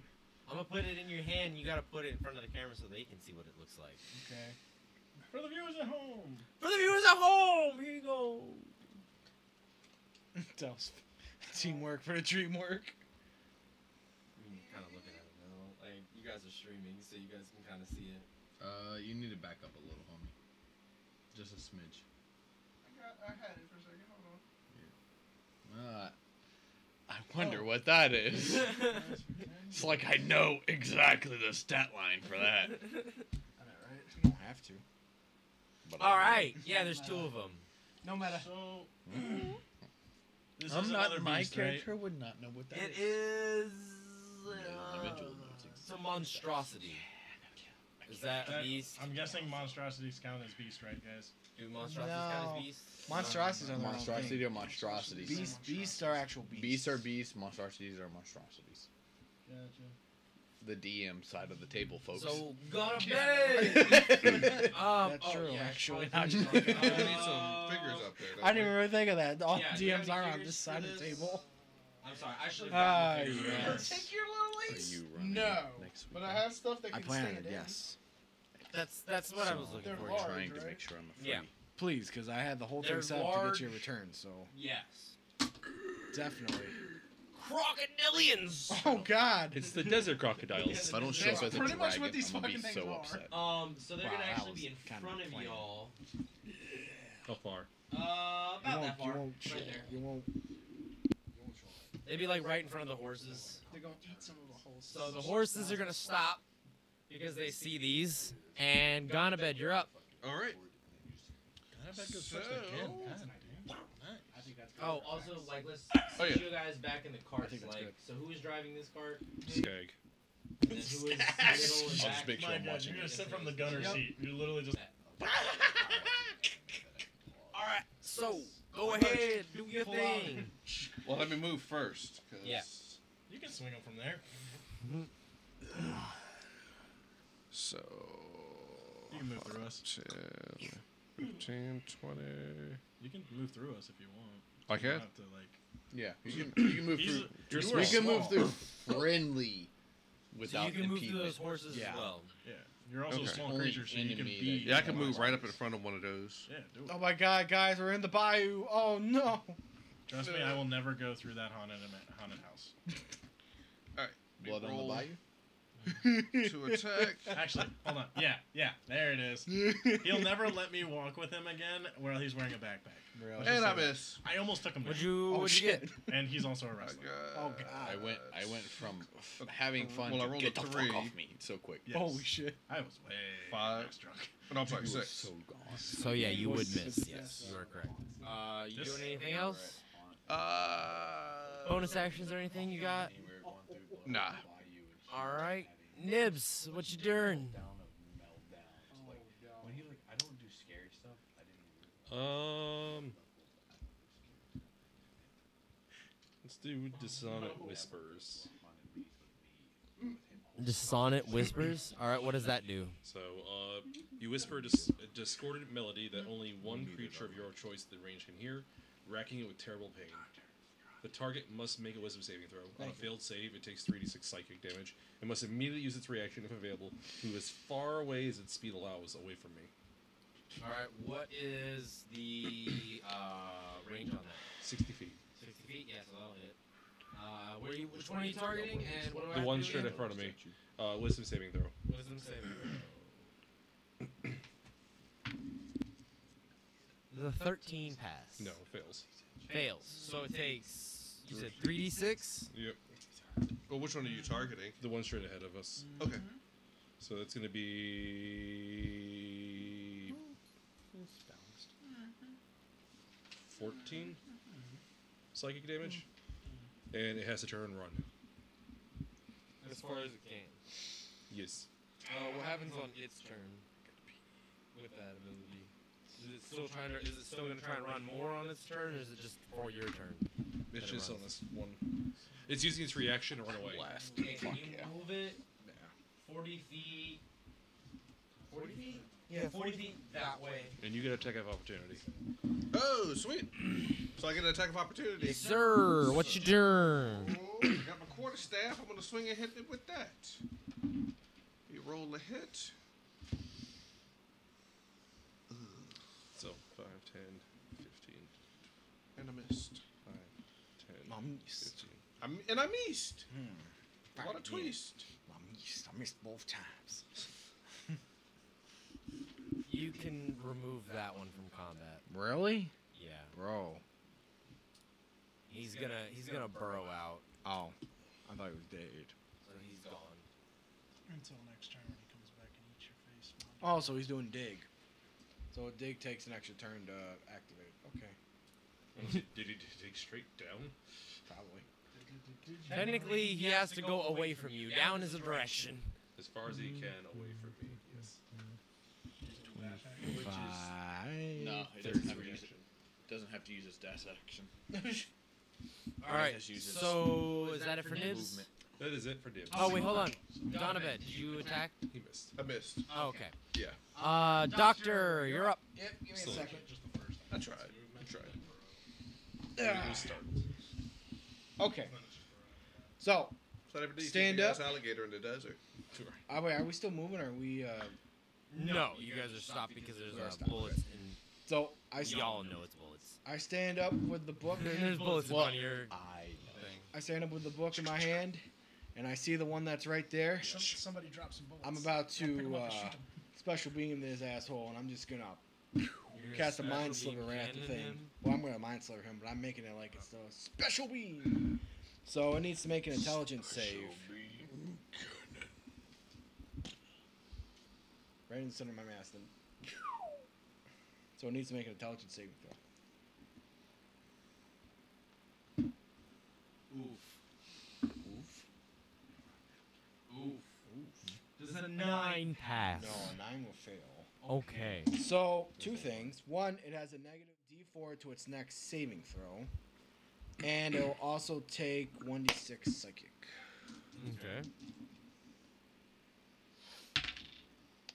gonna put it in your hand. You gotta put it in front of the camera so they can see what it looks like. Okay. For the viewers at home. For the viewers at home, here you go. That was teamwork for the dream work. I'm kind of looking at it now. Like, you guys are streaming, so you guys can kind of see it. You need to back up a little, homie. Just a smidge. I had it for a second. Hold on. I wonder what that is. It's like I know exactly the stat line for that. I know, right? You don't have to. But All right. Yeah, there's 2 of them. No matter. So, this I'm is not. another My beast, character right? would not know what that It is. is. Individual knows It's a monstrosity. Is that a beast? I'm guessing monstrosities count as beast, right, guys? Do monstrosities count No. as beasts? Monstrosities are their own Monstrosity thing. or monstrosities? Beasts are actual beasts. Beasts are beasts. Monstrosities are monstrosities. Gotcha. The DM side of the table, folks. So, gonna bed! That's true, yeah, actually. probably We need some figures up there. I didn't even really think of that. All Yeah, do you have DMs any are on figures this for side of the this? table. I'm sorry, I should Ah, have gotten the figure. yes. Take your little Are lease. you running No, next but week? I have stuff that I can plan stand it, in. yes. That's what I was looking They're for. large, Trying to right? make sure I'm a free. Yeah. Please, because I had the whole They're thing set up to large. get you a return, so Yes. definitely. Crocodilians! Oh, God. It's the desert crocodiles. If I don't show up as a pretty much dragon, what these I'm gonna be fucking so things are. upset. So they're Wow, gonna that actually was be in kind of front of plain. y'all. How far? About that far. You won't. Right there. You won't. They'd be like right in front of the horses. They're gonna eat some of the horses. So the horses are gonna stop because they see these. And Ganabed, you're up. All right. Oh, also, like, let's Oh, sit yeah. you guys back in the carts. think that's Like, good. so who is driving this cart? Skag. And then who is middle and I'll just back? make sure My I'm God, watching you're gonna it. sit from the gunner seat. You're literally just. Alright, so go ahead, do your thing. Well, let me move first. 'Cause Yeah. You can swing them from there. So. You can move through us. 10, 15, 20. You can move through us if you want. I You don't can? have to, like. Yeah, you can move He's- through. you're We can move small. through friendly, So without you can move through impediment. those horses Yeah. as well. Yeah. You're also Okay. a small Only creature, so you can enemy be. that Yeah, I can move right up in front of one of those. Yeah, do it. Oh my God, guys, we're in the bayou. Oh no. Trust me, I will never go through that haunted house. All right. Blood on the bayou. To attack. Actually, hold on. Yeah, there it is. He'll never let me walk with him again while he's wearing a backpack. Really? And I miss. I almost took him down. What'd you get? And he's also a wrestler. Oh god. I went from having fun Well, I to rolled get a the 3. fuck off me so quick. Yes. Holy shit. I was way 5. drunk. No, I'm sorry, You were 6. so gone. So yeah, you would miss. Yes. Yes, you are correct. You This- doing anything else? Uh. Bonus actions or anything you got? Nah. All right, Nibs, what you doing? When he like, I don't do scary stuff. I didn't. Let's do Dissonant Whispers. Dissonant whispers. All right, what does that do? So, you whisper a discordant melody that only one creature of your choice within range can hear, racking it with terrible pain. The target must make a wisdom saving throw. On a failed save, it takes 3d6 psychic damage, and must immediately use its reaction if available, move as far away as its speed allows away from me. All right, what is the range on that? 60 feet. 60 feet. Yeah, so that'll hit. Which one are you targeting? And what do I The have one to do straight in again? front of me. Wisdom saving throw. Wisdom saving. The 13 pass. No, it fails. Fails. So it takes. You said 3d6. Yep. Well, which one are you targeting? The one straight ahead of us. Okay. So that's going to be 14 psychic damage, and it has to turn and run. As far as it can. Yes. What happens on its turn with that ability? Is it still going to try and run more on its turn, or is it just for your turn? It's that it just on runs? this one. It's using its reaction to run away. Okay, can you move it 40 feet? 40 feet? Yeah, 40 feet that way. And you get an attack of opportunity. Oh, sweet. So I get an attack of opportunity. Yes, sir. What's your turn? Oh, I got my quarterstaff. I'm going to swing and hit it with that. You roll a hit. So 5, 10, 15, And I missed. 5, 10, I missed. 15. I missed. What a twist. I missed both times. You can remove that one from combat. Really? Yeah. Bro. He's gonna burrow out. Oh. I thought he was dead. So he's gone. Until next turn when he comes back and eats your face. Oh, so he's doing dig. So a dig takes an extra turn to activate. Okay. Did he dig straight down? Probably. Technically, he has to go away from you. Down is a direction. As far as he can away from me, yes. Which is... No, he doesn't have to use it. Doesn't have to use his dash action. All right. Just use his So is that it for Nibs? movement. That is it for Dibs. Oh wait, hold on. Donovan, did you attack? He missed. I missed. Oh, okay. Yeah. Doctor, you're up. Yep, give me a Still second. I tried. We start. Okay. So, So I never did Stand see a big-ass up. alligator in the desert. wait, are we still moving or are we, No, you guys are stopped because there's Stop, bullets, and So, y'all know it's bullets. I stand up with the book. There's bullets in Well, front of your thing. I stand up with the book in my hand, and I see the one that's right there. Somebody drop some bullets. I'm about Pick 'em to up and shoot 'em. special beam this asshole, and I'm just gonna You're cast a special mind beam sliver right at the cannon thing. him? Well, I'm gonna mind sliver him, but I'm making it like it's a special beam. So it needs to make an intelligence save. Right in the center of my mask. Then. So it needs to make an intelligence saving throw. Oof. Oof. Oof. Does a 9 pass? No, a 9 will fail. Okay. So, two things. One, it has a negative D4 to its next saving throw. And it'll also take 1d6 psychic. Okay.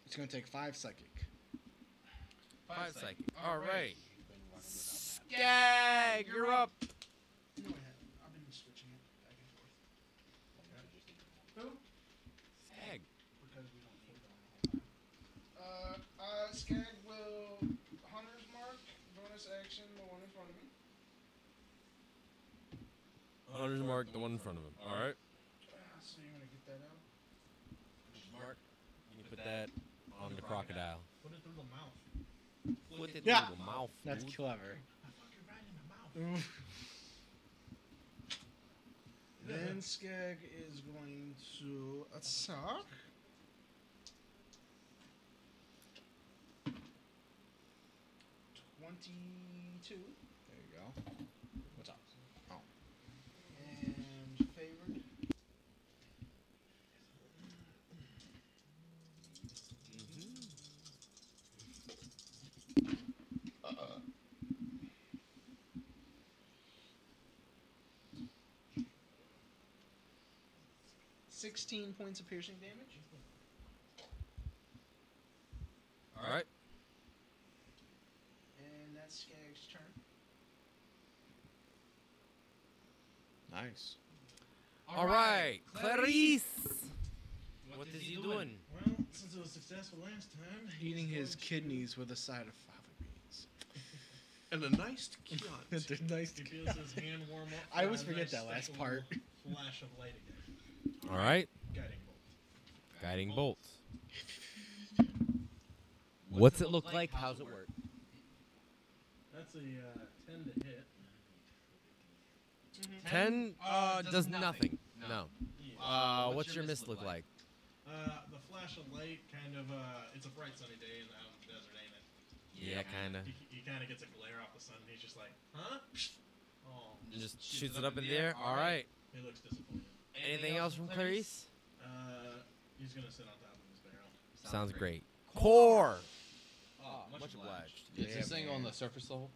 It's going to take 5 psychic. 5 psychic. All right. Skag, you're up. No, I haven't. I've been switching it back and forth. Who? Skag. Because we don't need that. Skag will Hunter's Mark, bonus action, the one in front of me. Hunter's mark, the one in front of him. All right. So you're gonna get that out? Mark, you put that on the crocodile. Put it through the mouth. Put it Yeah. through the mouth. That's dude. clever. Then Skag is going to attack. $22. There you go. What's up? Oh. And favored. Uh-uh. 16 points of piercing damage. All right. And that's Skag's turn. Nice. All right, Clarice. What is he doing? Well, since it was successful last time, Eating his kidneys with a side of fava beans. And a nice cunt. They're nice. he feels his hand warm up. I always for a forget nice that last second part. Flash of light again. All right, Guiding bolt. guiding bolt. What's it look like? How's it work? That's a 10 to hit. 10 does nothing. No. What's your mist look like? The flash of light kind of, it's a bright sunny day out in the desert, ain't it? Yeah, kind of. He kind of gets a glare off the sun and he's just like, huh? Oh. Just shoots it up in the air. All right. He looks disappointed. Anything else from Clarice? He's gonna sit on top of his barrel. Sounds great. Core. Oh, much obliged. Is this thing on the surface level?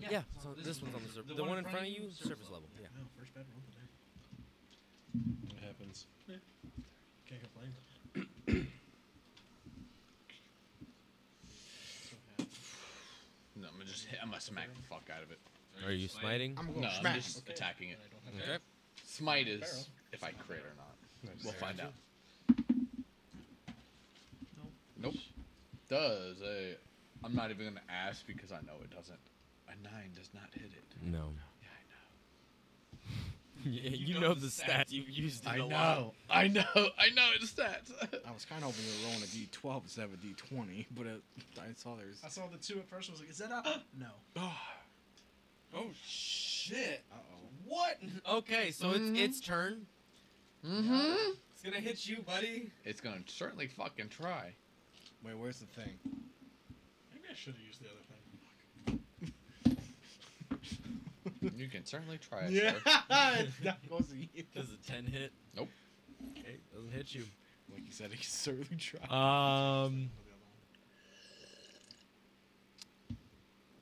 Yeah. So this one's on the surface. The one in front of you, surface level. Yeah. No, first bad roll today. It happens. Can't complain. No, I'm gonna smack the fuck out of it. Are you smiting? I'm No, going to I'm smack. just attacking it. Okay. Smite is if I crit or not. We'll find out. Nope. Does a? I'm not even gonna ask because I know it doesn't. A 9 does not hit it. No. Yeah, Yeah, you know the stats. You've used it I a know. lot. I know. I know it's stats. I was kind of hoping you were rolling a d12 instead of a d20, but I saw there's. I saw the 2 at first. I was like, is that a... No. Oh shit! Uh-oh. What? Okay, so it's turn. Mm-hmm. It's gonna hit you, buddy. It's gonna certainly fucking try. Wait, where's the thing? Maybe I should have used the other thing. You can certainly try it. Yeah. Sir. It's not supposed to be. Does a 10 hit? Nope. Okay, doesn't hit you. Like you said, he can certainly try.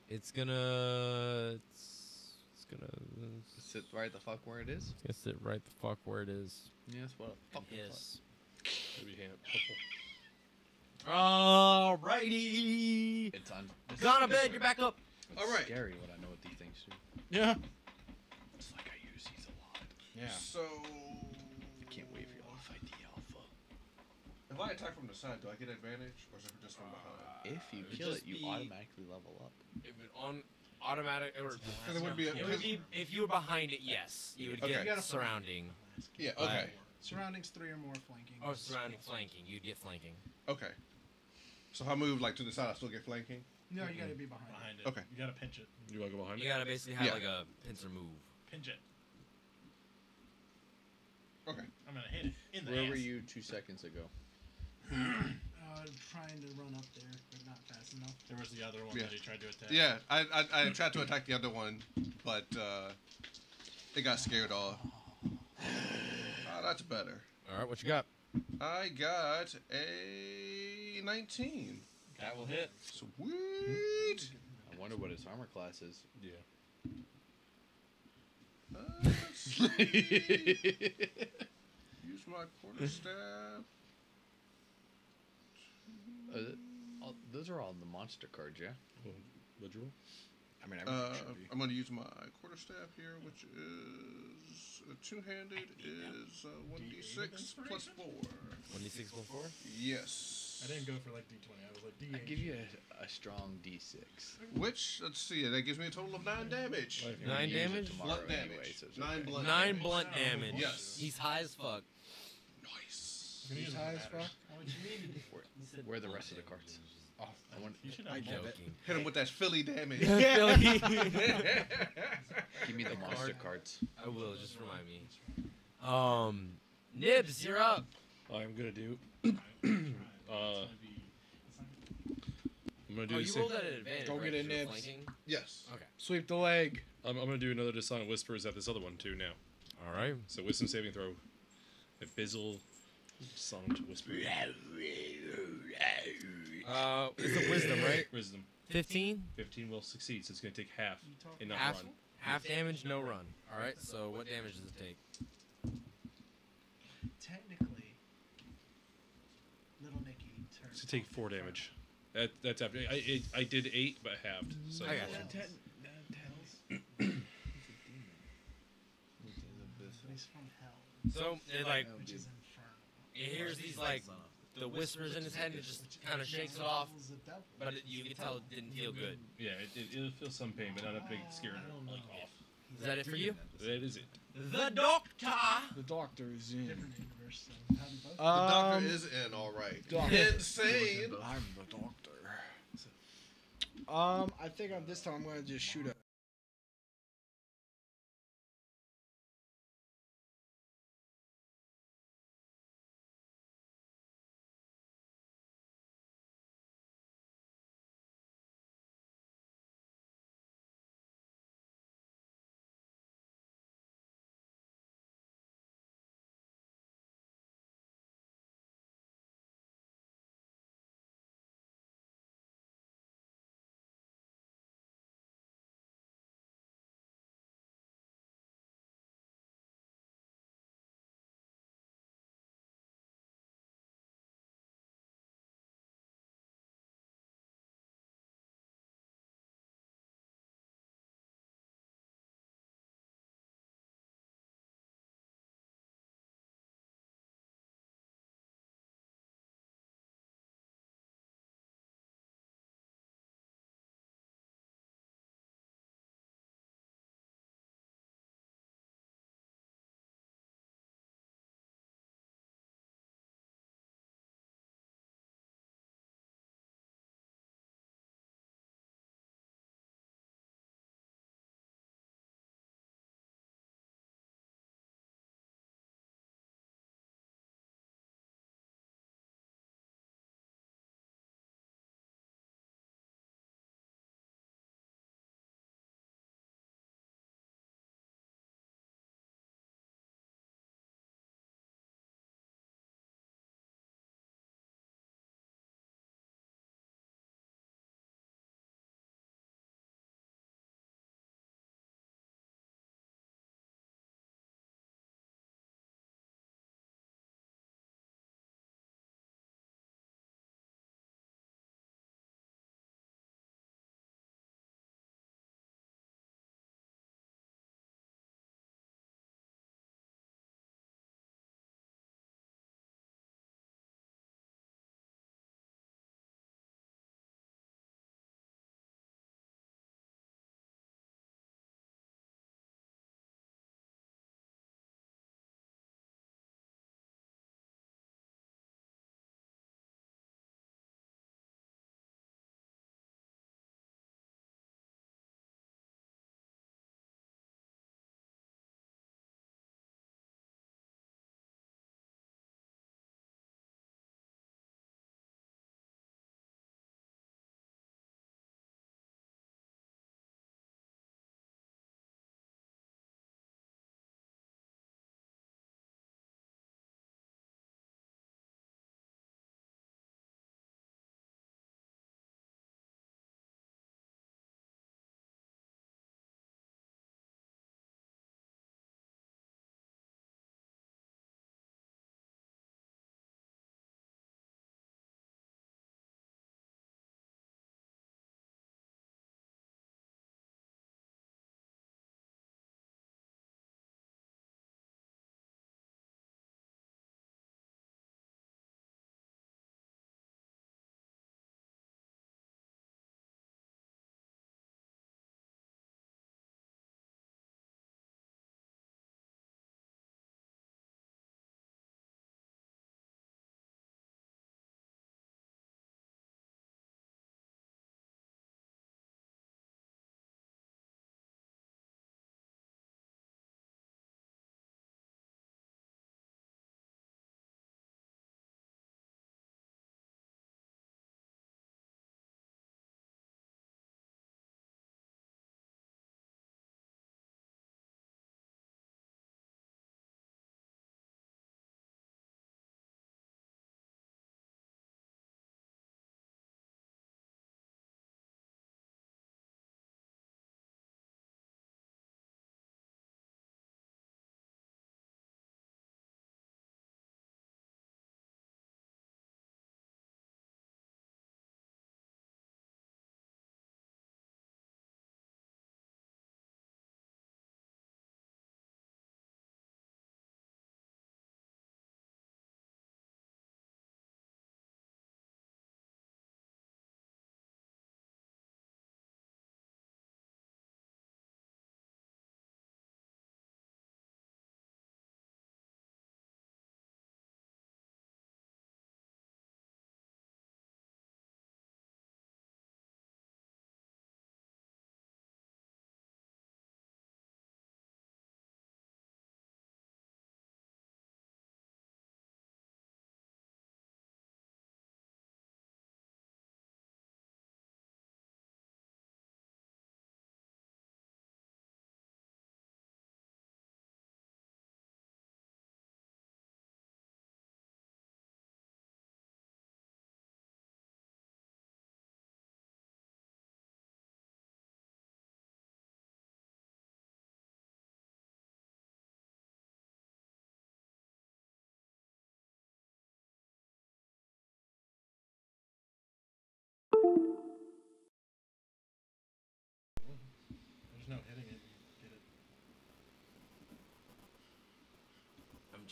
It's gonna. It's gonna. Sit right the fuck where it is. It's gonna sit right the fuck where it is. Yes. What a fucking Yes. Maybe hand helpful. Alrighty. It's on. Gone to bed. You're back up. It's All right. Scary what I know what these things do. Yeah. It's like I use these a lot. Yeah. So. I can't wait for y'all to fight the alpha. If I attack from the side, do I get advantage, or is it just from behind? If you It would kill just it, you be- automatically level up. It would on automatic or Because it would be. it would be if you were behind it. Yes, you would Okay. get surrounding. Yeah. Okay. Surroundings 3 or more flanking. Or surrounding flanking. You'd get flanking. Okay. So if I move like to the side, I still get flanking. No, you gotta be behind. Behind it. Okay. You gotta pinch it. You want to go behind You it? gotta basically have Yeah. like a pincer move. Pinch it. Okay. I'm gonna hit it in the Where ass. were you 2 seconds ago? Trying to run up there, but not fast enough. There was the other one Yeah. that he tried to attack. Yeah, I tried to attack the other one, but it got scared off. That's better. All right, what you got? I got a 19. That will hit. Sweet. I wonder what his armor class is. Yeah. Let's see. Use my quarterstaff. Those are all the monster cards, yeah? What'd you roll? I mean, everything should be. I'm going to use my quarterstaff here, which is two-handed is 1d6 plus 4. 1d6 plus 4. Yes. I didn't go for like D20. I was like D8. I give you a strong D6. Which, let's see, that gives me a total of 9 damage. You're gonna 9 use it damage? tomorrow Blunt damage. anyway, so it's 9 okay. blunt 9 damage. blunt damage. Yes. He's high as fuck. Nice. I'm gonna use He's it high when as it matters. fuck. Where are the rest of the cards? Oh, I want. You should I have get both. it. Hit him with that Philly damage. Give me the monster cards. I will, just remind me. Nibs, you're up. I'm gonna do. I'm gonna do. Oh, the you same- rolled at an advantage. Go right, get it, for Nibs. flanking? Yes. Okay. Sweep the leg. I'm gonna do another Dissonant Whispers at this other one too now. All right. So wisdom saving throw. Abyssal Dissonant Whisper. It's a wisdom, right? Wisdom. 15. 15 will succeed, so it's gonna take half and not Half, run. half damage, no run. All right. So what damage does it take? Technically, Little Nicky turned. So take 4 damage. That's after I did 8, but halved. So I got you. He's from hell, So it like which is infernal. it hears these like the whispers in his head, and it just kind of shakes it off. Devil's the devil. But you can tell it didn't feel good. yeah, it'll feel some pain, but not a big scare like off. Is that it for you? That is it. The doctor. The doctor is in. Different universe. So how do you both? The doctor is in, all right. Insane. I'm the doctor. I think this time I'm gonna just shoot a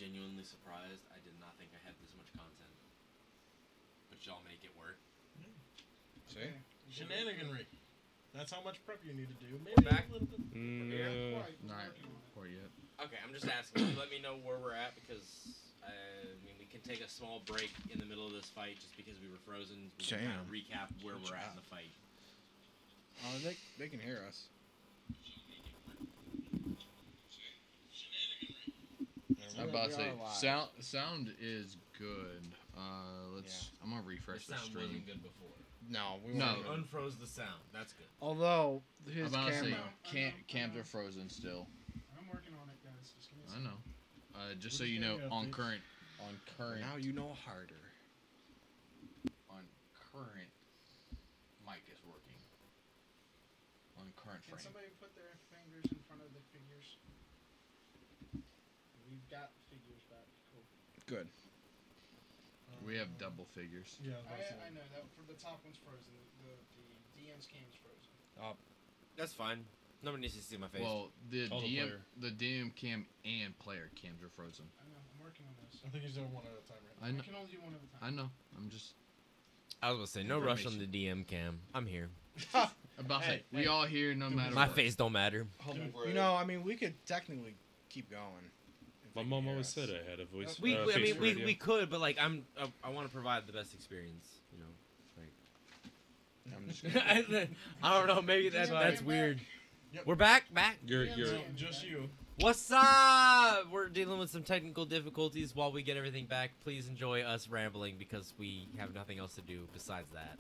genuinely surprised. I did not think I had this much content. But y'all make it work. See? Shenaniganry. That's how much prep you need to do. We're Maybe back. a little bit. Not quite yet. Okay, I'm just asking. Let me know where we're at because I mean we can take a small break in the middle of this fight just because we were frozen. We can kind of recap where we're at in the fight. They can hear us. I'm about to say sound is good. I'm gonna refresh The the sound stream. wasn't good before. No, we No. Unfroze the sound. That's good. Although I'm his about to say camera. cams are frozen still. I'm working on it, guys. Just give me a I second. know. Just so you know, on current. Now you know harder. On current mic is working. On current Can frame. somebody put their fingers in front of the figures? We've got figures back. Cool. Good. We have double figures. Yeah, I know that for the top one's frozen. The DM's cam's frozen. That's fine. Nobody needs to see my face. Well, the Call the DM, player. the DM cam and player cams are frozen. I know. I'm working on this. I think he's doing one at a time right now. I know. I can only do one at a time. I know. I'm just I was gonna say no rush on the DM cam. I'm here. about to say we all here no matter My what. face don't matter. You know, I mean, we could technically keep going. My mom always said I had a voice. We face for radio. we could, but like I want to provide the best experience. You know, like I'm just I don't know. Maybe that's weird. Yep. We're back. You're Just you. What's up? We're dealing with some technical difficulties. While we get everything back, please enjoy us rambling because we have nothing else to do besides that.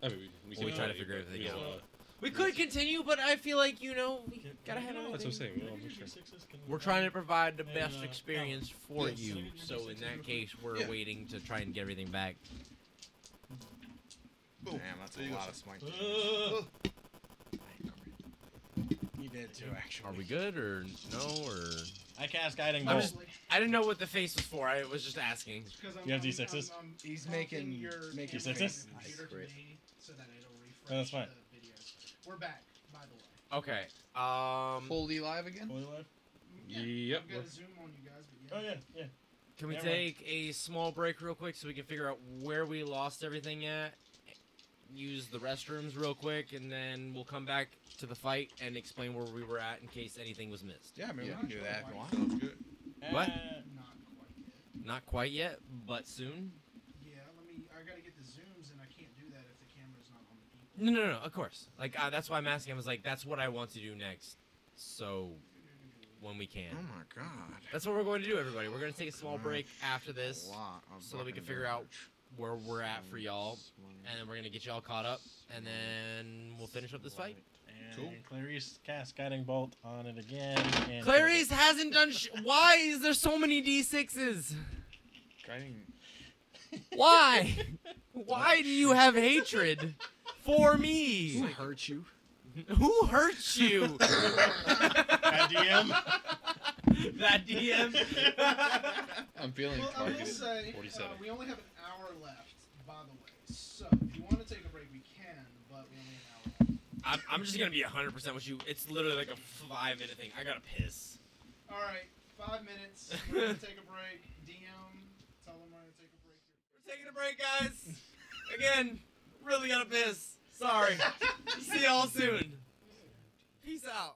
I mean, we While we can try to play, figure but everything we out. don't, We could continue, but I feel like we gotta have That's what I'm everything. saying. We all make sure. We're trying to provide the best And, experience for yes. you. So in that case, we're Yeah. waiting to try and get everything back. Boom. Damn, that's There a you go. lot of smite. You did too, actually. Are we good or no or? I cast Guiding I'm Bolt. just, I didn't know what the face was for. I was just asking. You have D6s? He's prompting making- your making camera D6s? and computer to Great. me so that it'll refresh No, that's fine. the video. We're back, by the way. Okay. Fully live again. Fully live? Yep. I've got a zoom on you guys, but Oh yeah, yeah. Can we Yeah, take a small break real quick so we can figure out where we lost everything at? Use the restrooms real quick, and then we'll come back to the fight and explain where we were at in case anything was missed. Yeah, I mean, Yeah. we can do that if you want. Sounds good. What? Not quite yet. Not quite yet, but soon. Yeah, I gotta get the zooms, and I can't do that if the camera's not on the people. No, of course. Like that's why I'm asking. I was like, that's what I want to do next. So when we can. Oh my god. That's what we're going to do, everybody. We're going to take a small break after this A lot of so that we can fucking figure out damage. where we're at for y'all, and then we're going to get y'all caught up, and then we'll finish up this fight. And Clarice cast Guiding Bolt on it again. And Clarice hasn't done Why is there so many D6s? Guiding. Why? Why do you have hatred for me? Who hurt you? Who hurt you? That DM? That DM? I'm feeling Well, I will targeted. say, 47. we only have an hour left, by the way. So, if you want to take a break, we can, but we only have an hour left. I'm just going to be 100% with you. It's literally like a 5-minute thing. I got to piss. All right, 5 minutes. We're going to take a break. DM, tell them we're going to take a break. We're taking a break, guys. Again, really got to piss. Sorry. See y'all soon. Peace out.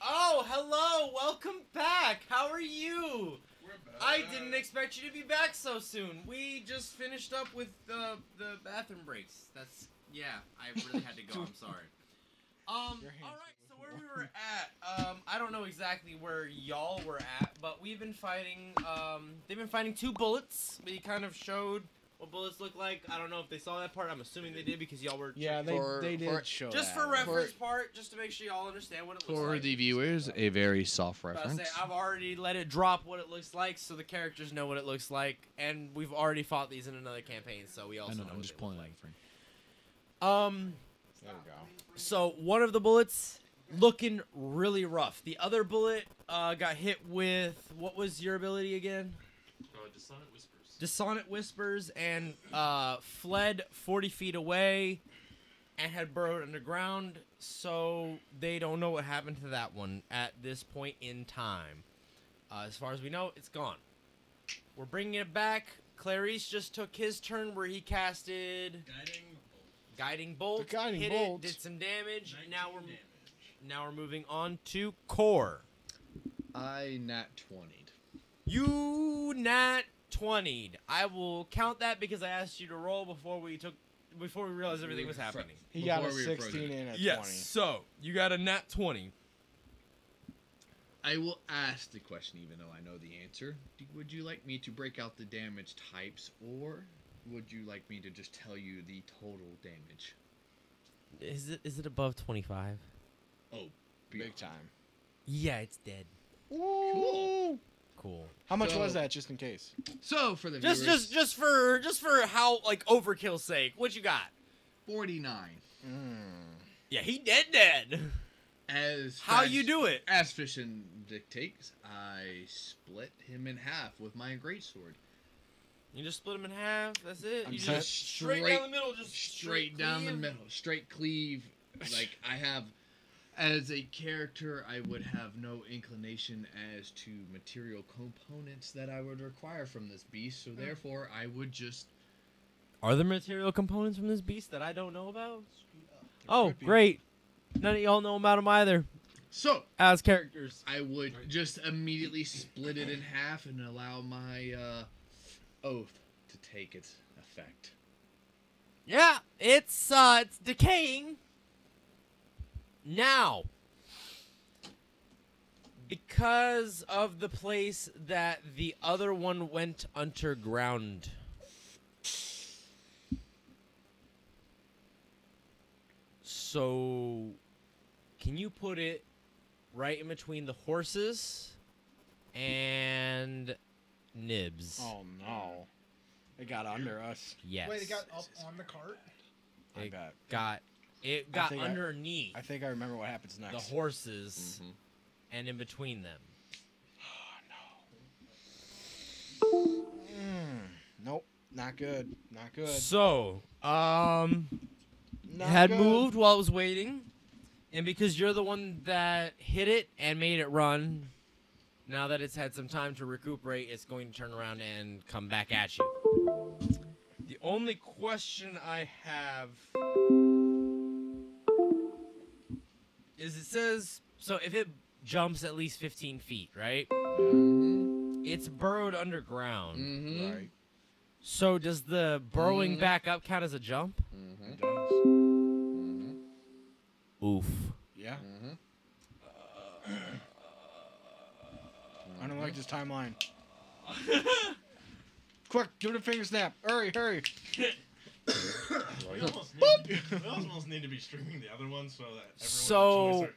Oh, hello! Welcome back! How are you? I didn't expect you to be back so soon. We just finished up with the bathroom breaks. Yeah, I really had to go. I'm sorry. Alright, so where we were at, I don't know exactly where y'all were at, but we've been fighting, they've been fighting 2 bullets. We kind of showed what bullets look like. I don't know if they saw that part. I'm assuming they did because y'all were... Yeah, they did show just that. for reference part, just to make sure y'all understand what it looks For like. the viewers, a very soft But reference. I've already let it drop what it looks like, so the characters know what it looks like, and we've already fought these in another campaign, so we also I know. know I'm what just they look pulling like. it, Frank. There we go. So one of the bullets looking really rough. The other bullet got hit with, what was your ability again? Dissonant Whispers. Dissonant Whispers, and fled 40 feet away and had burrowed underground, so they don't know what happened to that one at this point in time. As far as we know, it's gone. We're bringing it back. Clarice just took his turn where he casted Guiding Bolt. The Guiding hit Bolt. it, did some damage. Now we're moving on to Core. I nat 20'd. You nat 20'd. I will count that because I asked you to roll before we realized everything was happening. He got a Before we were 16 frozen. and a Yes. 20. So you got a nat 20. I will ask the question even though I know the answer. Would you like me to break out the damage types, or would you like me to just tell you the total damage? Is it above 25? Oh, Big time. Yeah, it's dead. Cool. Cool. How much So- was that, just in case? So for the Just viewers, just for how like overkill's sake. What you got? 49. Yeah, he dead. As How you do it? As Fission dictates, I split him in half with my greatsword. You just split him in half. That's it. I'm You set. just straight down the middle. Just Straight down the cleave? middle, straight cleave. Like I have, as a character, I would have no inclination as to material components that I would require from this beast. So therefore, I would just. Are there material components from this beast that I don't know about? Oh, could be. great. None of y'all know about them either. So As characters. I would just immediately split it in half and allow my oath to take its effect. Yeah, it's decaying. Now, because of the place that the other one went underground. So, can you put it right in between the horses and Nibs? Oh no. It got under us. Yes. Wait, it got up on the cart? I bet. It I got think underneath I think I remember what happens the next. horses and in between them. Nope. Not good. Not good. So, Not had good. moved while it was waiting, and because you're the one that hit it and made it run, now that it's had some time to recuperate, it's going to turn around and come back at you. The only question I have is it says, so if it jumps at least 15 feet, right? It's burrowed underground. Mm-hmm. Right. So does the burrowing back up count as a jump? It does. Oof. Yeah. I don't like this timeline. Quick, give it a finger snap. Hurry, hurry. We almost need to be streaming the other one so that everyone So- enjoys our shit.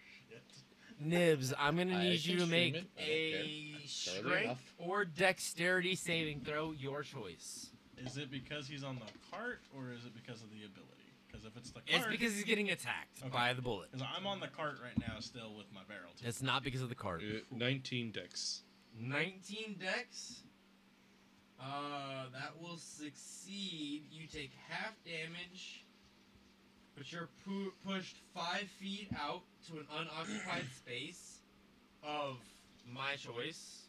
Nibs, I'm gonna I need you can to stream make it. I don't a care. Fairly strength enough. or dexterity saving throw, your choice. Is it because he's on the cart or is it because of the ability? Because if it's the cart, It's because he's getting attacked Okay. by the bullet. Because I'm on the cart right now still with my barrel. Too. It's not because of the card. 19 dex. 19 dex. That will succeed. You take half damage, but you're pushed 5 feet out to an unoccupied space of my choice.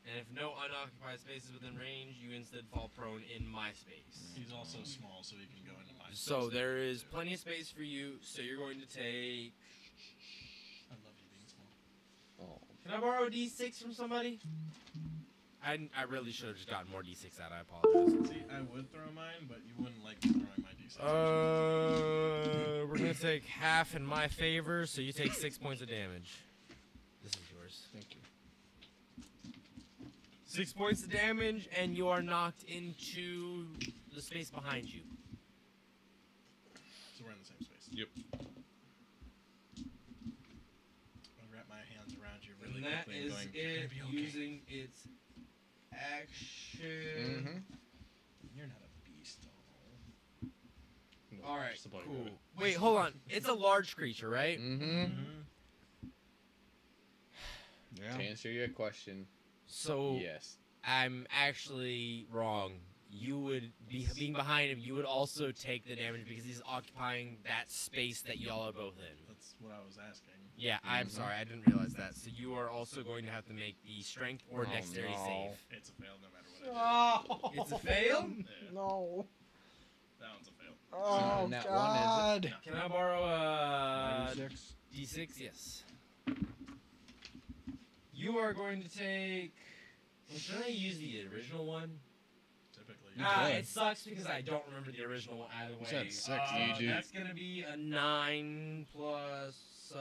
And if no unoccupied space is within range, you instead fall prone in my space. He's also small, so he can go into my. So space. there is plenty of space for you. So you're going to take I love you, Can I borrow a D6 from somebody? I really should have just gotten more D6 out. I apologize. See, I would throw mine, but you wouldn't like me throwing my D6. We're gonna take half in my favor, so you take 6 points of damage. This is yours. Thank you. 6 points of damage, and you are knocked into the space behind you. So we're in the same space. Yep. I'll wrap my hands around you really And that quickly is and going, "You're gonna it be okay." using its action. You're not a beast. No, All right, just a body cool. rabbit. Wait, hold on. It's a large creature, right? To answer your question, So yes. I'm actually wrong. You would be being behind him. You would also take the damage because he's occupying that space that y'all are both in. That's what I was asking. Yeah, I'm sorry. I didn't realize that. So you are also going to have to make the strength or Oh, dexterity no. save. It's a fail no matter what Oh, It's a fail? Yeah, no. that one's a fail. Oh, Not one, is it? God. Can I borrow a 96. D6? Yes. You are going to take. Well, should I use the original one? Typically. It sucks because I don't remember the original one either way. said 6, you do. That's gonna be a 9 plus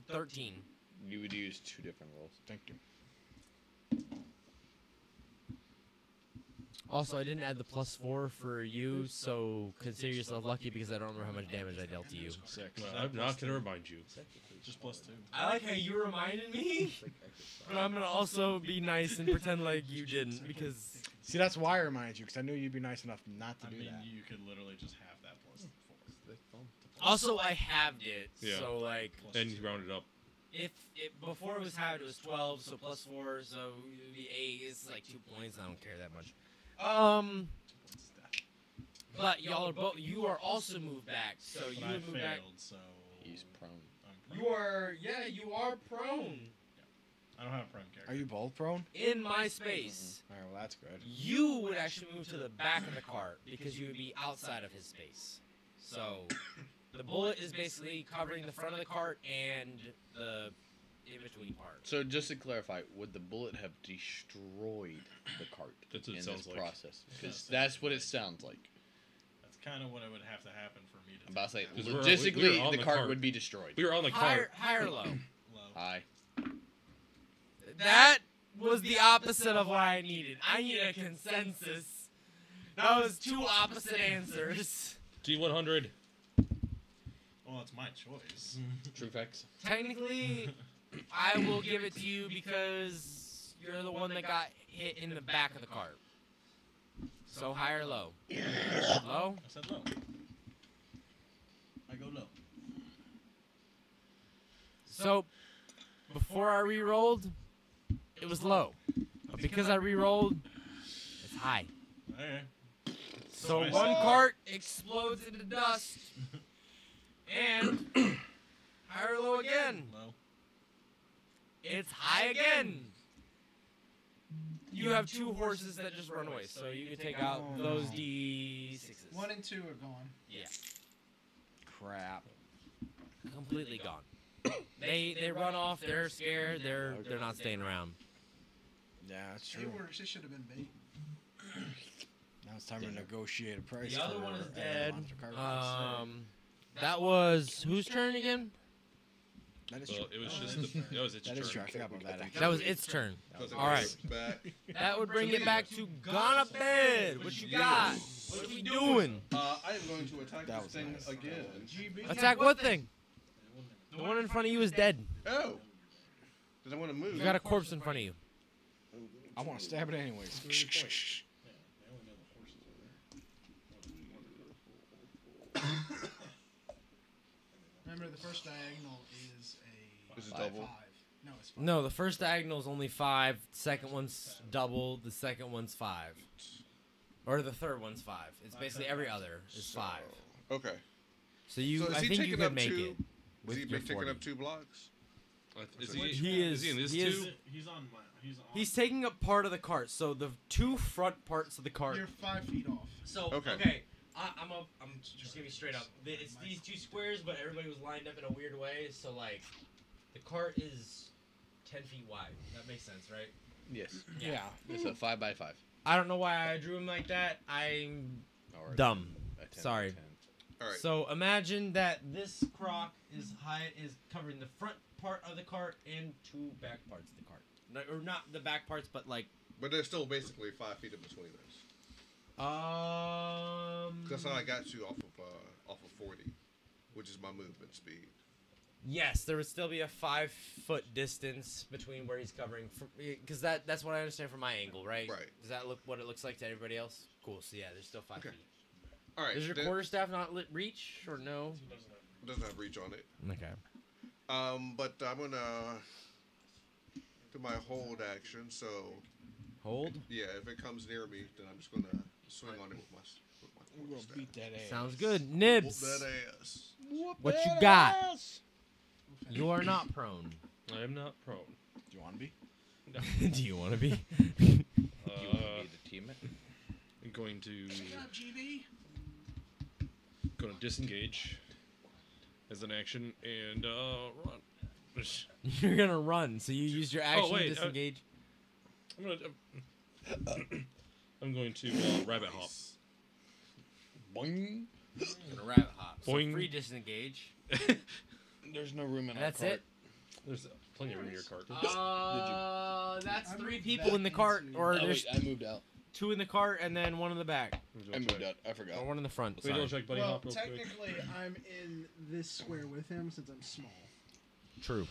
13. You would use 2 different rolls. Thank you. Also, I didn't add the +4 for you, so consider yourself lucky because I don't remember how much damage I dealt to you. 6. Well, I'm not gonna remind you. Just +2. I like how you reminded me, but I'm gonna also be nice and pretend like you didn't because. See, that's why I reminded you, because I knew you'd be nice enough not to I do mean, that. you could literally just have that +4. Also, I halved it, Yeah. so like. And you rounded up. If it before it was halved, it was 12, so +4, so it would be 8. It's like 2 points. I don't care that much. But y'all are both. You are also moved back, so But you I would move back. failed, so He's prone. I'm prone. You are, yeah, you are prone I don't have a prone character. Are you both prone? in my space. All right, well, that's good. You would actually move to the back of the cart because you would be outside of his space. So the bullet is basically covering the front of the cart and the in between part. So just to clarify, would the bullet have destroyed the cart That's what it in sounds this like. process? It Because does that's sound what like it sounds like. That's kind of what it would have to happen for me to. I'm about to say, take that. 'Cause we were logistically, on the the cart cart. would be destroyed. We were on the Higher, cart. high or low? Low. High. That was the opposite of what I needed. I need a consensus. That was 2 opposite answers. G100. Well, it's my choice. True facts. Technically, I will give it to you because you're the one that got hit in the back of the cart. So high or low? Low? I said low. I go low. So, before I re-rolled, it was low. But because I re-rolled, it's high. Okay. So Nice. one cart explodes into dust. And high or low again. Low. It's high again. You have 2 horses that just run away, so you can take out those D6s. 1 and 2 are gone. Yeah, Crap. completely gone. They run off. They're scared. They're not staying around. Yeah, that's They true. were. They should have been bait. Now it's time to negotiate a price. The other for, one is uh, dead. monster cart. That was whose turn again? That is Well, true. it was just that was its That is true. I turn. forgot about that. Actually. That was its turn. Doesn't All go right. Back. That would bring it back to gone up bed. What you got? What are we doing? I am going to attack That this was thing nice. again. Attack what thing? The one in front of you is dead. Oh. Does I want to move? You got a corpse in front of you. I want to stab it anyways. Remember, the first diagonal is a Is it 5. double? No, it's 5. No, the first diagonal is only 5. Second one's double. The second one's 5. Or the third one's 5. It's basically every other is 5. Okay. So you, So is I he think you taking could up make 2? it. Is With he your taking 40. up 2 blocks? Is He is he in this he is- too? He's on my. He's on. He's taking up part of the cart. So the 2 front parts of the cart. You're 5 feet off. So Okay. I'm just gonna be straight up. It's these 2 squares, but everybody was lined up in a weird way. So like, the cart is 10 feet wide. That makes sense, right? Yes. Yeah. It's a 5x5. I don't know why I drew him like that. I'm dumb. Sorry. All right. So imagine that this croc is covering the front part of the cart and 2 back parts of the cart. Or not the back parts, but like. But there's still basically 5 feet in between us. That's how I got you off of 40, which is my movement speed. Yes, there would still be a 5-foot distance between where he's covering, because that's what I understand from my angle, right? Right. Does that look what it looks like to everybody else? Cool. So yeah, there's still 5 feet. All right. Does your quarterstaff not reach or no? It doesn't have reach on it. Okay. But I'm gonna do my hold action. So. Hold. Yeah, if it comes near me, then I'm just gonna swing on it with my. We're gonna beat that ass. Sounds good. Nibs. Whoop that ass. What you got? You are not prone. I am not prone. Do you want to be? No. Do you want to be? You want to be the teammate? I'm going to. GB. Going to disengage as an action and run. You're gonna run, so you use your action wait, to disengage. I'm going to rabbit hop. Boing. Gonna rabbit hop. So Boing. free disengage. There's no room in That's our cart. it. There's plenty of room in your cart. That's I 3 moved people in the back cart, into- or Oh, there's wait, I moved out. 2 in the cart and then 1 in the back, I moved out. I forgot. or 1 in the front. Wait, don't Sorry. check buddy Well, hop real quick. technically, I'm in this square with him since I'm small. True.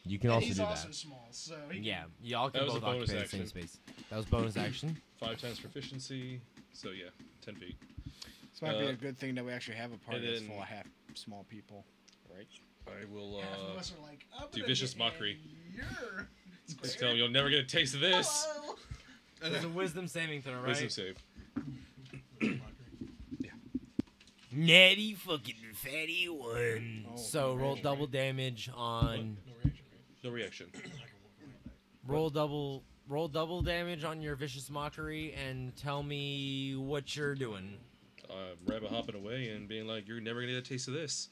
You can And also he's do also that. small, so he can- Yeah, y'all That can was a both bonus occupy the same action. space. That was bonus action. 5 times proficiency. So yeah, 10 feet. This might be Uh, a good thing that we actually have a party and that's then- full of half small people. Right? I will half of us are like, I'm do gonna vicious get mockery. in your Just square. tell him you'll never get a taste of this. Hello. It's a wisdom saving throw, right? Wisdom save. Natty fucking fatty one. Oh, So roll double damage on. No reaction. Roll double damage on your vicious mockery and tell me what you're doing. Rabbit hopping away and being like, "You're never gonna get a taste of this."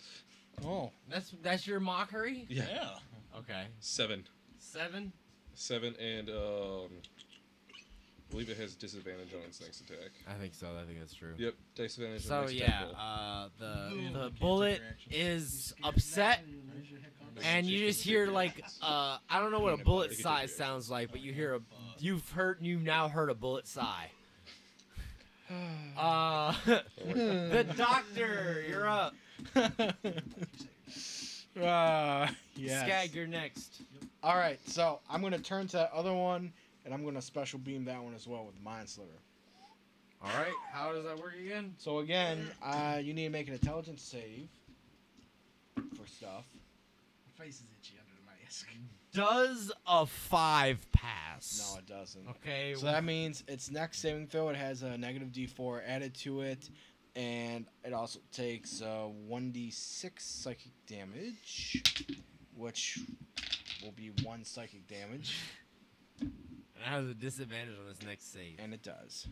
Oh. That's your mockery? Yeah. Okay. 7. 7? 7 and I believe it has disadvantage on its next attack. I think so. I think that's true. Yep, disadvantage on So next yeah, attack roll. the bullet is upset, and you just hear like I don't know what a bullet sigh sounds like, but you hear you've now heard a bullet sigh. The doctor, you're up. Yes. Skag, you're next. All right, so I'm gonna turn to that other one, and I'm gonna special beam that one as well with Mind Sliver. All right, how does that work again? So again, you need to make an intelligence save for stuff. My face is itchy under the mask. Does a 5 pass? No, it doesn't. Okay. So that means its next saving throw, it has a negative D4 added to it, and it also takes 1d6 psychic damage, which will be 1 psychic damage. It has a disadvantage on its next save. And it does.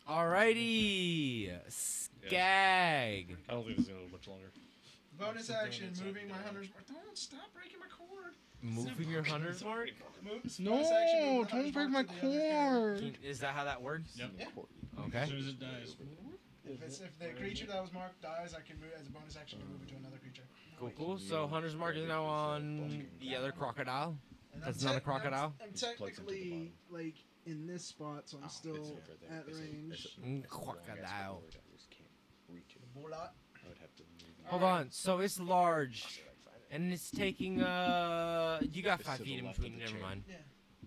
Alrighty, Skag. I don't think this is gonna go much longer. Bonus action, moving my hunter's mark. Don't stop breaking my cord. Moving your hunter's mark? Bonus action, move the Don't break hunter's my mark to the other cord. Is that how that works? Yep. Yeah. Okay. As soon as it dies. If the creature that was marked dies, I can move as a bonus action to move it to another creature. Cool. So hunter's mark is now on the other crocodile. And That's I'm not a tec- crocodile? I'm technically like in this spot, so I'm still at range. Crocodile. Bullet. Hold on. So it's large, and it's taking you got 5 feet in between. Never mind. Yeah.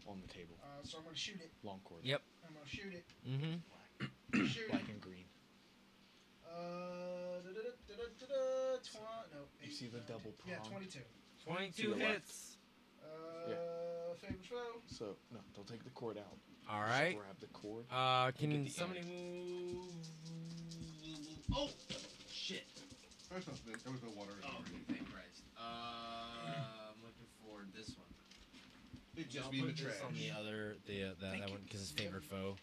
On the table. So I'm gonna shoot it. Long cord. Yep. I'm gonna shoot it. Mm-hmm. Shoot Black it. and green. No. You see the double Yeah, prong? 22. 22 hits. Favorite foe. So, no, don't take the cord out. All right. Just grab the cord. Can the somebody end. move? Oh, shit. There was no water in Oh, there. thank Christ. I'm looking for this one. It'd just I'll be in put the this trash. on the other, that one, because it's favorite foe.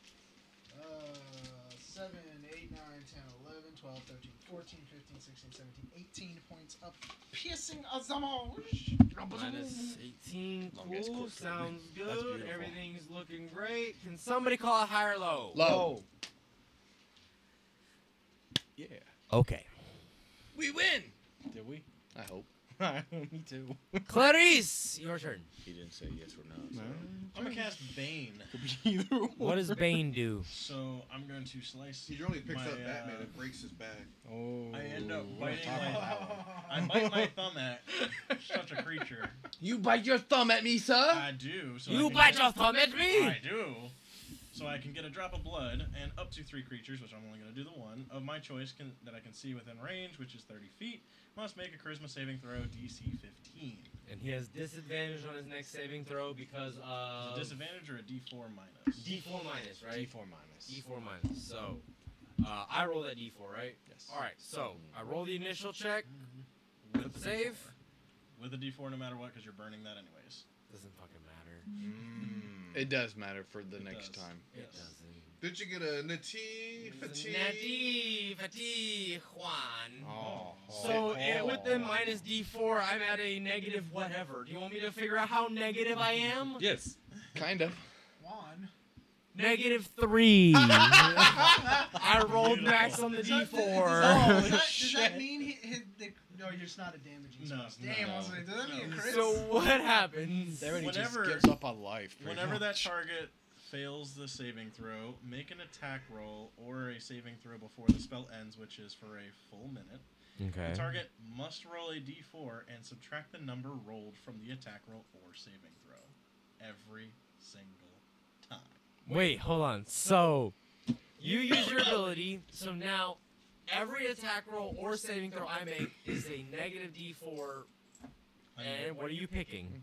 7, 8, 9, 10, 11, 12, 12, 13, 14, 15, 16, 17, 18 points of piercing damage. Minus 18. Long ass Cool. cord. Sounds That's good. beautiful. Everything's looking great. Can somebody call it high or low? Low. Yeah. Okay. We win. Did we? I hope. Me too. Clarice, your turn. He didn't say yes or no. So. I'm gonna cast Bane. Could be either one. What does Bane do? So I'm going to slice. He only picks my, up Batman and breaks his back. Oh. I end up we're biting talking my. about I bite my thumb at such a creature. You bite your thumb at me, sir. I do. So I You can bite get- your thumb at me? I do. So I can get a drop of blood and up to 3 creatures, which I'm only going to do the one, of my choice that I can see within range, which is 30 feet, must make a charisma saving throw DC 15. And he has disadvantage on his next saving throw because Is of it disadvantage or a D4 minus? D4 minus, right? D4 minus. D4 minus. So, I roll that D4, right? Yes. All right. So I roll the initial check with the save. With a D4 no matter what, because you're burning that anyways. Doesn't fucking matter. It does matter for the It next does. time. It Yes. doesn't. Did you get a Nati fatigue? Natty, fatigue, Juan. Oh. So with the minus D4, I'm at a negative whatever. Do you want me to figure out how negative I am? Yes. Kind of. Juan. Negative 3. I rolled max on the Does D4. that mean no, you're just not a damaging No, spell? Damn, I was like, does that mean a crit? So what happens? There he just Whenever- gives up on life. pretty Whenever that much. target fails the saving throw, make an attack roll or a saving throw before the spell ends, which is for a full minute. Okay. The target must roll a d4 and subtract the number rolled from the attack roll or saving throw every single time. Wait, hold on. So you use your ability. So now every attack roll or saving throw I make is a negative D4. And what are you picking?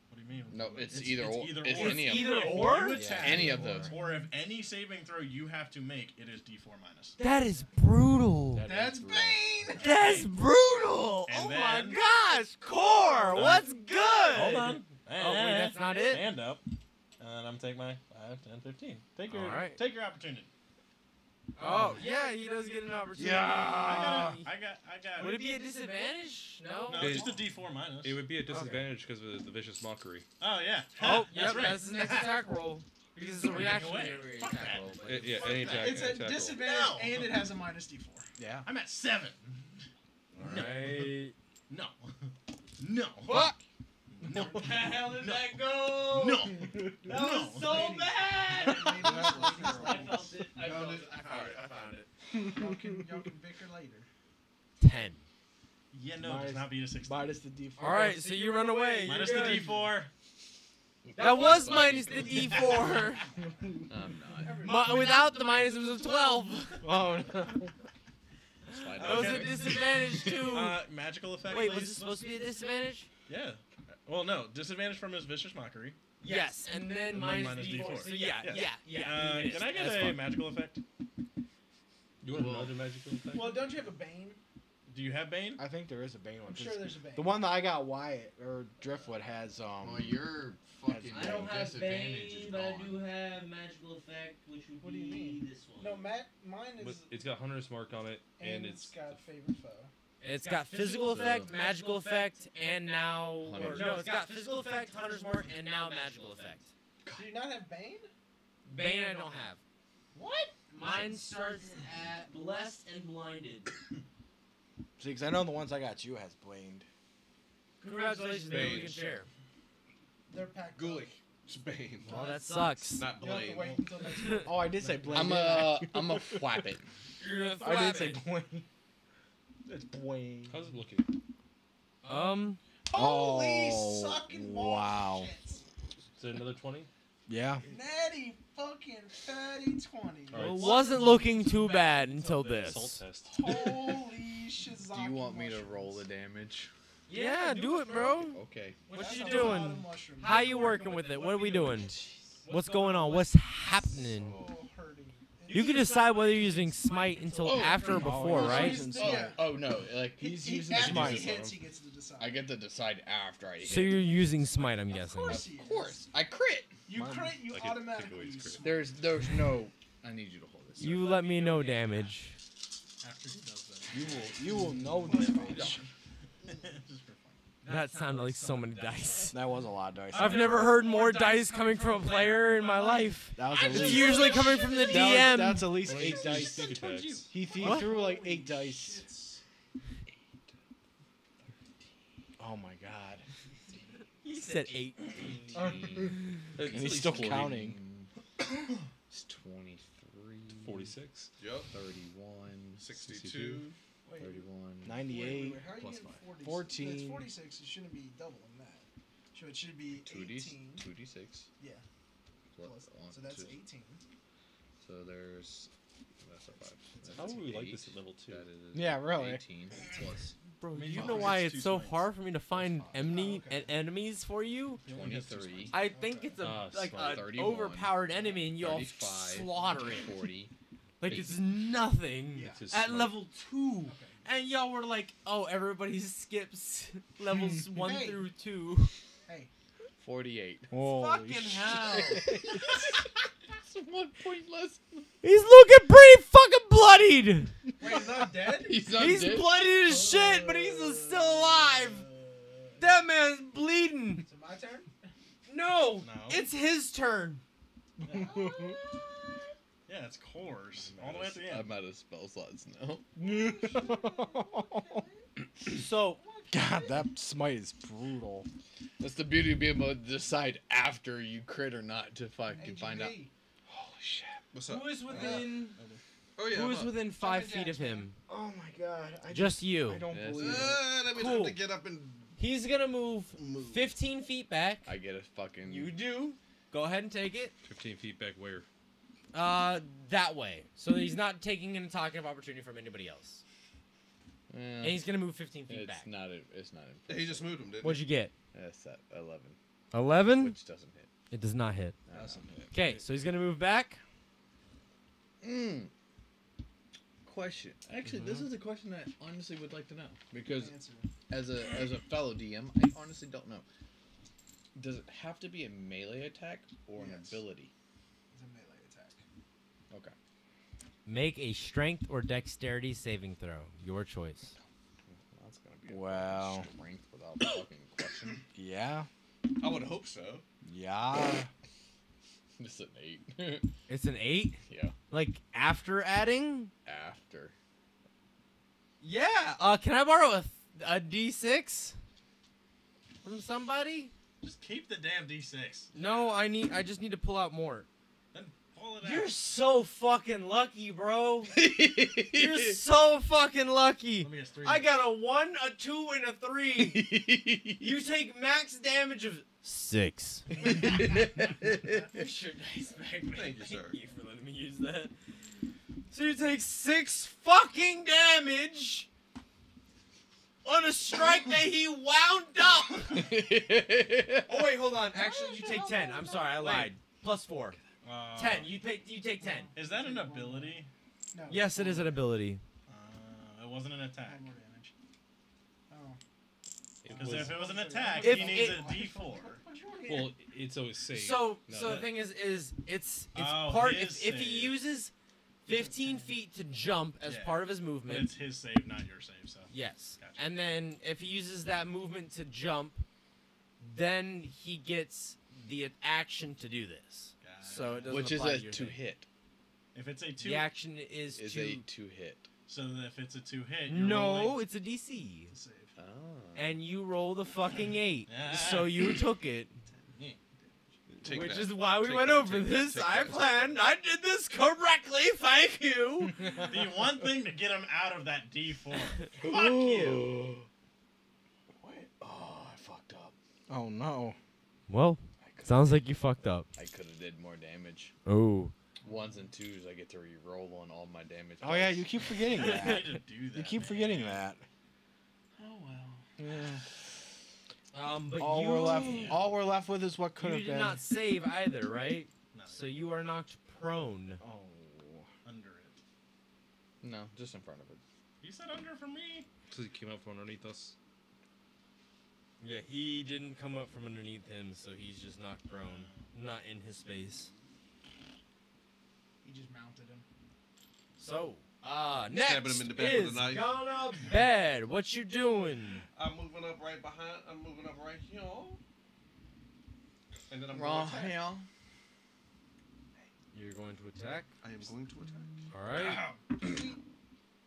What do you mean? No, it's either or. Either It's or. any of either them. or? You Yeah. attack, Any of those. Or if any saving throw you have to make, it is d4 minus. That is brutal. That's Bane! That's brutal. And Oh then- my gosh, Core, what's good? Hold on. Oh, wait, that's not it? Stand up. And I'm taking my 5, 10, 15. Take your Alright. take your opportunity. Oh, yeah, he does get an opportunity. I got Would it be a disadvantage? No. No, just a d4 minus. It would be a disadvantage because of the vicious mockery. Oh yeah. Oh, that's yep, right. that's the next attack roll. Because it's a reactionary Fuck attack that. roll. but Yeah, it's- any attack. It's a attack roll. disadvantage No. and it has a minus D4. Yeah. I'm at 7. Alright. No. No. What? No. Where the hell did that go? No. That No. was so bad! I felt it. I Found felt it. it. I found it. Y'all can bicker later. 10. Yeah, no, it does Minus- not beat a 16. Minus the D4. Alright, so you run away. Minus You're the good. d4. That was minus the D4. I'm not. Without the minus, it was a 12. Oh, no. It's fine. That was a Okay. disadvantage, too. Magical effect. Wait, was please. it supposed to be a disadvantage? Yeah. Well, no. Disadvantage from his vicious mockery. Yes, and then And then minus minus D4. D4. So yeah. Can I get That's a fine. magical effect? You want another magical effect? Well, don't you have a Bane? Do you have Bane? I think there is a Bane one. I'm 'cause sure there's a Bane. The one that I got Wyatt or Driftwood has Well, your fucking I don't have disadvantage Bane, is but I gone. do have magical effect, which would What do you be mean? this one. No, mine is. It's got Hunter's Mark on it, and and it's got favorite foe. It's got physical effect, magical effect, and now. Hunter's No, Mark. it's got physical effect, Hunter's Mark, and now magical effect. Do you not have Bane? Bane I don't have. What? Mine starts at blessed and blinded. See, because I know the ones I got you has Blamed. Congratulations, maybe we can Bane. share. They're packed. Ghoulie. It's Bane. Well, that sucks. Not You have to Blaine. wait until next week. Oh, I did say Blamed. I'm a flap it. You're gonna I did flap say it. Blamed. It's Blamed. how's it looking? Holy Oh, sucking wow. bullshit. Is it another 20? Yeah. Natty fucking fatty 20. All right. It wasn't looking too bad until Assault this. test. Holy shizaki Do you want me to mushrooms. roll the damage? Yeah, do it, bro. Okay. What That's you a lot of doing? mushrooms. How you working with it? What are we doing? What's going on? What's happening? So hurting. You can decide whether you're using smite until after or before, Oh, right? he's- Oh, Yeah. oh no! Like He's He- using after smite. he hits, he gets to decide. I get to decide after I hit. So you're using smite, I'm guessing. Of course he Of is. course, I crit. You crit, you Like it automatically typically is use crit. smite. There's no. I need you to hold this. You let me know damage. You will know this bitch. Just for fun. That sounded like so many dice. That was a lot of dice. I've never heard more dice coming from a player in my life. That was at It's least, usually coming from the DM. that's at least 8 dice. He threw like 8 dice. Oh my god. He said 8. And he's still counting. It's 23. 46. Yep. 31. 62. 31. 98. How are you Plus getting 5. 14? It's 14. 46. It shouldn't be doubling that. So it should be 18. 2d6. Yeah. Plus, So that's 2. 18. So there's. That's a 5. How That's would we like 8. this at level 2? That is Yeah, really. 18 plus Bro, mean, you fuck, know it's why two it's so swings. hard for me to find okay. enemies for you? 23. I think it's like smart. an 31, overpowered enemy and you all 35, slaughter it. 40. Like it's nothing Yeah. It's just at smart. level 2. And y'all were like, oh, everybody skips levels 1 Hey. through 2. Hey, 48. Fucking hell. That's 1 point less. He's looking pretty fucking bloodied. Wait, he's not dead? He's not He's dead. bloodied as shit, but he's still alive. That man's bleeding. is it my turn? No, No. it's his turn. Yeah, it's cores. All the way at the end. I'm out of spell slots now. So, God, that smite is brutal. That's the beauty of being able to decide after you crit or not to fucking find out. AGB. Holy shit. What's up? who is within Oh, yeah. who I'm is up. within 5 feet of him? Oh my god. Just you. I don't Yes. believe it. That means I have Cool. to get up and He's gonna move 15 feet back. I get a fucking. You do. Go ahead and take it. 15 feet back where? That way. So he's not taking an attack of opportunity from anybody else. And he's gonna move 15 feet It's back. not. It's not. Yeah, he just moved him, didn't What'd you get? That's at 11, 11. which doesn't hit. It does not hit. Doesn't hit. Okay, so he's gonna move back. Question. Actually, this is a question that I honestly would like to know because Answer. as a fellow DM, I honestly don't know. Does it have to be a melee attack or an Yes. ability? It's a melee attack. Okay. Make a strength or dexterity saving throw. Your choice. That's gonna be a Wow. fucking strength without fucking question. Yeah. I would hope so. Yeah. It's an 8. It's an 8. Yeah. Like after adding. After. Yeah. Can I borrow a D6 from somebody? Just keep the damn D6. No, I just need to pull out more. Then pull it out. You're so fucking lucky, bro. You're so fucking lucky. Let me guess, 3. I got a 1, a 2, and a 3. You take max damage of 6. Sure, nice back. Thank you, sir. Thank you for letting me use that. So you take 6 fucking damage on a strike that he wound up. Oh wait, hold on. Actually, you take 10. I'm sorry, I lied. Plus 4. 10. You take 10. Is that an ability? No. Yes, it is an ability. It wasn't an attack. 10 more damage. Oh. Because if it was an attack, If he needs it- a D4. Well, it's always safe. So No, the that- thing is it's Oh, part his if he save. uses 15 feet to jump as Yeah. part of his But movement. it's his save, not your save. So Yes. Gotcha. And then if he uses that movement to jump, then he gets the action to do this. Got it. So it doesn't Which is apply a to your to thing. hit. if it's a 2, The action is Is to a to hit. so if it's a 2 hit, you're No, rolling. it's a DC. Save. Oh. And you roll the fucking 8. Ah. So you took it. Take Which that. is why we Take went that, over take that, this. take I that. planned. I did this correctly. Thank you. The one thing to get him out of that D4. Fuck you. Wait. Oh, I fucked up. Oh no. Well, sounds like you fucked up. I could have did more damage. Oh. 1s and 2s, I get to re-roll on all my damage. Oh yeah, you keep forgetting You that. need to do that. You keep man. forgetting that. Oh well. Yeah. But All you, we're left with is what could you have did been. not save either, right? No. So you are knocked prone. Oh. Under it. No, just in front of it. You said under for me. So he came out from underneath us. Yeah, he didn't come up from underneath him, so he's just knocked prone. Not in his space. He just mounted him. So, Next Stabbing him in the back with is a knife. Gonna Bed. What you doing? I'm moving up right behind. I'm moving up right here. And then I'm Raw going to attack. hell. You're going to attack. I am going to attack. All right.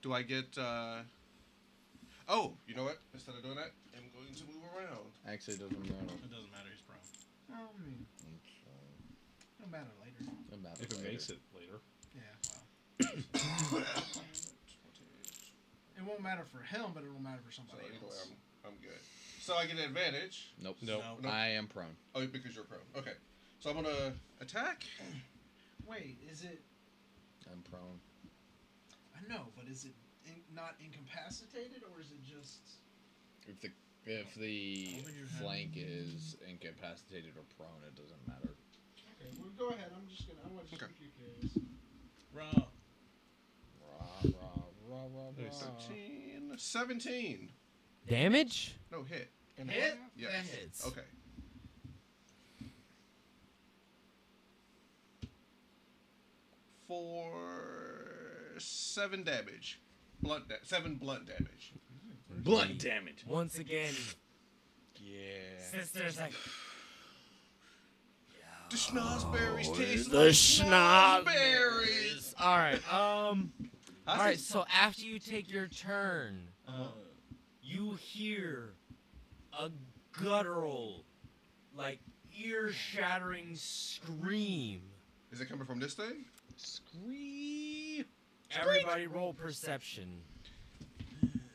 Do I get? Oh, you know what? Instead of doing that, I'm going to move around. Actually, it doesn't matter. It doesn't matter. He's prone. I mean, it'll matter later. Doesn't matter If it later. makes it later. Yeah, well. It won't matter for him, but it will matter for So somebody anyway, else. I'm good. So I get an advantage. Nope. No. Nope. I am prone. Oh, because you're prone. Okay. So I'm gonna attack. Wait, is it? I'm prone. I know, but is it not incapacitated, or is it just? If the flank is incapacitated or prone, it doesn't matter. Okay, well, go ahead. I want to Okay. keep you curious. Raw. Rah. 13, 17. Damage? No hit. Hit? Yes. That hits. Okay. For 7 damage. 7 blunt damage. Blunt damage. Once again, Yeah. sisters like The schnozberries taste the like schnozberries. All right. All I right. see- So after you take your turn, you hear a guttural, like ear-shattering scream. Is it coming from this thing? Scream. Everybody roll perception.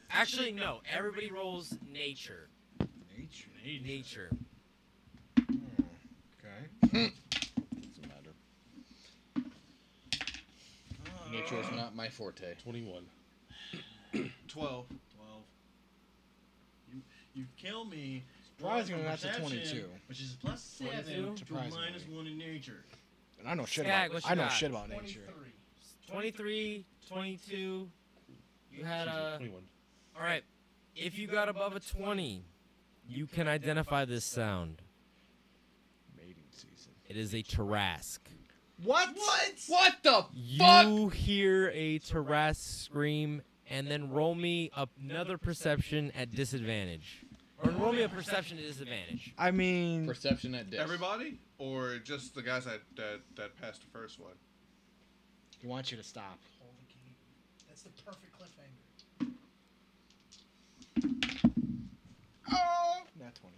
Actually, no. Everybody rolls nature. Nature. Okay. Doesn't matter. Nature is not my forte. 21. 12. 12. You kill me. Surprisingly, that's a Perception, 22. Which is plus 7 to Surprisingly. minus 1 in nature. And I know shit Skag, about. what you I know got? shit about nature. 23, 22. You had a. 21. All right. If you got above a 20, you can identify this sound. Mating season. It is a Tarask. What? What the You hear a Tarask scream, and then roll me another perception at disadvantage. Or roll me a perception at disadvantage. I mean, Perception at diss. Everybody? Or just the guys that passed the first one? he wants you to stop. Hold the key. That's the perfect cliffhanger. Oh, not 20.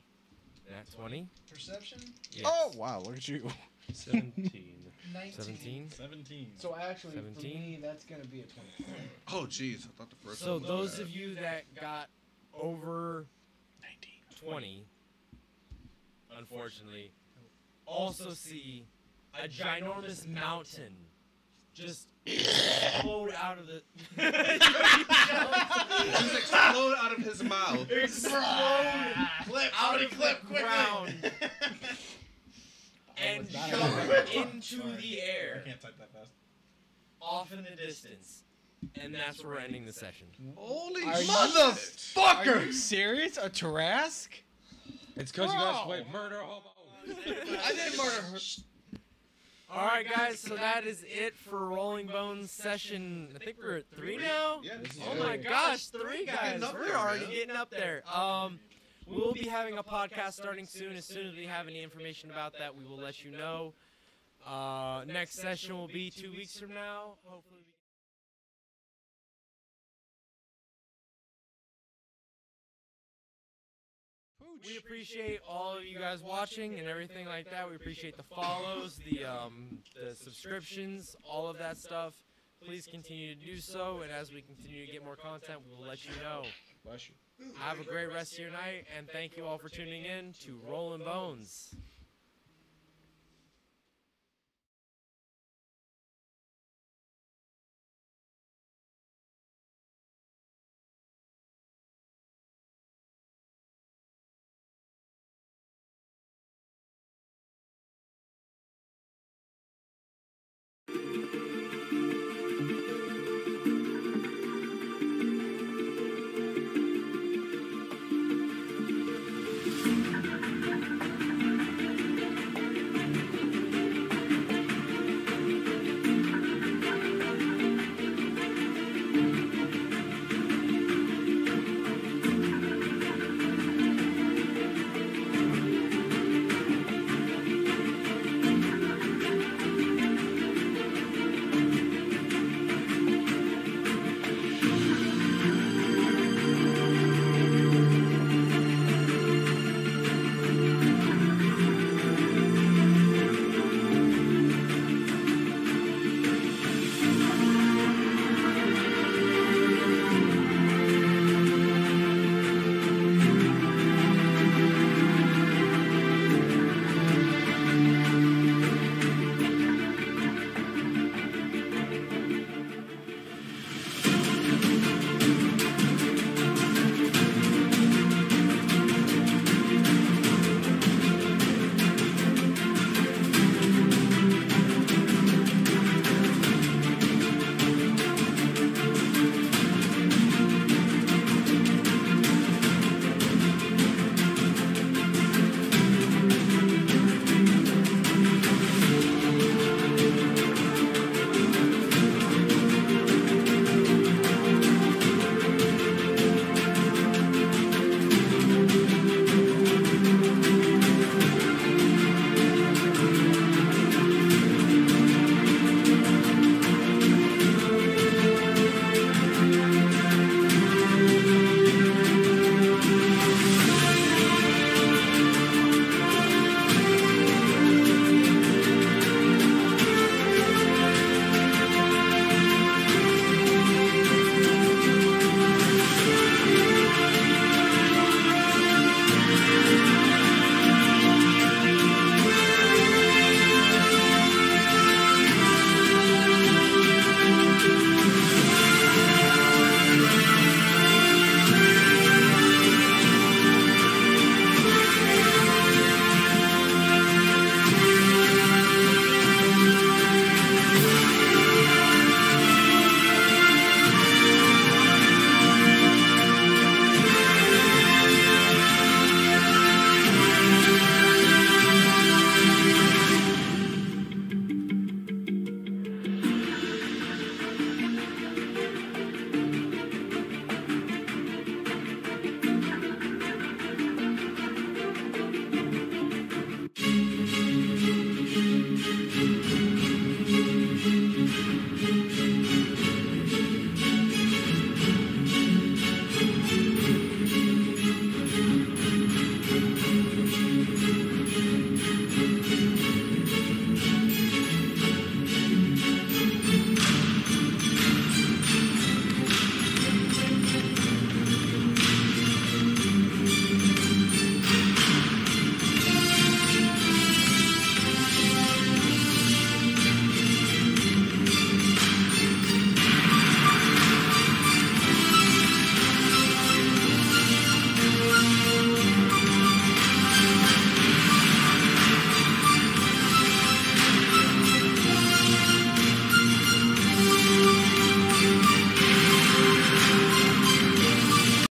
At 20? Perception. Yes. Oh wow, look at you. 17. 19. 17? 17. So actually, 17? that's gonna be a 20. Oh, jeez. I thought the first So one was those bad. of you that got over 20, unfortunately, also see a ginormous mountain just explode out of the Just explode out of his mouth. explode out of the ground and was not jump into the I air can't type that fast. off in the distance. And that's where we're ending the session. Holy Are you- Motherfucker! Are you serious? A Tarask? It's because you guys wait, murder hobos. I didn't murder her. All right, guys. So that is it for Rolling Bones session. I think we're at 3 now. Yeah. Oh my gosh, 3 guys. getting up We're there, already man. getting up there. We'll be having a podcast starting soon. As soon as we have any information about that, we will let you know. Next session will be 2 weeks from now. Hopefully. We appreciate all of you guys watching and everything like that. We appreciate the follows, the subscriptions, all of that stuff. Please continue to do so, and as we continue to get more content, we will let you know. Bless you. Have a great rest of your night, and thank you all for tuning in to Rollin' Bones.